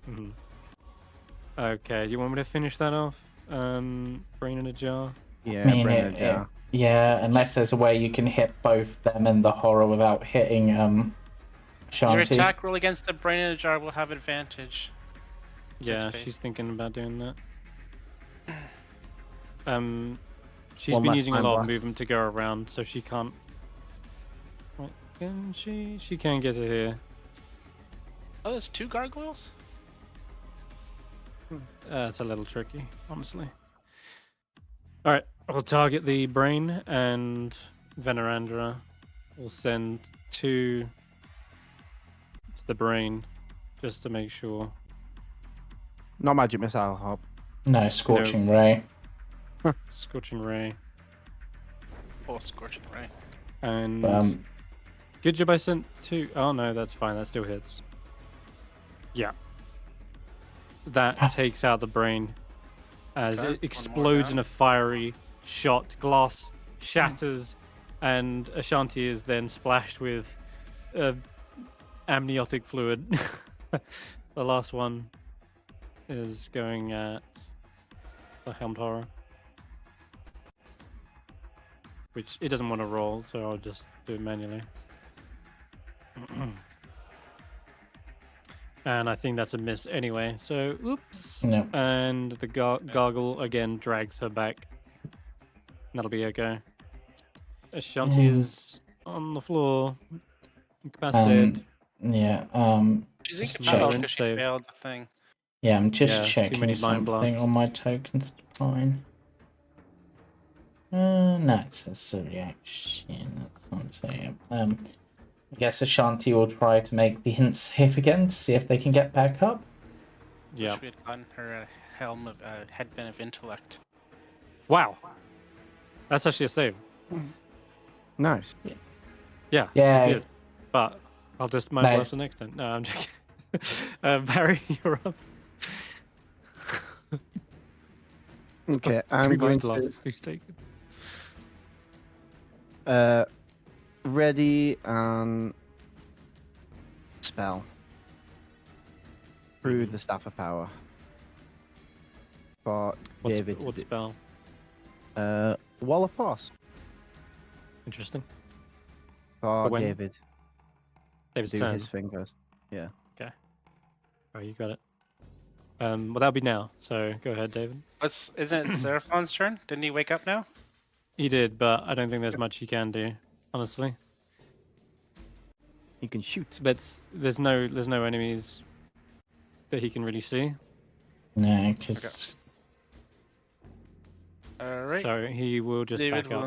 Mhm. Okay, you want me to finish that off? Brain in a jar. Yeah, I mean, Brandee, yeah. yeah, unless there's a way you can hit both them and the horror without hitting Your Ashanti. attack roll against the brain in a jar will have advantage. Yeah, face. she's thinking about doing that. She's One been left using a time lot of left. movement to go around, so she can't. Wait, can she? She can get to here. Oh, there's 2 gargoyles? It's a little tricky, honestly. All right, I'll target the brain, and Venerandra will send 2 to the brain, just to make sure. Not magic missile, Hop. No, Scorching Ray. Scorching Ray. Oh, Scorching Ray. And good job I sent 2. Oh no, that's fine. That still hits. Yeah. That takes out the brain as Okay, one it more explodes in down. a fiery shot. Glass shatters, and Ashanti is then splashed with amniotic fluid. The last one is going at the Helmed Horror, which it doesn't want to roll, so I'll just do it manually. And I think that's a miss anyway, so oops. No. And the gargle again drags her back. That'll be okay. Ashanti is on the floor, incapacitated. Yeah. She's Just incapacitated check. because she Save. failed the thing. Yeah, I'm just Yeah, too checking many mind something on my blasts. tokens to find. No, it says a reaction. That's not saying. I guess Ashanti will try to make the hint safe again to see if they can get back up. Yeah. Wish we had gotten her helm of headband of intellect. Wow. That's actually a save. Nice. Yeah. Yeah. Good. But I'll just mind blast the next time. No, I'm joking. Barry, you're up. Okay, I'm 3 going mind to blasts. Please take it. ready and spell through the staff of power for David. What spell? Wall of Force Interesting. for when? David. David's Do turn. his fingers. Yeah. Oh, you got it. Well, that'll be now. So go ahead, David. Isn't it Seraphon's turn? Didn't he wake up now? He did, but I don't think there's much he can do, honestly. He can shoot. There's no enemies that he can really see. No, because Alright. So he will just David back up.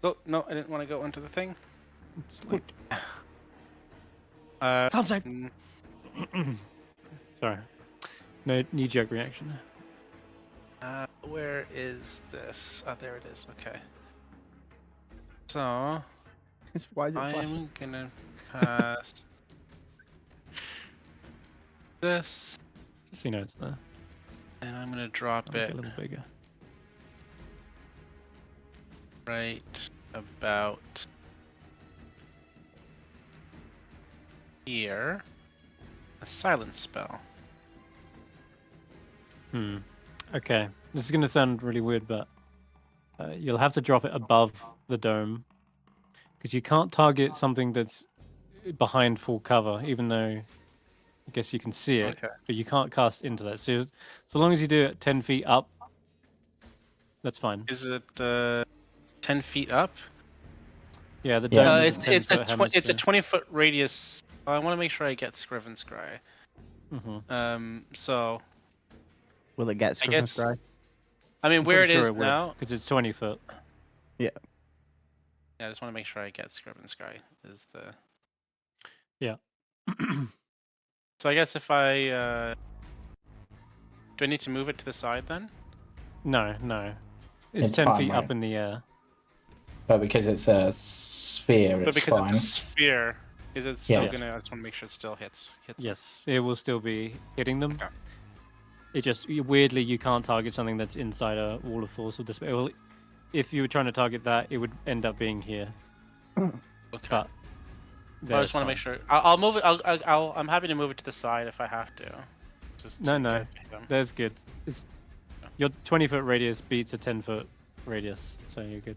will. Oh, no, I didn't want to go into the thing. It's like, Can't save. Sorry. No knee-jerk reaction there. Where is this? Oh, there it is. Okay. So, Why is it flashing? I'm gonna pass this, Just so you know it's there. and I'm gonna drop I'll make it it a little bigger. right about here. A silence spell. Okay. This is going to sound really weird, but you'll have to drop it above the dome. Because you can't target something that's behind full cover, even though I guess you can see it. Okay. But you can't cast into that. So long as you do it 10 feet up, that's fine. Is it 10 feet up? Yeah, the Yeah. dome is a 10 It's a foot it's a hemisphere. 20-foot radius. I want to make sure I get Scriven Scry. So Will it get I Scriven guess- Scry? I mean, I'm where it pretty is sure now. because it's 20 foot. Yeah, I just want to make sure I get Scriven Scry. Is the So I guess if I do I need to move it to the side then? No. It's It's 10 fine, feet right? up in the air. But because it's a sphere, But it's because fine. it's a sphere, is it still Yeah. gonna? I just want to make sure it still hits. them. Yes, it will still be hitting them. Okay. It just weirdly you can't target something that's inside a wall of force with this. Well, if you were trying to target that, it would end up being here. Okay. But I just want to make sure. I'll move it. I'm happy to move it to the side if I have to. Just No, to no, get them. that's good. It's your 20-foot radius beats a 10-foot radius, so you're good.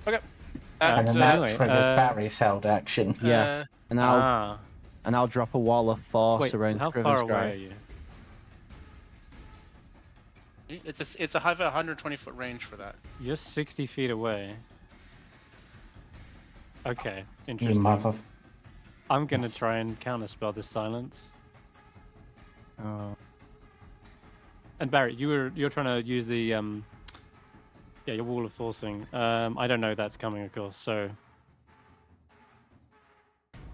Okay. And then so that anyway, triggers Barry's held action. Yeah. And I'll drop a wall of force Wait, around how Scriven's far away are Grave. you? It's a 120-foot range for that. You're 60 feet away. Okay, You interesting. mother. I'm gonna try and counterspell this silence. Oh. And Barry, you're trying to use the your wall of forcing. I don't know that's coming, of course. So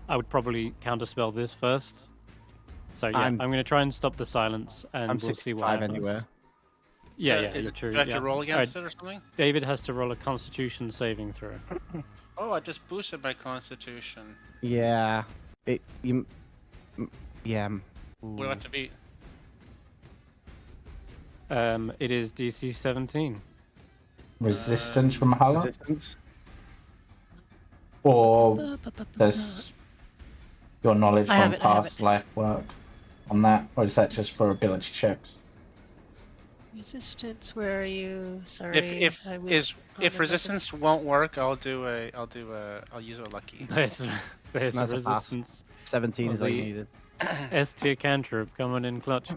I would probably counterspell this first. So yeah, I'm gonna try and stop the silence, and I'm we'll see what 65 happens. anyway. Yeah, Is you're it, true. do I have yeah. to roll Alright, against it or something? David has to roll a Constitution saving throw. Oh, I just boosted my Constitution. Yeah. Yeah. What do I have to beat? It is DC 17. Resistance from Hulla? Resistance. Or there's your knowledge I from have it, I have past life work on that? Or is that just for ability checks? Resistance, where are you? Sorry. If resistance won't work, I'll use a lucky. There's a That's a pass. resistance. 17 is all you The- needed. S tier cantrip coming in clutch.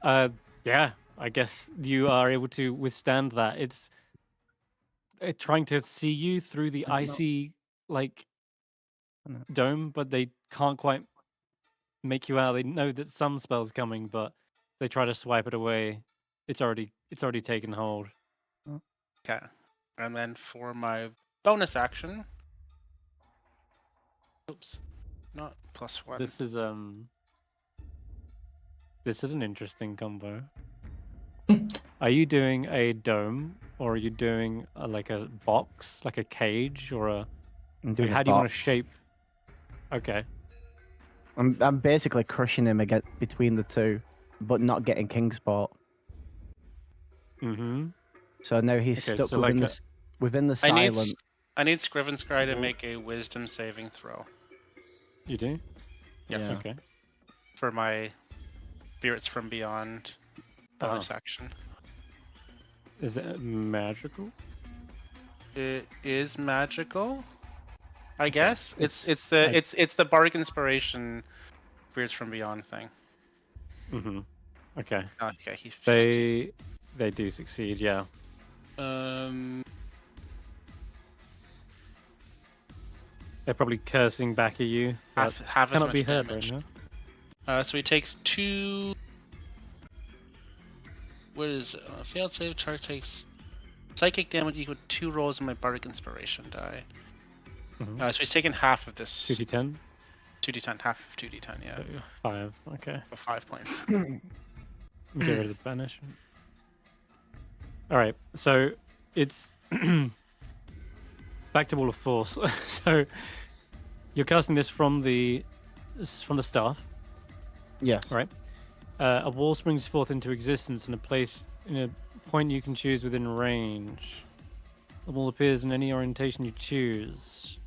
Yeah, I guess you are able to withstand that. It's trying to see you through the icy No. dome, but they can't quite make you out. They know that some spell's coming, but they try to swipe it away. It's already taken hold. Okay. And then for my bonus action. Oops. Not +1. This is an interesting combo. Are you doing a dome, or are you doing like a box, like a cage, or a? I'm doing How a do you want to box. shape? Okay. I'm basically crushing him between the two, but not getting Kingsport. Mm-hmm. So now he's Okay, stuck so within like within the I need silent. I need Scriven's Cry to make a Wisdom saving throw You do? Yeah. Okay. for my Spirits from Beyond bonus action. Is it magical? It is magical, I guess. It's It's the like- it's the Bardic Inspiration Spirits from Beyond thing. Mm-hmm. Okay. Oh, okay, he's They do succeed, yeah. They're probably cursing back at you. But half as cannot much be hurt damage. right now. So he takes 2. What is it? Failed save charge takes psychic damage equal to 2 rolls of my Bardic Inspiration die. Mhm. So he's taking half of this 2d10? 2d10, half of 2d10, yeah. So 5. Okay. For 5 points. Get rid of the banishment. Alright, so it's back to Wall of Force. So you're casting this from the staff. Yes. Right. A wall springs forth into existence in a point you can choose within range. The wall appears in any orientation you choose.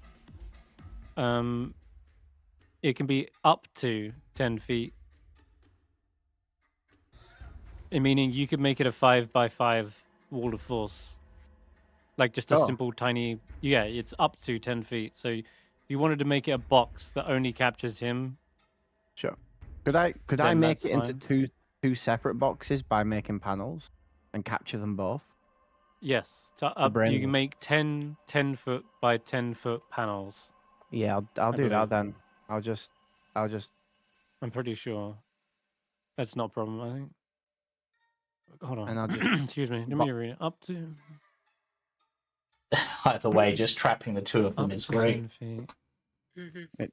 It can be up to 10 feet. Meaning you could make it a 5x5 wall of force. Like just a simple tiny. Yeah, it's up to 10 feet. So if you wanted to make it a box that only captures him. Sure. Could I Then make that's it into fine. two separate boxes by making panels and capture them both? Yes. So you brain can was- make 10 10-foot by 10-foot panels. Yeah, I'll do believe. that then. I'll just. I'm pretty sure. That's not a problem, I think. Hold on. And I'll just Excuse me. Let me read it. Up to Either way, just trapping the two of them up is to great. 10 feet. Mm-hmm.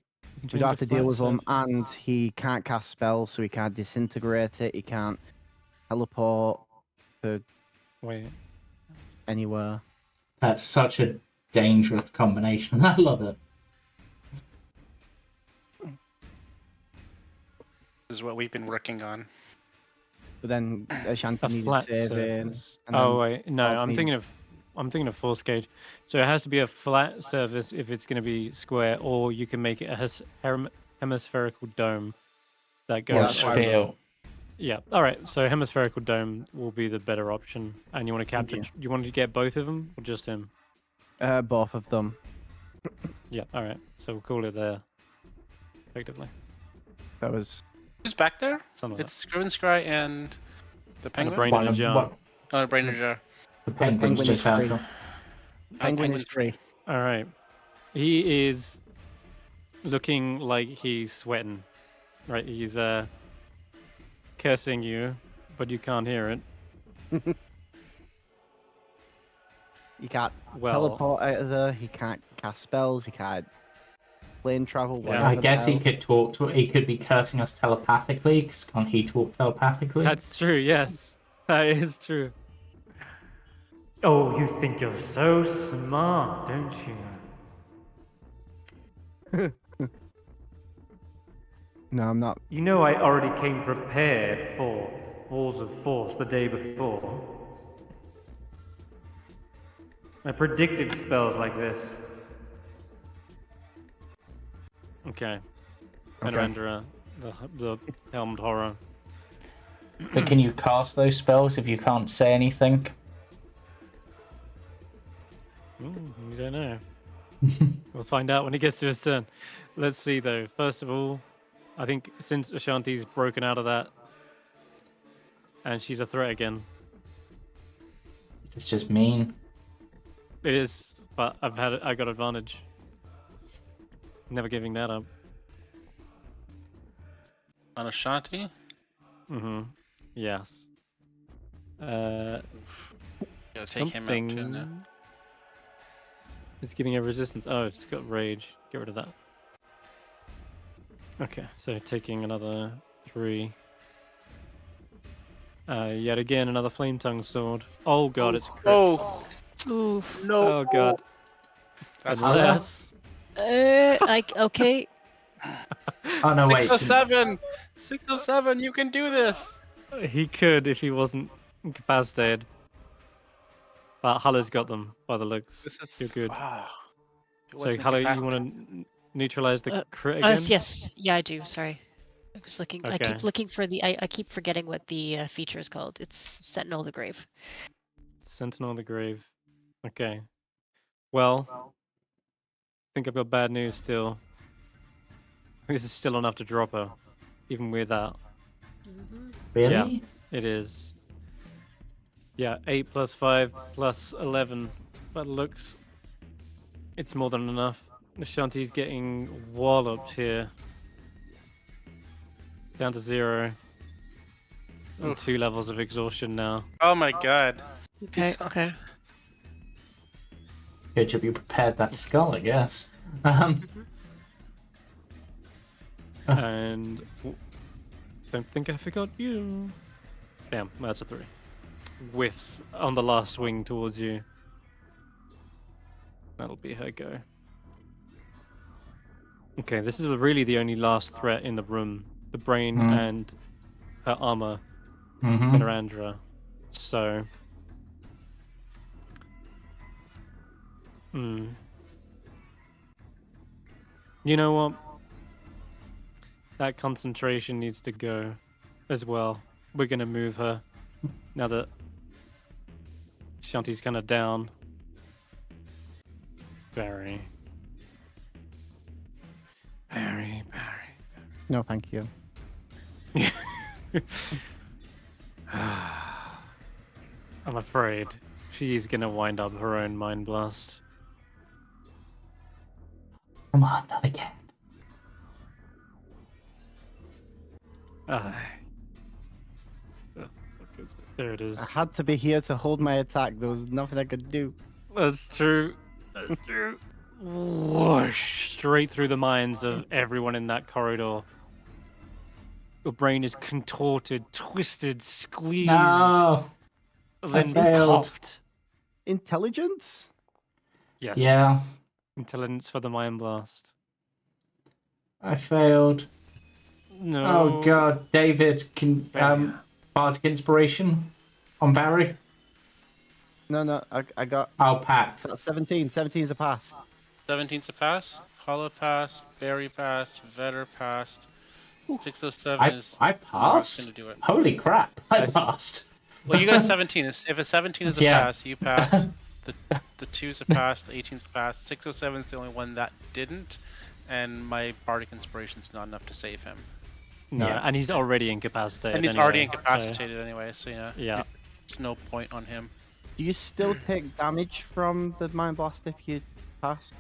We don't have to deal with him, and he can't cast spells, so he can't disintegrate it. He can't teleport to Wait. anywhere. That's such a dangerous combination. I love it. This is what we've been working on. But then Ashanti A needed flat saving. surface. and Oh then wait, no, Lords I'm needed- thinking of force gauge. So it has to be a flat surface if it's going to be square, or you can make it a hemispherical dome that Or a goes. that's why- sphere. Yeah. All right. So hemispherical dome will be the better option. And you want to capture? you. You want to get both of them or just him? Both of them. Yeah. All right. So we'll call it there. Effectively. That was Who's back there? Some of It's Scry and the And a penguin. brain in a jar. Oh, the brain in a jar. The penguins penguin just is have free. them. Penguin Penguin's is free. All right. He is looking like he's sweating. Right. He's cursing you, but you can't hear it. He can't Well, teleport out of there. He can't cast spells. He can't plane travel. Yeah, whatever I the guess he hell. could talk to. He could be cursing us telepathically. Because can't he talk telepathically? that's true. Yes, that is true. Oh, you think you're so smart, don't you? No, I'm not. You know I already came prepared for Walls of Force the day before. I predicted spells like this. Okay. Okay. Penarandra, the helmed horror. But can you cast those spells if you can't say anything? You don't know. We'll find out when he gets to his turn. Let's see though. First of all, I think since Ashanti's broken out of that, and she's a threat again. It's just mean. It is, but I got advantage. Never giving that up. On Ashanti. Yes. Gotta take him out too now. Something is giving a resistance. Oh, it's got rage. Get rid of that. Okay, so taking another 3. Yet again, another flame tongue sword. Oh god, it's a crit. Oh Oof. no! Oh god. That's Unless Okay. Oh no, wait. 607. 607. You can do this. he could if he wasn't incapacitated. But Hulla's got them by the looks. This is You're good. Wow. It So wasn't Hulla, you incapacitated. want to neutralize the crit again? Yes. Yeah, I do. Sorry. I was looking. I Okay. keep looking for the. I keep forgetting what the feature is called. It's Sentinel of the Grave. Sentinel of the Grave. Okay. Well, I think I've got bad news still. This is still enough to drop her, even with that. Really? Yeah. It is. Yeah, 8 plus 5 plus 11. But looks, it's more than enough. Ashanti's getting walloped here. Down to 0. And 2 levels of exhaustion now. Oh my god. Okay. Okay. Good job you prepared that skull, I guess. And don't think I forgot you. Damn, that's a 3. Whiffs on the last swing towards you. That'll be her go. Okay, this is really the only last threat in the room. The brain and her armor, Penarandra. So... You know what? That concentration needs to go as well. We're going to move her now that Shanti's kind of down. Barry. No, thank you. I'm afraid she's going to wind up her own mind blast. Come on, not again. There it is. I had to be here to hold my attack. There was nothing I could do. That's true. That's true. whoosh straight through the minds of everyone in that corridor. Your brain is contorted, twisted, squeezed, No. then failed. popped. Intelligence? Yes. Yeah. Intelligence for the mind blast. I failed. No. Oh god, David, can Failure. Bardic Inspiration on Barry? No, I got Oh, Pat. 17. 17 is a pass. 17's a pass. Hulla passed. Barry passed. Vetter passed. 607 I is I not passed. going to do it. Holy crap! I Nice. passed. Well, you got a 17. If a 17 is a Yeah. pass, you pass. The 2's a pass. The 18's a pass. 607 is the only one that didn't, and my Bardic Inspiration's not enough to save him. No, Yeah. and he's already incapacitated. And he's anyway, already so- incapacitated anyway, so Yeah. it's no point on him. Do you still take damage from the mind blast if you pass?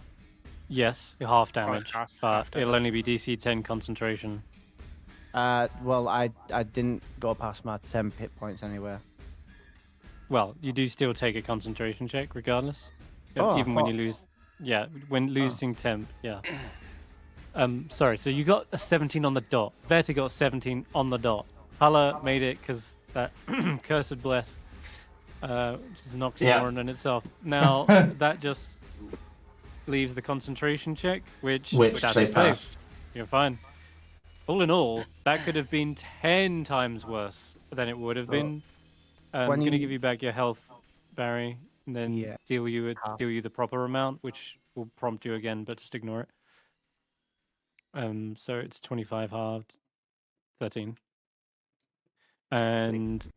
Yes, you're half damage, half but it'll damage. only be DC 10 concentration. Well, I didn't go past my 10 hit points anywhere. Well, you do still take a concentration check regardless. Oh, I Even when you thought- lose. Yeah, when losing temp, yeah. Sorry, so you got a 17 on the dot. Verta got 17 on the dot. Hulla made it because that cursed bless, which is an oxymoron in itself. Now, that just leaves the concentration check, which Which that's they a save. passed. You're fine. All in all, that could have been 10 times worse than it would have been. I'm when going to you- give you back your health, Barry, and then Yeah. deal you Half. the proper amount, which will prompt you again, but just ignore it. So it's 25 halved, 13. And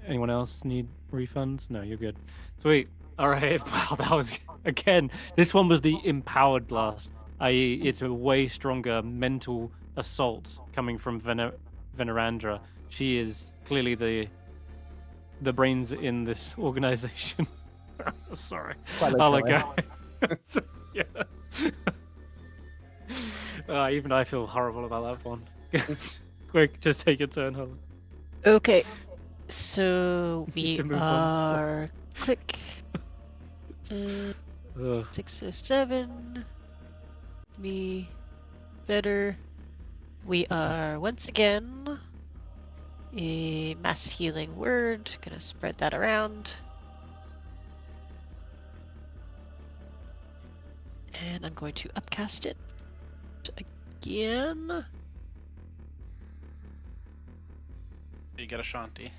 anyone else need refunds? No, you're good. Sweet. All right. Wow, that was again. This one was the empowered blast, i.e., it's a way stronger mental assault coming from Venerandra. She is clearly the brains in this organization. Sorry. Quite I'll literally. let go. So, yeah. Even I feel horrible about that one. Quick, just take your turn, Hulla. Okay, so we can move on. are click Ugh. 607. Me better. We are once again a mass healing word. Gonna spread that around. And I'm going to upcast it again. You get Ashanti.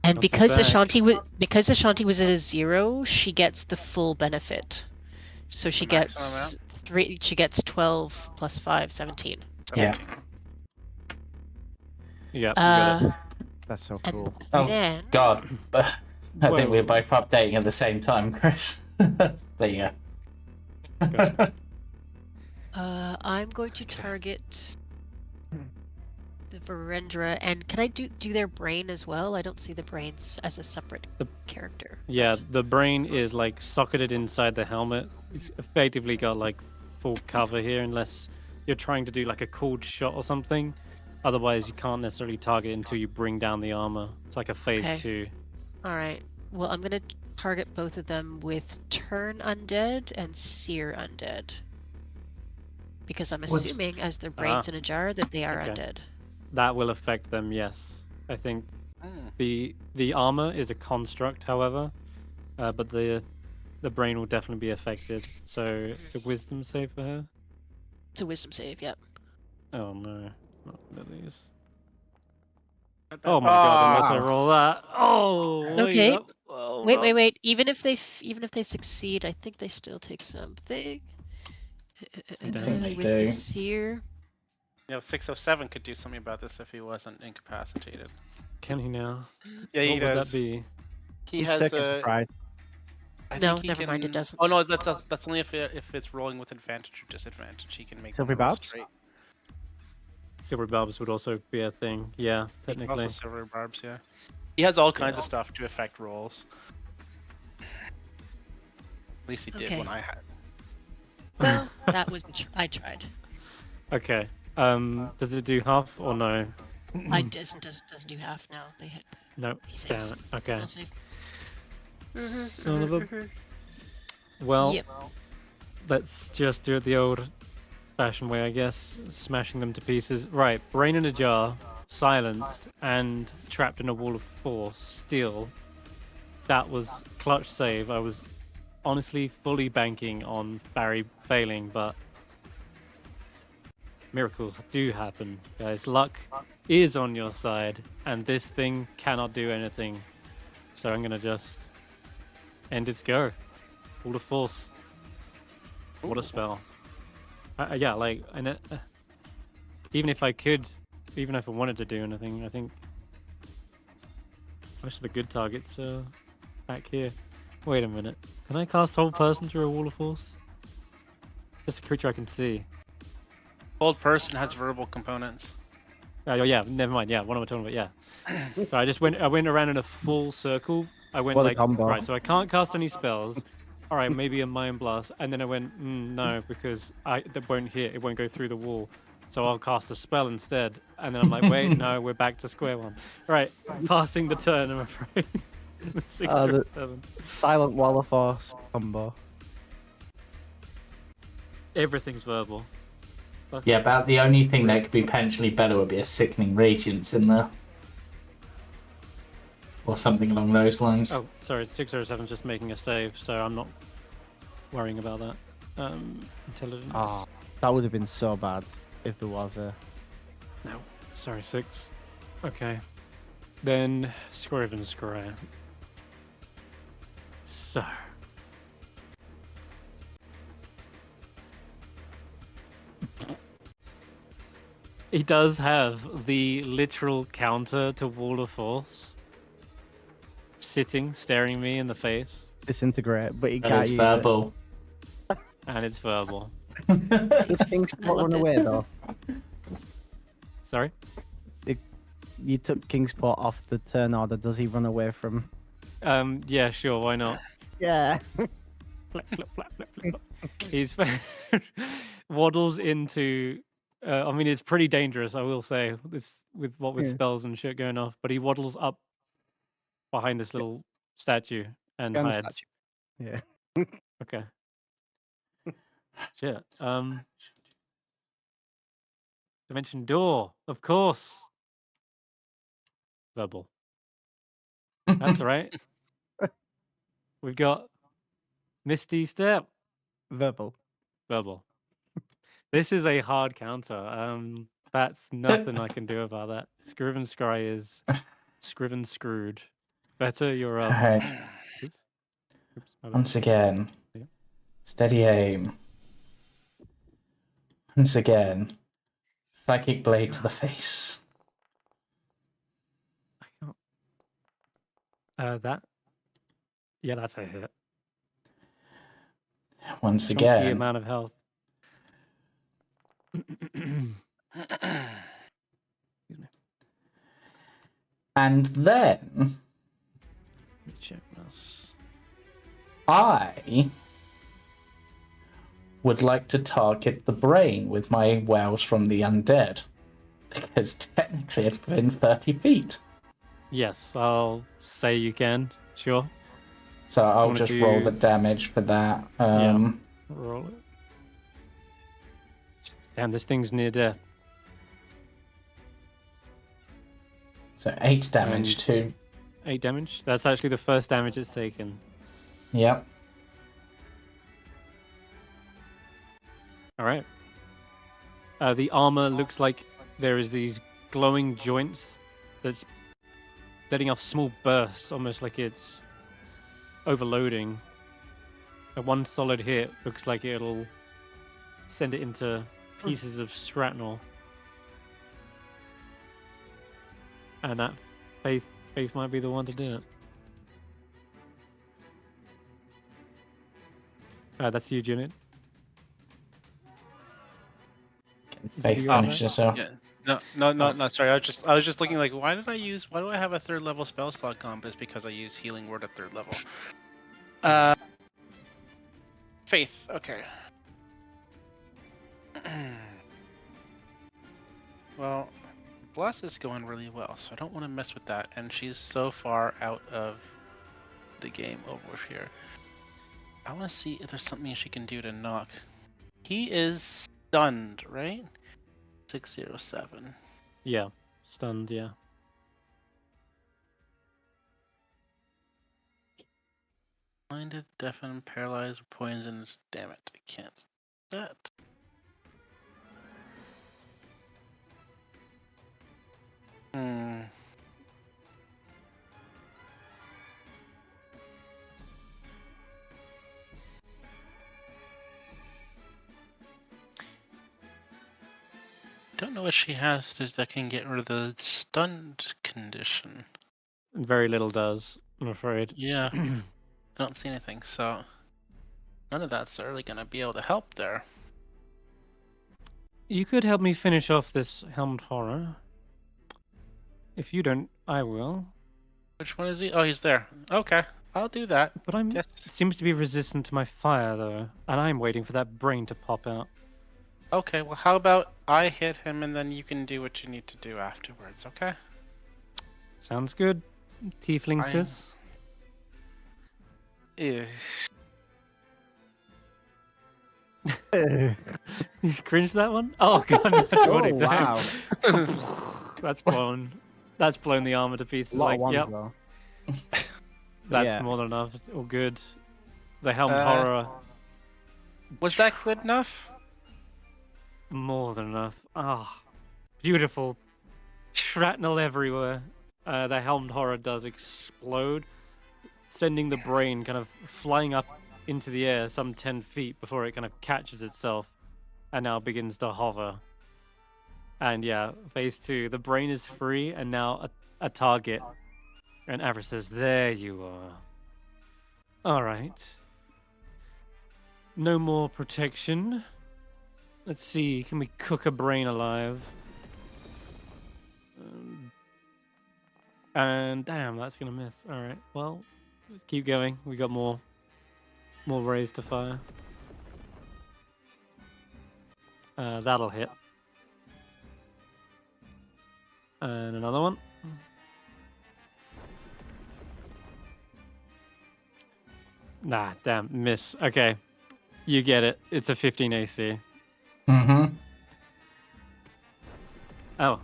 And Bounces because back. Ashanti was at a 0, she gets the full benefit. So she The maximum gets amount? 3. She gets 12 plus 5, 17. Yeah. 17. Yeah, you got it. That's so And cool. Oh then god. I Whoa. think we're both updating at the same time, Chris. There you go. Gotcha. I'm going to target the Verendra, and can I do their brain as well? I don't see the brains as a separate character. Yeah, the brain is like socketed inside the helmet. It's effectively got like full cover here, unless you're trying to do like a cooled shot or something. Otherwise, you can't necessarily target until you bring down the armor. It's like a phase Okay. 2. All right. Well, I'm gonna target both of them with Turn Undead and Sear Undead, because I'm What's- assuming, as their brains in a jar, that they are Okay. undead. That will affect them, yes. I think the armor is a construct, however, but the brain will definitely be affected. So it's a wisdom save for her. It's a Wisdom save. Yep. Oh no, not Lily's. Oh my god! Unless I Ah. roll that. Oh. Okay. Wait. Oh, Wait, no. wait, wait. Even if they succeed, I think they still take something. think they With do. the Seer. 607 could do something about this if he wasn't incapacitated. Can he now? Yeah, he what would does. that be? He He's has circuits fried. I No, think he never mind, it can- doesn't. Oh no, that's only if it's rolling with advantage or disadvantage. He can make Silver one roll barbs? straight. Silver barbs would also be a thing. Yeah, He can technically. Also silver barbs, yeah. He has all kinds of stuff to affect rolls. At least he did Okay. when I had. Well, that was I tried. Okay. Does it do half or no? I doesn't do half now. They hit. No. He Damn saves. it. It's a Okay. full save. Son of a. Well, Yep. let's just do it the old-fashioned way, I guess. Smashing them to pieces. Right, brain in a jar, silenced, and trapped in a wall of force. Still, that was clutch save. I was honestly fully banking on Barry failing, but miracles do happen, guys. Luck is on your side, and this thing cannot do anything. So I'm gonna just end its go. Wall of force. What a spell. Yeah, like, and even if I could, even if I wanted to do anything, I think most of the good targets are back here. Wait a minute. Can I cast Hold Person through a wall of force? Just a creature I can see. Old person has verbal components. Oh yeah, never mind. Yeah, what am I talking about? Yeah. So I went around in a full circle. I went What a like, combo. right, so I can't cast any spells. All right, maybe a Mind Blast. And then I went, no, because that won't hit. It won't go through the wall. So I'll cast a spell instead. And then I'm like, wait, no, we're back to square one. Right, passing the turn, I'm afraid. 6 or 7. Silent Wall of Force combo. Everything's verbal. Yeah, about the only thing that could be potentially better would be a Sickening Radiance in there. Or something along those lines. Oh, sorry, 607's just making a save, so I'm not worrying about that. Intelligence. Ah, that would have been so bad if there was a. No, sorry, 6. Okay. Then Scriven Scry. So. He does have the literal counter to Wall of Force. Sitting, staring me in the face. Disintegrate, but he And can't it's use verbal. And it's verbal. it. Does Kingspot loved run it. away though? Sorry? You took Kingspot off the turn order. Does he run away from? Yeah, sure, why not? Yeah. Flap, flap, flap, flap, flap. He's waddles into. I mean, it's pretty dangerous, I will say, this with Yeah. spells and shit going off. But he waddles up behind this little statue and Gun hides. statue. Yeah. Okay. Shit. Dimension door, of course. Verbal. That's right. We've got Misty Step. Verbal. Verbal. This is a hard counter. That's nothing I can do about that. Scriven Scry is Scriven screwed. Better, you're up. Alright, Oops. Oops. My bad. once again. Yeah. Steady aim. Once again. Psychic Blade to the face. I can't. That. Yeah, that's a hit. Once Chunky again. amount of health. And then Let me check what else. I would like to target the brain with my Wells from the Undead. Because technically it's within 30 feet. Yes, I'll say you can. Sure. So I'll wanna just do- roll the damage for that. Roll it. Damn, this thing's near death. So 8 damage to... 8 damage. That's actually the first damage it's taken. Yep. All right. The armor looks like there is these glowing joints that's letting off small bursts, almost like it's overloading. A one solid hit looks like it'll send it into pieces of shrapnel. And that Faith might be the one to do it. That's you, Julian. Faith you on finish that? this up. Yeah. No. Sorry, I was just looking like, why do I have a 3rd level spell slot comp? It's because I use Healing Word at 3rd level. Faith. Okay. Well, Bless is going really well, so I don't want to mess with that. And she's so far out of the game over here. I want to see if there's something she can do to knock. He is stunned, right? 607. Yeah, stunned. Yeah. Blinded, deafened, paralyzed, poisoned. Damn it, I can't do that. Don't know what she has that can get rid of the stunned condition. Very little does, I'm afraid. Yeah, I don't see anything, so none of that's really gonna be able to help there. You could help me finish off this helmed horror. If you don't, I will. Which one is he? Oh, he's there. Okay, I'll do that. But I'm Yes. seems to be resistant to my fire though, and I'm waiting for that brain to pop out. Okay, well, how about I hit him and then you can do what you need to do afterwards, okay? Sounds good. Tiefling I- sis. Eh. You cringed that one? Oh god, that's Oh, what wow. That's blown. That's blown the armor to pieces. A lot Like, of ones, yep, though. that's Yeah. more than enough. All good. The helmed Uh, horror, Was that good enough? more than enough. Ah, beautiful. Shrapnel everywhere. The helmed horror does explode, sending the brain kind of flying up into the air some 10 feet before it kind of catches itself and now begins to hover. And yeah, phase 2, the brain is free and now a target. And Avra says, there you are. Alright. No more protection. Let's see, can we cook a brain alive? And damn, that's gonna miss. Alright, well, let's keep going. We got more rays to fire. That'll hit. And another one. Nah, damn, miss. Okay. You get it. It's a 15 AC. Mm-hmm. Oh.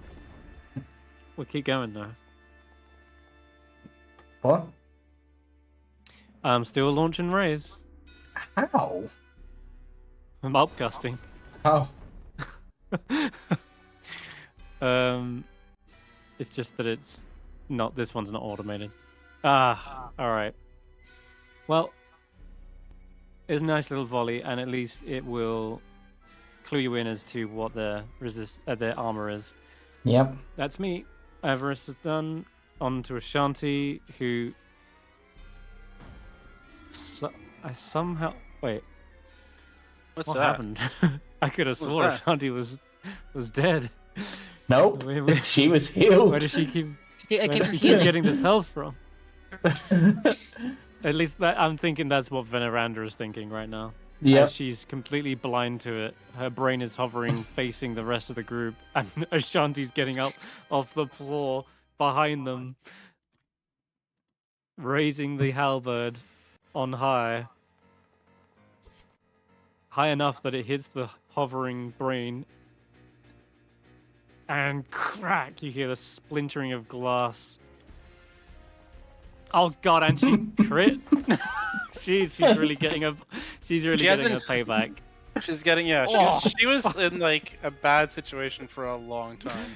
We'll keep going though. What? I'm still launching rays. How? I'm upgusting. Oh. It's just that it's not. This one's not automated. Ah, all right. Well, it's a nice little volley, and at least it will clue you in as to what their their armor is. Yep. That's me. Avarice is done. On to Ashanti, who I somehow wait. What's What that? happened? I could have What's sworn that? Ashanti was dead. Nope. Where- She was healed. Where does she keep? I Where keep does she keep healing. getting this health from? At least I'm thinking that's what Veneranda is thinking right now. Yep. As she's completely blind to it. Her brain is hovering, facing the rest of the group, and Ashanti's getting up off the floor behind them, raising the halberd on high enough that it hits the hovering brain, and crack! You hear the splintering of glass. Oh god, and she crit. she's really getting a She getting a hasn't- payback. She's getting, yeah, Oh. she was in like a bad situation for a long time.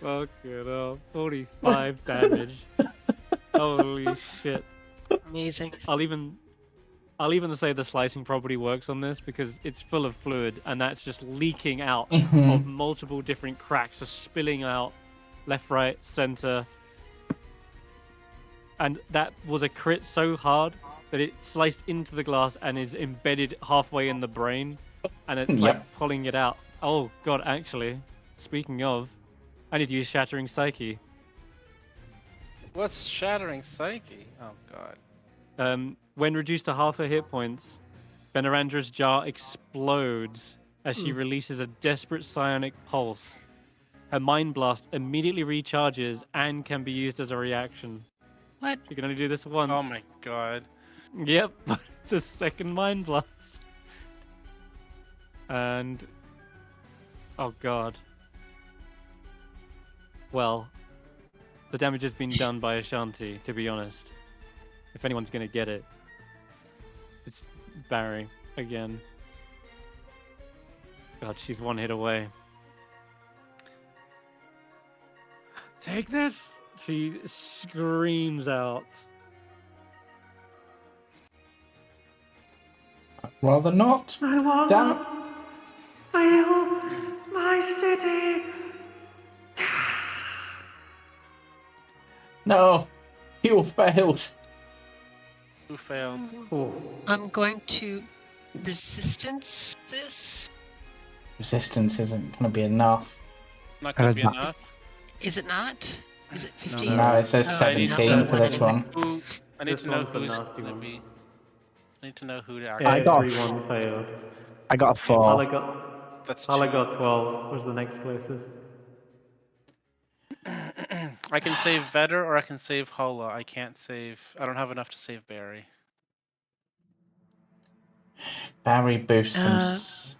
Fucking hell, 45 damage. Holy shit! Amazing. I'll even say the slicing property works on this because it's full of fluid and that's just leaking out of multiple different cracks, just spilling out left, right, center. And that was a crit so hard that it sliced into the glass and is embedded halfway in the brain, and it's like Yep. pulling it out. Oh god, actually, speaking of, I need to use Shattering Psyche. What's Shattering Psyche? Oh god. When reduced to half her hit points, Venerandra's jar explodes as she releases a desperate psionic pulse. Her Mind Blast immediately recharges and can be used as a reaction. What? You can only do this once. Oh my god. Yep, but it's a second mind blast. And oh god. Well, the damage has been done by Ashanti, to be honest. If anyone's gonna get it, it's Barry again. God, she's one hit away. Take this! She screams out. Rather not. I will Damn not fail my city. No, you failed. Who failed? Oh, I'm going to resistance this. Resistance isn't going to be enough. Not gonna be not- enough. Is it not? Is it 15? No, it says Oh, I didn't 17 know for that this one. one. Who? I need This to know one's the who's nasty gonna one. be. I need to know who to actually. got- everyone failed. I got a 4. Hulla got, That's Hulla two. got 12, was the next closest. I can save Vetter or I can save Hulla. I can't save. I don't have enough to save Barry. Barry boosts them.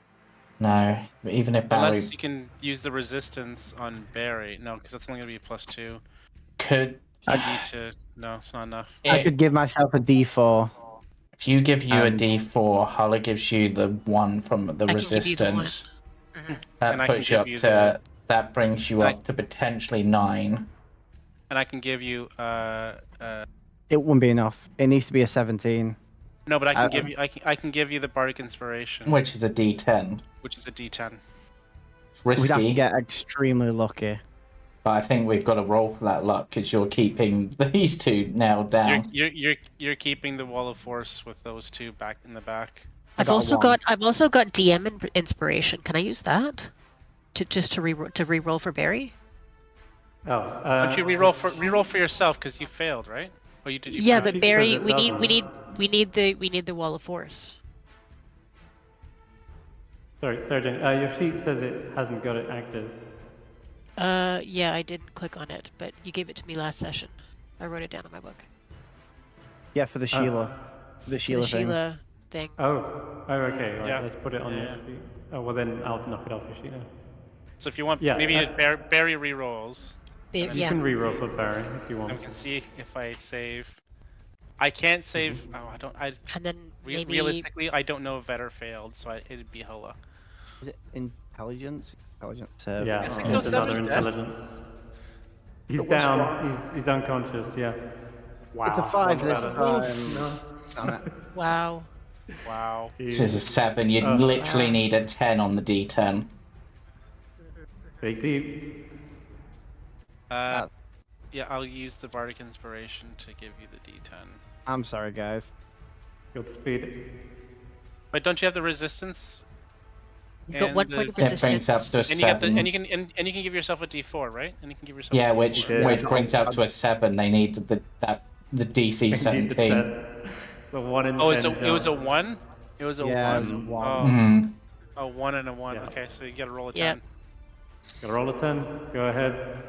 No, even if Barry Unless you can use the resistance on Barry. No, because that's only gonna be a +2. could. You need to. No, it's not enough. I could give myself a D4. If you give you a And- D4, Hulla gives you the 1 from the I can give you the one. resistance. Mhm. That And I can puts you give up you to. the- That brings you I- up to potentially 9. And I can give you. It wouldn't be enough. It needs to be a 17. No, but I can I- give you. I can give you the Bardic Inspiration, Which is a D10. which is a D10. It's risky, We'd have to get extremely lucky. but I think we've got to roll for that luck because you're keeping these two nailed down. You're keeping the Wall of Force with those two back in the back. I've got a also 1. got DM inspiration. Can I use that to re-roll for Barry? Oh, Don't you reroll for yourself because you failed, right? Or you did? You Yeah, pass? but Sheet Barry, says it we need the Wall of Force. Sorry, Sara-Jane, your sheet says it hasn't got it active. Yeah, I didn't click on it, but you gave it to me last session. I wrote it down in my book. Yeah, for the Sheila. The The Sheila thing. Sheila thing. Oh, okay, right, Yeah. let's put it on Yeah, your sheet. Oh, well then I'll knock it off your sheet now. So if you want, Yeah, maybe Barry rerolls. You Yeah. can reroll for Barry if you And want. we can see if I save. I can't save. Oh, I don't. And then maybe Realistically, I don't know if Vetter failed, so it'd be Hulla. Is it intelligence? Intelligence save. Yeah, Yeah, it's 607 another is dead. intelligence. He's down, he's unconscious, yeah. Wow. It's a 5 much this better. time. No. Damn it. wow. Wow. Which is a 7. You Oh. literally need a 10 on the D10. Big deep. Yeah, I'll use the Bardic Inspiration to give you the D10. I'm sorry, guys. Godspeed. But don't you have the resistance? You've got And 1 the- point of That brings up resistance. to a And you get the, 7. and you can and you can give yourself a D4, right? And you can give yourself. Yeah, a which D4. Yeah. brings up to a 7. They need the DC 17. It's a 1 in 10 Oh, it was a chance. 1. It was a Yeah, it 1. was a 1. Oh, Mhm. a 1 and a 1. Yeah. Okay, so you gotta roll a 10. Yeah. Gotta roll a 10. Go ahead.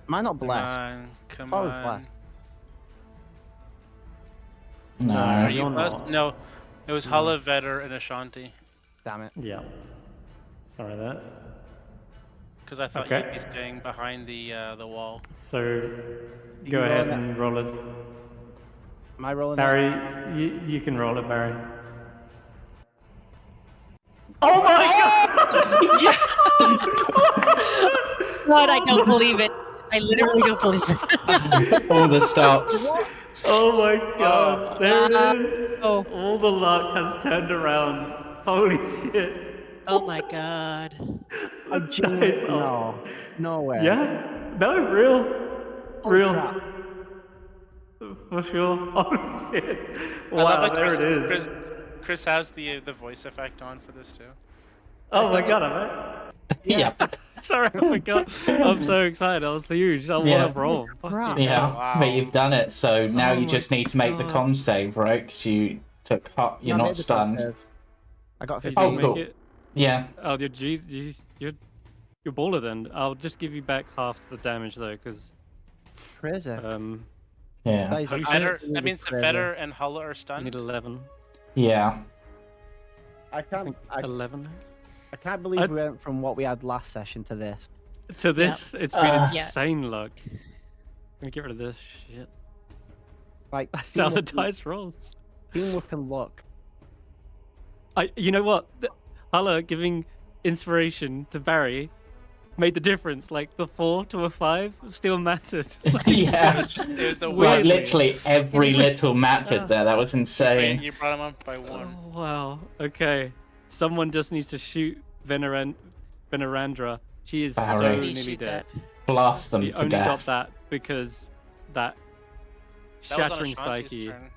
Am I not Come blessed? on, come Oh, on. blessed. No. Are You're you not. blessed? No, it was Hulla, Vetter, and Ashanti. Damn it. Yeah. Sorry that. Because I thought Okay. you'd be staying behind the wall. So, You go roll ahead it. and roll it. Am I rolling it? Barry, you can roll it, Barry. Oh my God, I don't believe it. I literally don't believe it. All the stops. Oh my god, there it is. Oh. All the luck has turned around. Holy shit. Oh my God. I genuinely Nice. no. No way. Yeah? No, real. Holy Real. crap. For sure. Oh shit. I love Wow, that there it is. Chris has the voice effect on for this too. Oh my god, am I? Yeah. Sorry, I forgot. I'm so excited. I was huge. I Yeah. want to roll. Crap. Yeah, Wow. but you've done it, so now Oh you my just need to make the God. con save, right? Because you took you're I not made the stunned. top save. I got Did 15. you Oh, cool. make it? Yeah. Oh, you're baller then. I'll just give you back half the damage though, because Crazy. Yeah. That is Holy actually shit. That means that crazy. Vetter and Hulla are You stunned. need 11. Yeah. I I can't. think I 11. can't believe we went from what we had last session to this. To this, it's been Yeah. insane luck. I'm gonna get rid of this shit. Like That's how the teamwork, dice rolls. teamwork and luck. You know what? Hulla giving inspiration to Barry made the difference. Like the 4 to a 5 still mattered. Yeah. It was the Like Weirdly. literally every little mattered there. That was insane. You brought him up by 1. Oh, wow. Okay. Someone just needs to shoot Venerandra. She is Barry. so Please nearly shoot dead. that. Blast them She to only got death. that because that That was on shattering Ashanti's psyche. turn.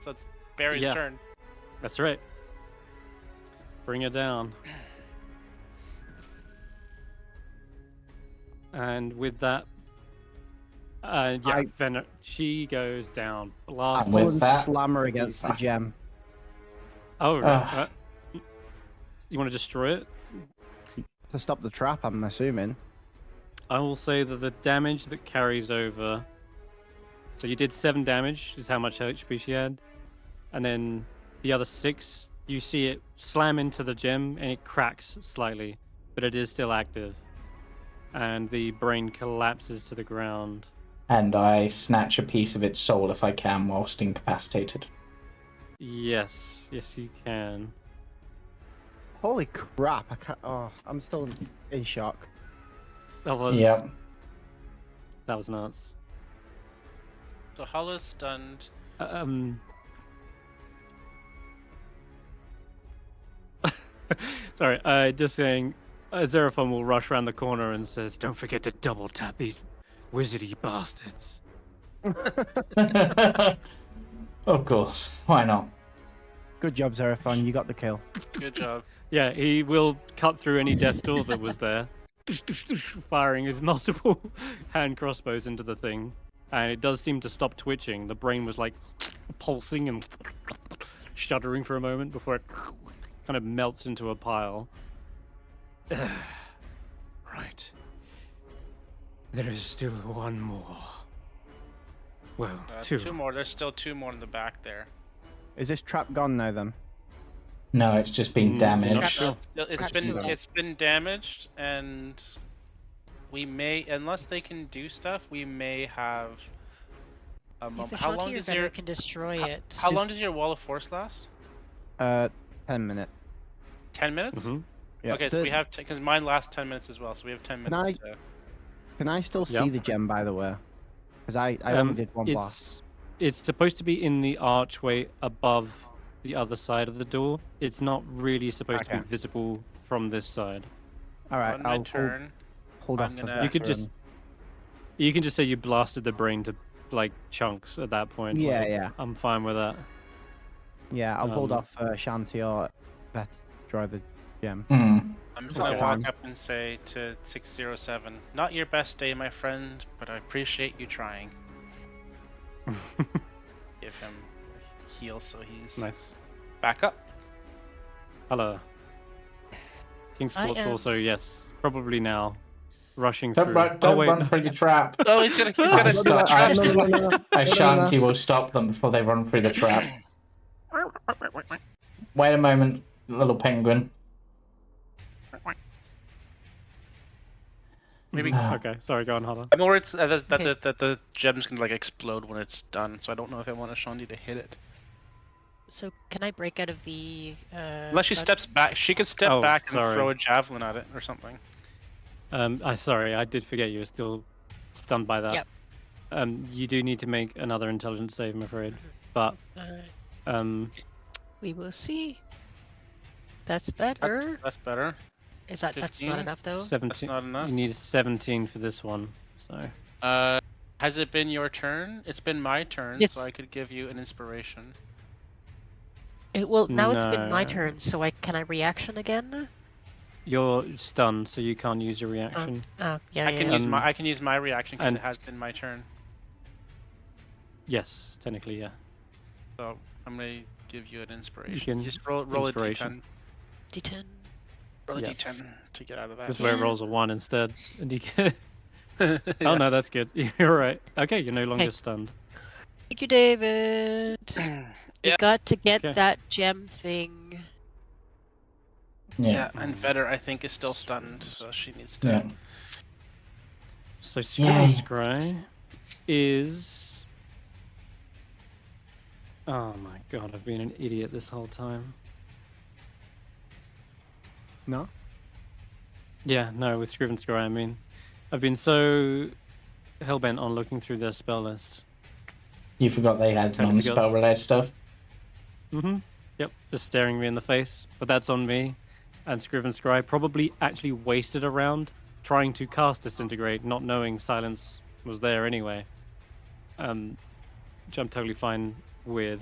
So it's Barry's Yeah. turn. That's right. Bring her down. And with that, she goes down. Blast. And with Someone that- slam her against the gem. Oh, right. You want to destroy it? To stop the trap, I'm assuming. I will say that the damage that carries over. So you did 7 damage, is how much HP she had. And then the other 6, you see it slam into the gem and it cracks slightly, but it is still active. And the brain collapses to the ground. And I snatch a piece of its soul if I can whilst incapacitated. Yes, you can. Holy crap! I can't. Oh, I'm still in shock. That was Yep. that was nuts. So Hulla's stunned. Sorry, just saying, Xeraphon will rush around the corner and says, "Don't forget to double tap these wizardy bastards." Of course. Why not? Good job, Seraphon. You got the kill. Good job. Yeah, he will cut through any death door that was there, firing his multiple hand crossbows into the thing, and it does seem to stop twitching. The brain was like pulsing and shuddering for a moment before it kind of melts into a pile. Right. There is still one more. Well, 2. 2 more. There's still 2 more in the back there. Is this trap gone now then? No, it's just been Not damaged. sure. It's been damaged, and we may, unless they can do stuff, we may have a If moment. How long Ashanti or does Vetter your can destroy it. how long does your wall of force last? 10 minutes. 10 minutes. Mhm. Yeah. Okay, so we have because mine lasts 10 minutes as well, so we have 10 Can minutes. Can I still Yeah. see the gem, by the way? Because I only did one blast. It's supposed to be in the archway above the other side of the door. It's not really supposed to Okay. be visible from this side. All right, On my I'll turn, hold off I'm the gonna- You could Vetter just and- you can just say you blasted the brain to like chunks at that point. Yeah, like, yeah. I'm fine with that. Yeah, I'll hold um, off Shanti or Vet to draw the gem. Hmm. I'm just gonna Okay. walk up and say to 607, "Not your best day, my friend, but I appreciate you trying." Give him a heal so he's Nice. back up. Hello. King Sports am also, yes. Probably now. Rushing Don't through. run, don't wait, run no. through the trap. Oh, he's gonna stop. trap. No. Ashanti will stop them before they run through the trap. Wait a moment, little penguin. Maybe. Okay, sorry, go on, Hulla. I'm worried that Okay. the gem's gonna like explode when it's done, so I don't know if I want Ashanti to hit it. So can I break out of the? Unless she dungeon? steps back, she could step Oh, back and sorry. throw a javelin at it or something. Sorry, I did forget you were still stunned by that. Yep. You do need to make another intelligence save, I'm afraid. But We will see. That's better. That's better. Is that's 15? not enough though? 17. not enough. You need a 17 for this one. So Has it been your turn? It's been my turn, Yes. so I could give you an inspiration. Now it's been my No. turn, so can I reaction again? you're stunned, so you can't use your reaction. Yeah. I can use my reaction because and- it has been my turn. Yes, technically, yeah. So I'm gonna give you an inspiration. You can Just roll a inspiration. D10. Roll a Yeah. D10 to get out of that. This is where it Yeah. rolls a 1 instead. And you can... Oh no, that's good. You're right. Okay, you're no longer Okay. stunned. Thank you, David. You Yeah. got to get Okay. that gem thing. Yeah, and Vetter, I think, is still stunned, so she needs to. Yeah. So Yay. Scriven Scry is. Oh my god, I've been an idiot this whole time. No? Yeah, no, with Scriven Scry, I mean, I've been so hellbent on looking through their spell list. You forgot they had Totally non-spell forgot. related stuff? Yep, just staring me in the face. But that's on me. And Scriven Scry probably actually wasted a round trying to cast Disintegrate, not knowing Silence was there anyway. Which I'm totally fine with.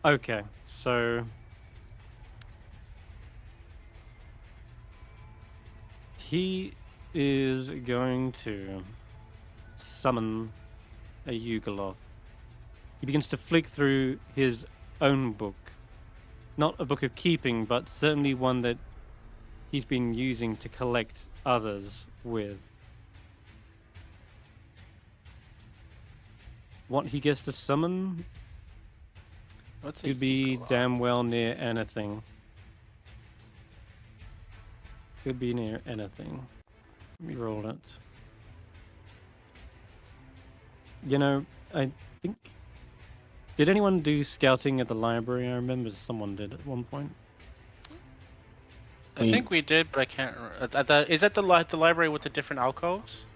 Okay, so he is going to summon a Yugoloth. He begins to flick through his own book. Not a book of keeping, but certainly one that he's been using to collect others with. What he gets to summon What's could be Yugoloth? damn well near anything. Could be near anything. Let me roll it. You know, I think... Did anyone do scouting at the library? I remember someone did at one point. I think we did, but I can't remember. Is that the library with the different alcoves?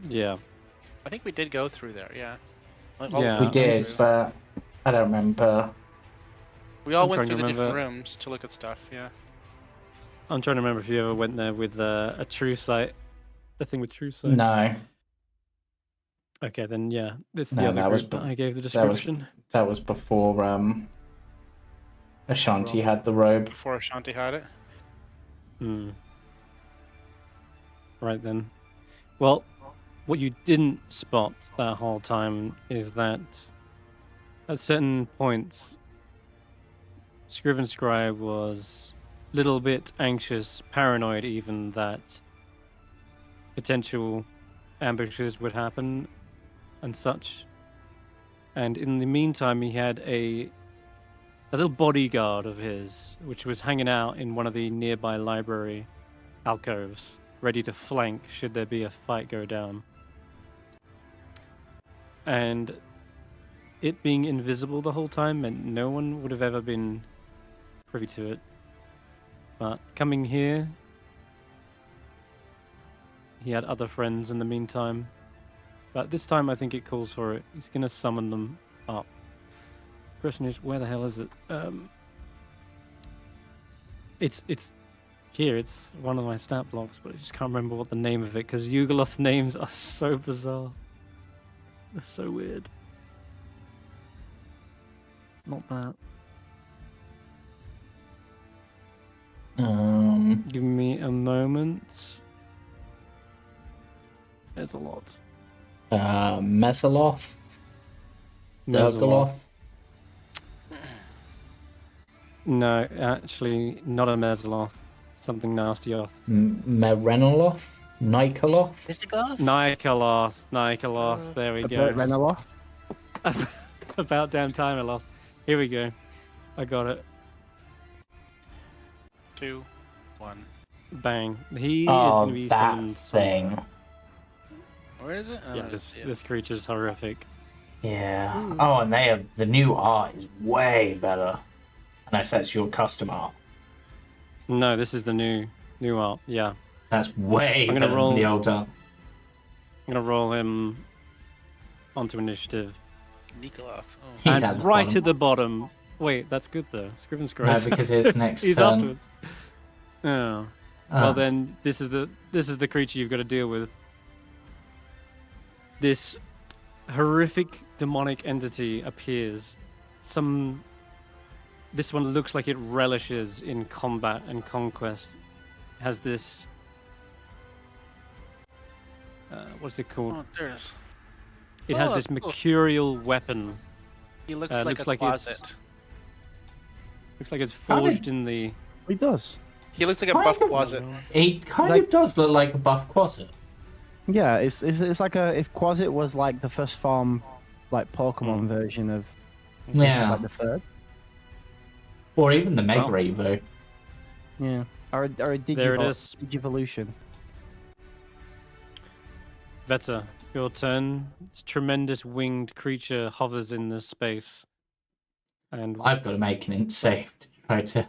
Yeah. I think we did go through there, yeah. Yeah. We did, but I don't remember. We all I'm went trying through to the different remember. rooms to look at stuff, yeah. I'm trying to remember if you ever went there with a true sight. The thing with true sight. No. Okay, then yeah. This is No, the other that was group that I gave the that was- description. That was before Ashanti had the robe. Before Ashanti had it. Right then. Well, what you didn't spot that whole time is that at certain points, Scriven Scry was a little bit anxious, paranoid even, that potential ambushes would happen and such. And in the meantime, he had a little bodyguard of his, which was hanging out in one of the nearby library alcoves, ready to flank should there be a fight go down. And it being invisible the whole time meant no one would have ever been privy to it. But coming here, he had other friends in the meantime. But this time I think it calls for it. He's going to summon them up. Question is, where the hell is it? It's here. It's one of my stat blocks, but I just can't remember what the name of it, because Yugoloth's names are so bizarre. They're so weird. Not that. Give me a moment. There's a lot. Mesaloth? Mesaloth. Durgaloth? No, actually, not a Mesaloth. Something nasty-off. Merenoloth? Nikoloth? Visigoth? Nikoloth. There we go. Renoloth? About damn time, Aloth. Here we go. I got it. 2, 1. Bang. He is Oh, going to be that summoned thing. somewhere. Where is it? Oh, Yeah, I this see it. this creature's horrific. Yeah. Oh, and they have the new art is way better. Unless that's your custom art. No, this is the new art. Yeah. That's way I'm gonna better roll- than the old art. I'm going to roll him onto initiative. Nikoloth. Oh. He's at And the right bottom. at the bottom. Wait, that's good though. Scriven Scry. No, because it's next He's turn. afterwards. Oh. Well then, this is the creature you've got to deal with. This horrific demonic entity appears. This one looks like it relishes in combat and conquest. Has this what's it called? Oh, there's. It has Oh, this cool. mercurial weapon. He looks looks like a like it's- closet. Looks like it's How did- forged in the He does. He looks like a buff Quasit. He kind Like- of does look like a buff Quasit. Yeah, it's like if Quasit was like the first form, like Pokemon version of. This is Yeah. like the third. Or even the Mega Well. Evo. Yeah. Or a There it Digivo- is. Digivolution. Vetter, your turn. This tremendous winged creature hovers in this space. And I've got to make an int save to try to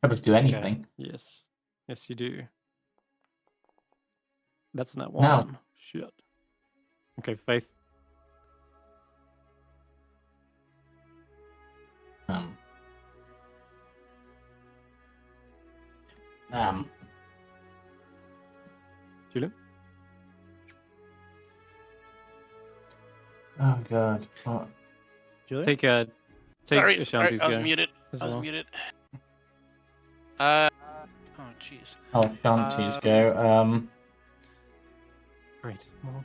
do okay, anything. yes. Yes, you do. That's not No. one. Shit. Okay, Faith. Um, Julian? oh god. What? Julian? Take Sorry, Ashanti's I was go muted. as I was well. muted. Oh, jeez. Oh, Ashanti's go. Great. Well,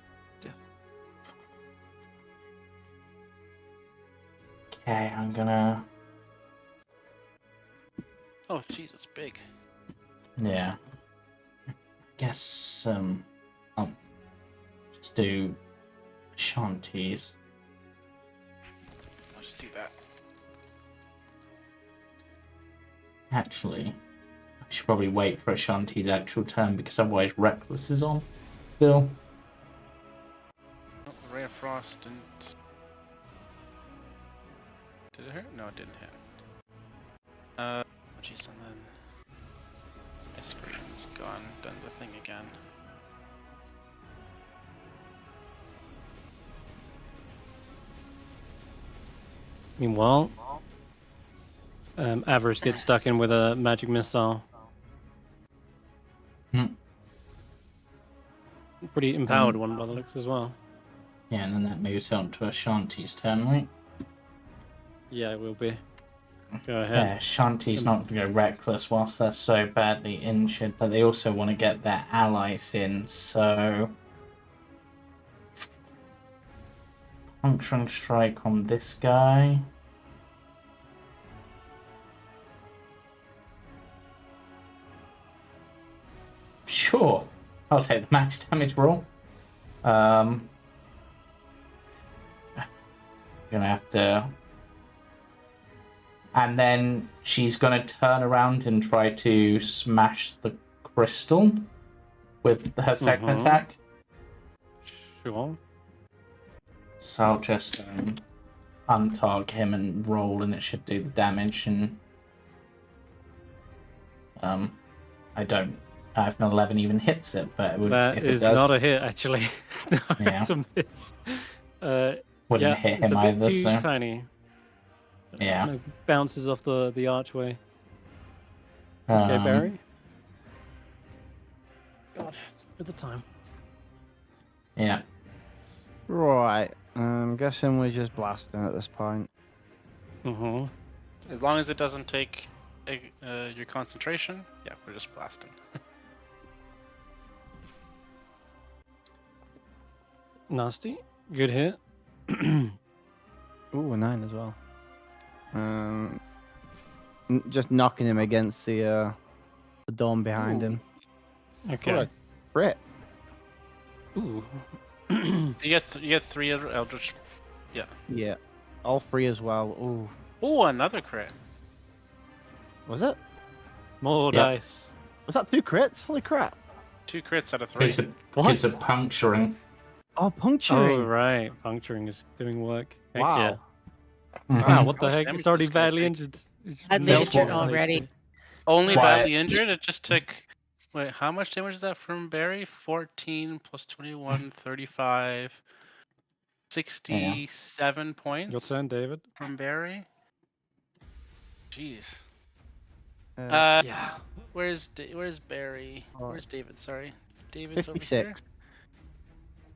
Okay, I'm gonna. Oh, jeez, it's big. Yeah. Guess I'll just do Ashanti's. I'll just do that. Actually, I should probably wait for Ashanti's actual turn because otherwise Reckless is on still. Oh, Ray of Frost didn't. Did it hurt? No, it didn't hit. Jeez, and then my screen's gone. Done the thing again. Meanwhile, Avarice gets stuck in with a magic missile. Hmm. Pretty empowered one by the looks as well. Yeah, and then that moves on to Ashanti's turn, right? Yeah, it will be. Go Yeah, ahead. Ashanti's not going to go Reckless whilst they're so badly injured, but they also want to get their allies in, so... Puncturing Strike on this guy. Sure, I'll take the max damage roll. Gonna have to... And then she's gonna turn around and try to smash the crystal with her second Mhm. attack. Sure. So I'll just untarget him and roll, and it should do the damage. And I don't. If an 11 even hits it, but it would, That if is it does, not a hit, actually. No, Yeah. it's a miss. wouldn't Yeah, hit it's him a bit either. too So tiny. yeah. No, bounces off the archway. Okay, Barry. God, at the time. Yeah. Right. I'm guessing we're just blasting at this point. Mm-hmm. As long as it doesn't take your concentration, yeah, we're just blasting. Nasty. Good hit. Ooh, a 9 as well. Just knocking him against the dome behind him. Okay. Crit. Ooh. You get 3 other Eldritch. Yeah. Yeah. All 3 as well. Ooh. Oh, another crit. Was it? More Yep. dice. Was that 2 crits? Holy crap. 2 crits out of 3. Because of puncturing. Oh, puncturing. Oh, right. Puncturing is doing work. Heck Wow. yeah. Mhm. Wow, what the How much heck? damage It's already is this gonna badly take? injured. It's Badly melted injured on already. HP. Only Why- badly injured? It just took... Wait, how much damage is that from Barry? 14 plus 21, 35... 67 points Your turn, David. from Barry? Jeez. Yeah. Where's Barry? Oh. Where's David? Sorry. David's over 56. here.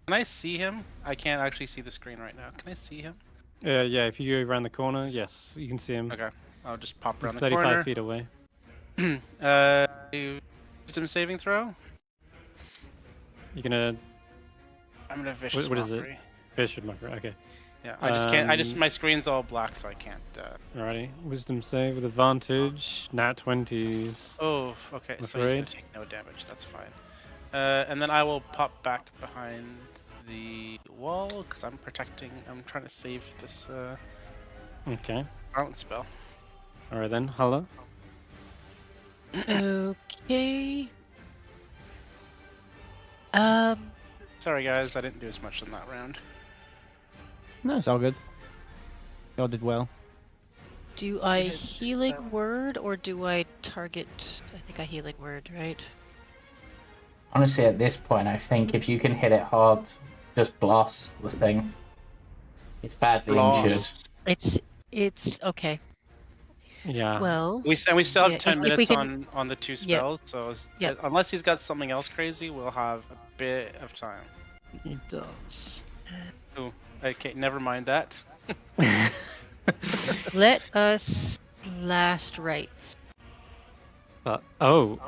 Can I see him? I can't actually see the screen right now. Can I see him? Yeah, if you go around the corner, yes, you can see him. Okay. I'll just pop He's around the 35 corner. feet away. Wisdom saving throw? You're gonna I'm gonna vicious what is it? mockery. fish with mockery. Okay. Yeah, I just can't. My screen's all black, so I can't. Alrighty, wisdom save with advantage. Nat 20s. Oh, okay. I'm So he's gonna afraid. take no damage. That's fine. And then I will pop back behind the wall because I'm protecting. I'm trying to save this Okay. balance spell. Alright then, Hulla. Okay. Sorry guys, I didn't do as much in that round. No, it's all good. Y'all did well. Do I did healing 7. word or do I target? I think I healing word, right? Honestly, at this point, I think if you can hit it hard, just blast the thing. It's badly injured. Blast. It's okay. Yeah. Well, We still have yeah, 10 if we minutes can- on the 2 yeah. spells, so Yeah. unless he's got something else crazy, we'll have a bit of time. He does. Ooh, okay, never mind that. let us last rites But oh.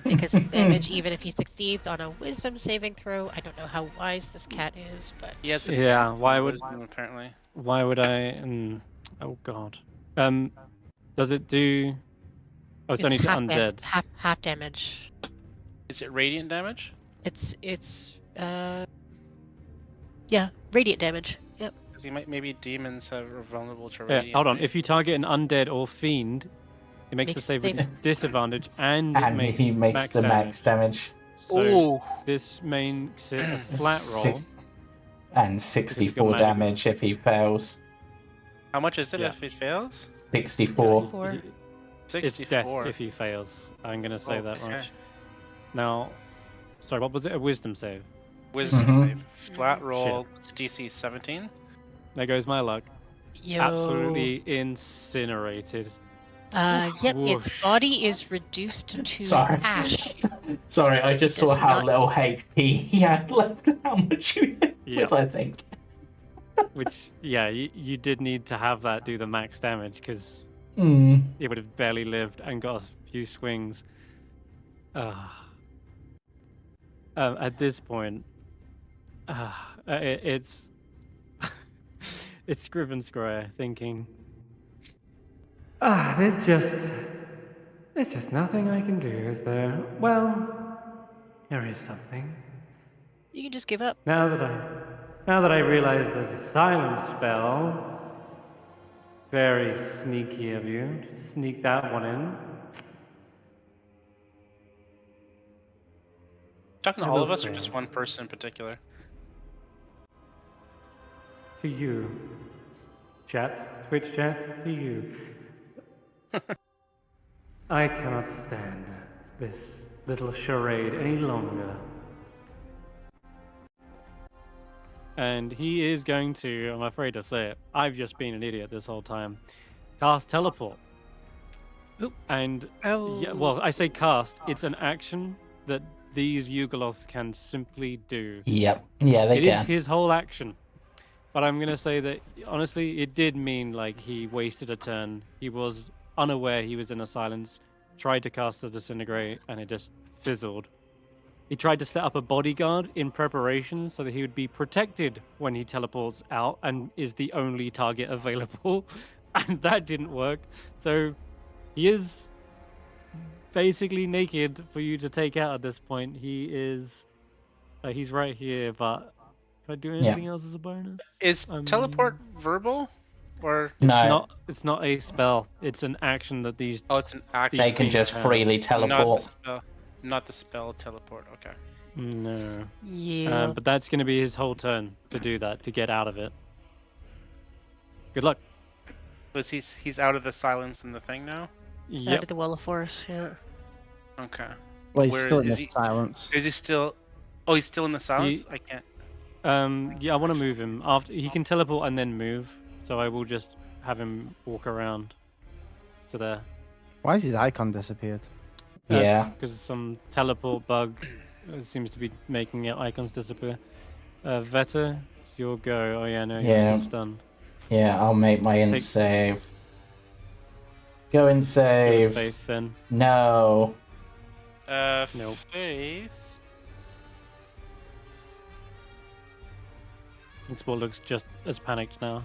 because damage, even if he succeeds on a wisdom saving throw. I don't know how wise this cat is, but Yeah, it's Yeah, why would wisdom, apparently. why would I oh god. Does it do it's only to half undead. half damage. Is it radiant damage? It's yeah, radiant damage. Yep. Because maybe demons are vulnerable to Yeah, radiant. hold on. right? If you target an undead or fiend, it makes the Makes save save- with disadvantage and it And makes he makes max the damage. max damage. So Ooh. this makes it a flat roll. And 64 magic. damage if he fails. How much is it Yeah. if it fails? 64. Four. It's 64. death if he fails. I'm gonna say that Okay. much. Now, sorry, what was it? A wisdom save. Wisdom Mhm. save. Flat roll. It's DC 17. There goes my luck. Yo. Absolutely incinerated. Yep. Whoosh. Its body is reduced to Sorry. ash. Sorry, I just It saw does how not- little HP he had left, how much you hit Yep. with, I think. Which, yeah, you did need to have that do the max damage because Mm. it would have barely lived and got a few swings. At this point, it's it's Scriven Square thinking, There's just nothing I can do, is there? Well, there is something. You can just give up. Now that I realize there's a silence spell, very sneaky of you to sneak that one in. Talking to I all will of us or say. just one person in particular? To you. Chat, Twitch chat, to you. I cannot stand this little charade any longer. and he is going to, I'm afraid to say it, I've just been an idiot this whole time, cast teleport. Oop. And Oh. yeah, well, I say cast, it's an action that these Yugoloths can simply do. Yep. Yeah, they It is can. his whole action. But I'm going to say that, honestly, it did mean like he wasted a turn. He was unaware he was in a silence, tried to cast a disintegrate, and it just fizzled. He tried to set up a bodyguard in preparation so that he would be protected when he teleports out and is the only target available. And that didn't work. So he is basically naked for you to take out at this point. He is... he's right here, but... Can I do anything else as a bonus? Is teleport verbal? Or No, It's not a spell. It's an action that these... oh, it's an action. they can things just have. freely Not the teleport. spell. Not the spell teleport. Okay. No. Yeah. But that's going to be his whole turn to do that, to get out of it. Good luck. But he's out of the silence in the thing now. Out Yep. of the Wall of Force, yeah. Okay. Well, he's Where still in is the he? silence. Is he still? Oh, he's still in the silence. I can't. Yeah, I want to move him. After he can teleport and then move, so I will just have him walk around to there. Why has his icon disappeared? Yeah. Because some teleport bug seems to be making icons disappear. Vetter, it's your go. Oh yeah, no, you're Yeah. still stunned. Yeah, I'll make my int Take- save. Go and Go with save. Faith then. No. Nope. Faith. Sport looks just as panicked now.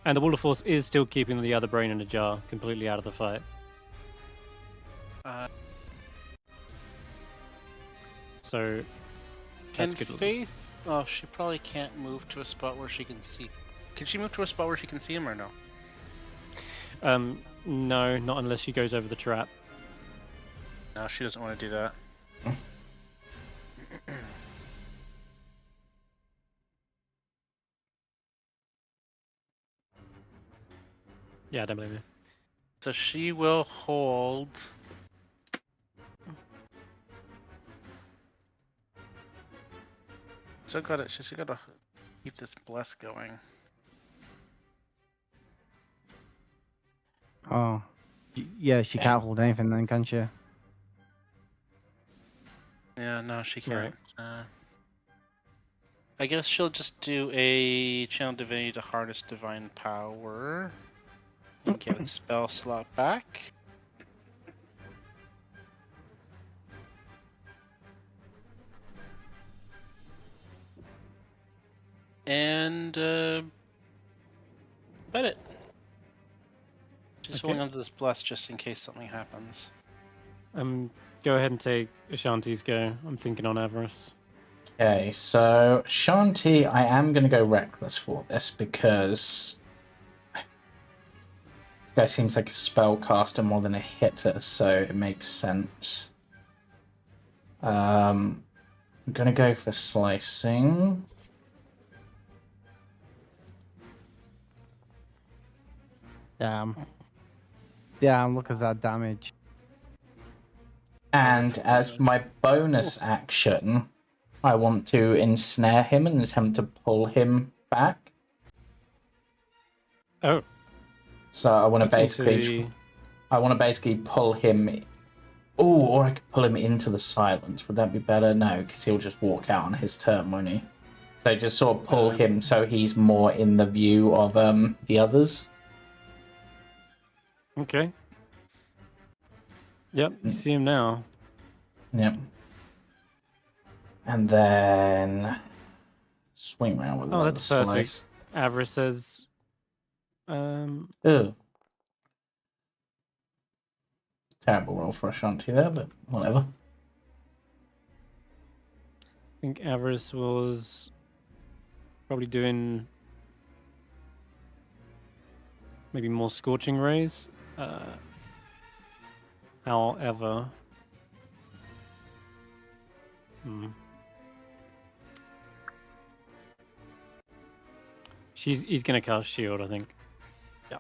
And the Wall of Force is still keeping the other brain in a jar, completely out of the fight. So, Can that's good news. Faith? Oh, she probably can't move to a spot where she can see. Can she move to a spot where she can see him or no? No, not unless she goes over the trap. No, she doesn't want to do that. Yeah, I don't blame you. So she will hold. Still got it. She's got to keep this bless going. Oh. Yeah, she can't hold anything then, can she? Yeah, no, she can't. Right. I guess she'll just do a channel divinity to harness divine power and get a spell slot back. And bet it. Just holding on to this bless just in case something happens. Go ahead and take Ashanti's go. I'm thinking on Avarice. Okay, so Ashanti, I am going to go reckless for this because this guy seems like a spellcaster more than a hitter, so it makes sense. I'm going to go for slicing. Damn. Damn, look at that damage. And as my bonus action, I want to ensnare him and attempt to pull him back. Oh. So I want to Into basically pull him. Oh, or I could pull him into the silence. Would that be better? No, because he'll just walk out on his turn, won't he? So just sort of pull him so he's more in the view of the others. Okay. Yep, you see him now. Yep. And then swing around with another that's perfect. slice. Avarice says, Ugh. Terrible roll for Ashanti there, but whatever. I think Avarice was probably doing maybe more scorching rays. However, he's gonna cast shield, I think. Yeah.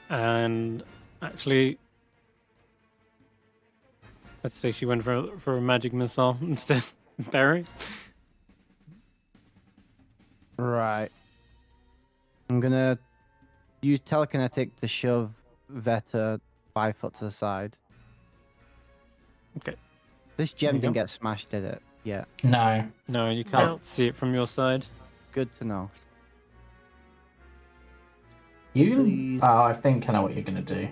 And actually, let's say she went for a magic missile instead. Barry. Right. I'm gonna use telekinetic to shove Veta 5 foot to the side. Okay. This There gem you didn't go. get smashed, did it? Yeah. No. No, you can't see it from your side. Good to know. You. Please. Oh, I think I know what you're gonna do.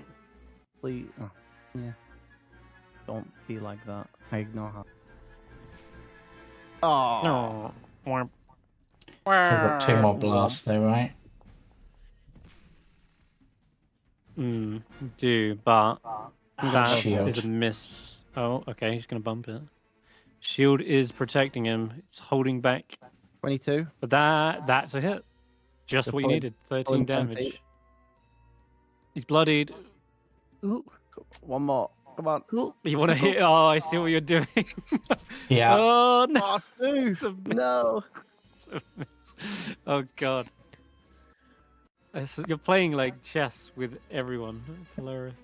Please. Oh, yeah. Don't be like that. I ignore her. Oh. No. Womp. I've got 2 more blasts though, right? Do, but that Shield. is a miss. Oh, okay, he's gonna bump it. Shield is protecting him. It's holding back. 22. But that's a hit. Just So what you pulling- needed. 13 pulling 10 damage. feet. He's bloodied. Ooh. One more. Come on. Ooh. You want to hit? Oh, I see what you're doing. Yeah. Oh no! Oh, dude. It's a miss. No. It's a miss. Oh god. You're playing like chess with everyone. It's hilarious.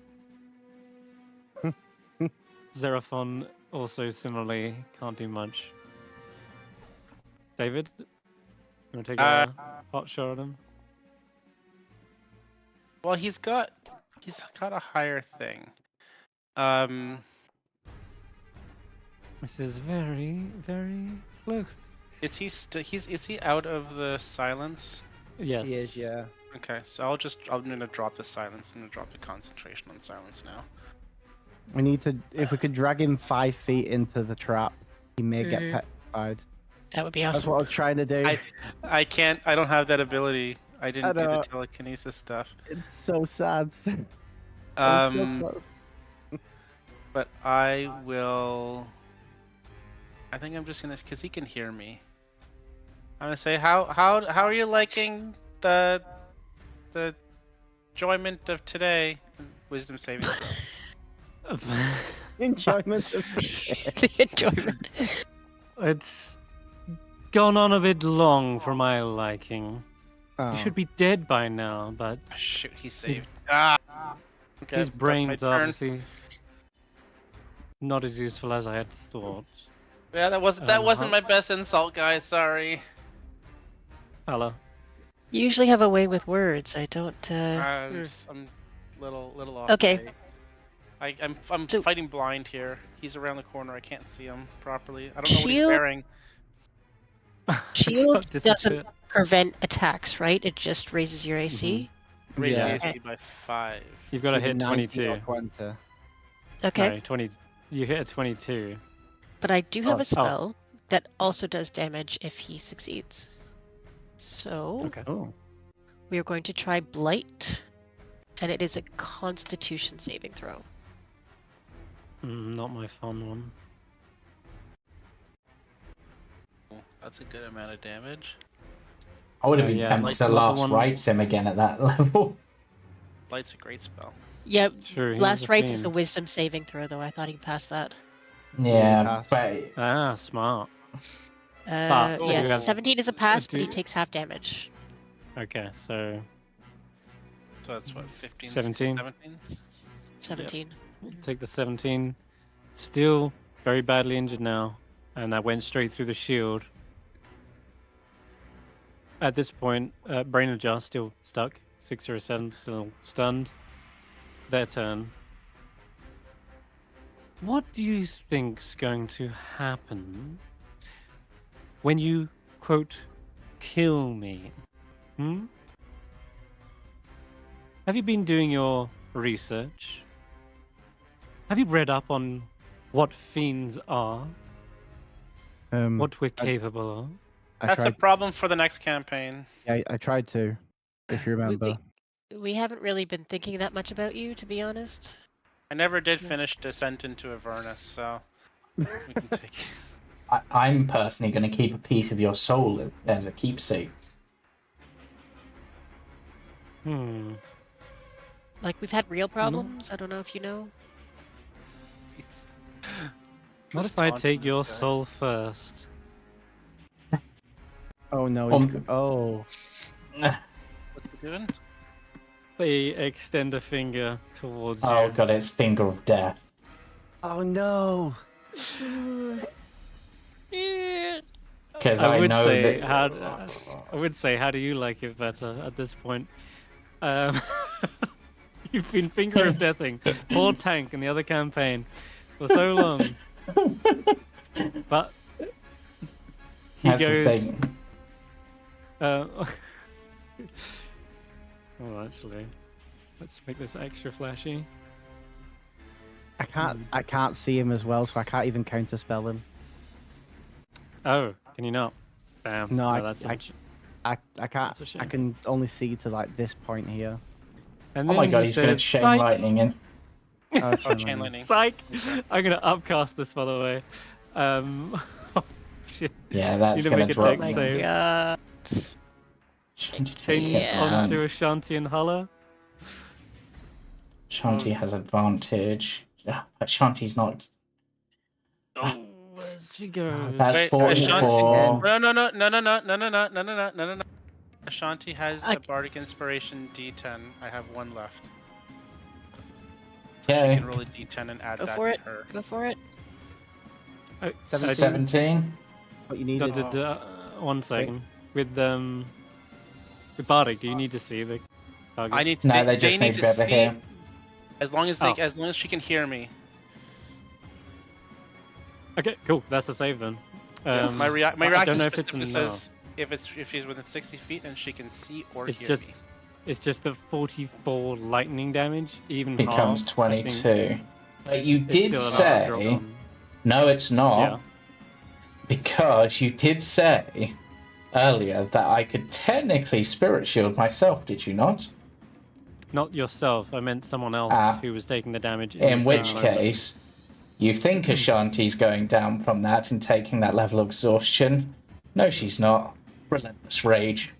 Xeraphon also similarly can't do much. David, you want to take a hot shot at him? Well, he's got a higher thing. This is very, very close. Is he is he out of the silence? Yes. He is, yeah. Okay, so I'm gonna drop the silence. I'm gonna drop the concentration on silence now. We need to. If we could drag him 5 feet into the trap, he may get petrified. That would be That's awesome. what I was trying to do. I can't. I don't have that ability. I didn't do the know. telekinesis stuff. It's so sad. I was so close. But I will. I think I'm just gonna, cause he can hear me. I'm gonna say, how are you liking the enjoyment of today? Wisdom saving throw. Enjoyment of The enjoyment. It's gone on a bit long for my liking. Oh. He should be dead by now, but Shoot, he's saved. Okay, his that's my brain's turn. obviously not as useful as I had thought. Yeah, that wasn't my best insult, guys. Sorry. Hello. You usually have a way with words. I don't. I'm little off. Okay. today. I'm So- fighting blind here. He's around the corner. I can't see him properly. I don't know what he's Shield- wearing. Shield Disappeared. doesn't prevent attacks, right? It just raises your AC. Raise Yeah. the AC by 5. You've got to It's hit either 19 or 22. 20. Okay. No, 20. You hit a 22. But I do have Oh. a spell that also does damage if he succeeds. So Okay. Oh. we are going to try Blight, and it is a Constitution saving throw. Not my fun one. That's a good amount of damage. I would have been yeah, tempted like to not the last one- right sim again at that level. Light's a great spell. Yeah, True. he Last was a Rites is a fiend. Wisdom saving throw, though. I thought he passed that. Yeah, pass. but Ah, smart. Yes, you have- 17 is a pass, but he do- takes half damage. Okay, so So that's what, 15, 17? 16, 17? 17. take the 17. Still very badly injured now, and that went straight through the shield. At this point, Brain Adjust still stuck. 6 or 7 still stunned. Their turn. What do you think's going to happen when you, quote, kill me? Hmm? Have you been doing your research? Have you read up on what fiends are? What we're capable of? That's a problem for the next campaign. I tried to, if you remember. We haven't really been thinking that much about you, to be honest. I never did finish Descent into Avernus, so we can take. I'm personally going to keep a piece of your soul as a keepsake. Like, we've had real problems. I don't know if you know. What Just if I taunting take this your guy. soul first? Oh no, he's oh. What's he doing? They extend a finger towards Oh you. god, it's finger of death. Oh no. Because I I would know say, that. I would say, how do you like it better at this point? You've been finger of deathing poor Tank in the other campaign for so long, but he That's the goes. thing. Oh, actually, let's make this extra flashy. I can't see him as well, so I can't even counterspell him. Oh, can you not? Damn. No, that's I can't. That's a shame. I can only see to like this point here. And Oh then my god, he he's going to says, chain "Psych!" lightning in. Oh, Oh, chain lightning. Psych! I'm gonna upcast this, by the way. Shit. Yeah, that's Need to going make to a drop dex me. save. God. Change Yeah. onto Ashanti and Hulla. Ashanti has advantage. Ashanti's not. Oh, where she goes? That's Wait, 44. No. Ashanti has I- a Bardic Inspiration D10. I have one left. Okay. She can roll a D10 and add Go that for to it. her. Go for it. Oh, 17. What you Got needed. the, 1 second. With Bardic, do you need to see the target? I need to. No, they just need to be able to hear. As long as Oh. as long as she can hear me. Okay, cool. That's a save then. My I reaction don't know if it's specifically enough. says if she's within 60 feet and she can see or It's hear just me. It's just that 44 lightning damage, even becomes half, I think, 22. But you is did still enough to drop say, them. no, it's not, Yeah. because you did say earlier that I could technically spirit shield myself, did you not? Not yourself. I meant someone else Ah. who was taking the damage. In the which same moment. case, you think Ashanti's going down from that and taking that level of exhaustion. No, she's not. Relentless rage.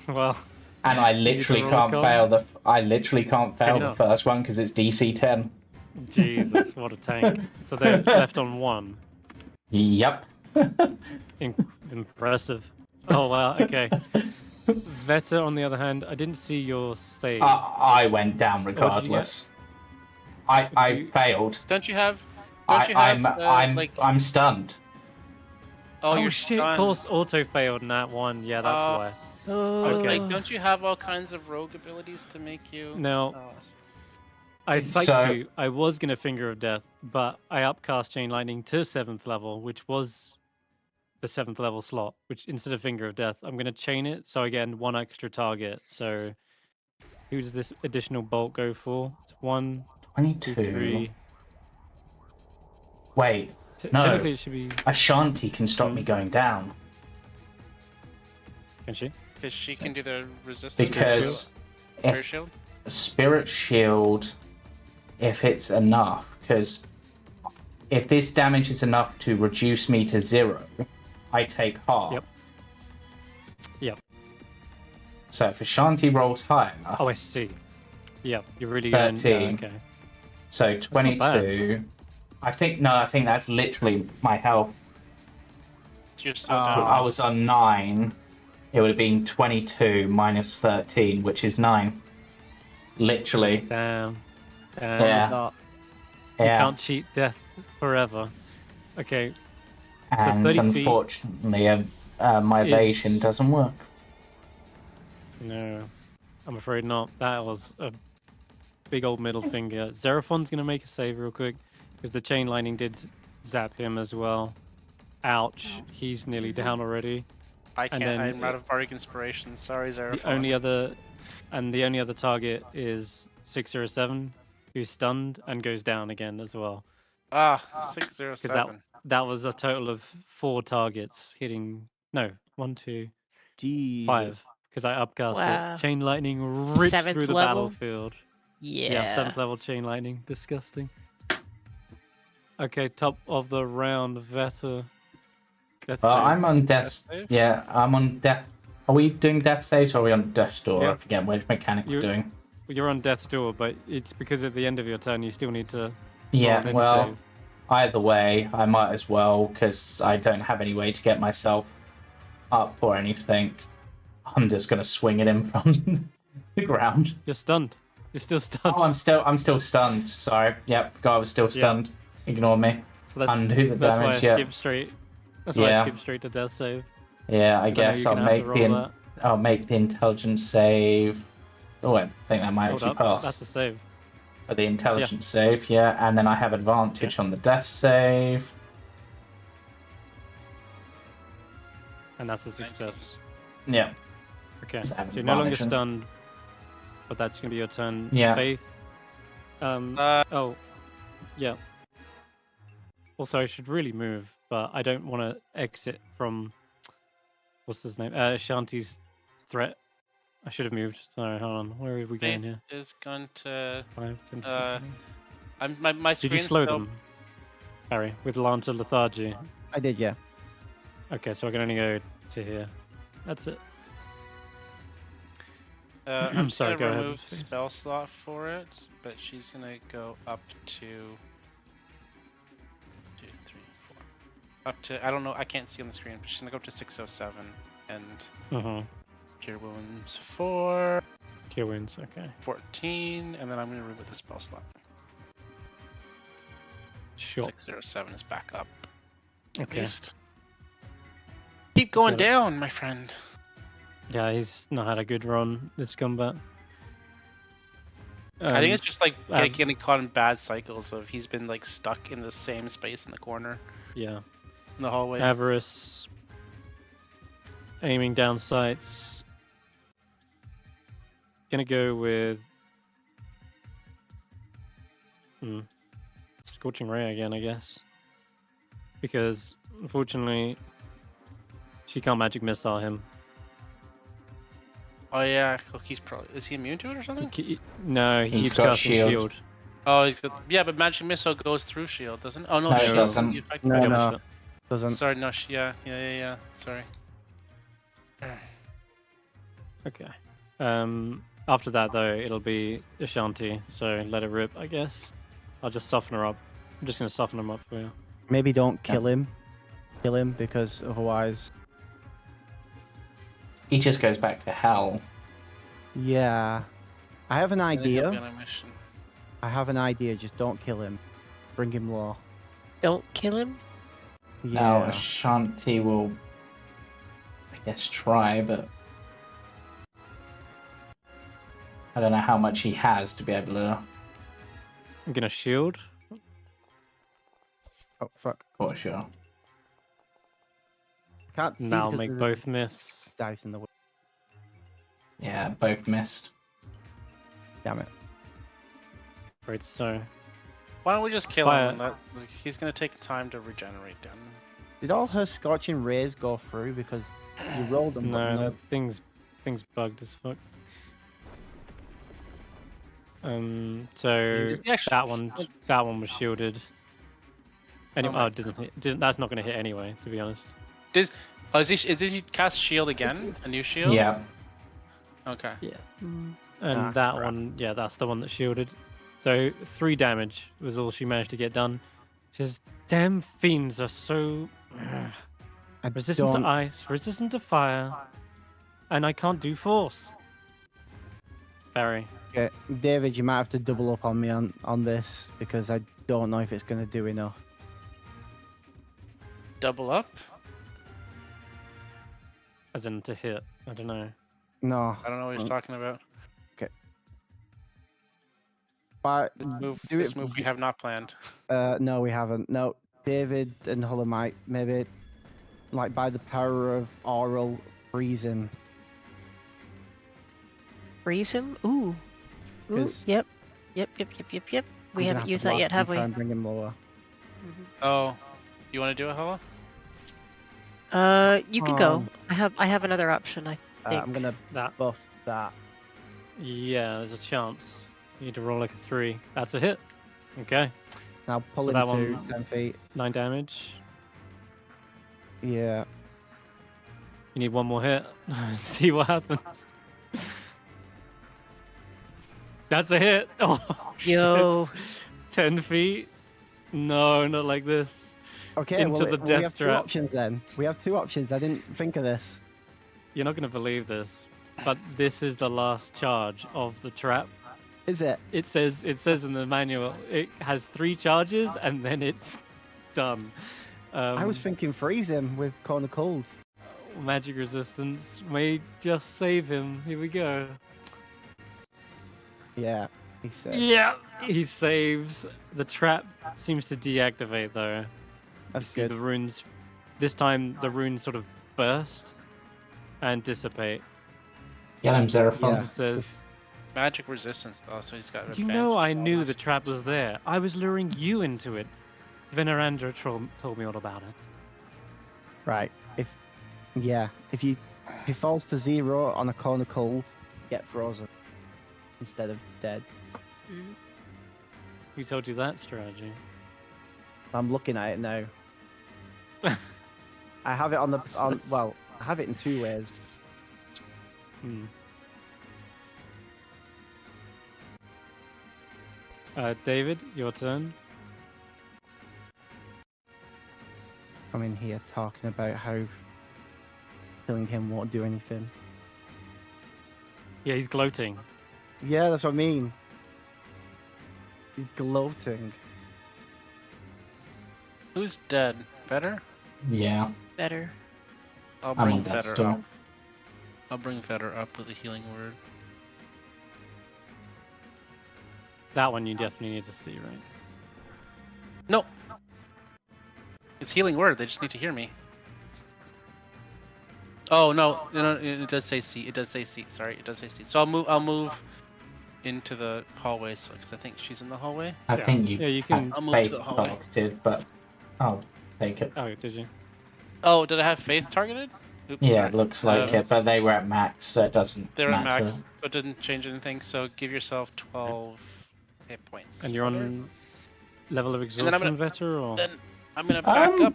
Well, And I need to literally roll can't con? fail the. I literally can't fail you the not? first one because it's DC 10. Jesus, what a tank. So they're left on 1. Yep. Impressive. Oh, wow, okay. Veta, on the other hand, I didn't see your save. I went down What did you get? regardless. I you- failed. Don't you have? Don't you have? I'm stunned. Oh, you're shit, of stunned. course, auto failed in that one. Yeah, that's why. I was Okay. like, don't you have all kinds of rogue abilities to make you? Now, Oh. I So- psyched you. I was going to Finger of Death, but I upcast Chain Lightning to 7th level, which was the 7th level slot, which instead of Finger of Death, I'm going to chain it. So again, 1 extra target. So who does this additional bolt go for? It's 1, 2, 22. 3. Wait, no. Technically, it should be. Ashanti can stop me going down Can she? Because she can do the resistance. because Spirit if shield. Spirit Shield, if it's enough, because if this damage is enough to reduce me to 0, I take half. Yep. Yep. So if Ashanti rolls high enough, Oh, I see. Yep, you're really going. 13. Okay. so not 22. I think that's literally my health. You're still I was on 9. It would have been 22 minus 13, which is 9. Literally. Damn. Yeah. That. You Yeah. can't cheat death forever. Okay. So And 30 feet unfortunately, my evasion is- doesn't work. No, I'm afraid not. That was a big old middle finger. Xeraphon's going to make a save real quick because the chain lightning did zap him as well. Ouch. He's nearly down already. I and can't. then I'm out of bardic inspiration. Sorry, Zara. The only other target is 607, who's stunned and goes down again as well. 607. That was a total of 4 targets hitting. No, 1, 2, Jesus. 5. Because I upcast Wow. it. Chain lightning rips 7th through the level? battlefield. Yeah. 7th level chain lightning. Disgusting. Okay, top of the round, Veta. Death save. I'm on death. Death save? Yeah, I'm on death. Are we doing death saves or are we on death's door? Yeah. I forget which mechanic we're You- doing. You're on death's door, but it's because at the end of your turn you still need to Yeah, roll an well, save. either way, I might as well because I don't have any way to get myself up or anything. I'm just gonna swing at him from the ground. You're stunned. You're still stunned. Oh, I'm still stunned. Sorry. Yep, God, I was still stunned. Ignore me. So that's, Undo the that's why I damage. Yeah, skipped straight. That's why I Yeah. skipped straight to death save. yeah. I 'Cause I know guess you're I'll gonna have to make the roll that. I'll make the intelligence save. Oh, I think that might Hold actually up. pass. That's a save. For the intelligence save, yeah, and then I have advantage on the death save. And that's a success. Yeah. Okay. So So I have you're no longer advantage. stunned, but that's going to be your turn. Yeah. Faith. Oh. Yeah. Also, I should really move, but I don't want to exit from. What's his name? Ashanti's threat. I should have moved. Sorry, hold on. Where are we going Faith here? is going to. 5, 10, 15, uh, 20. My Did you screen's slow still... them, Harry, with Lanta Lethargy? I did, yeah. Okay, so I can only go to here. That's it. I'm just Sorry, gonna go ahead. remove spell slot for it, but she's gonna go up to 2, 3, 4. Up to I don't know. I can't see on the screen, but she's gonna go up to 607 and cure wounds for Cure wounds, okay. 14, and then I'm gonna remove the spell slot. Sure. 607 is back up. At Okay. least. Keep going Get it. down, my friend. Yeah, he's not had a good run this combat. I think it's just like I've- getting caught in bad cycles of he's been like stuck in the same space in the corner Yeah. in the hallway. Avarice. Aiming down sights. gonna go with Scorching Ray again, I guess, because unfortunately she can't magic missile him. Oh yeah, Cookie's probably is he immune to it or something? No, he He's keeps got casting shield. shield. Oh, yeah, but magic missile goes through shield, doesn't it? Oh no, No, it shield doesn't. the effect- No, The no, opposite. doesn't. Sorry, no, yeah. Sorry. Okay. After that though, it'll be Ashanti. So let it rip, I guess. I'll just soften her up. I'm just gonna soften him up for you. Maybe don't kill him. Kill him because otherwise. He just goes back to hell. Yeah. I have an I think he'll be idea. on a mission. I have an idea. Just don't kill him. Bring him low. Don't kill him. Now Yeah. Ashanti will, I guess, try, but I don't know how much he has to be able to. I'm gonna shield. Oh fuck. For sure. Can't see Now because make of the both miss. dice in the way. Yeah, both missed. Damn it. Right, so Why don't we just kill Fire. him? He's gonna take time to regenerate then. Did all her scorching rays go through because you rolled them? but no, that thing's bugged as fuck. So Is he actually- that one was shielded. Anyway, my it doesn't hit. That's not gonna hit anyway, to be honest. Did he cast shield again? A new shield? Yeah. Okay. And Ah, that crap. one, yeah, that's the one that shielded. So 3 damage was all she managed to get done. Just damn fiends are so I resistant don't- to ice, resistant to fire, and I can't do force. Barry, Okay, David, you might have to double up on me on this because I don't know if it's going to do enough. Double up? as in to hit. I don't know. No, I don't know what he's Mm. talking about. but This move we have not planned. No, we haven't. No, David and Hulla might maybe, like by the power of oral freezing. Freeze him. Ooh. Ooh. 'Cause Yep. We I'm gonna haven't have to used that blast yet, him have to we? try and bring him lower. Oh, you want to do it, Hulla? You can go. Um, I have another option. I think. I'm gonna That, buff that. yeah, there's a chance. You need to roll like a 3. That's a hit. Okay, Now pull So him that to one- 10 feet. 9 damage. Yeah. You need one more hit. See what happens. That's a hit. Oh, Yo. shit. 10 feet. No, not like this. Okay, Into well, the we death have 2 trap. options then. We have 2 options. I didn't think of this. You're not going to believe this, but this is the last charge of the trap. Is it? It says in the manual it has 3 charges and then it's done. I was thinking freeze him with corner cold. Magic resistance may just save him. Here we go. Yeah, he said. Yeah, he saves. The trap seems to deactivate though. That's You see good. the runes. This time the runes sort of burst and dissipate. Get him, Xeraphon. Yeah. It says, Magic resistance though, so he's got. "You advantage know, I on knew us. the trap was there. I was luring you into it. Venerandra told me all about it." Right. If he falls to 0 on a corner cold, get frozen instead of dead. Mhm. Who told you that strategy? I'm looking at it now. I have it well, I have it in 2 ways. David, your turn. I'm in here talking about how killing him won't do anything. Yeah, he's gloating. Yeah, that's what I mean. He's gloating. Who's dead? Better? Yeah. Better. I'll I'm bring on that Fetter still. up. I'll bring Fetter up with a healing word. That one you definitely need to see, right? No. It's healing word. They just need to hear me. Oh no, it does say seat. It does say seat. Sorry, it does say seat. So I'll move into the hallway, because I think she's in the hallway. I Yeah. think you Yeah, you can. I'll move to fake the hallway. targeted, but I'll take it. Oh, did you? Oh, did I have Faith targeted? Oops, Yeah, sorry. it looks like it, but they were at max, so it doesn't They're at matter. max, so it didn't change anything. So give yourself 12 hit points. And you're for her. on level of then I'm exhaustion, Vetter, or Then I'm gonna back up.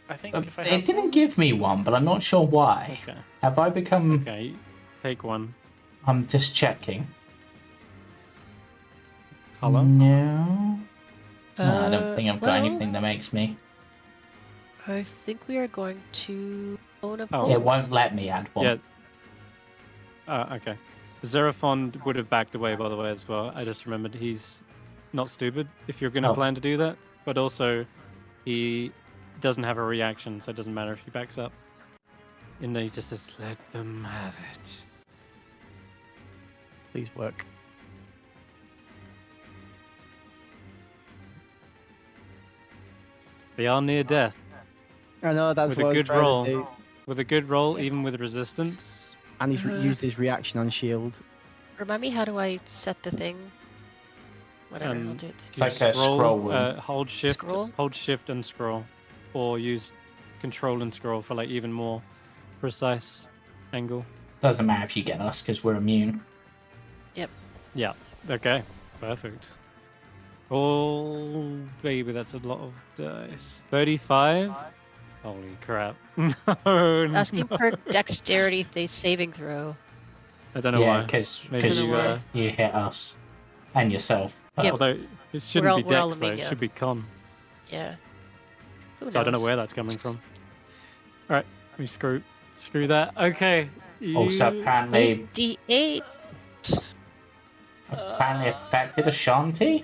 I think if I have It didn't one. give me one, but I'm not sure why. okay? Have I become? Okay, take one. I'm just checking. Hulla? No. No, I don't think I've got well, anything that makes me. I think we are going to own a Oh. It bolt. won't let me add one. Yeah. Okay. Zeraphon would have backed away, by the way, as well. I just remembered he's not stupid if you're going to Oh. plan to do that. But also, he doesn't have a reaction, so it doesn't matter if he backs up. And then he just says, let them have it. Please work. They are near death. I know that's With what a I was good trying to roll. do. With a good roll, even with resistance. And he's used his reaction on shield. Remind me, how do I set the thing? Whatever, I'll Um, do it. It's like a scroll wheel. Hold shift, Scroll? hold shift and scroll, or use control and scroll for like even more precise angle. Doesn't matter if you get us because we're immune. Yeah. Okay. Perfect. Oh baby, that's a lot of dice. 35. Holy crap! No, Asking no. for dexterity saving throw. I don't know Yeah, why. because Maybe you, you hit us and yourself. Yeah, although it shouldn't all- be we're all dex though. It immune, should be con. Yeah. Who So I don't know knows? where that's coming from. All right, we screw that. Okay. Also, You- apparently 8d8. affected Ashanti.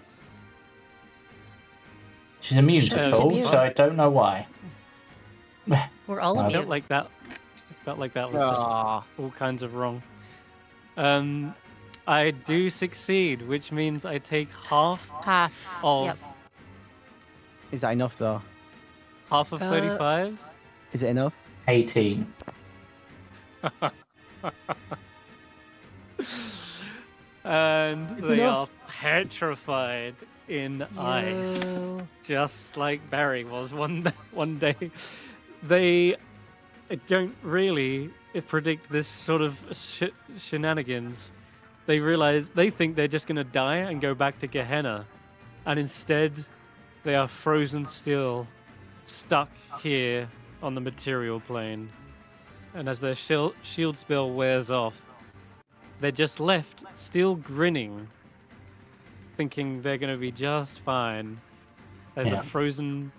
She's immune to Ashanti's cold, immune. so I don't know why. We're all I I immune. felt like that. Felt like that was just Ah, all kinds of wrong. I do succeed, which means I take half Half. of Yep. is that enough though? half of 35. Is it enough? 18. And It's they enough. are petrified in ice, Yo. just like Barry was one day. They don't really predict this sort of shenanigans. They think they're just gonna die and go back to Gehenna, and instead they are frozen still, stuck here on the material plane. And as their shield spell wears off, they're just left still grinning, thinking they're going to be just fine. There's Yeah. a frozen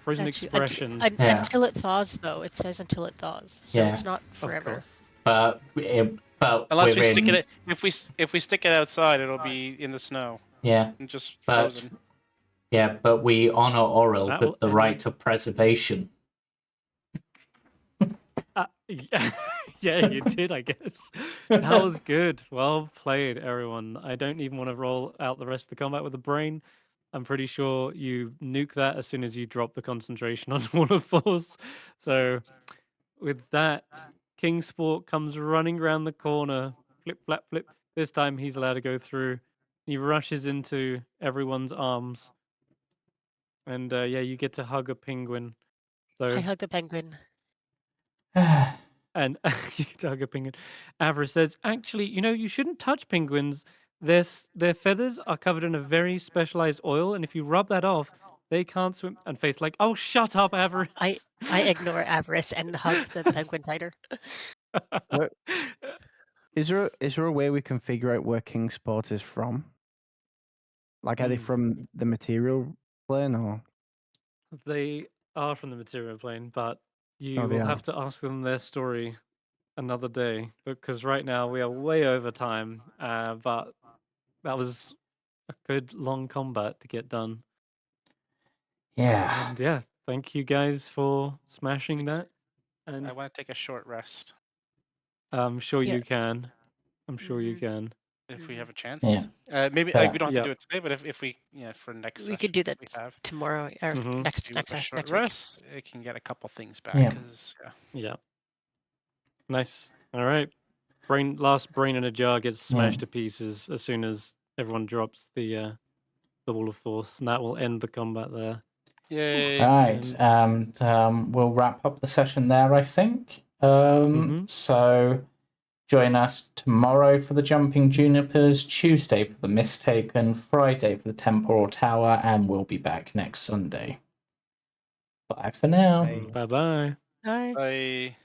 expression. Yeah. Until it thaws, though. It says until it thaws, so Yeah. it's not Of forever. course. But Unless we're we stick in, it, if we stick it outside, it'll be in the snow Yeah, and just but frozen. yeah, but we honor Oral That with will the end- right of preservation. Yeah, you did, I guess. That was good. Well played, everyone. I don't even want to roll out the rest of the combat with the brain. I'm pretty sure you nuke that as soon as you drop the concentration on Wall of Force. So, with that, Kingsport comes running around the corner. Flip, flap, flip. This time he's allowed to go through. He rushes into everyone's arms. And yeah, you get to hug a penguin. So, I hug the penguin. and you get to hug a penguin. Avarice says, actually, you shouldn't touch penguins. Their feathers are covered in a very specialized oil, and if you rub that off, they can't swim. And Face like, oh, shut up, Avarice. I ignore Avarice and hug the penguin tighter. What- Is there a way we can figure out where Kingsport is from? Like, are they from the material plane or? They are from the material plane, but you Oh, they will are. have to ask them their story another day, because right now we are way over time. But that was a good long combat to get done. Yeah. And yeah, thank you guys for smashing that. And I want to take a short rest. I'm sure Yeah. you can. I'm sure you Mhm. can. if we have a chance. Yeah. Maybe Yeah. we don't have Yeah. to do it today, but if we for next We session, could do if that we have tomorrow or Mhm. next do next a se- short next week. rest, it can get a couple things back. Yeah. 'Cause, Yeah. Nice. All right. Last brain in a jar gets smashed to pieces as soon as everyone drops the wall of force, and that will end the combat there. Yay! Right, and we'll wrap up the session there, I think. So join us tomorrow for the Jumping Junipers, Tuesday for the Mistaken, Friday for the Temporal Tower, and we'll be back next Sunday. Bye for now. Hey. Bye bye. Bye. Bye.